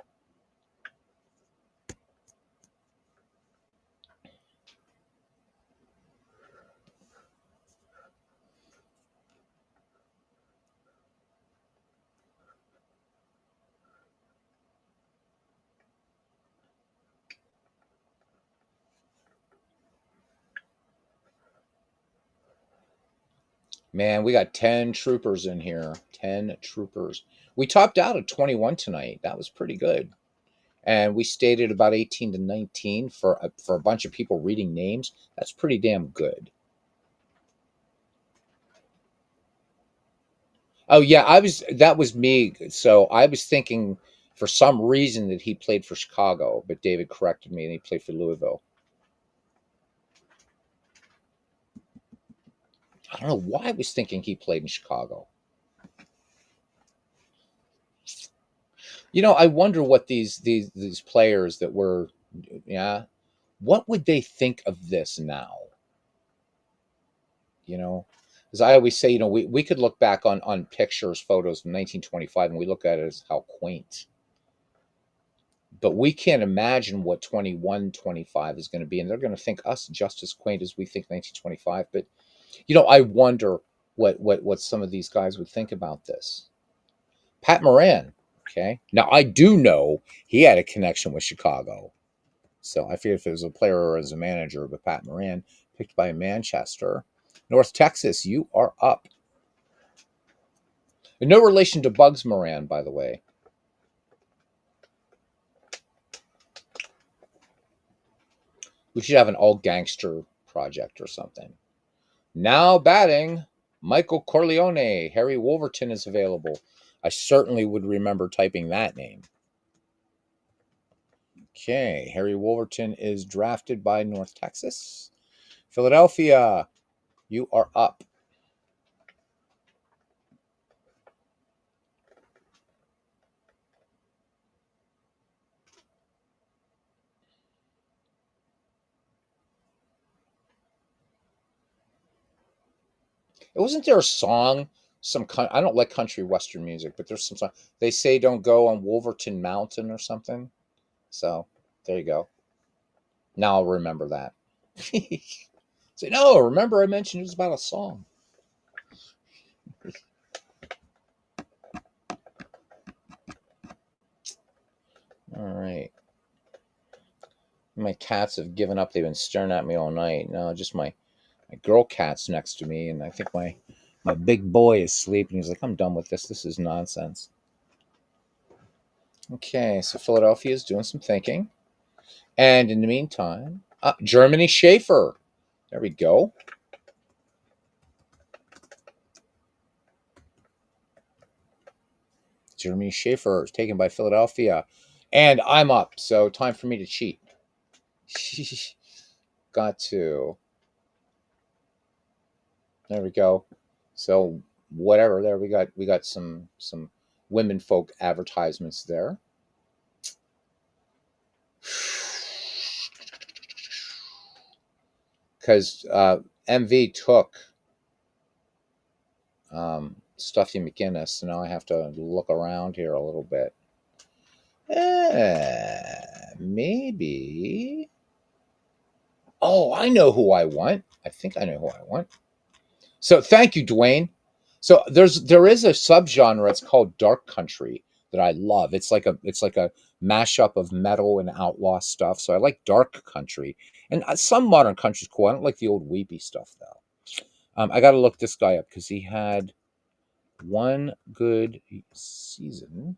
Man, we got 10 troopers in here. 10 troopers. We topped out at 21 tonight. That was pretty good. And we stayed at about 18 to 19 for a bunch of people reading names. That's pretty damn good. Oh yeah, that was me. So I was thinking for some reason that he played for Chicago, but David corrected me and he played for Louisville. I don't know why I was thinking he played in Chicago. I wonder what these players that were, yeah, what would they think of this now? As I always say, we could look back on pictures, photos from 1925, and we look at it as how quaint. But we can't imagine what 2125 is going to be, and they're going to think us just as quaint as we think 1925. But I wonder what some of these guys would think about this. Pat Moran. Okay. Now I do know he had a connection with Chicago. So I forget if it was a player or as a manager, but Pat Moran, picked by Manchester. North Texas, you are up. And no relation to Bugs Moran, by the way. We should have an all gangster project or something. Now batting, Michael Corleone. Harry Wolverton is available. I certainly would remember typing that name. Okay, Harry Wolverton is drafted by North Texas. Philadelphia, you are up. Wasn't there a song? I don't like country western music, but there's some song. They say don't go on Wolverton Mountain or something. So there you go. Now I'll remember that. Say no. Remember I mentioned it was about a song. All right. My cats have given up. They've been staring at me all night. No, just my girl cat's next to me, and I think my big boy is sleeping. He's like, I'm done with this. This is nonsense. Okay, so Philadelphia is doing some thinking. And in the meantime, Germany Schaefer. There we go. Jeremy Schaefer is taken by Philadelphia. And I'm up, so time for me to cheat. Got to. There we go. So whatever. There we got some women folk advertisements there. Because MV took Stuffy McGinnis, so now I have to look around here a little bit. Maybe. Oh, I know who I want. I think I know who I want. So thank you, Dwayne. So there is a subgenre. It's called dark country that I love. It's like a mashup of metal and outlaw stuff. So I like dark country, and some modern country's cool. I don't like the old weepy stuff though. I got to look this guy up because he had one good season,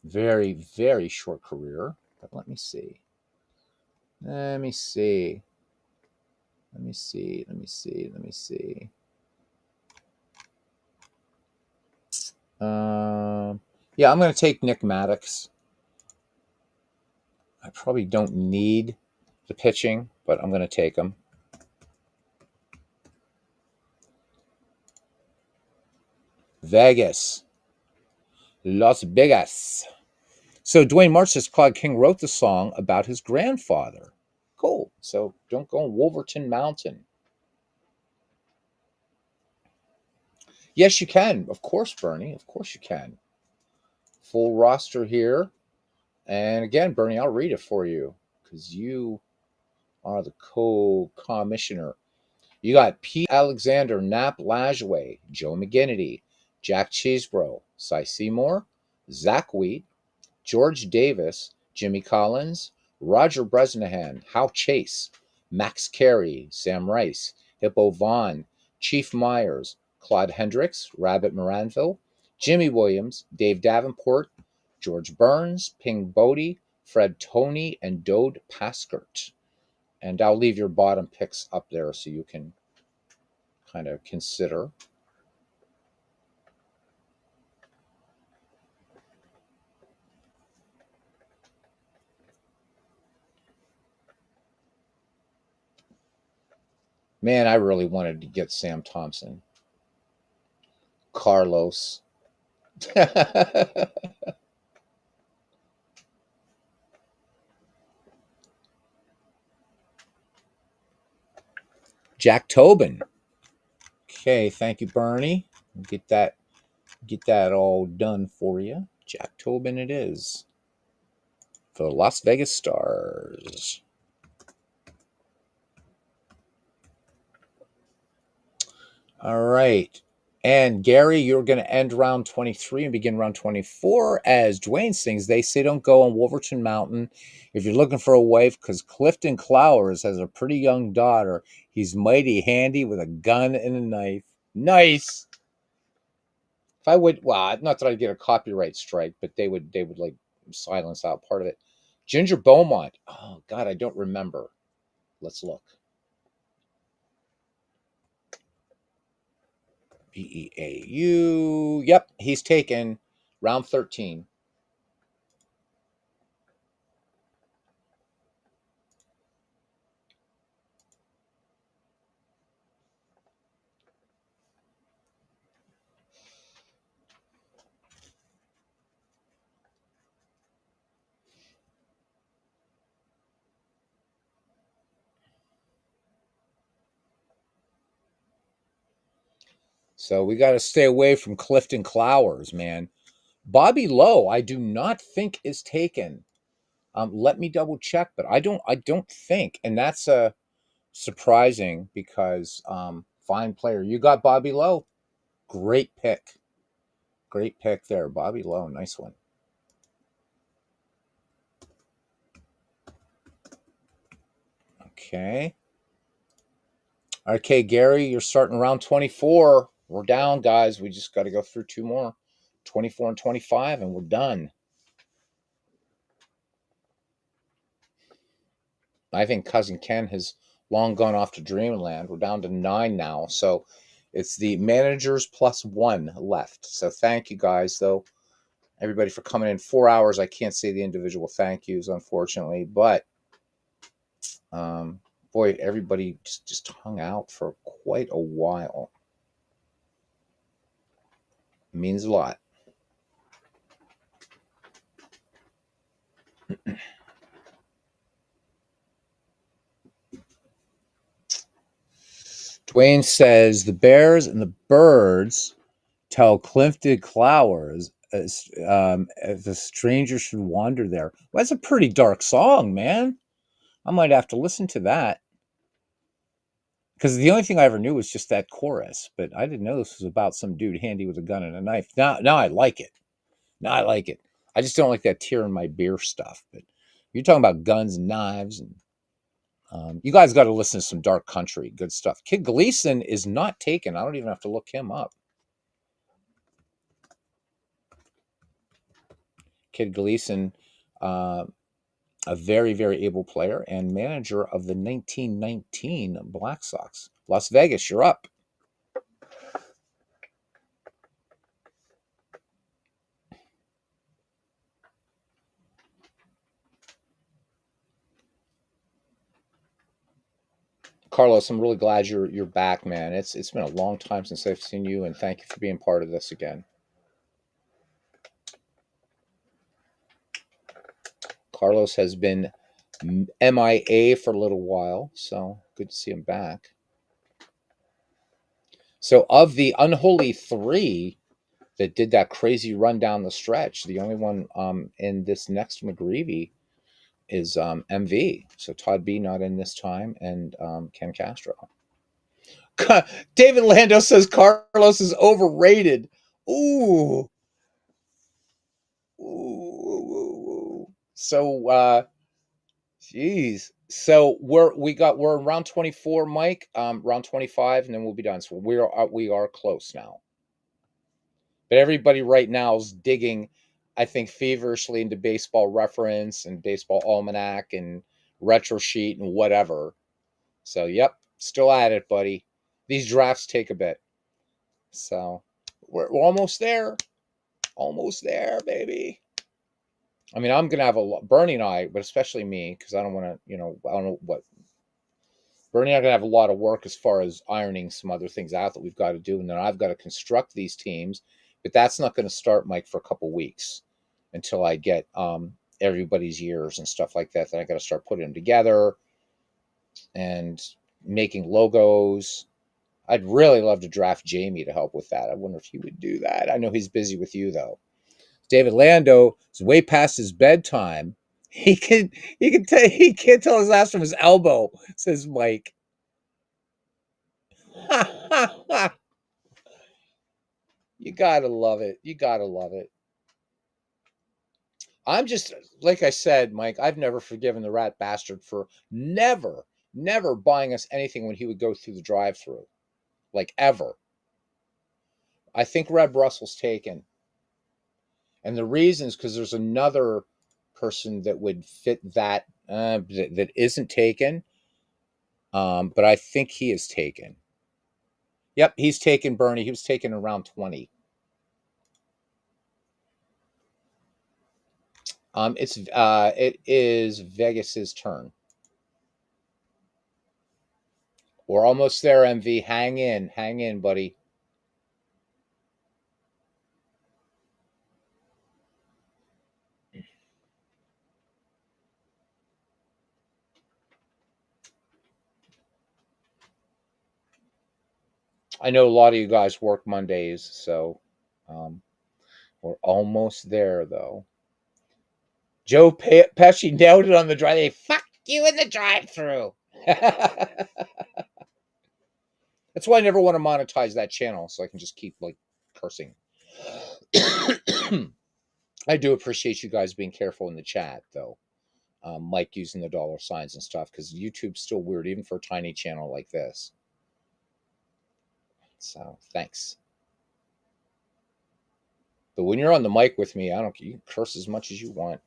very very short career. But let me see. Let me see. Let me see. Let me see. Let me see. Yeah, I'm going to take Nick Maddox. I probably don't need the pitching, but I'm going to take him. Vegas. Las Vegas. So Dwayne March says Claude King wrote the song about his grandfather. Cool. So don't go on Wolverton Mountain. Yes, you can. Of course, Bernie. Of course you can. Full roster here. And again, Bernie, I'll read it for you because you are the co-commissioner. You got Pete Alexander, Nap Lajway, Joe McGinnity, Jack Cheesebro, Cy Seymour, Zach Wheat, George Davis, Jimmy Collins, Roger Bresnahan, Hal Chase, Max Carey, Sam Rice, Hippo Vaughn, Chief Myers, Claude Hendricks, Rabbit Moranville, Jimmy Williams, Dave Davenport, George Burns, Ping Bodie, Fred Toney, and Dode Paskert. And I'll leave your bottom picks up there so you can kind of consider. Man, I really wanted to get Sam Thompson. Carlos. Jack Tobin. Okay, thank you, Bernie. Get that all done for you. Jack Tobin it is. For the Las Vegas Stars. All right. And Gary, you're going to end round 23 and begin round 24 as Dwayne sings. They say don't go on Wolverton Mountain if you're looking for a wife because Clifton Clowers has a pretty young daughter. He's mighty handy with a gun and a knife. Nice. If I would, well, not that I'd get a copyright strike, but they would like silence out part of it. Ginger Beaumont. Oh God, I don't remember. Let's look. Beau. Yep, he's taken round 13. So we got to stay away from Clifton Clowers, man. Bobby Lowe, I do not think is taken. Let me double check, but I don't think, and that's surprising because fine player. You got Bobby Lowe. Great pick. Great pick there, Bobby Lowe. Nice one. Okay. Okay, Gary, you're starting round 24. We're down, guys. We just got to go through two more, 24 and 25, and we're done. I think Cousin Ken has long gone off to dreamland. We're down to 9 now. So it's the managers plus 1 left. So thank you guys, though, everybody, for coming in. 4 hours. I can't say the individual thank yous, unfortunately, but um, boy, everybody just hung out for quite a while. It means a lot. Dwayne says the Bears and the Birds tell Clifton Clowers if a stranger should wander there. Well, that's a pretty dark song, man. I might have to listen to that because the only thing I ever knew was just that chorus, but I didn't know this was about some dude handy with a gun and a knife. Now I like it. Now I like it. I just don't like that tear in my beer stuff. But you're talking about guns and knives, and you guys got to listen to some dark country, good stuff. Kid Gleason is not taken. I don't even have to look him up. Kid Gleason, uh, a very, very able player and manager of the 1919 Black Sox. Las Vegas, you're up. Carlos, I'm really glad you're back, man. It's been a long time since I've seen you, and thank you for being part of this again. Carlos has been MIA for a little while, so good to see him back. So, of the unholy three that did that crazy run down the stretch, the only one in this next McGreevy is MV. So Todd B not in this time, and Ken Castro. David Lando says Carlos is overrated. Ooh, ooh. So, geez. So we're around 24, Mike. Round 25, and then we'll be done. So we are close now. But everybody right now is digging, I think, feverishly into Baseball Reference and Baseball Almanac and Retro Sheet and whatever. So, yep, still at it, buddy. These drafts take a bit. So, we're almost there. Almost there, baby. I mean, I'm going to have a lot, Bernie and I, but especially me, because I don't want to, I don't know what. Bernie and I are going to have a lot of work as far as ironing some other things out that we've got to do. And then I've got to construct these teams. But that's not going to start, Mike, for a couple weeks until I get everybody's years and stuff like that. Then I got to start putting them together and making logos. I'd really love to draft Jamie to help with that. I wonder if he would do that. I know he's busy with you though. David Lando is way past his bedtime. He can't tell his ass from his elbow, says Mike. You gotta love it. You gotta love it. I'm just like I said, Mike, I've never forgiven the rat bastard for never buying us anything when he would go through the drive through. Like ever. I think Red Russell's taken. And the reason is because there's another person that would fit that isn't taken. But I think he is taken. Yep, he's taken, Bernie. He was taken around 20. It is Vegas's turn. We're almost there, MV. Hang in, buddy. I know a lot of you guys work Mondays, so um, we're almost there, though. Joe Pesci nailed it on the drive. They fuck you in the drive-through. That's why I never want to monetize that channel, so I can just keep like cursing. I do appreciate you guys being careful in the chat, though. Mike using the dollar signs and stuff, because YouTube's still weird, even for a tiny channel like this. So thanks. But when you're on the mic with me, I don't. You can curse as much as you want.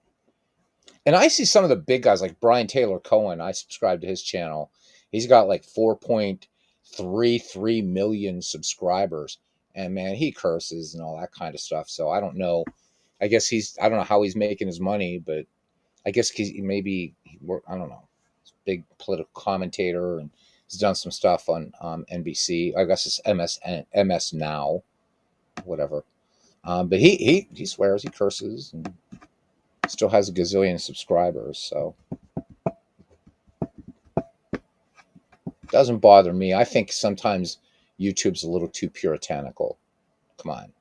And I see some of the big guys like Brian Taylor Cohen. I subscribe to his channel. He's got like 4.33 million subscribers. And man, he curses and all that kind of stuff. So I don't know. I don't know how he's making his money, but I guess I don't know. He's a big political commentator and he's done some stuff on NBC. I guess it's MS Now, whatever. But he swears, he curses, and still has a gazillion subscribers. So doesn't bother me. I think sometimes YouTube's a little too puritanical. Come on.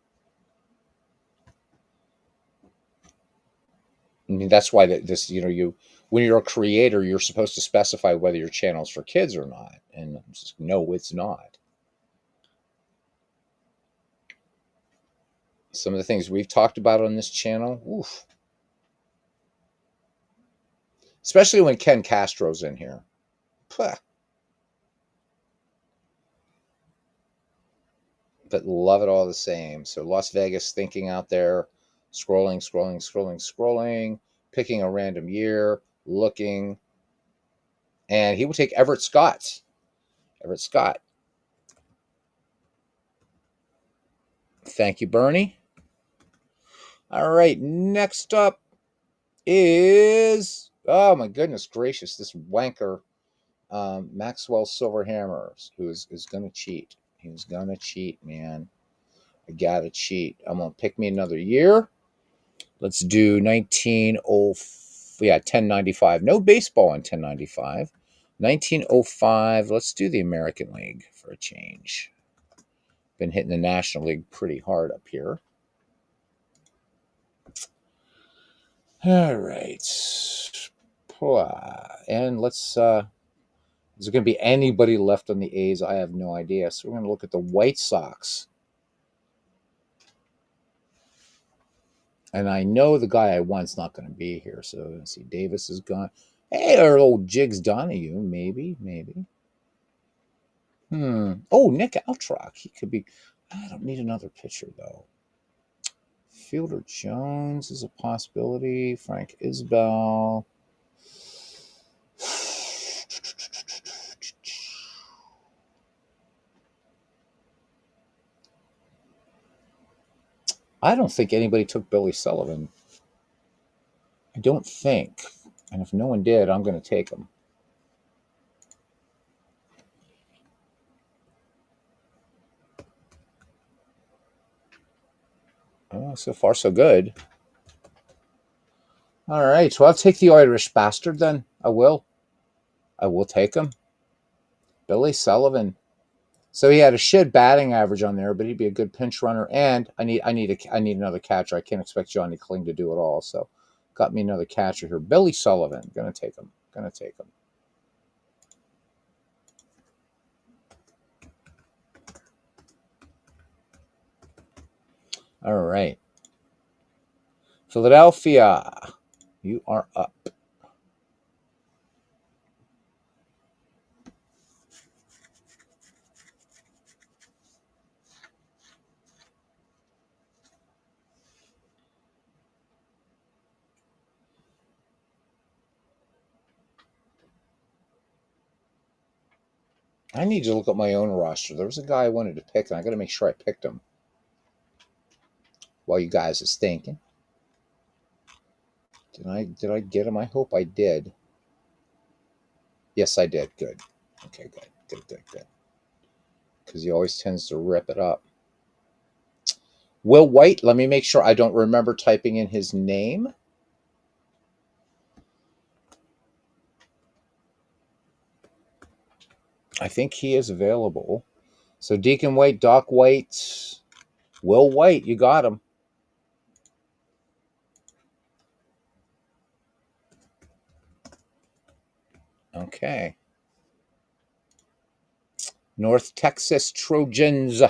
I mean, that's why when you're a creator, you're supposed to specify whether your channel's for kids or not. And no, it's not. Some of the things we've talked about on this channel, oof. Especially when Ken Castro's in here. Puh. But love it all the same. So Las Vegas thinking out there, scrolling, picking a random year, looking, and he will take Everett Scott. Everett Scott. Thank you, Bernie. All right, next up is, oh my goodness gracious, this wanker, Maxwell Silverhammers, who is going to cheat. He's going to cheat, man. I got to cheat. I'm going to pick me another year. Let's do 1095. No baseball in 1095. 1905. Let's do the American League for a change. Been hitting the National League pretty hard up here. All right. And let's, is there going to be anybody left on the A's? I have no idea. So we're going to look at the White Sox. And I know the guy I want's not going to be here. So let's see. Davis is gone. Hey, our old Jigs Donahue. Maybe. Oh, Nick Altrock. He could be. I don't need another pitcher, though. Fielder Jones is a possibility. Frank Isbell. I don't think anybody took Billy Sullivan. I don't think. And if no one did, I'm going to take him. Oh, so far, so good. All right. So I'll take the Irish bastard then. I will take him. Billy Sullivan. So he had a shit batting average on there, but he'd be a good pinch runner. And I need another catcher. I can't expect Johnny Kling to do it all. So got me another catcher here. Billy Sullivan. Gonna take him. All right. Philadelphia, you are up. I need to look at my own roster. There was a guy I wanted to pick, and I got to make sure I picked him while you guys is thinking. Did I get him? I hope I did. Yes, I did. Good. Okay, good. Because he always tends to rip it up. Will White, let me make sure I don't remember typing in his name. I think he is available. So Deacon White, Doc White, Will White, you got him. Okay. North Texas Trojans.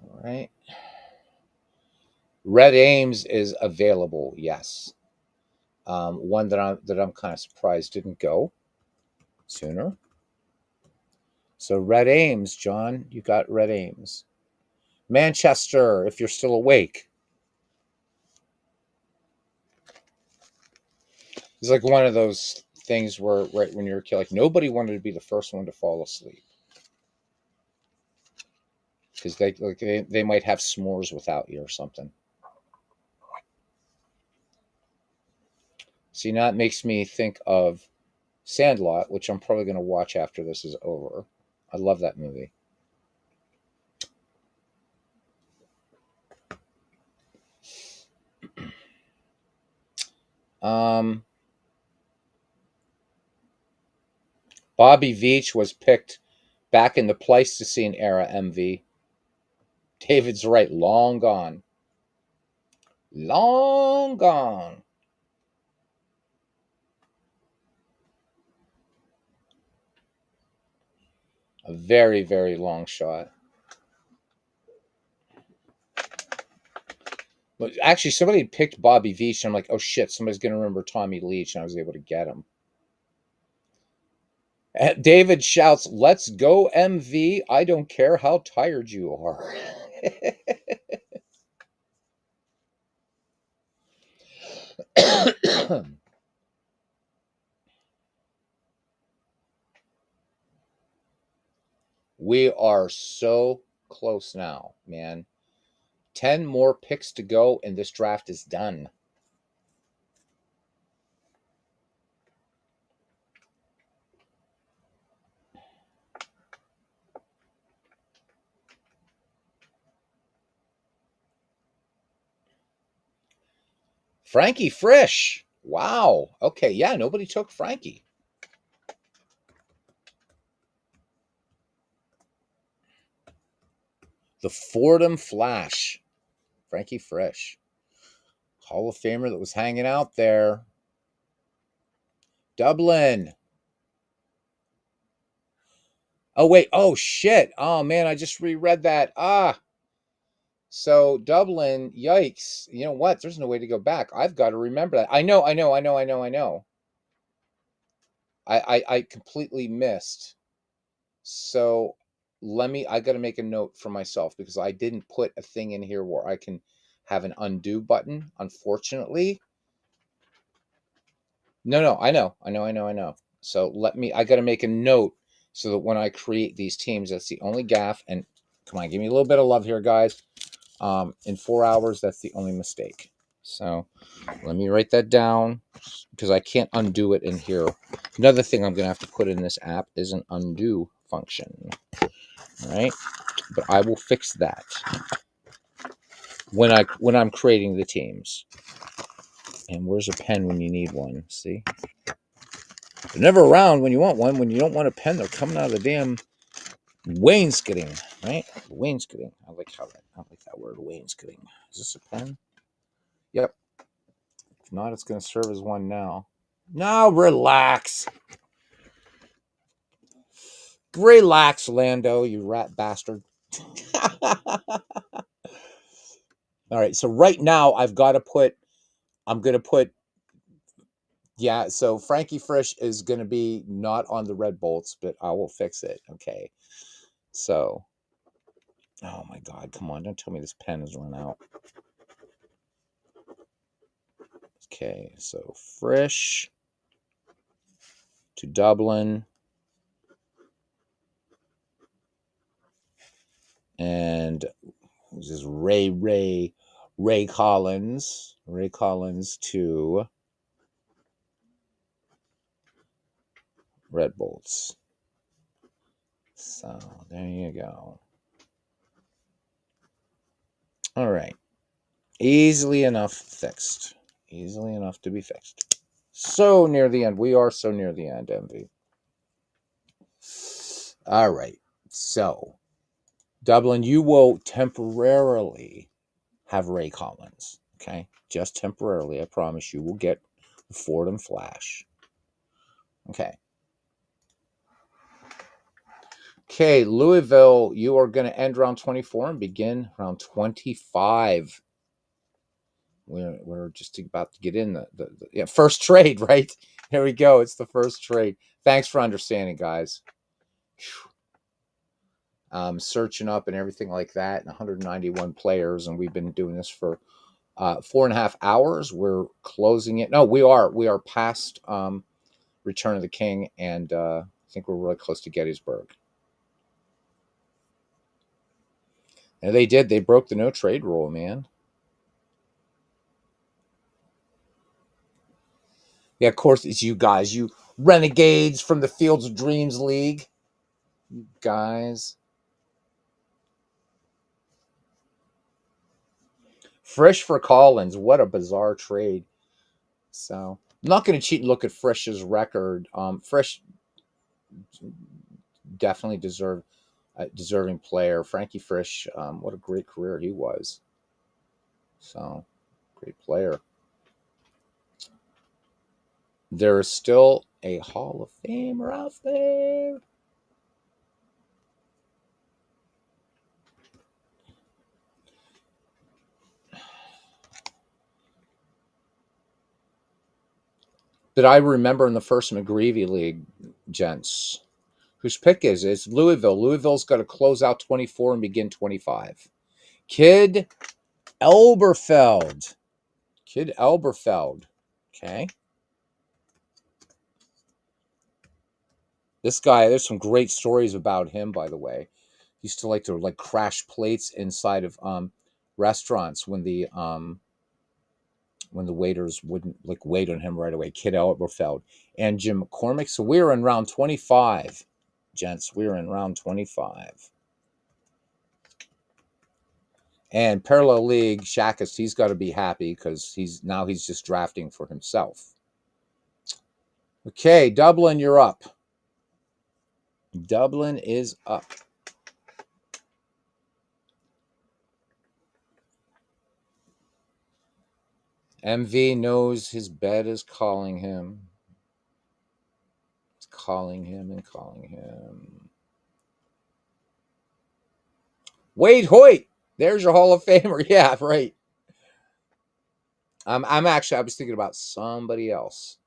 All right. Red Ames is available. Yes. One that I'm kind of surprised didn't go sooner. So Red Ames, John, you got Red Ames. Manchester, if you're still awake. It's like one of those things where right when you're a kid, like nobody wanted to be the first one to fall asleep because they might have s'mores without you or something. See, now it makes me think of Sandlot, which I'm probably going to watch after this is over. I love that movie. Um, Bobby Veach was picked back in the Pleistocene era, MV. David's right, long gone. Long gone. A very, very long shot. But actually, somebody had picked Bobby Veach, and I'm like, oh shit, somebody's going to remember Tommy Leach, and I was able to get him. David shouts, let's go, MV. I don't care how tired you are. We are so close now, man. 10 more picks to go, and this draft is done. Frankie Frisch. Wow. Okay, yeah, nobody took Frankie. The Fordham Flash. Frankie Frisch. Hall of Famer that was hanging out there. Dublin. Oh, wait. Oh, shit. Oh, man, I just reread that. So Dublin, yikes. You know what? There's no way to go back. I've got to remember that. I know. I completely missed. So I got to make a note for myself because I didn't put a thing in here where I can have an undo button, unfortunately. No, I know. So I got to make a note so that when I create these teams, that's the only gaff. And come on, give me a little bit of love here, guys. In 4 hours, that's the only mistake. So let me write that down because I can't undo it in here. Another thing I'm going to have to put in this app is an undo function. All right, but I will fix that when I'm creating the teams. And where's a pen when you need one? See, they're never around when you want one. When you don't want a pen, they're coming out of the damn wainscoting, right? Wainscoting. I like that word, wainscoting. Is this a pen? Yep. If not, it's going to serve as one now. No, relax. Relax, Lando, you rat bastard. All right, so right now I'm going to put, yeah, so Frankie Frisch is going to be not on the Red Bolts, but I will fix it. Okay. So, oh my God, come on, don't tell me this pen has run out. Okay, so Frisch to Dublin. And this is Ray Collins. Ray Collins to Red Bolts. So there you go. All right. Easily enough fixed. Easily enough to be fixed. So near the end. We are so near the end, MV. All right. So, Dublin, you will temporarily have Ray Collins. Okay? Just temporarily. I promise you. We'll get Ford and Flash. Okay. Okay, Louisville, you are going to end round 24 and begin round 25. We're just about to get in the first trade, right? Here we go. It's the first trade. Thanks for understanding, guys. Searching up and everything like that, and 191 players, and we've been doing this for 4.5 hours. We're closing it. No, we are past Return of the King, and I think we're really close to Gettysburg. And they broke the no trade rule, man. Yeah, of course, it's you guys, you renegades from the Fields of Dreams League. You guys. Frisch for Collins. What a bizarre trade. So, I'm not going to cheat and look at Frisch's record. Frisch definitely deserving player. Frankie Frisch, what a great career he was. So, great player. There is still a Hall of Famer out there. That I remember in the first McGreevy League, gents. Whose pick is? It's Louisville. Louisville's got to close out 24 and begin 25. Kid Elberfeld. Kid Elberfeld. Okay. This guy, there's some great stories about him, by the way. He used to like crash plates inside of restaurants when the waiters wouldn't like wait on him right away. Kid Elberfeld and Jim McCormick. So we're in round 25, gents. We're in round 25. And Parallel League, Shakis, he's got to be happy because he's just drafting for himself. Okay, Dublin, you're up. Dublin is up. MV knows his bed is calling him. It's calling him and calling him. Wade Hoyt, there's your Hall of Famer. Yeah, right. I was thinking about somebody else.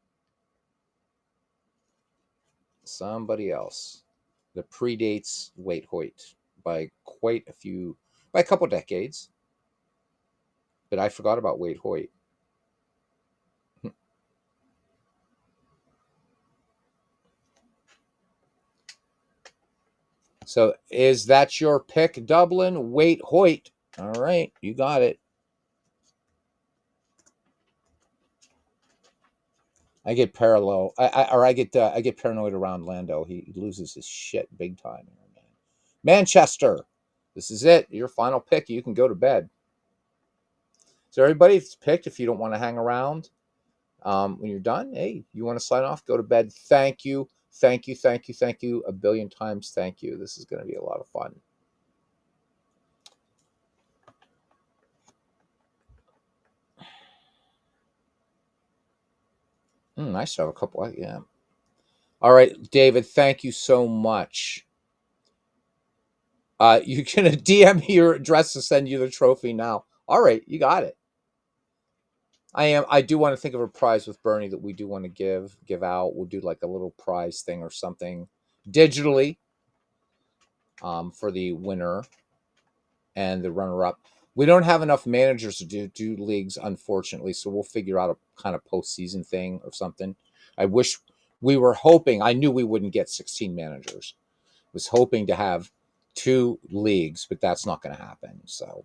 Somebody else that predates Wade Hoyt by by a couple decades. But I forgot about Wade Hoyt. So is that your pick, Dublin? Wade Hoyt. All right, you got it. I get parallel. I get paranoid around Lando. He loses his shit big time. Manchester. This is it. Your final pick. You can go to bed. So everybody's picked. If you don't want to hang around, when you're done, hey, you want to sign off? Go to bed. Thank you. Thank you. Thank you. Thank you. A billion times. Thank you. This is going to be a lot of fun. I still have a couple. Yeah. All right, David. Thank you so much. You can DM me your address to send you the trophy now. All right, you got it. I do want to think of a prize with Bernie that we do want to give out. We'll do like a little prize thing or something digitally for the winner and the runner up. We don't have enough managers to do leagues, unfortunately, so we'll figure out a kind of postseason thing or something. I wish we were hoping. I knew we wouldn't get 16 managers. Was hoping to have 2 leagues, but that's not going to happen. So.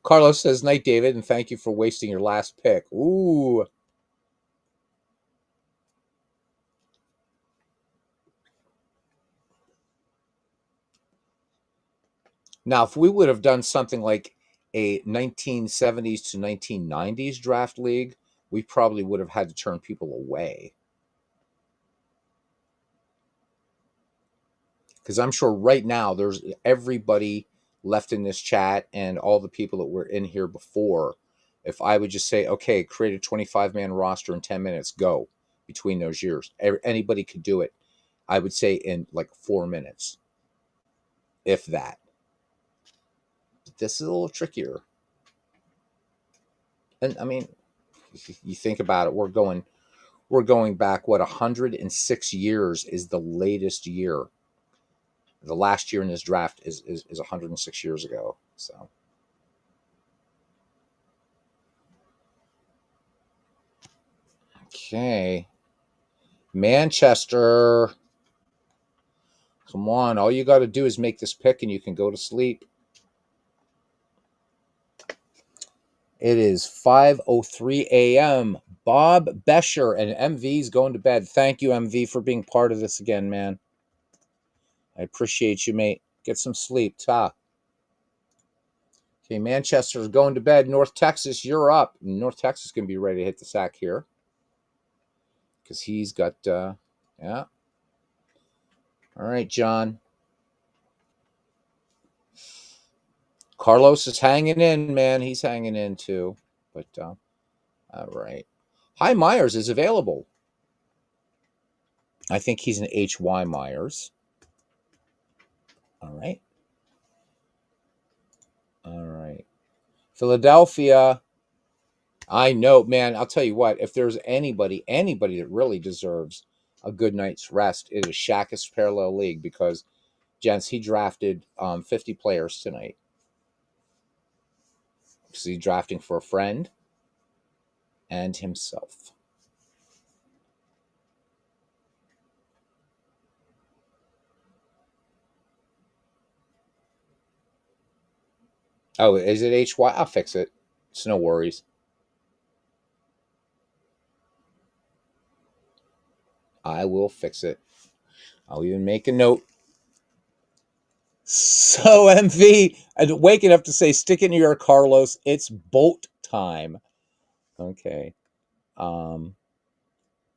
Carlos says, "Night, David, and thank you for wasting your last pick." Ooh. Now, if we would have done something like a 1970s to 1990s draft league, we probably would have had to turn people away. Because I'm sure right now there's everybody left in this chat and all the people that were in here before. If I would just say, okay, create a 25-man roster in 10 minutes, go between those years. Anybody could do it. I would say in like 4 minutes, if that. This is a little trickier. And I mean, you think about it, we're going back, what, 106 years is the latest year. The last year in this draft is 106 years ago. So okay. Manchester. Come on. All you got to do is make this pick and you can go to sleep. It is 5:03 a.m. Bob Besher and MV's going to bed. Thank you, MV, for being part of this again, man. I appreciate you, mate. Get some sleep. Ta. Okay, Manchester's going to bed. North Texas, you're up. North Texas can be ready to hit the sack here. Because he's got, yeah. All right, John. Carlos is hanging in, man. He's hanging in too. But, all right. Hi, Myers is available. I think he's an H.Y. Myers. All right. All right. Philadelphia. I know, man. I'll tell you what. If there's anybody that really deserves a good night's rest, it is Shaq's Parallel League because, gents, he drafted 50 players tonight. So he's drafting for a friend and himself. Oh, is it HY? I'll fix it. It's no worries. I will fix it. I'll even make a note. So, MV, and waking up to say, stick in your Carlos. It's boat time. Okay.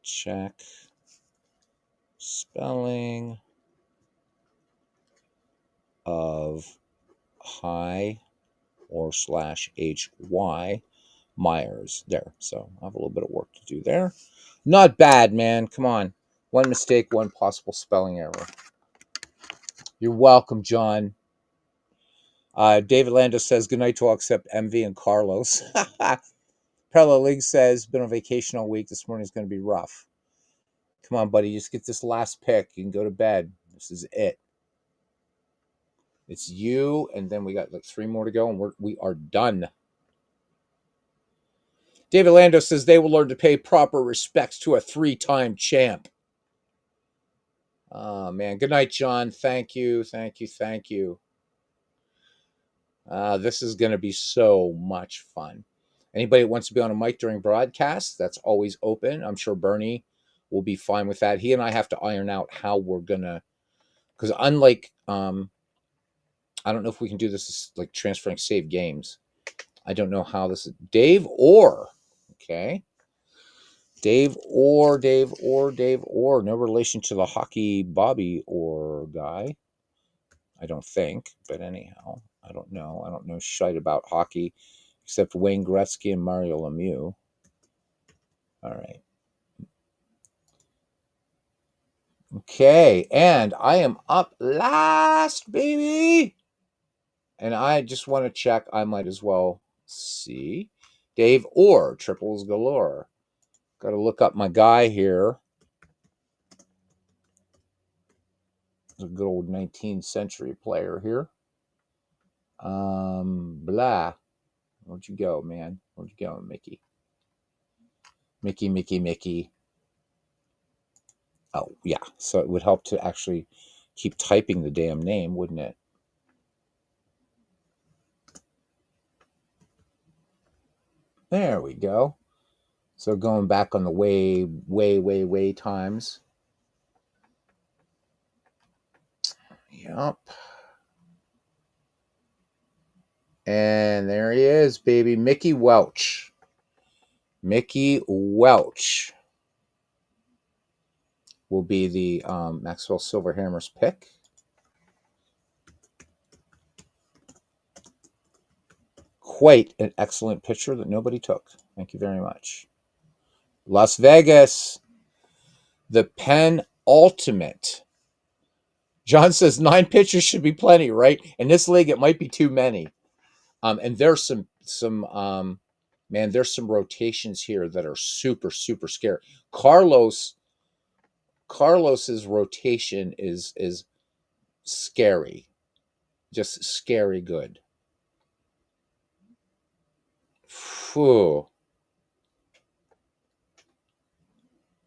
Check spelling of hi or slash HY Myers. There. So I have a little bit of work to do there. Not bad, man. Come on. One mistake, one possible spelling error. You're welcome, John. David Lando says, good night to all except MV and Carlos. Parallel League says, been on vacation all week. This morning's going to be rough. Come on, buddy. Just get this last pick. You can go to bed. This is it. It's you, and then we got like 3 more to go, and we are done. David Lando says they will learn to pay proper respects to a 3-time champ. Oh, man. Good night, John. Thank you. Thank you. Thank you. This is going to be so much fun. Anybody that wants to be on a mic during broadcast, that's always open. I'm sure Bernie will be fine with that. He and I have to iron out how we're going to, because unlike, I don't know if we can do this as like transferring save games. I don't know how this is. Dave Orr. Okay. Dave Orr. No relation to the hockey Bobby Orr guy. I don't think. But anyhow, I don't know. I don't know shite about hockey except Wayne Gretzky and Mario Lemieux. All right. Okay. And I am up last, baby. And I just want to check. I might as well see. Dave Orr, triples galore. Got to look up my guy here. A good old 19th century player here. Blah. Where'd you go, man? Where'd you go, Mickey? Mickey. Oh, yeah. So it would help to actually keep typing the damn name, wouldn't it? There we go. So going back on the way times. Yep. And there he is, baby. Mickey Welch. Mickey Welch will be the Maxwell Silverhammer's pick. Quite an excellent picture that nobody took. Thank you very much. Las Vegas, the penultimate. John says 9 pitchers should be plenty, right? In this league, it might be too many. And there's some man, there's some rotations here that are super, super scary. Carlos's rotation is scary, just scary good. Phew.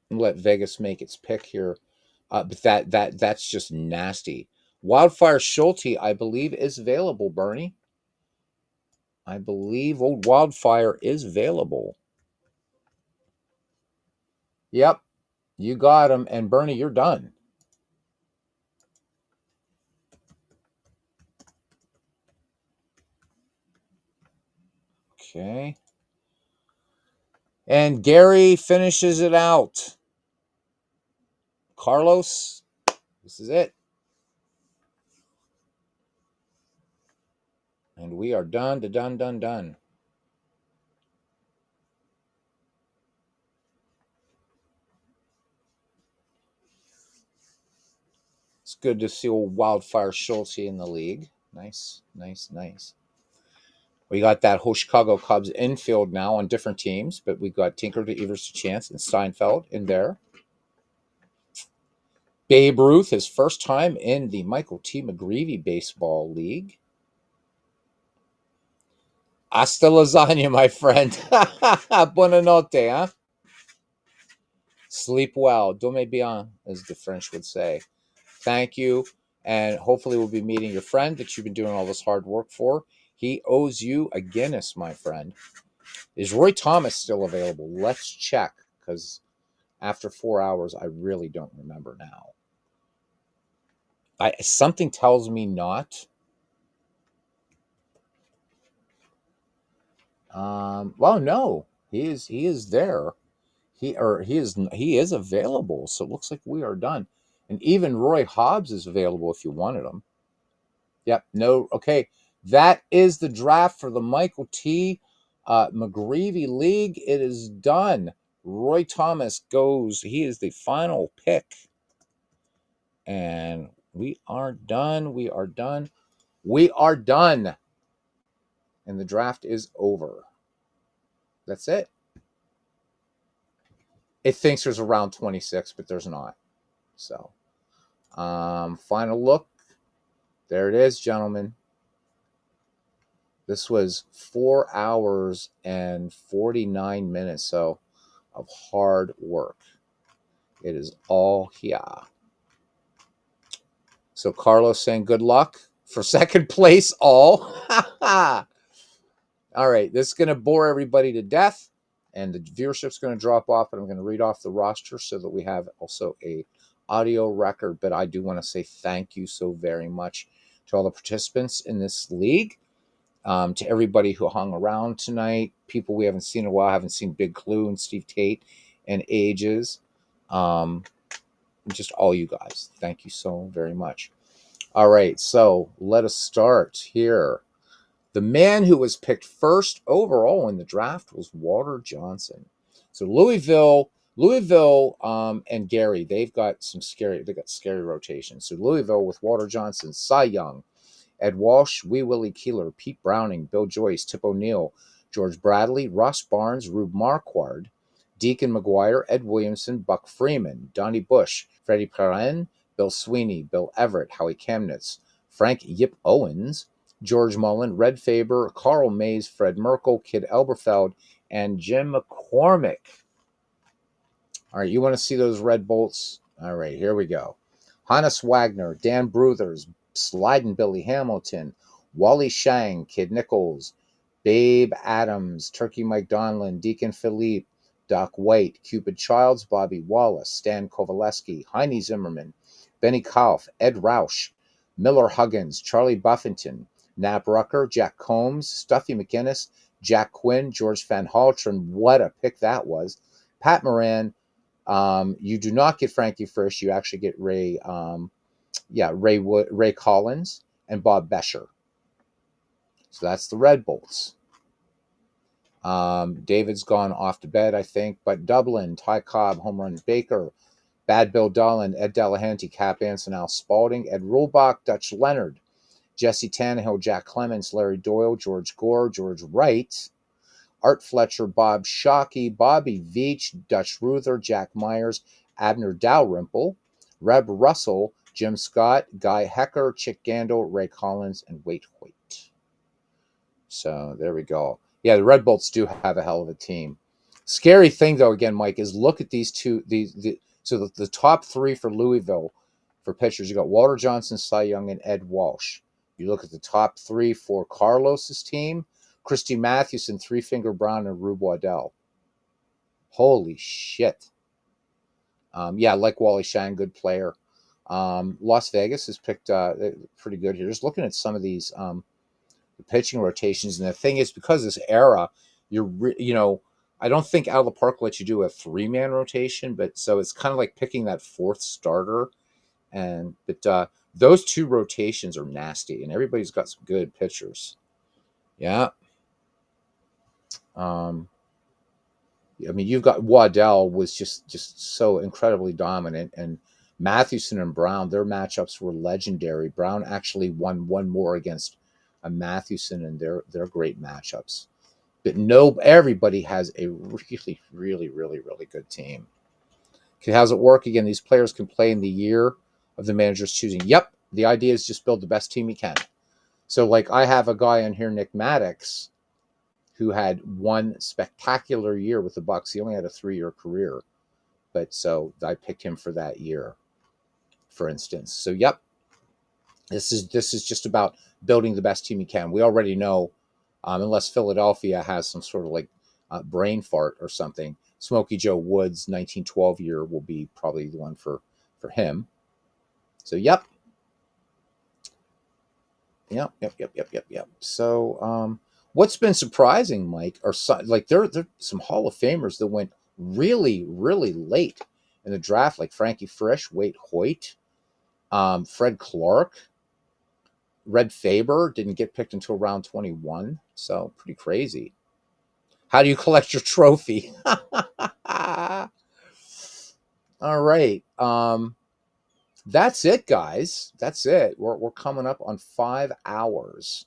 Let Vegas make its pick here, but that's just nasty. Wildfire Schulte, I believe, is available. Bernie, I believe old Wildfire is available. Yep, you got him, and Bernie, you're done. Okay. And Gary finishes it out. Carlos, this is it. And we are done. Done. It's good to see old Wildfire Schulte in the league. Nice. We got that whole Chicago Cubs infield now on different teams, but we got Tinker to Evers to Chance and Steinfeld in there. Babe Ruth, his first time in the Michael T. McGreevy Baseball League. Hasta lasagna, my friend. Buonanotte, huh? Sleep well. Dormez bien, as the French would say. Thank you. And hopefully we'll be meeting your friend that you've been doing all this hard work for. He owes you a Guinness, my friend. Is Roy Thomas still available? Let's check, because after 4 hours, I really don't remember now. Something tells me not. Well, no, he is there. He is available. So it looks like we are done. And even Roy Hobbs is available if you wanted him. Yep. No. Okay. That is the draft for the Michael T. McGreevy League. It is done. Roy Thomas goes. He is the final pick. And we are done. We are done. And the draft is over. That's it. It thinks there's around 26, but there's not. So, final look. There it is, gentlemen. This was 4 hours and 49 minutes so of hard work. It is all here. So Carlos saying good luck for second place all. All right, this is going to bore everybody to death, and the viewership's going to drop off, but I'm going to read off the roster so that we have also a audio record. But I do want to say thank you so very much to all the participants in this league, to everybody who hung around tonight, people we haven't seen in a while. I haven't seen Big Clue and Steve Tate in ages. Just all you guys. Thank you so very much. All right, so let us start here. The man who was picked first overall in the draft was Walter Johnson. So Louisville, and Gary, they got scary rotations. So Louisville with Walter Johnson, Cy Young, Ed Walsh, Wee Willie Keeler, Pete Browning, Bill Joyce, Tip O'Neill, George Bradley, Ross Barnes, Rube Marquard, Deacon McGuire, Ed Williamson, Buck Freeman, Donnie Bush, Freddie Perrin, Bill Sweeney, Bill Everett, Howie Chemnitz, Frank Yip Owens, George Mullen, Red Faber, Carl Mays, Fred Merkel, Kid Elberfeld, and Jim McCormick. All right, you want to see those red bolts? All right, here we go. Hannes Wagner, Dan Bruthers, Slidin' Billy Hamilton, Wally Shang, Kid Nichols, Babe Adams, Turkey Mike Donlin, Deacon Philippe, Doc White, Cupid Childs, Bobby Wallace, Stan Kovaleski, Heine Zimmerman, Benny Kauf, Ed Rausch, Miller Huggins, Charlie Buffington, Nap Rucker, Jack Combs, Stuffy McInnes, Jack Quinn, George Van Haltren. What a pick that was. Pat Moran. You do not get Frankie Frisch. You actually get Ray Collins and Bob Bescher. So that's the Red Bolts. David's gone off to bed, I think. But Dublin, Ty Cobb, Home Run Baker, Bad Bill Dolan, Ed Delahanty, Cap Anson, Al Spalding, Ed Rulbach, Dutch Leonard, Jesse Tannehill, Jack Clements, Larry Doyle, George Gore, George Wright, Art Fletcher, Bob Shockey, Bobby Veach, Dutch Ruther, Jack Myers, Abner Dalrymple, Reb Russell, Jim Scott, Guy Hecker, Chick Gandil, Ray Collins, and Wade Hoyt. So there we go. Yeah, the Red Bolts do have a hell of a team. Scary thing, though, again, Mike, is look at these two. So the top three for Louisville for pitchers, you got Walter Johnson, Cy Young, and Ed Walsh. You look at the top three for Carlos's team, Christy Mathewson, Three Finger Brown, and Rube Waddell. Holy shit. Like Wally Shine, good player. Las Vegas has picked pretty good here. Just looking at some of these pitching rotations, and the thing is, because of this era, I don't think Out of the Park lets you do a 3-man rotation, but so it's kind of like picking that fourth starter. But those two rotations are nasty, and everybody's got some good pitchers. Yeah. You've got Waddell was just so incredibly dominant, and Mathewson and Brown, their matchups were legendary. Brown actually won one more against Mathewson, and their great matchups. But everybody has a really, really, really, really good team. Okay, how's it work again? These players can play in the year of the manager's choosing. Yep, the idea is just build the best team you can. So, like, I have a guy on here, Nick Maddox, who had one spectacular year with the Bucks. He only had a 3-year career, but so I picked him for that year, for instance. So, yep, this is just about building the best team you can. We already know, unless Philadelphia has some sort of like brain fart or something, Smokey Joe Woods' 1912 year will be probably the one for him. So, yep. So, what's been surprising, Mike, are there are some Hall of Famers that went really, really late in the draft, like Frankie Frisch, Wade Hoyt, Fred Clark, Red Faber didn't get picked until round 21. So pretty crazy. How do you collect your trophy? All right. That's it, guys. That's it. We're coming up on 5 hours.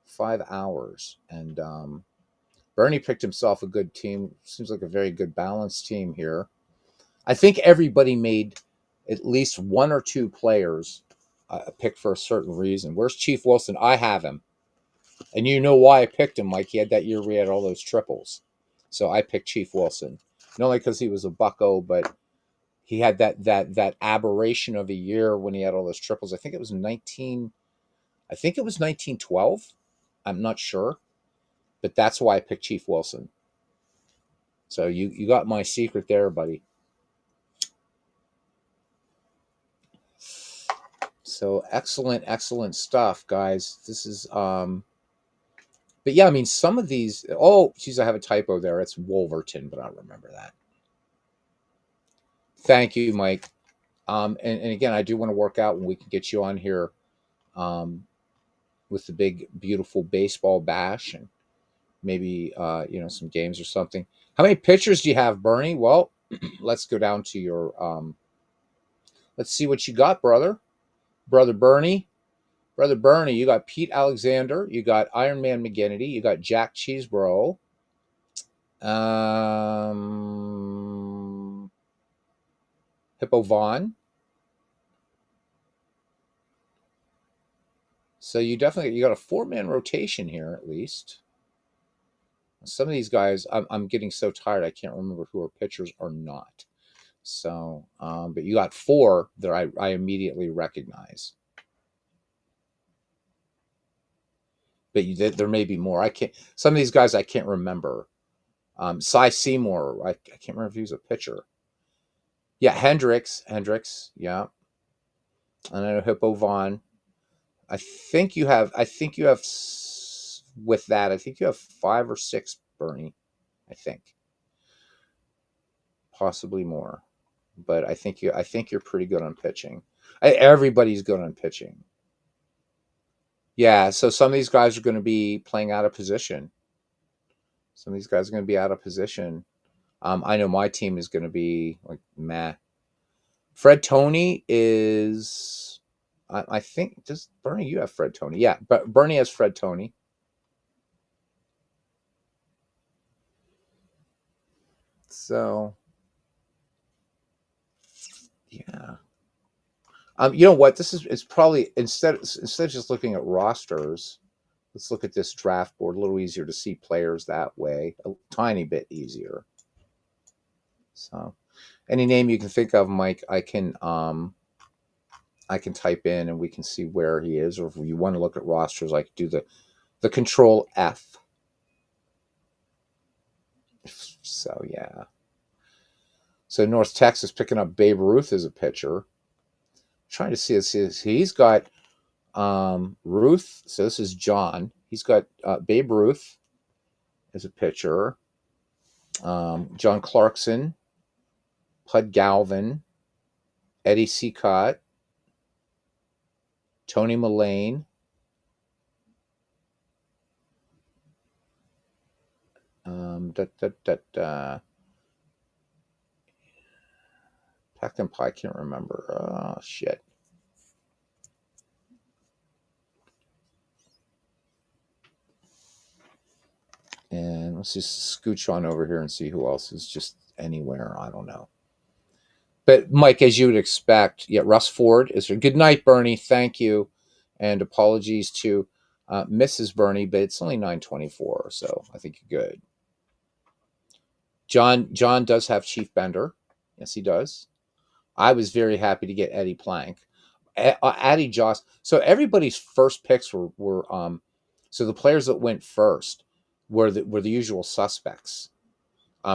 5 hours. And Bernie picked himself a good team. Seems like a very good balanced team here. I think everybody made at least one or two players pick for a certain reason. Where's Chief Wilson? I have him. And you know why I picked him, Mike. He had that year where he had all those triples. So I picked Chief Wilson. Not only because he was a bucko, but he had that aberration of a year when he had all those triples. I think it was 1912. I'm not sure. But that's why I picked Chief Wilson. So you got my secret there, buddy. So excellent stuff, guys. This is but yeah, some of these, geez, I have a typo there. It's Wolverton, but I don't remember that. Thank you, Mike. And again, I do want to work out when we can get you on here with the big, beautiful baseball bash and maybe, some games or something. How many pitchers do you have, Bernie? Well, let's go down to your, let's see what you got, brother. Brother Bernie, you got Pete Alexander, you got Iron Man McGinnity, you got Jack Cheesebro, Hippo Vaughn. So you got a 4-man rotation here at least. Some of these guys, I'm getting so tired I can't remember who are pitchers or not. So, but you got 4 that I immediately recognize. But there may be more. Some of these guys I can't remember. Cy Seymour, I can't remember if he was a pitcher. Yeah, Hendricks, yeah. And I know Hippo Vaughn. I think you have. I think you have with that. I think you have 5 or 6, Bernie. I think possibly more, but I think you. I think you're pretty good on pitching. Everybody's good on pitching. Yeah. So some of these guys are going to be playing out of position. Some of these guys are going to be out of position. I know my team is going to be like meh. Fred Tony is. I think does Bernie. You have Fred Tony. Yeah, but Bernie has Fred Tony. So yeah. You know what? This is it's probably instead of just looking at rosters, let's look at this draft board. A little easier to see players that way. A tiny bit easier. So, any name you can think of, Mike, I can type in and we can see where he is. Or if you want to look at rosters, I could do the Control F. So yeah. So North Texas picking up Babe Ruth as a pitcher. Trying to see this. He's got Ruth. So this is John. He's got Babe Ruth as a pitcher. John Clarkson, Pud Galvin, Eddie Seacott, Tony Mullane, Pac-Man Pie, I can't remember. Oh, shit. And let's just scooch on over here and see who else is just anywhere. I don't know. But Mike, as you would expect, yeah, Russ Ford is here. Good night, Bernie. Thank you. And apologies to Mrs. Bernie, but it's only 9:24, so I think you're good. John does have Chief Bender. Yes, he does. I was very happy to get Eddie Plank. Addie Joss. So everybody's first picks were so the players that went first were the usual suspects.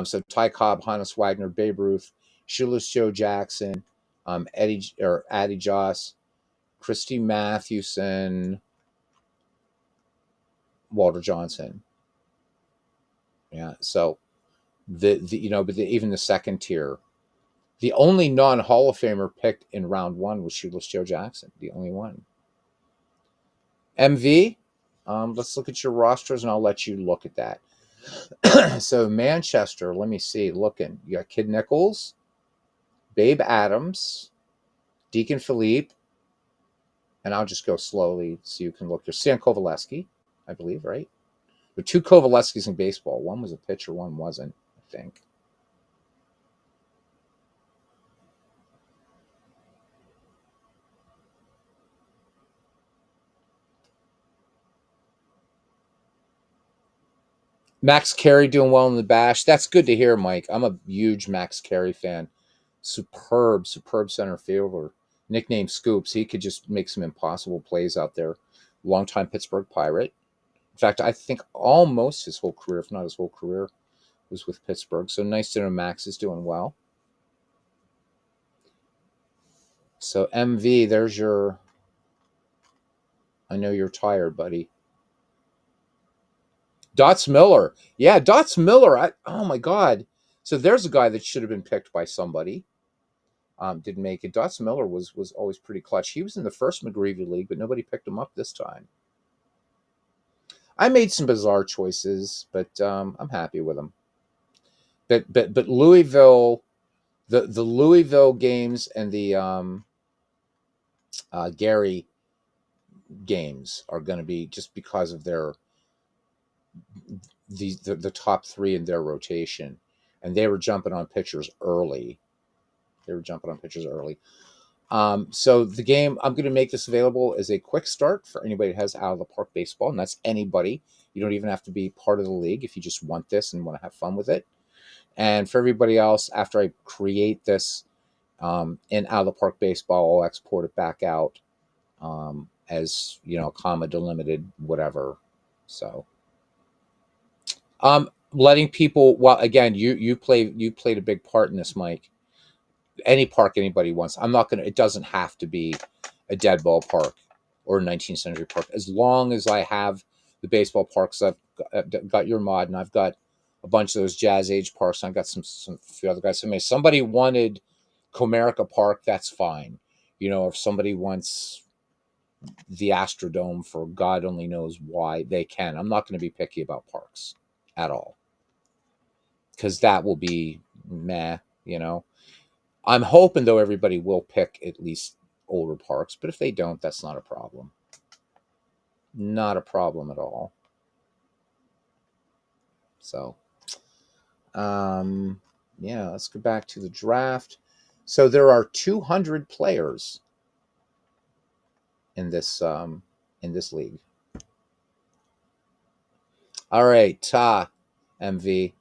So Ty Cobb, Hannes Wagner, Babe Ruth, Shoeless Joe Jackson, Addie Joss, Christy Mathewson, Walter Johnson. Yeah. So even the second tier, the only non Hall of Famer picked in round one was Shoeless Joe Jackson, the only one. MV, let's look at your rosters and I'll let you look at that. So Manchester, let me see. Looking, you got Kid Nichols, Babe Adams, Deacon Philippe, and I'll just go slowly so you can look. There's Stan Kovaleski, I believe, right? There were 2 Kovaleskis in baseball. One was a pitcher, one wasn't, I think. Max Carey doing well in the bash. That's good to hear, Mike. I'm a huge Max Carey fan. Superb center fielder. Nickname Scoops. He could just make some impossible plays out there. Longtime Pittsburgh Pirate. In fact, I think almost his whole career, if not his whole career, was with Pittsburgh. So nice to know Max is doing well. So MV, there's your. I know you're tired, buddy. Dots Miller. Yeah, Dots Miller. Oh my God. So there's a guy that should have been picked by somebody. Didn't make it. Dots Miller was always pretty clutch. He was in the first McGreevy League, but nobody picked him up this time. I made some bizarre choices, but I'm happy with them. But Louisville, the Louisville games and the Gary games are going to be just because of the top 3 in their rotation, and they were jumping on pitchers early. So the game, I'm going to make this available as a quick start for anybody that has out of the park baseball, and that's anybody. You don't even have to be part of the league if you just want this and want to have fun with it. And for everybody else, after I create this in out of the park baseball, I'll export it back out as comma delimited, whatever. So letting people, well, again, you played a big part in this, Mike. Any park anybody wants. I'm not gonna. It doesn't have to be a dead ball park. or a 19th century park. As long as I have the baseball parks, I've got your mod, and I've got a bunch of those Jazz Age parks. And I've got some few other guys. So if somebody wanted Comerica Park, that's fine. If somebody wants the Astrodome for God only knows why, they can. I'm not going to be picky about parks at all, because that will be meh. I'm hoping, though, everybody will pick at least older parks, but if they don't, that's not a problem. Not a problem at all. So, yeah, let's go back to the draft. So there are 200 players in this league. All right, MV.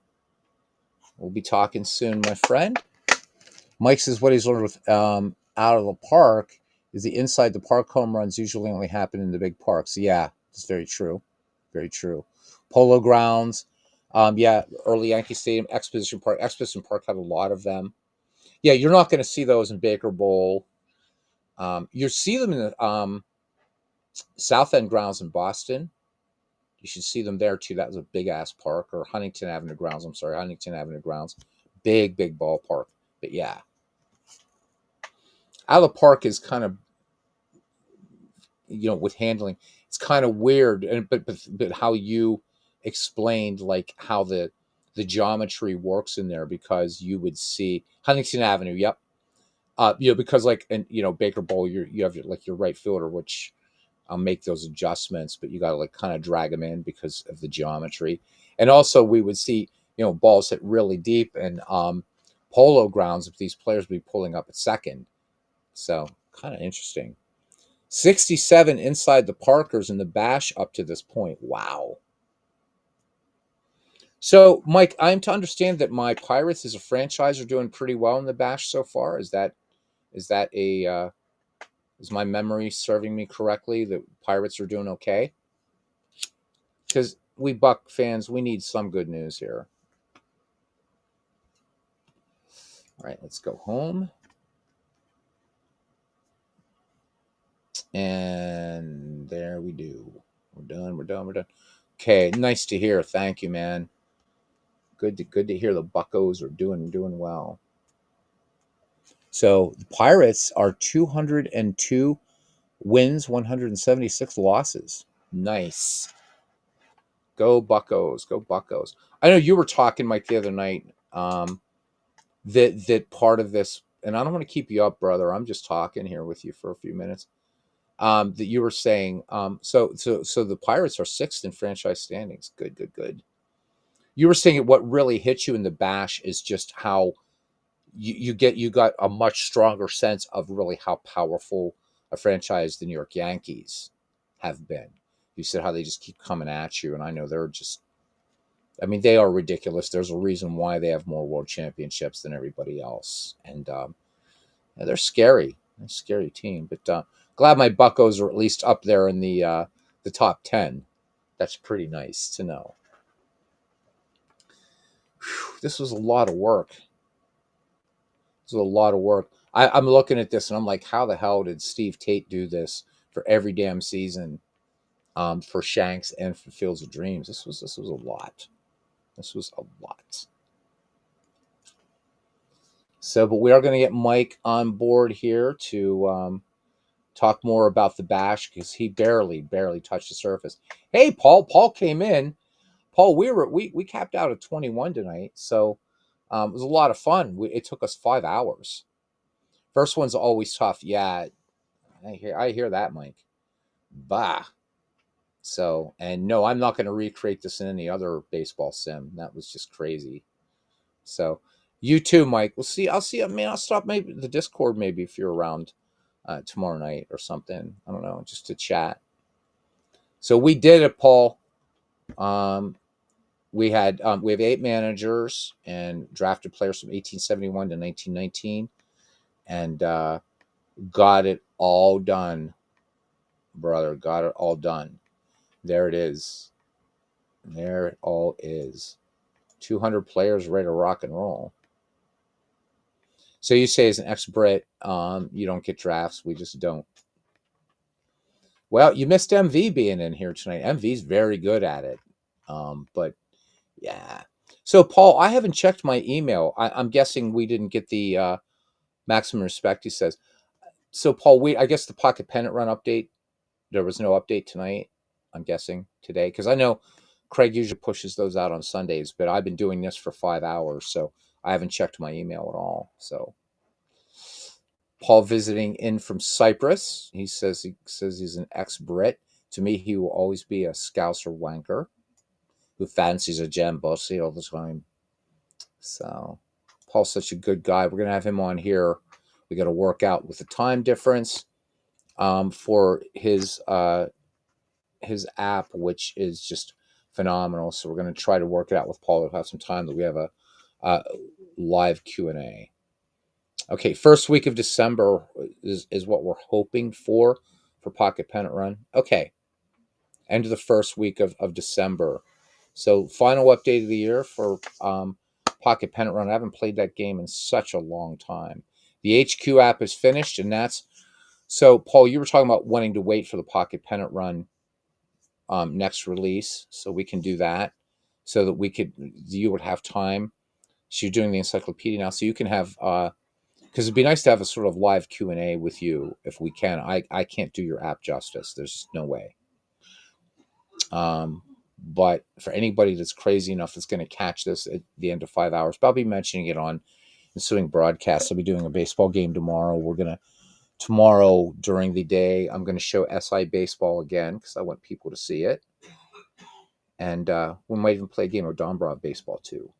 We'll be talking soon, my friend. Mike says what he's learned with out of the park is the inside the park home runs usually only happen in the big parks. Yeah, it's very true. Very true. Polo grounds. Yeah, early Yankee Stadium, Exposition Park. Exposition Park had a lot of them. Yeah, you're not going to see those in Baker Bowl. You see them in the South End grounds in Boston. You should see them there too. That was a big ass park. Or Huntington Avenue grounds. I'm sorry, Huntington Avenue grounds. Big ballpark. But yeah, out of the park is kind of, with handling, it's kind of weird. And but how you explained like how the geometry works in there, because you would see Huntington Avenue. Yep. Because like, and Baker Bowl, you have your right fielder, which I'll make those adjustments, but you got to like kind of drag them in because of the geometry. And also we would see, balls hit really deep, and polo grounds, if these players would be pulling up at second. So kind of interesting. 67 inside the Parkers in the Bash up to this point. Wow. So, Mike, I'm to understand that my Pirates as a franchise are doing pretty well in the Bash so far. Is my memory serving me correctly that Pirates are doing okay? Because we Buck fans, we need some good news here. All right, let's go home. And there we do. We're done. Okay, nice to hear. Thank you, man. Good to hear the Buccos are doing well. So the Pirates are 202 wins, 176 losses. Nice. Go Buccos. Go Buccos. I know you were talking, Mike, the other night, that part of this, and I don't want to keep you up, brother. I'm just talking here with you for a few minutes. That you were saying, so the Pirates are sixth in franchise standings. Good. You were saying what really hit you in the Bash is just how you got a much stronger sense of really how powerful a franchise the New York Yankees have been. You said how they just keep coming at you, and I know they're just, I mean, they are ridiculous. There's a reason why they have more world championships than everybody else, and they're scary. They're a scary team, but glad my Buccos are at least up there in the top 10. That's pretty nice to know. Whew, this was a lot of work. This was a lot of work. I'm looking at this and I'm like, how the hell did Steve Tate do this for every damn season, for Shanks and for Fields of Dreams? This was a lot. This was a lot. So, but we are going to get Mike on board here to talk more about the Bash, because he barely touched the surface. Hey, Paul. Paul came in. Paul, we capped out at 21 tonight, so it was a lot of fun. It took us 5 hours. First one's always tough. Yeah, I hear that, Mike. Bah. So, and no, I'm not going to recreate this in any other baseball sim. That was just crazy. So, you too, Mike. We'll see. I'll see. I mean, I'll stop maybe the Discord maybe if you're around tomorrow night or something. I don't know, just to chat. So we did it, Paul. We have 8 managers and drafted players from 1871 to 1919, and got it all done, brother. Got it all done. There it is. There it all is. 200 players ready to rock and roll. So you say as an ex-Brit, you don't get drafts. We just don't. Well, you missed MV being in here tonight. MV's very good at it. But yeah. So Paul, I haven't checked my email. I'm guessing we didn't get the maximum respect. He says. So Paul, I guess the Pocket Pennant Run update. There was no update tonight. I'm guessing today because I know Craig usually pushes those out on Sundays, but I've been doing this for 5 hours, so I haven't checked my email at all. So Paul visiting in from Cyprus. He says he's an ex-Brit. To me, he will always be a Scouser wanker who fancies a gem bossy all the time. So Paul's such a good guy. We're gonna have him on here. We got to work out with the time difference for his app, which is just phenomenal. So we're going to try to work it out with Paul. We'll have some time that we have a live Q&A. Okay, first week of December is what we're hoping for Pocket Pennant Run. Okay, end of the first week of December. So final update of the year for Pocket Pennant Run. I haven't played that game in such a long time. The HQ app is finished, and that's so. Paul, you were talking about wanting to wait for the Pocket Pennant Run next release, so we can do that, so that you would have time. So you're doing the encyclopedia now, so you can have because it'd be nice to have a sort of live Q&A with you if we can. I can't do your app justice. There's no way. But for anybody that's crazy enough that's going to catch this at the end of 5 hours, but I'll be mentioning it on ensuing broadcasts. I'll be doing a baseball game tomorrow. Tomorrow during the day, I'm going to show SI baseball again because I want people to see it. And we might even play a game of Dombrov baseball too.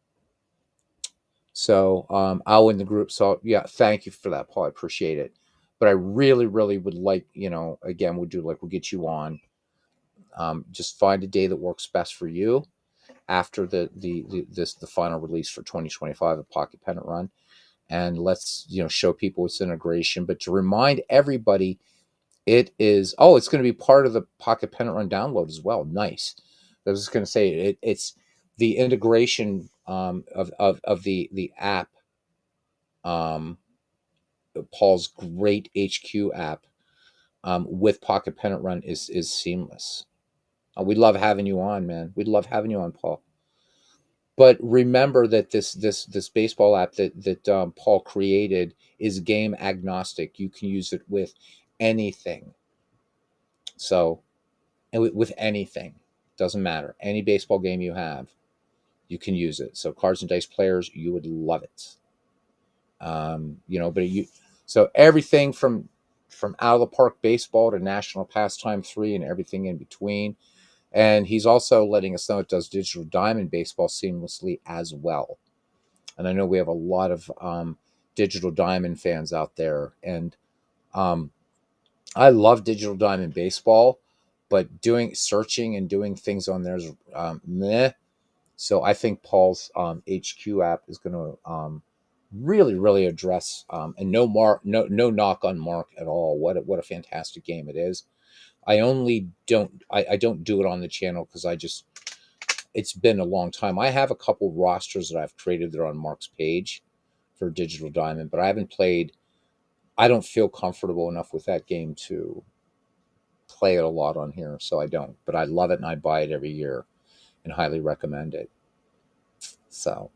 So I'll in the group. So yeah, thank you for that, Paul. I appreciate it. But I really, really would like, again, we'll get you on. Just find a day that works best for you after the final release for 2025 of Pocket Pennant Run. And let's, show people its integration. But to remind everybody, it's going to be part of the Pocket Pennant Run download as well. Nice. I was just going to say it's the integration of the app, Paul's great HQ app with Pocket Pennant Run is seamless. We'd love having you on, man. We'd love having you on, Paul. But remember that this baseball app that Paul created is game agnostic. You can use it with anything. So, and with anything, doesn't matter. Any baseball game you have, you can use it. So, cards and dice players, you would love it. So everything from out of the park baseball to National Pastime 3 and everything in between. And he's also letting us know it does Digital Diamond baseball seamlessly as well. And I know we have a lot of Digital Diamond fans out there. And I love Digital Diamond baseball, but searching and doing things on there is meh. So I think Paul's HQ app is going to really, really address and no knock on Mark at all. What a fantastic game it is. I don't do it on the channel because it's been a long time. I have a couple rosters that I've created that are on Mark's page for Digital Diamond, but I haven't played. I don't feel comfortable enough with that game to play it a lot on here, so I don't. But I love it and I buy it every year and highly recommend it. So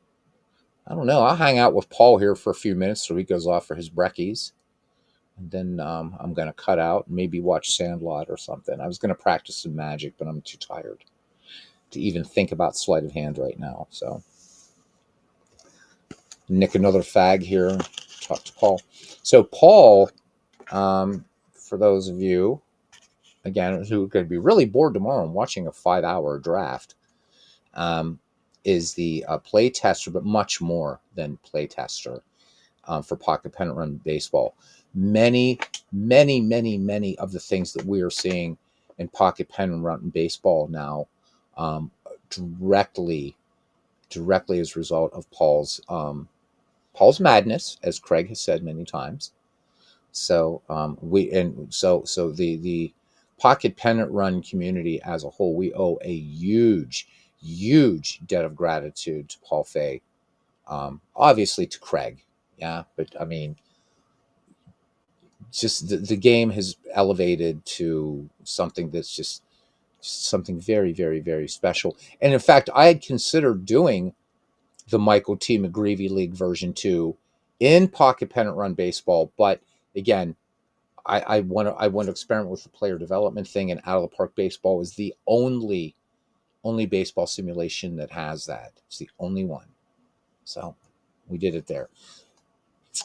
I don't know. I'll hang out with Paul here for a few minutes so he goes off for his brekkies. And then I'm going to cut out and maybe watch Sandlot or something. I was going to practice some magic, but I'm too tired to even think about sleight of hand right now. So nick another fag here, talk to Paul. So Paul, for those of you, again, who are going to be really bored tomorrow and watching a 5-hour draft, is the play tester, but much more than play tester for Pocket Pennant Run baseball. Many, many, many, many of the things that we are seeing in Pocket Pennant Run baseball now directly as a result of Paul's madness, as Craig has said many times. So the Pocket Pennant Run community as a whole, we owe a huge debt of gratitude to Paul Fay, obviously to Craig, yeah, but I mean, just the game has elevated to something that's just something very, very, very special. And in fact, I had considered doing the Michael T. McGreevy League version 2 in pocket pennant run baseball, but again, I want to experiment with the player development thing, and out of the park baseball is the only baseball simulation that has that. It's the only one. So we did it there.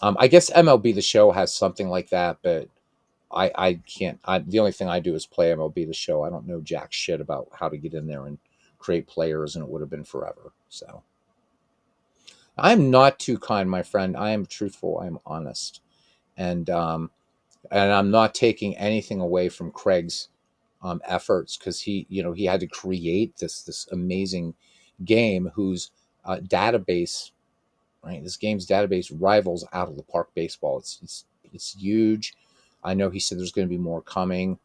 I guess MLB The Show has something like that, but I can't. The only thing I do is play MLB The Show. I don't know jack shit about how to get in there and create players, and it would have been forever. So I'm not too kind, my friend. I am truthful. I am honest, and I'm not taking anything away from Craig's efforts, because he had to create this amazing game whose database, right? This game's database rivals out of the park baseball. It's huge. I know he said there's going to be more coming,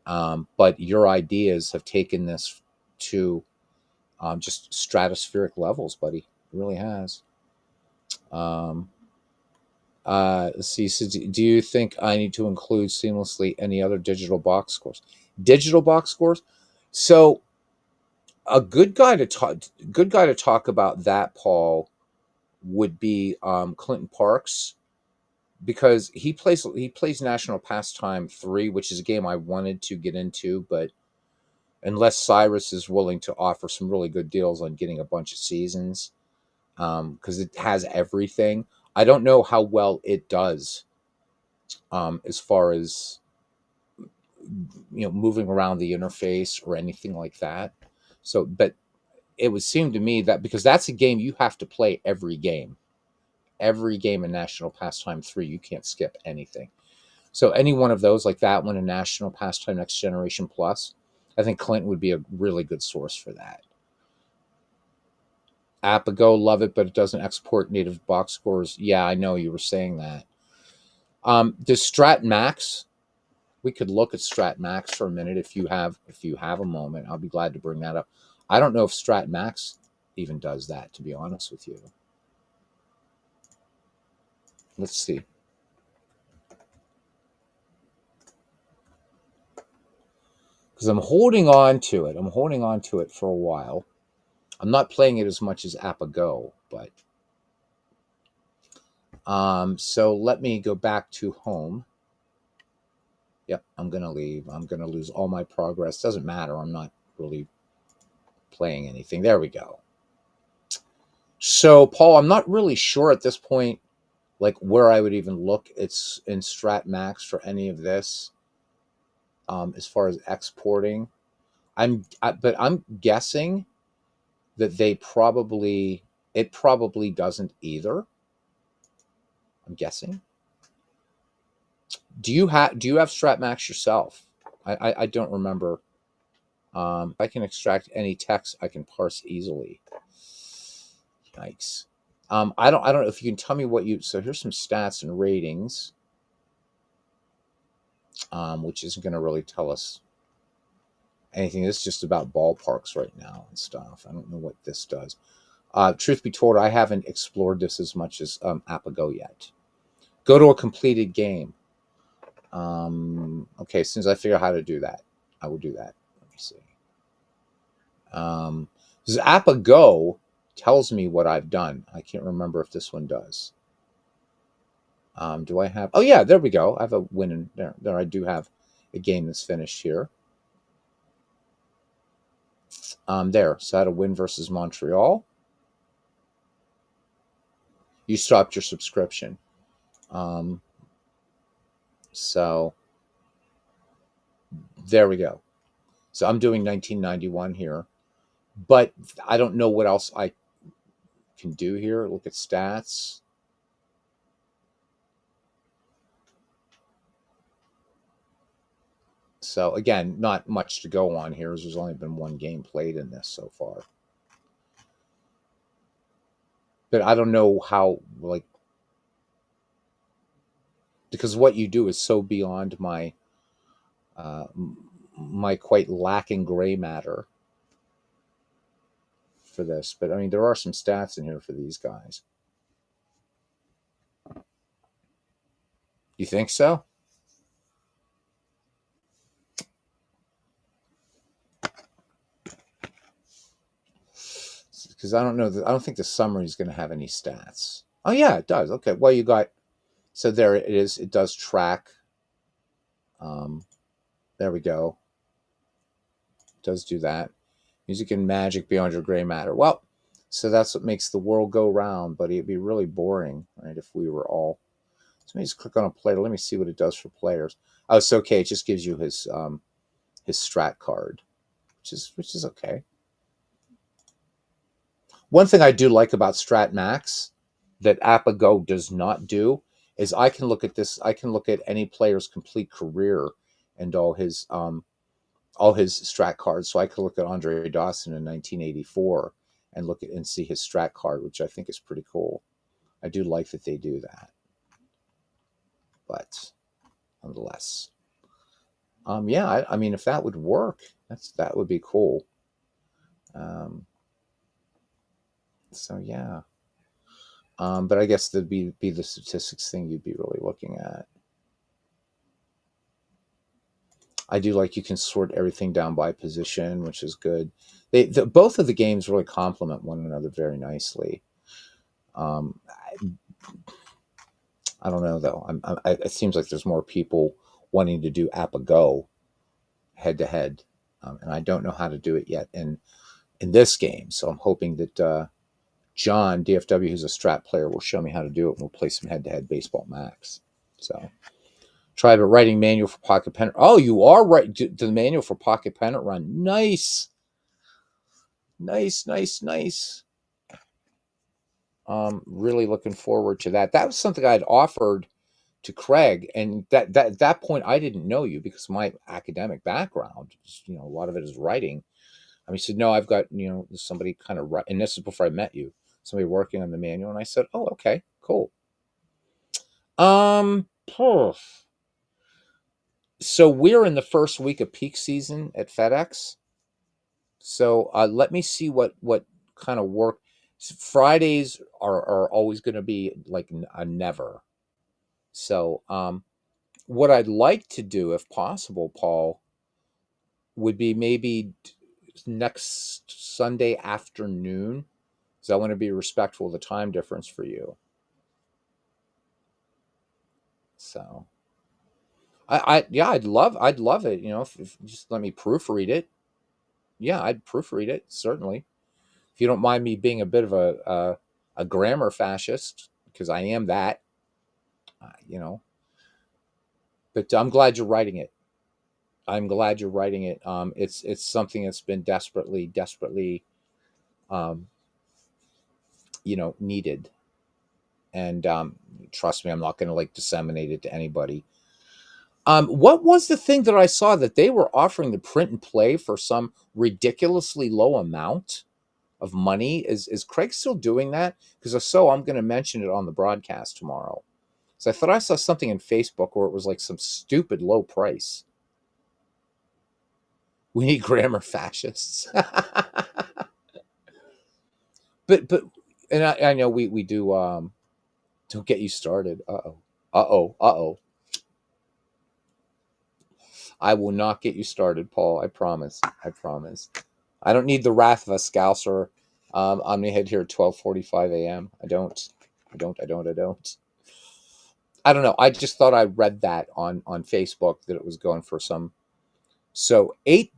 but your ideas have taken this to just stratospheric levels, buddy. It really has. Um, let's see. So do you think I need to include seamlessly any other digital box scores? Digital box scores. So a good guy to talk about that, Paul, would be Clinton Parks, because he plays National Pastime 3, which is a game I wanted to get into, but unless Cyrus is willing to offer some really good deals on getting a bunch of seasons, because it has everything. I don't know how well it does, as far as moving around the interface or anything like that. So, but it would seem to me that, because that's a game you have to play every game in National Pastime 3, you can't skip anything. So any one of those, like that one in National Pastime Next Generation Plus, I think Clint would be a really good source for that. Apago, love it, but it doesn't export native box scores. Yeah, I know you were saying that. Does Strat Max? We could look at Strat Max for a minute if you have a moment. I'll be glad to bring that up. I don't know if Strat Max even does that, to be honest with you. Let's see. Because I'm holding on to it. I'm holding on to it for a while. I'm not playing it as much as Apago, but so let me go back to home. Yep, I'm gonna leave. I'm gonna lose all my progress. Doesn't matter. I'm not really playing anything. There we go. So, Paul, I'm not really sure at this point, like, where I would even look. It's in Strat Max for any of this, as far as exporting. But I'm guessing that it probably doesn't either. I'm guessing. Do you have Strat Max yourself? I don't remember. I can extract any text I can parse easily. Yikes. I don't know if you can tell me what you. So here's some stats and ratings, which isn't going to really tell us anything. This is just about ballparks right now and stuff. I don't know what this does. Truth be told, I haven't explored this as much as Apago yet. Go to a completed game. Okay, as soon as I figure out how to do that, I will do that. Let me see. This Apago tells me what I've done. I can't remember if this one does. Do I have? Oh yeah, there we go. I have a win in there. There, I do have a game that's finished here. There. So I had a win versus Montreal. You stopped your subscription. So there we go. So I'm doing 1991 here, but I don't know what else I can do here. Look at stats. So again, not much to go on here, as there's only been one game played in this so far. But I don't know how, like, because what you do is so beyond my quite lacking gray matter for this. But I mean, there are some stats in here for these guys. You think so? because I don't know. I don't think the summary is going to have any stats. Oh yeah, it does. Okay, well you got, so there it is. It does track. Um, there we go. It does do that. Music and magic beyond your gray matter. Well, so that's what makes the world go round. But it'd be really boring, right, if we were all. So let me just click on a player. Let me see what it does for players. Oh, it's okay. It just gives you his strat card, which is okay. One thing I do like about Strat Max that AppAgo does not do is I can look at this. I can look at any player's complete career and all his strat cards. So I could look at Andre Dawson in 1984 and look at and see his strat card, which I think is pretty cool. I do like that they do that, but nonetheless, yeah. I mean, if that would work, that would be cool. Um, so yeah. But I guess that'd be the statistics thing you'd be really looking at. I do like you can sort everything down by position, which is good. Both of the games really complement one another very nicely. I don't know though. It seems like there's more people wanting to do AppAgo head to head, and I don't know how to do it yet in this game. So I'm hoping that John DFW, who's a strat player, will show me how to do it, and we'll play some head to head baseball max. So. Try the writing manual for Pocket Pennant. Oh, you are right. The manual for Pocket Pennant Run. Nice. Nice, nice, nice. Really looking forward to that. That was something I'd offered to Craig, and that at that point I didn't know you because of my academic background. A lot of it is writing. I mean, he said, "No, I've got somebody kind of," and this is before I met you. Somebody working on the manual, and I said, "Oh, okay, cool." Um, so we're in the first week of peak season at FedEx. So let me see what kind of work. Fridays are always going to be like a never. So what I'd like to do, if possible, Paul, would be maybe next Sunday afternoon, because I want to be respectful of the time difference for you. So yeah, I'd love it. If just let me proofread it. Yeah, I'd proofread it certainly. If you don't mind me being a bit of a grammar fascist, because I am that, uh, you know. But I'm glad you're writing it. I'm glad you're writing it. It's something that's been desperately, um, needed. And trust me, I'm not going to like disseminate it to anybody. What was the thing that I saw that they were offering the print and play for some ridiculously low amount of money? Is Craig still doing that? Because if so, I'm going to mention it on the broadcast tomorrow. So I thought I saw something in Facebook where it was like some stupid low price. We need grammar fascists. but and I know we do don't get you started. Uh-oh. Uh-oh. Uh-oh. I will not get you started, Paul. I promise. I promise. I don't need the wrath of a scouser. I'm gonna head here at 12:45 a.m. I don't. I don't know. I just thought I read that on Facebook that it was going for some. So $8,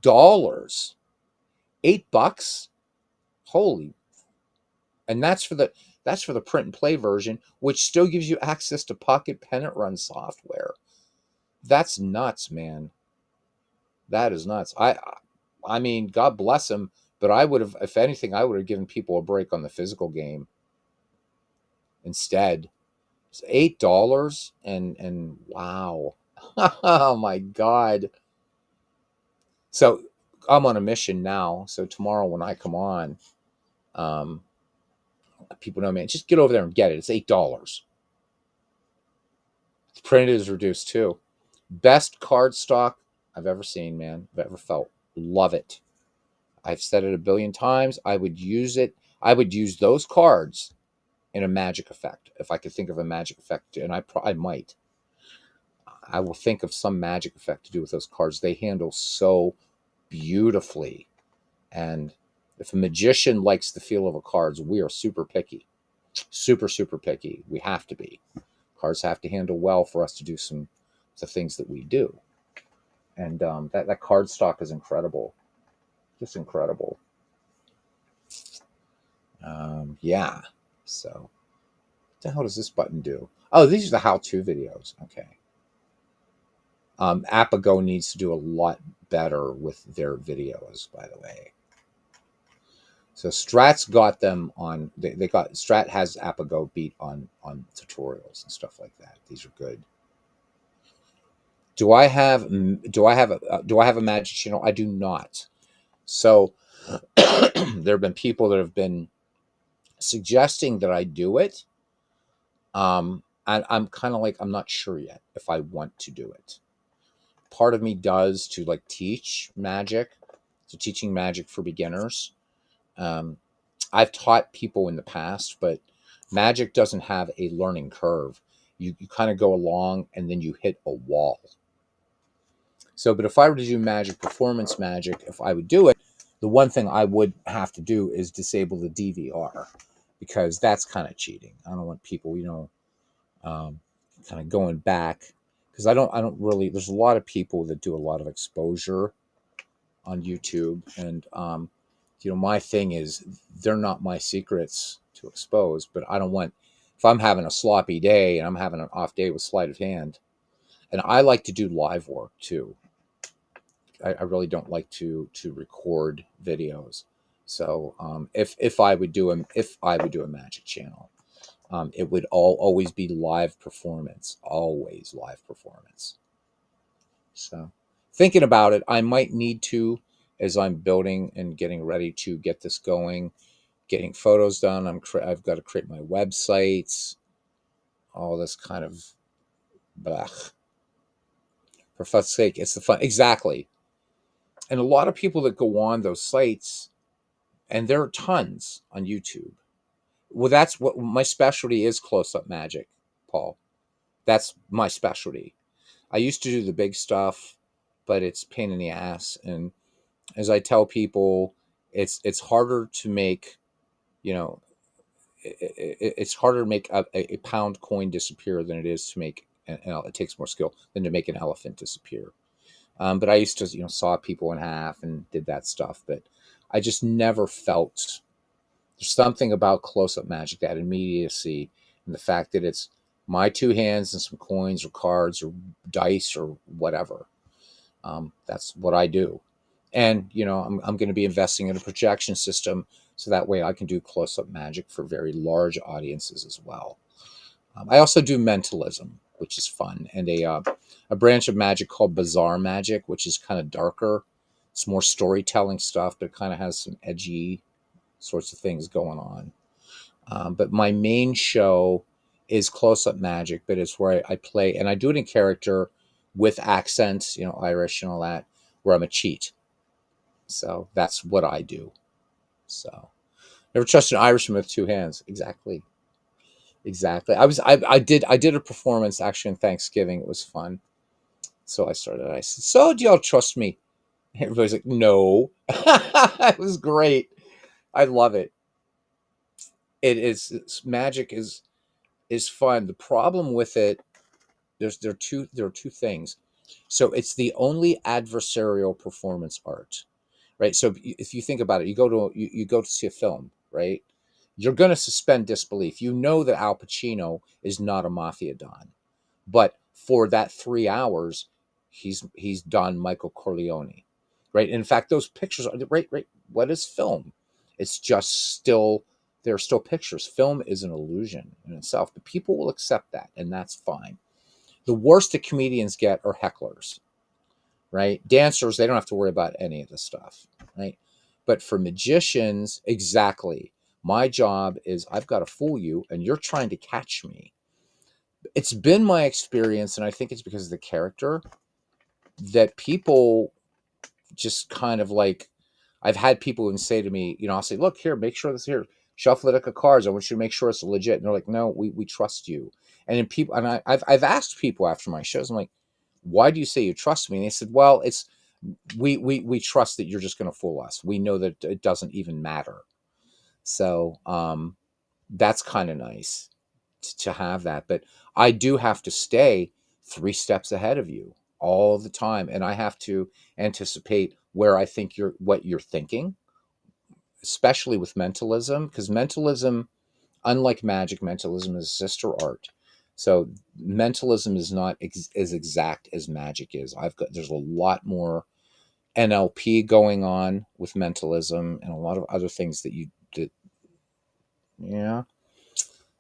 $8. Holy, and that's for the print and play version, which still gives you access to Pocket Pennant Run software. That's nuts, man. That is nuts. I mean, God bless him, but I would have, if anything, I would have given people a break on the physical game instead. It's $8 and wow. Oh my God. So I'm on a mission now. So tomorrow when I come on, um, people know, man, just get over there and get it. It's $8. The printed is reduced too. Best card stock I've ever seen, man. I've ever felt. Love it. I've said it a billion times. I would use it. I would use those cards in a magic effect if I could think of a magic effect, and I might. I will think of some magic effect to do with those cards. They handle so beautifully, and If a magician likes the feel of a cards, we are super picky, super, super picky. We have to be. Cards have to handle well for us to do some the things that we do. And that card stock is incredible, just incredible. Yeah. So, what the hell does this button do? Oh, these are the how-to videos. Okay. Apago needs to do a lot better with their videos, by the way. So Strat's got them on. They got Strat has Apago beat on tutorials and stuff like that. These are good. Do I have a magic channel? I do not. So there have been people that have been suggesting that I do it. And I'm kind of like, I'm not sure yet if I want to do it. Part of me does to like teach magic, so teaching magic for beginners. Um, I've taught people in the past, but magic doesn't have a learning curve. You kind of go along and then you hit a wall. So, but if I were to do magic, performance magic, if I would do it, the one thing I would have to do is disable the DVR, because that's kind of cheating. I don't want people, kind of going back, because I don't really. There's a lot of people that do a lot of exposure on YouTube, and my thing is they're not my secrets to expose, but I don't want, if I'm having a sloppy day and I'm having an off day with sleight of hand, and I like to do live work too. I really don't like to record videos. So if I would do a magic channel, it would always be live performance, always live performance. So thinking about it, I might need to, as I'm building and getting ready to get this going, getting photos done. I've got to create my websites, all this kind of blah. For fuck's sake, it's the fun. Exactly. And a lot of people that go on those sites, and there are tons on YouTube. Well, that's what my specialty is, close-up magic, Paul. That's my specialty. I used to do the big stuff, but it's pain in the ass. And as I tell people, it's harder to make, it's harder to make a pound coin disappear than it is to make, it takes more skill than to make an elephant disappear. But I used to, saw people in half and did that stuff. But I just never felt, there's something about close-up magic, that immediacy, and the fact that it's my two hands and some coins or cards or dice or whatever. That's what I do. And, I'm going to be investing in a projection system, so that way I can do close-up magic for very large audiences as well. I also do mentalism, which is fun, and a branch of magic called bizarre magic, which is kind of darker. It's more storytelling stuff, but it kind of has some edgy sorts of things going on. But my main show is close-up magic, but it's where I play, and I do it in character with accents, Irish and all that, where I'm a cheat. So that's what I do. So never trust an Irishman with two hands. Exactly. I did a performance actually on Thanksgiving. It was fun. So I said, so do y'all trust me? Everybody's like, no. It was great. I love it. Magic is fun. The problem with it, there are two things. So it's the only adversarial performance art, right? So if you think about it, you go to see a film, right? You're going to suspend disbelief. You know that Al Pacino is not a mafia don, but for that 3 hours, he's Don Michael Corleone, right? And in fact, those pictures are right. What is film? It's just still, they're still pictures. Film is an illusion in itself, but people will accept that, and that's fine. The worst that comedians get are hecklers, right? Dancers, they don't have to worry about any of this stuff, right? But for magicians, exactly. My job is, I've got to fool you, and you're trying to catch me. It's been my experience, and I think it's because of the character, that people just kind of like, I've had people even say to me, I'll say, look here, make sure this here, shuffle a deck of cards. I want you to make sure it's legit. And they're like, no, we trust you. And then people, and I've asked people after my shows, I'm like, why do you say you trust me? And they said, well, We trust that you're just going to fool us. We know that it doesn't even matter. So that's kind of nice to have that. But I do have to stay 3 steps ahead of you all the time, and I have to anticipate where I think what you're thinking, especially with mentalism, because mentalism, unlike magic, mentalism is a sister art. So mentalism is not as exact as magic is. There's a lot more NLP going on with mentalism and a lot of other things that you did. Yeah.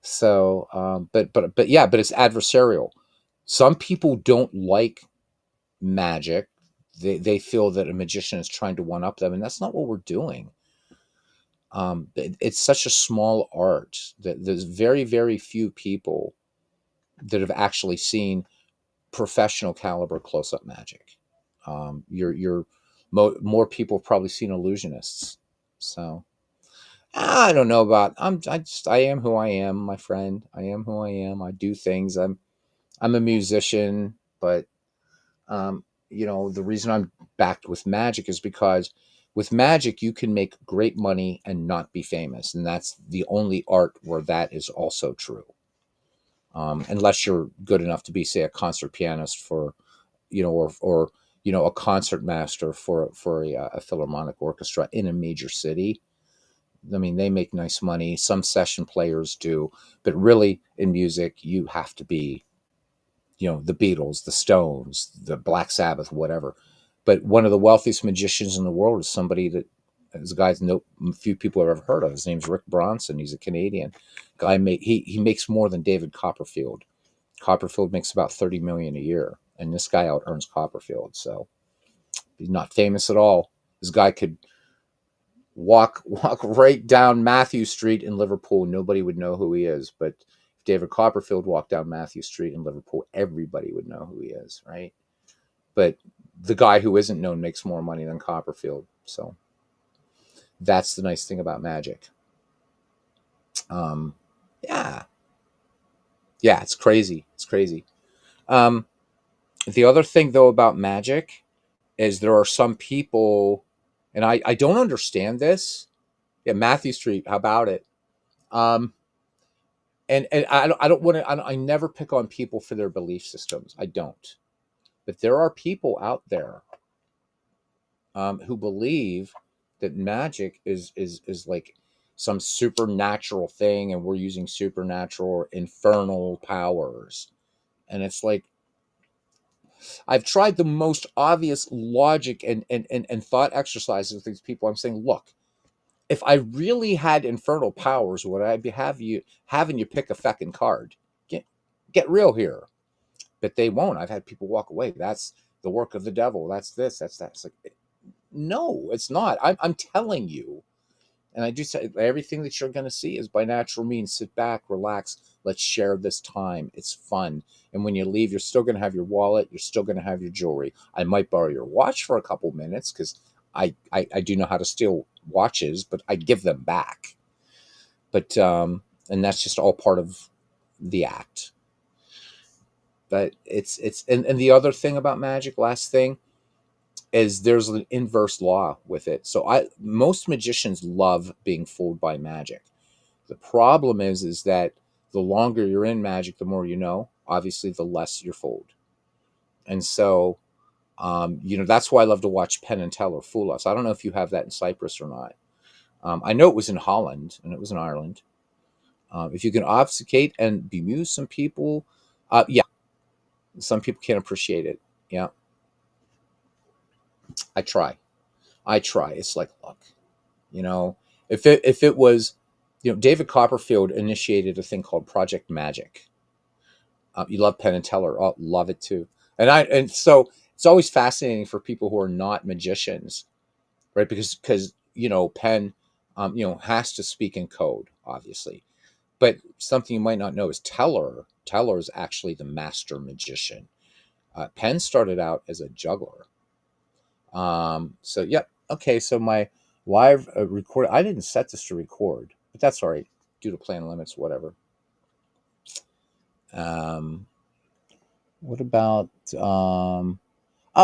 So, but yeah, but it's adversarial. Some people don't like magic. They feel that a magician is trying to one up them, and that's not what we're doing. It's such a small art that there's very, very few people that have actually seen professional caliber close up magic. You're more people have probably seen illusionists. So I don't know about. I am who I am, my friend. I am who I am. I do things. I'm a musician, but the reason I'm backed with magic is because with magic you can make great money and not be famous, and that's the only art where that is also true. Unless you're good enough to be, say, a concert pianist for, or a concert master for a philharmonic orchestra in a major city. I mean, they make nice money. Some session players do, but really in music, you have to be, the Beatles, the Stones, the Black Sabbath, whatever. But one of the wealthiest magicians in the world is somebody that is a guy no few people have ever heard of. His name's Rick Bronson. He's a Canadian guy. He makes more than David Copperfield. Copperfield makes about 30 million a year, and this guy out earns Copperfield. So he's not famous at all. This guy could walk right down Matthew Street in Liverpool. Nobody would know who he is. But if David Copperfield walked down Matthew Street in Liverpool, everybody would know who he is, right? But the guy who isn't known makes more money than Copperfield. So that's the nice thing about magic. Um, yeah, yeah, it's crazy. It's crazy. Um, the other thing though about magic is there are some people, and I don't understand this. Yeah, Matthew Street. How about it? Um, and I don't want to. I never pick on people for their belief systems. I don't. But there are people out there who believe that magic is like some supernatural thing, and we're using supernatural or infernal powers. And it's like I've tried the most obvious logic and thought exercises with these people. I'm saying, look, if I really had infernal powers, would I be having you pick a feckin' card? Get real here. But they won't. I've had people walk away. That's the work of the devil. That's this. That's that. It's like, no, it's not. I'm telling you. And I do say everything that you're going to see is by natural means. Sit back, relax. Let's share this time. It's fun. And when you leave, you're still going to have your wallet. You're still going to have your jewelry. I might borrow your watch for a couple minutes because I do know how to steal watches, but I give them back. But and that's just all part of the act. But and the other thing about magic, last thing, is there's an inverse law with it. So most magicians love being fooled by magic. The problem is that the longer you're in magic, the more you know. Obviously, the less you're fooled. And so, that's why I love to watch Penn and Teller fool us. I don't know if you have that in Cyprus or not. I know it was in Holland and it was in Ireland. If you can obfuscate and bemuse some people, yeah, some people can't appreciate it. Yeah, I try. I try. It's like, look, you know, if it was, David Copperfield initiated a thing called Project Magic. You love Penn and Teller. Oh, love it too. And so it's always fascinating for people who are not magicians, right? Because Penn, has to speak in code, obviously. But something you might not know is Teller is actually the master magician. Penn started out as a juggler. So yep. Okay. So my live record, I didn't set this to record, but that's all right due to plan limits, whatever. What about, oh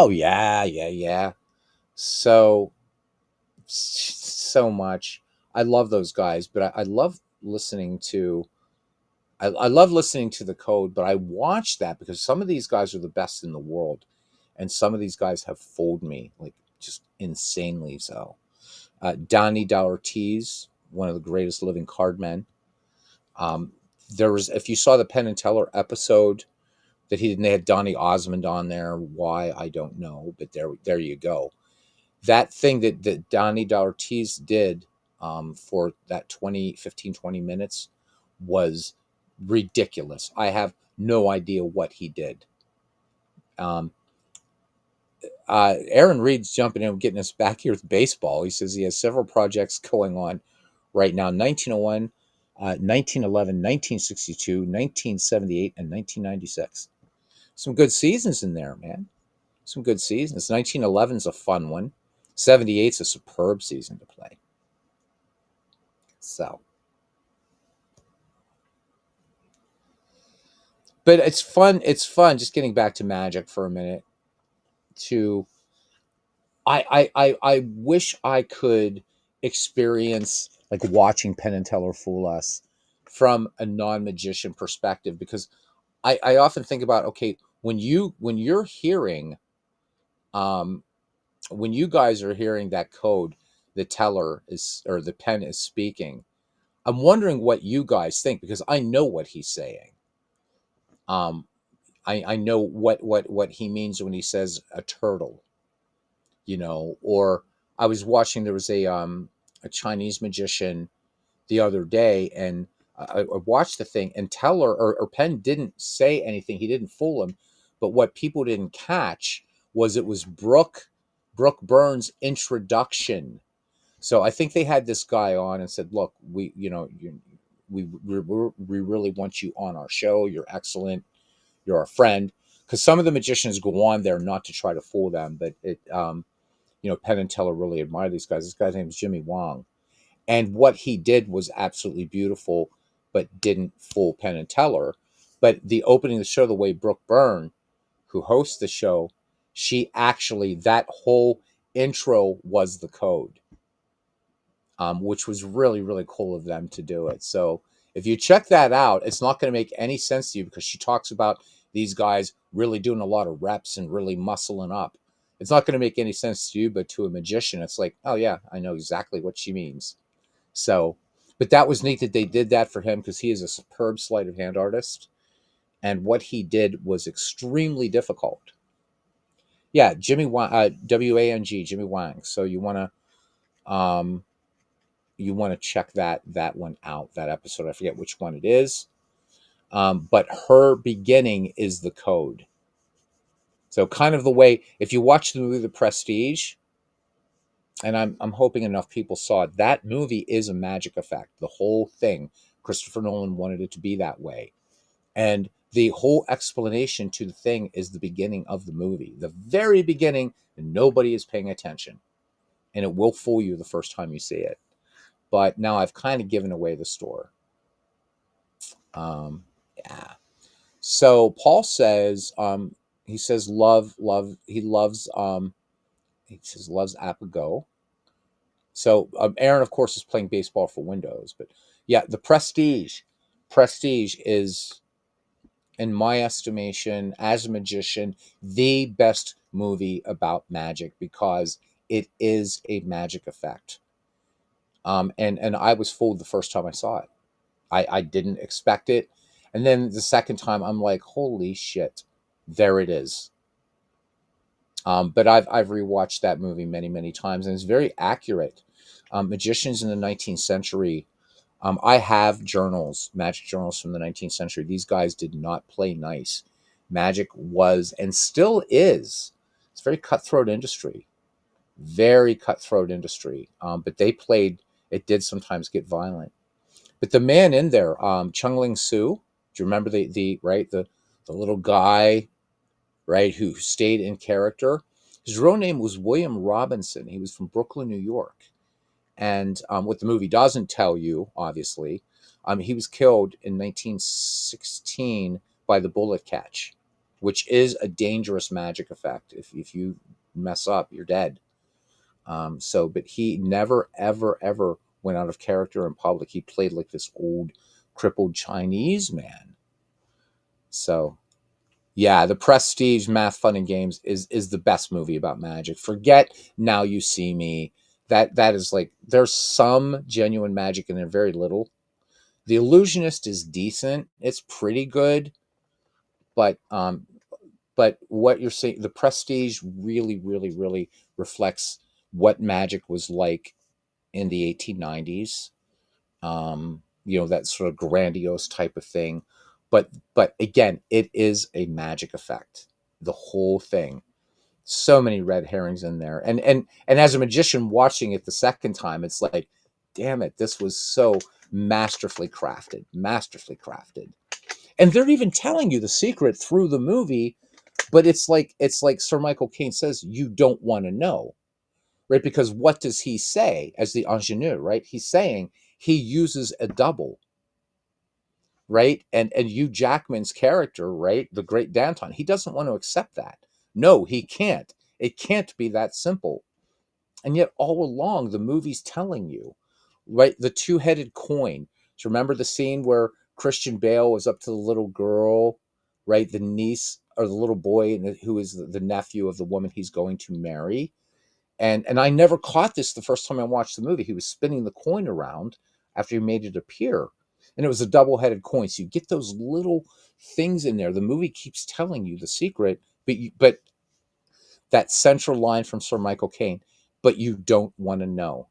yeah, yeah, yeah. So so much. I love those guys, but I love listening to. I love listening to the code, but I watch that because some of these guys are the best in the world, and some of these guys have fooled me like just insanely so. Donnie Ortiz, one of the greatest living card men. Um, there was, if you saw the Penn and Teller episode that he didn't, they had Donny Osmond on there. Why I don't know, but there you go. That thing that Donnie Ortiz did for that 20 minutes was ridiculous. I have no idea what he did. Um, Aaron Reed's jumping in, getting us back here with baseball. He says he has several projects going on right now: 1901, 1911, 1962, 1978, and 1996. Some good seasons in there, man. Some good seasons. 1911's a fun one. 78's a superb season to play. So, but it's fun. It's fun. Just getting back to Magic for a minute. To I wish I could experience like watching Penn and Teller fool us from a non-magician perspective, because I often think about, okay, when you're hearing um when you guys are hearing that code, the teller is, or the pen is speaking, I'm wondering what you guys think, because I know what he's saying. um I know what he means when he says a turtle, or I was watching, there was a Chinese magician the other day, and I watched the thing, and Teller or Penn didn't say anything. He didn't fool him, but what people didn't catch was it was Brooke Burns' introduction. So I think they had this guy on and said, "Look, we really want you on our show. You're excellent. You're our friend." Because some of the magicians go on there not to try to fool them, but Penn and Teller really admire these guys. This guy's name is Jimmy Wong, and what he did was absolutely beautiful, but didn't fool Penn and Teller. But the opening of the show, the way Brooke Byrne, who hosts the show, she actually, that whole intro was the code, which was really, really cool of them to do it. So if you check that out, it's not going to make any sense to you, because she talks about these guys really doing a lot of reps and really muscling up. It's not going to make any sense to you, but to a magician, it's like, oh yeah, I know exactly what she means. So, but that was neat that they did that for him, because he is a superb sleight of hand artist, and what he did was extremely difficult. Yeah, Jimmy Wang, Wang, Jimmy Wang. So um, you want to check that one out. That episode, I forget which one it is, but her beginning is the code. So kind of the way, if you watch the movie The Prestige, and I'm hoping enough people saw it, that movie is a magic effect. The whole thing, Christopher Nolan wanted it to be that way. And the whole explanation to the thing is the beginning of the movie, the very beginning, and nobody is paying attention. And it will fool you the first time you see it. But now I've kind of given away the store. Yeah. So Paul says, he says, he says, loves Apago. So Aaron, of course, is playing baseball for Windows. But yeah, the Prestige is, in my estimation, as a magician, the best movie about magic, because it is a magic effect. And I was fooled the first time I saw it. I didn't expect it, and then the second time I'm like, holy shit, there it is. But I've rewatched that movie many, many times, and it's very accurate. Magicians in the 19th century. I have journals, magic journals from the 19th century. These guys did not play nice. Magic was, and still is, it's a very cutthroat industry. Very cutthroat industry. But they played, it did sometimes get violent. But the man in there, Chung Ling Soo, do you remember the little guy, right, who stayed in character? His real name was William Robinson. He was from Brooklyn, New York. And what the movie doesn't tell you, obviously, he was killed in 1916 by the bullet catch, which is a dangerous magic effect. If you mess up, you're dead. But he never, ever, ever went out of character in public. He played like this old, crippled Chinese man. So, yeah, The Prestige, Math, Fun, and Games is the best movie about magic. Forget Now You See Me. That is like, there's some genuine magic in there, very little. The Illusionist is decent. It's pretty good, but what you're saying, The Prestige really, really, really reflects what magic was like in the 1890s. That sort of grandiose type of thing. But again, it is a magic effect. The whole thing. So many red herrings in there. And as a magician watching it the second time, it's like, damn it, this was so masterfully crafted. Masterfully crafted. And they're even telling you the secret through the movie, but it's like Sir Michael Caine says, you don't want to know, right? Because what does he say as the ingenue, right? He's saying he uses a double, right? And Hugh Jackman's character, right, the great Danton, he doesn't want to accept that. No, he can't. It can't be that simple. And yet all along the movie's telling you, right, the two-headed coin. So remember the scene where Christian Bale was up to the little girl, right, the niece or the little boy who is the nephew of the woman he's going to marry. And I never caught this the first time I watched the movie. He was spinning the coin around after he made it appear. And it was a double-headed coin. So you get those little things in there. The movie keeps telling you the secret, but that central line from Sir Michael Caine, but you don't want to know.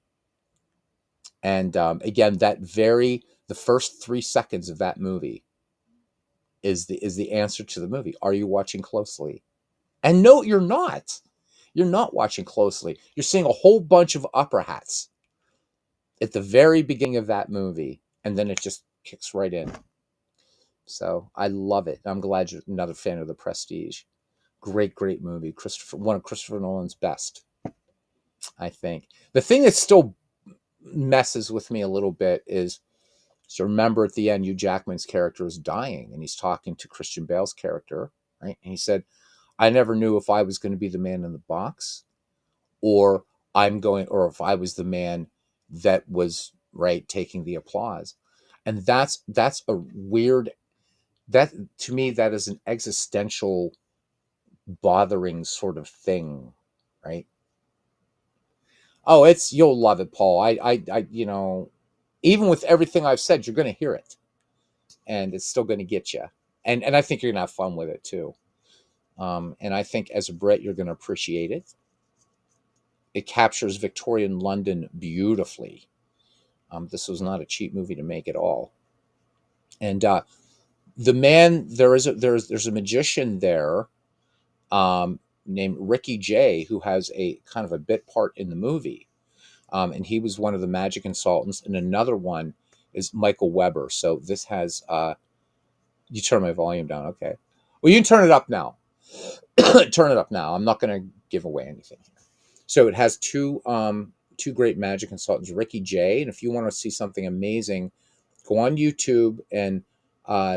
And again, the first 3 seconds of that movie is the answer to the movie. Are you watching closely? And no, you're not. You're not watching closely. You're seeing a whole bunch of upper hats at the very beginning of that movie, and then it just kicks right in. So I love it. I'm glad you're another fan of The Prestige. Great, great movie. One of Christopher Nolan's best, I think. The thing that still messes with me a little bit is, so remember at the end, Hugh Jackman's character is dying, and he's talking to Christian Bale's character, right? And he said, I never knew if I was going to be the man in the box, or if I was the man that was, right, taking the applause. And that's a weird, that to me, that is an existential bothering sort of thing, right? Oh, you'll love it, Paul. Even with everything I've said, you're going to hear it, and it's still going to get you. And I think you're going to have fun with it too. And I think as a Brit, you're going to appreciate it. It captures Victorian London beautifully. This was not a cheap movie to make at all. And the man, there's a magician there named Ricky Jay, who has a kind of a bit part in the movie. And he was one of the magic consultants. And another one is Michael Weber. So this has, you turn my volume down. Okay. Well, you can turn it up now. Turn it up now. I'm not going to give away anything here. So it has two great magic consultants, Ricky Jay. And if you want to see something amazing, go on YouTube and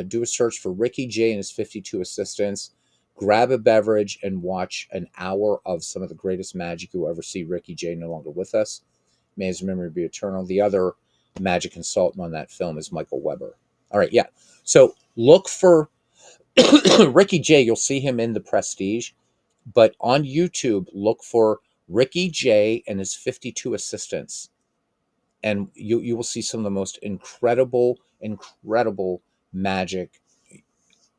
do a search for Ricky Jay and his 52 assistants. Grab a beverage and watch an hour of some of the greatest magic you'll ever see. Ricky Jay no longer with us. May his memory be eternal. The other magic consultant on that film is Michael Weber. All right, yeah. So look for Ricky Jay. You'll see him in The Prestige. But on YouTube, look for Ricky Jay and his 52 assistants. And you will see some of the most incredible magic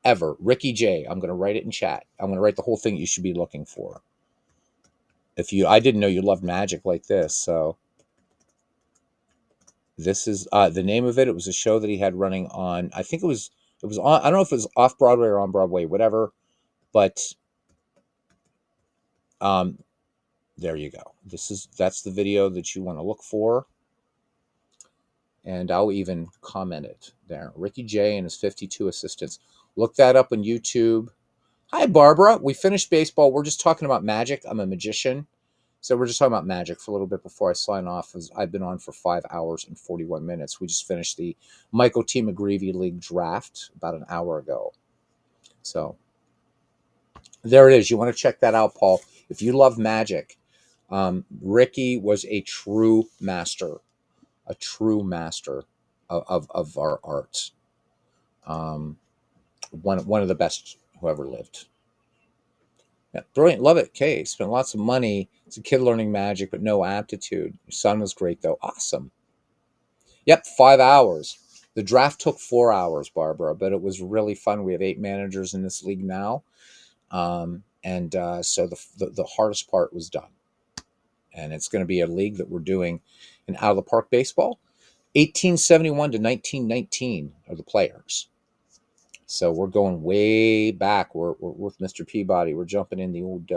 ever. Ricky Jay. I'm going to write it in chat. I'm going to write the whole thing you should be looking for. I didn't know you loved magic like this. So this is the name of it. It was a show that he had running on, I think it was on, I don't know if it was off Broadway or on Broadway, whatever. But there you go. That's the video that you want to look for. And I'll even comment it there. Ricky Jay and his 52 assistants. Look that up on YouTube. Hi, Barbara. We finished baseball. We're just talking about magic. I'm a magician. So we're just talking about magic for a little bit before I sign off. As I've been on for 5 hours and 41 minutes. We just finished the Michael T. McGreevy League draft about an hour ago. So there it is. You want to check that out, Paul. If you love magic, Ricky was a true master, of our arts. Um, one of the best who ever lived. Yeah, brilliant. Love it. Okay, spent lots of money. It's a kid learning magic, but no aptitude. Your son was great, though. Awesome. Yep, 5 hours. The draft took 4 hours, Barbara, but it was really fun. We have 8 managers in this league now. And so the hardest part was done. And it's going to be a league that we're doing in out of the park baseball. 1871 to 1919 are the players. So we're going way back. We're with Mr. Peabody. We're jumping in the old,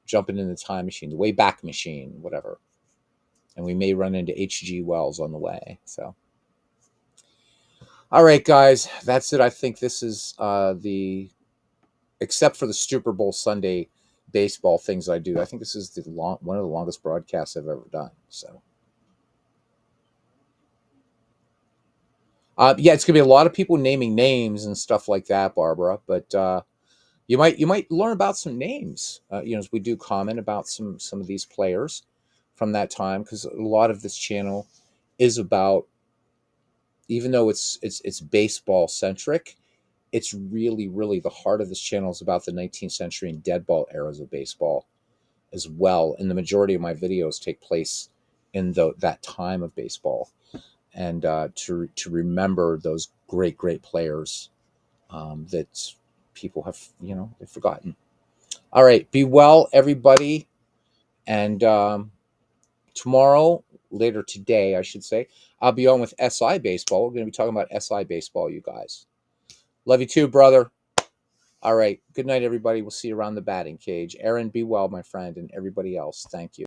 jumping in the time machine, the way back machine, whatever. And we may run into H.G. Wells on the way. So, all right, guys, that's it. I think this is except for the Super Bowl Sunday baseball things I do. I think this is one of the longest broadcasts I've ever done. So, yeah, it's gonna be a lot of people naming names and stuff like that, Barbara. But you might learn about some names. As we do comment about some of these players from that time, because a lot of this channel is about, even though it's baseball centric, it's really the heart of this channel is about the 19th century and dead ball eras of baseball as well. And the majority of my videos take place in that time of baseball, and to remember those great players that people have they've forgotten. All right, be well, everybody, and tomorrow, later today, I should say, I'll be on with SI baseball. We're going to be talking about SI baseball, you guys. Love you too, brother. All right, good night, everybody. We'll see you around the batting cage. Aaron, be well, my friend, and everybody else. Thank you.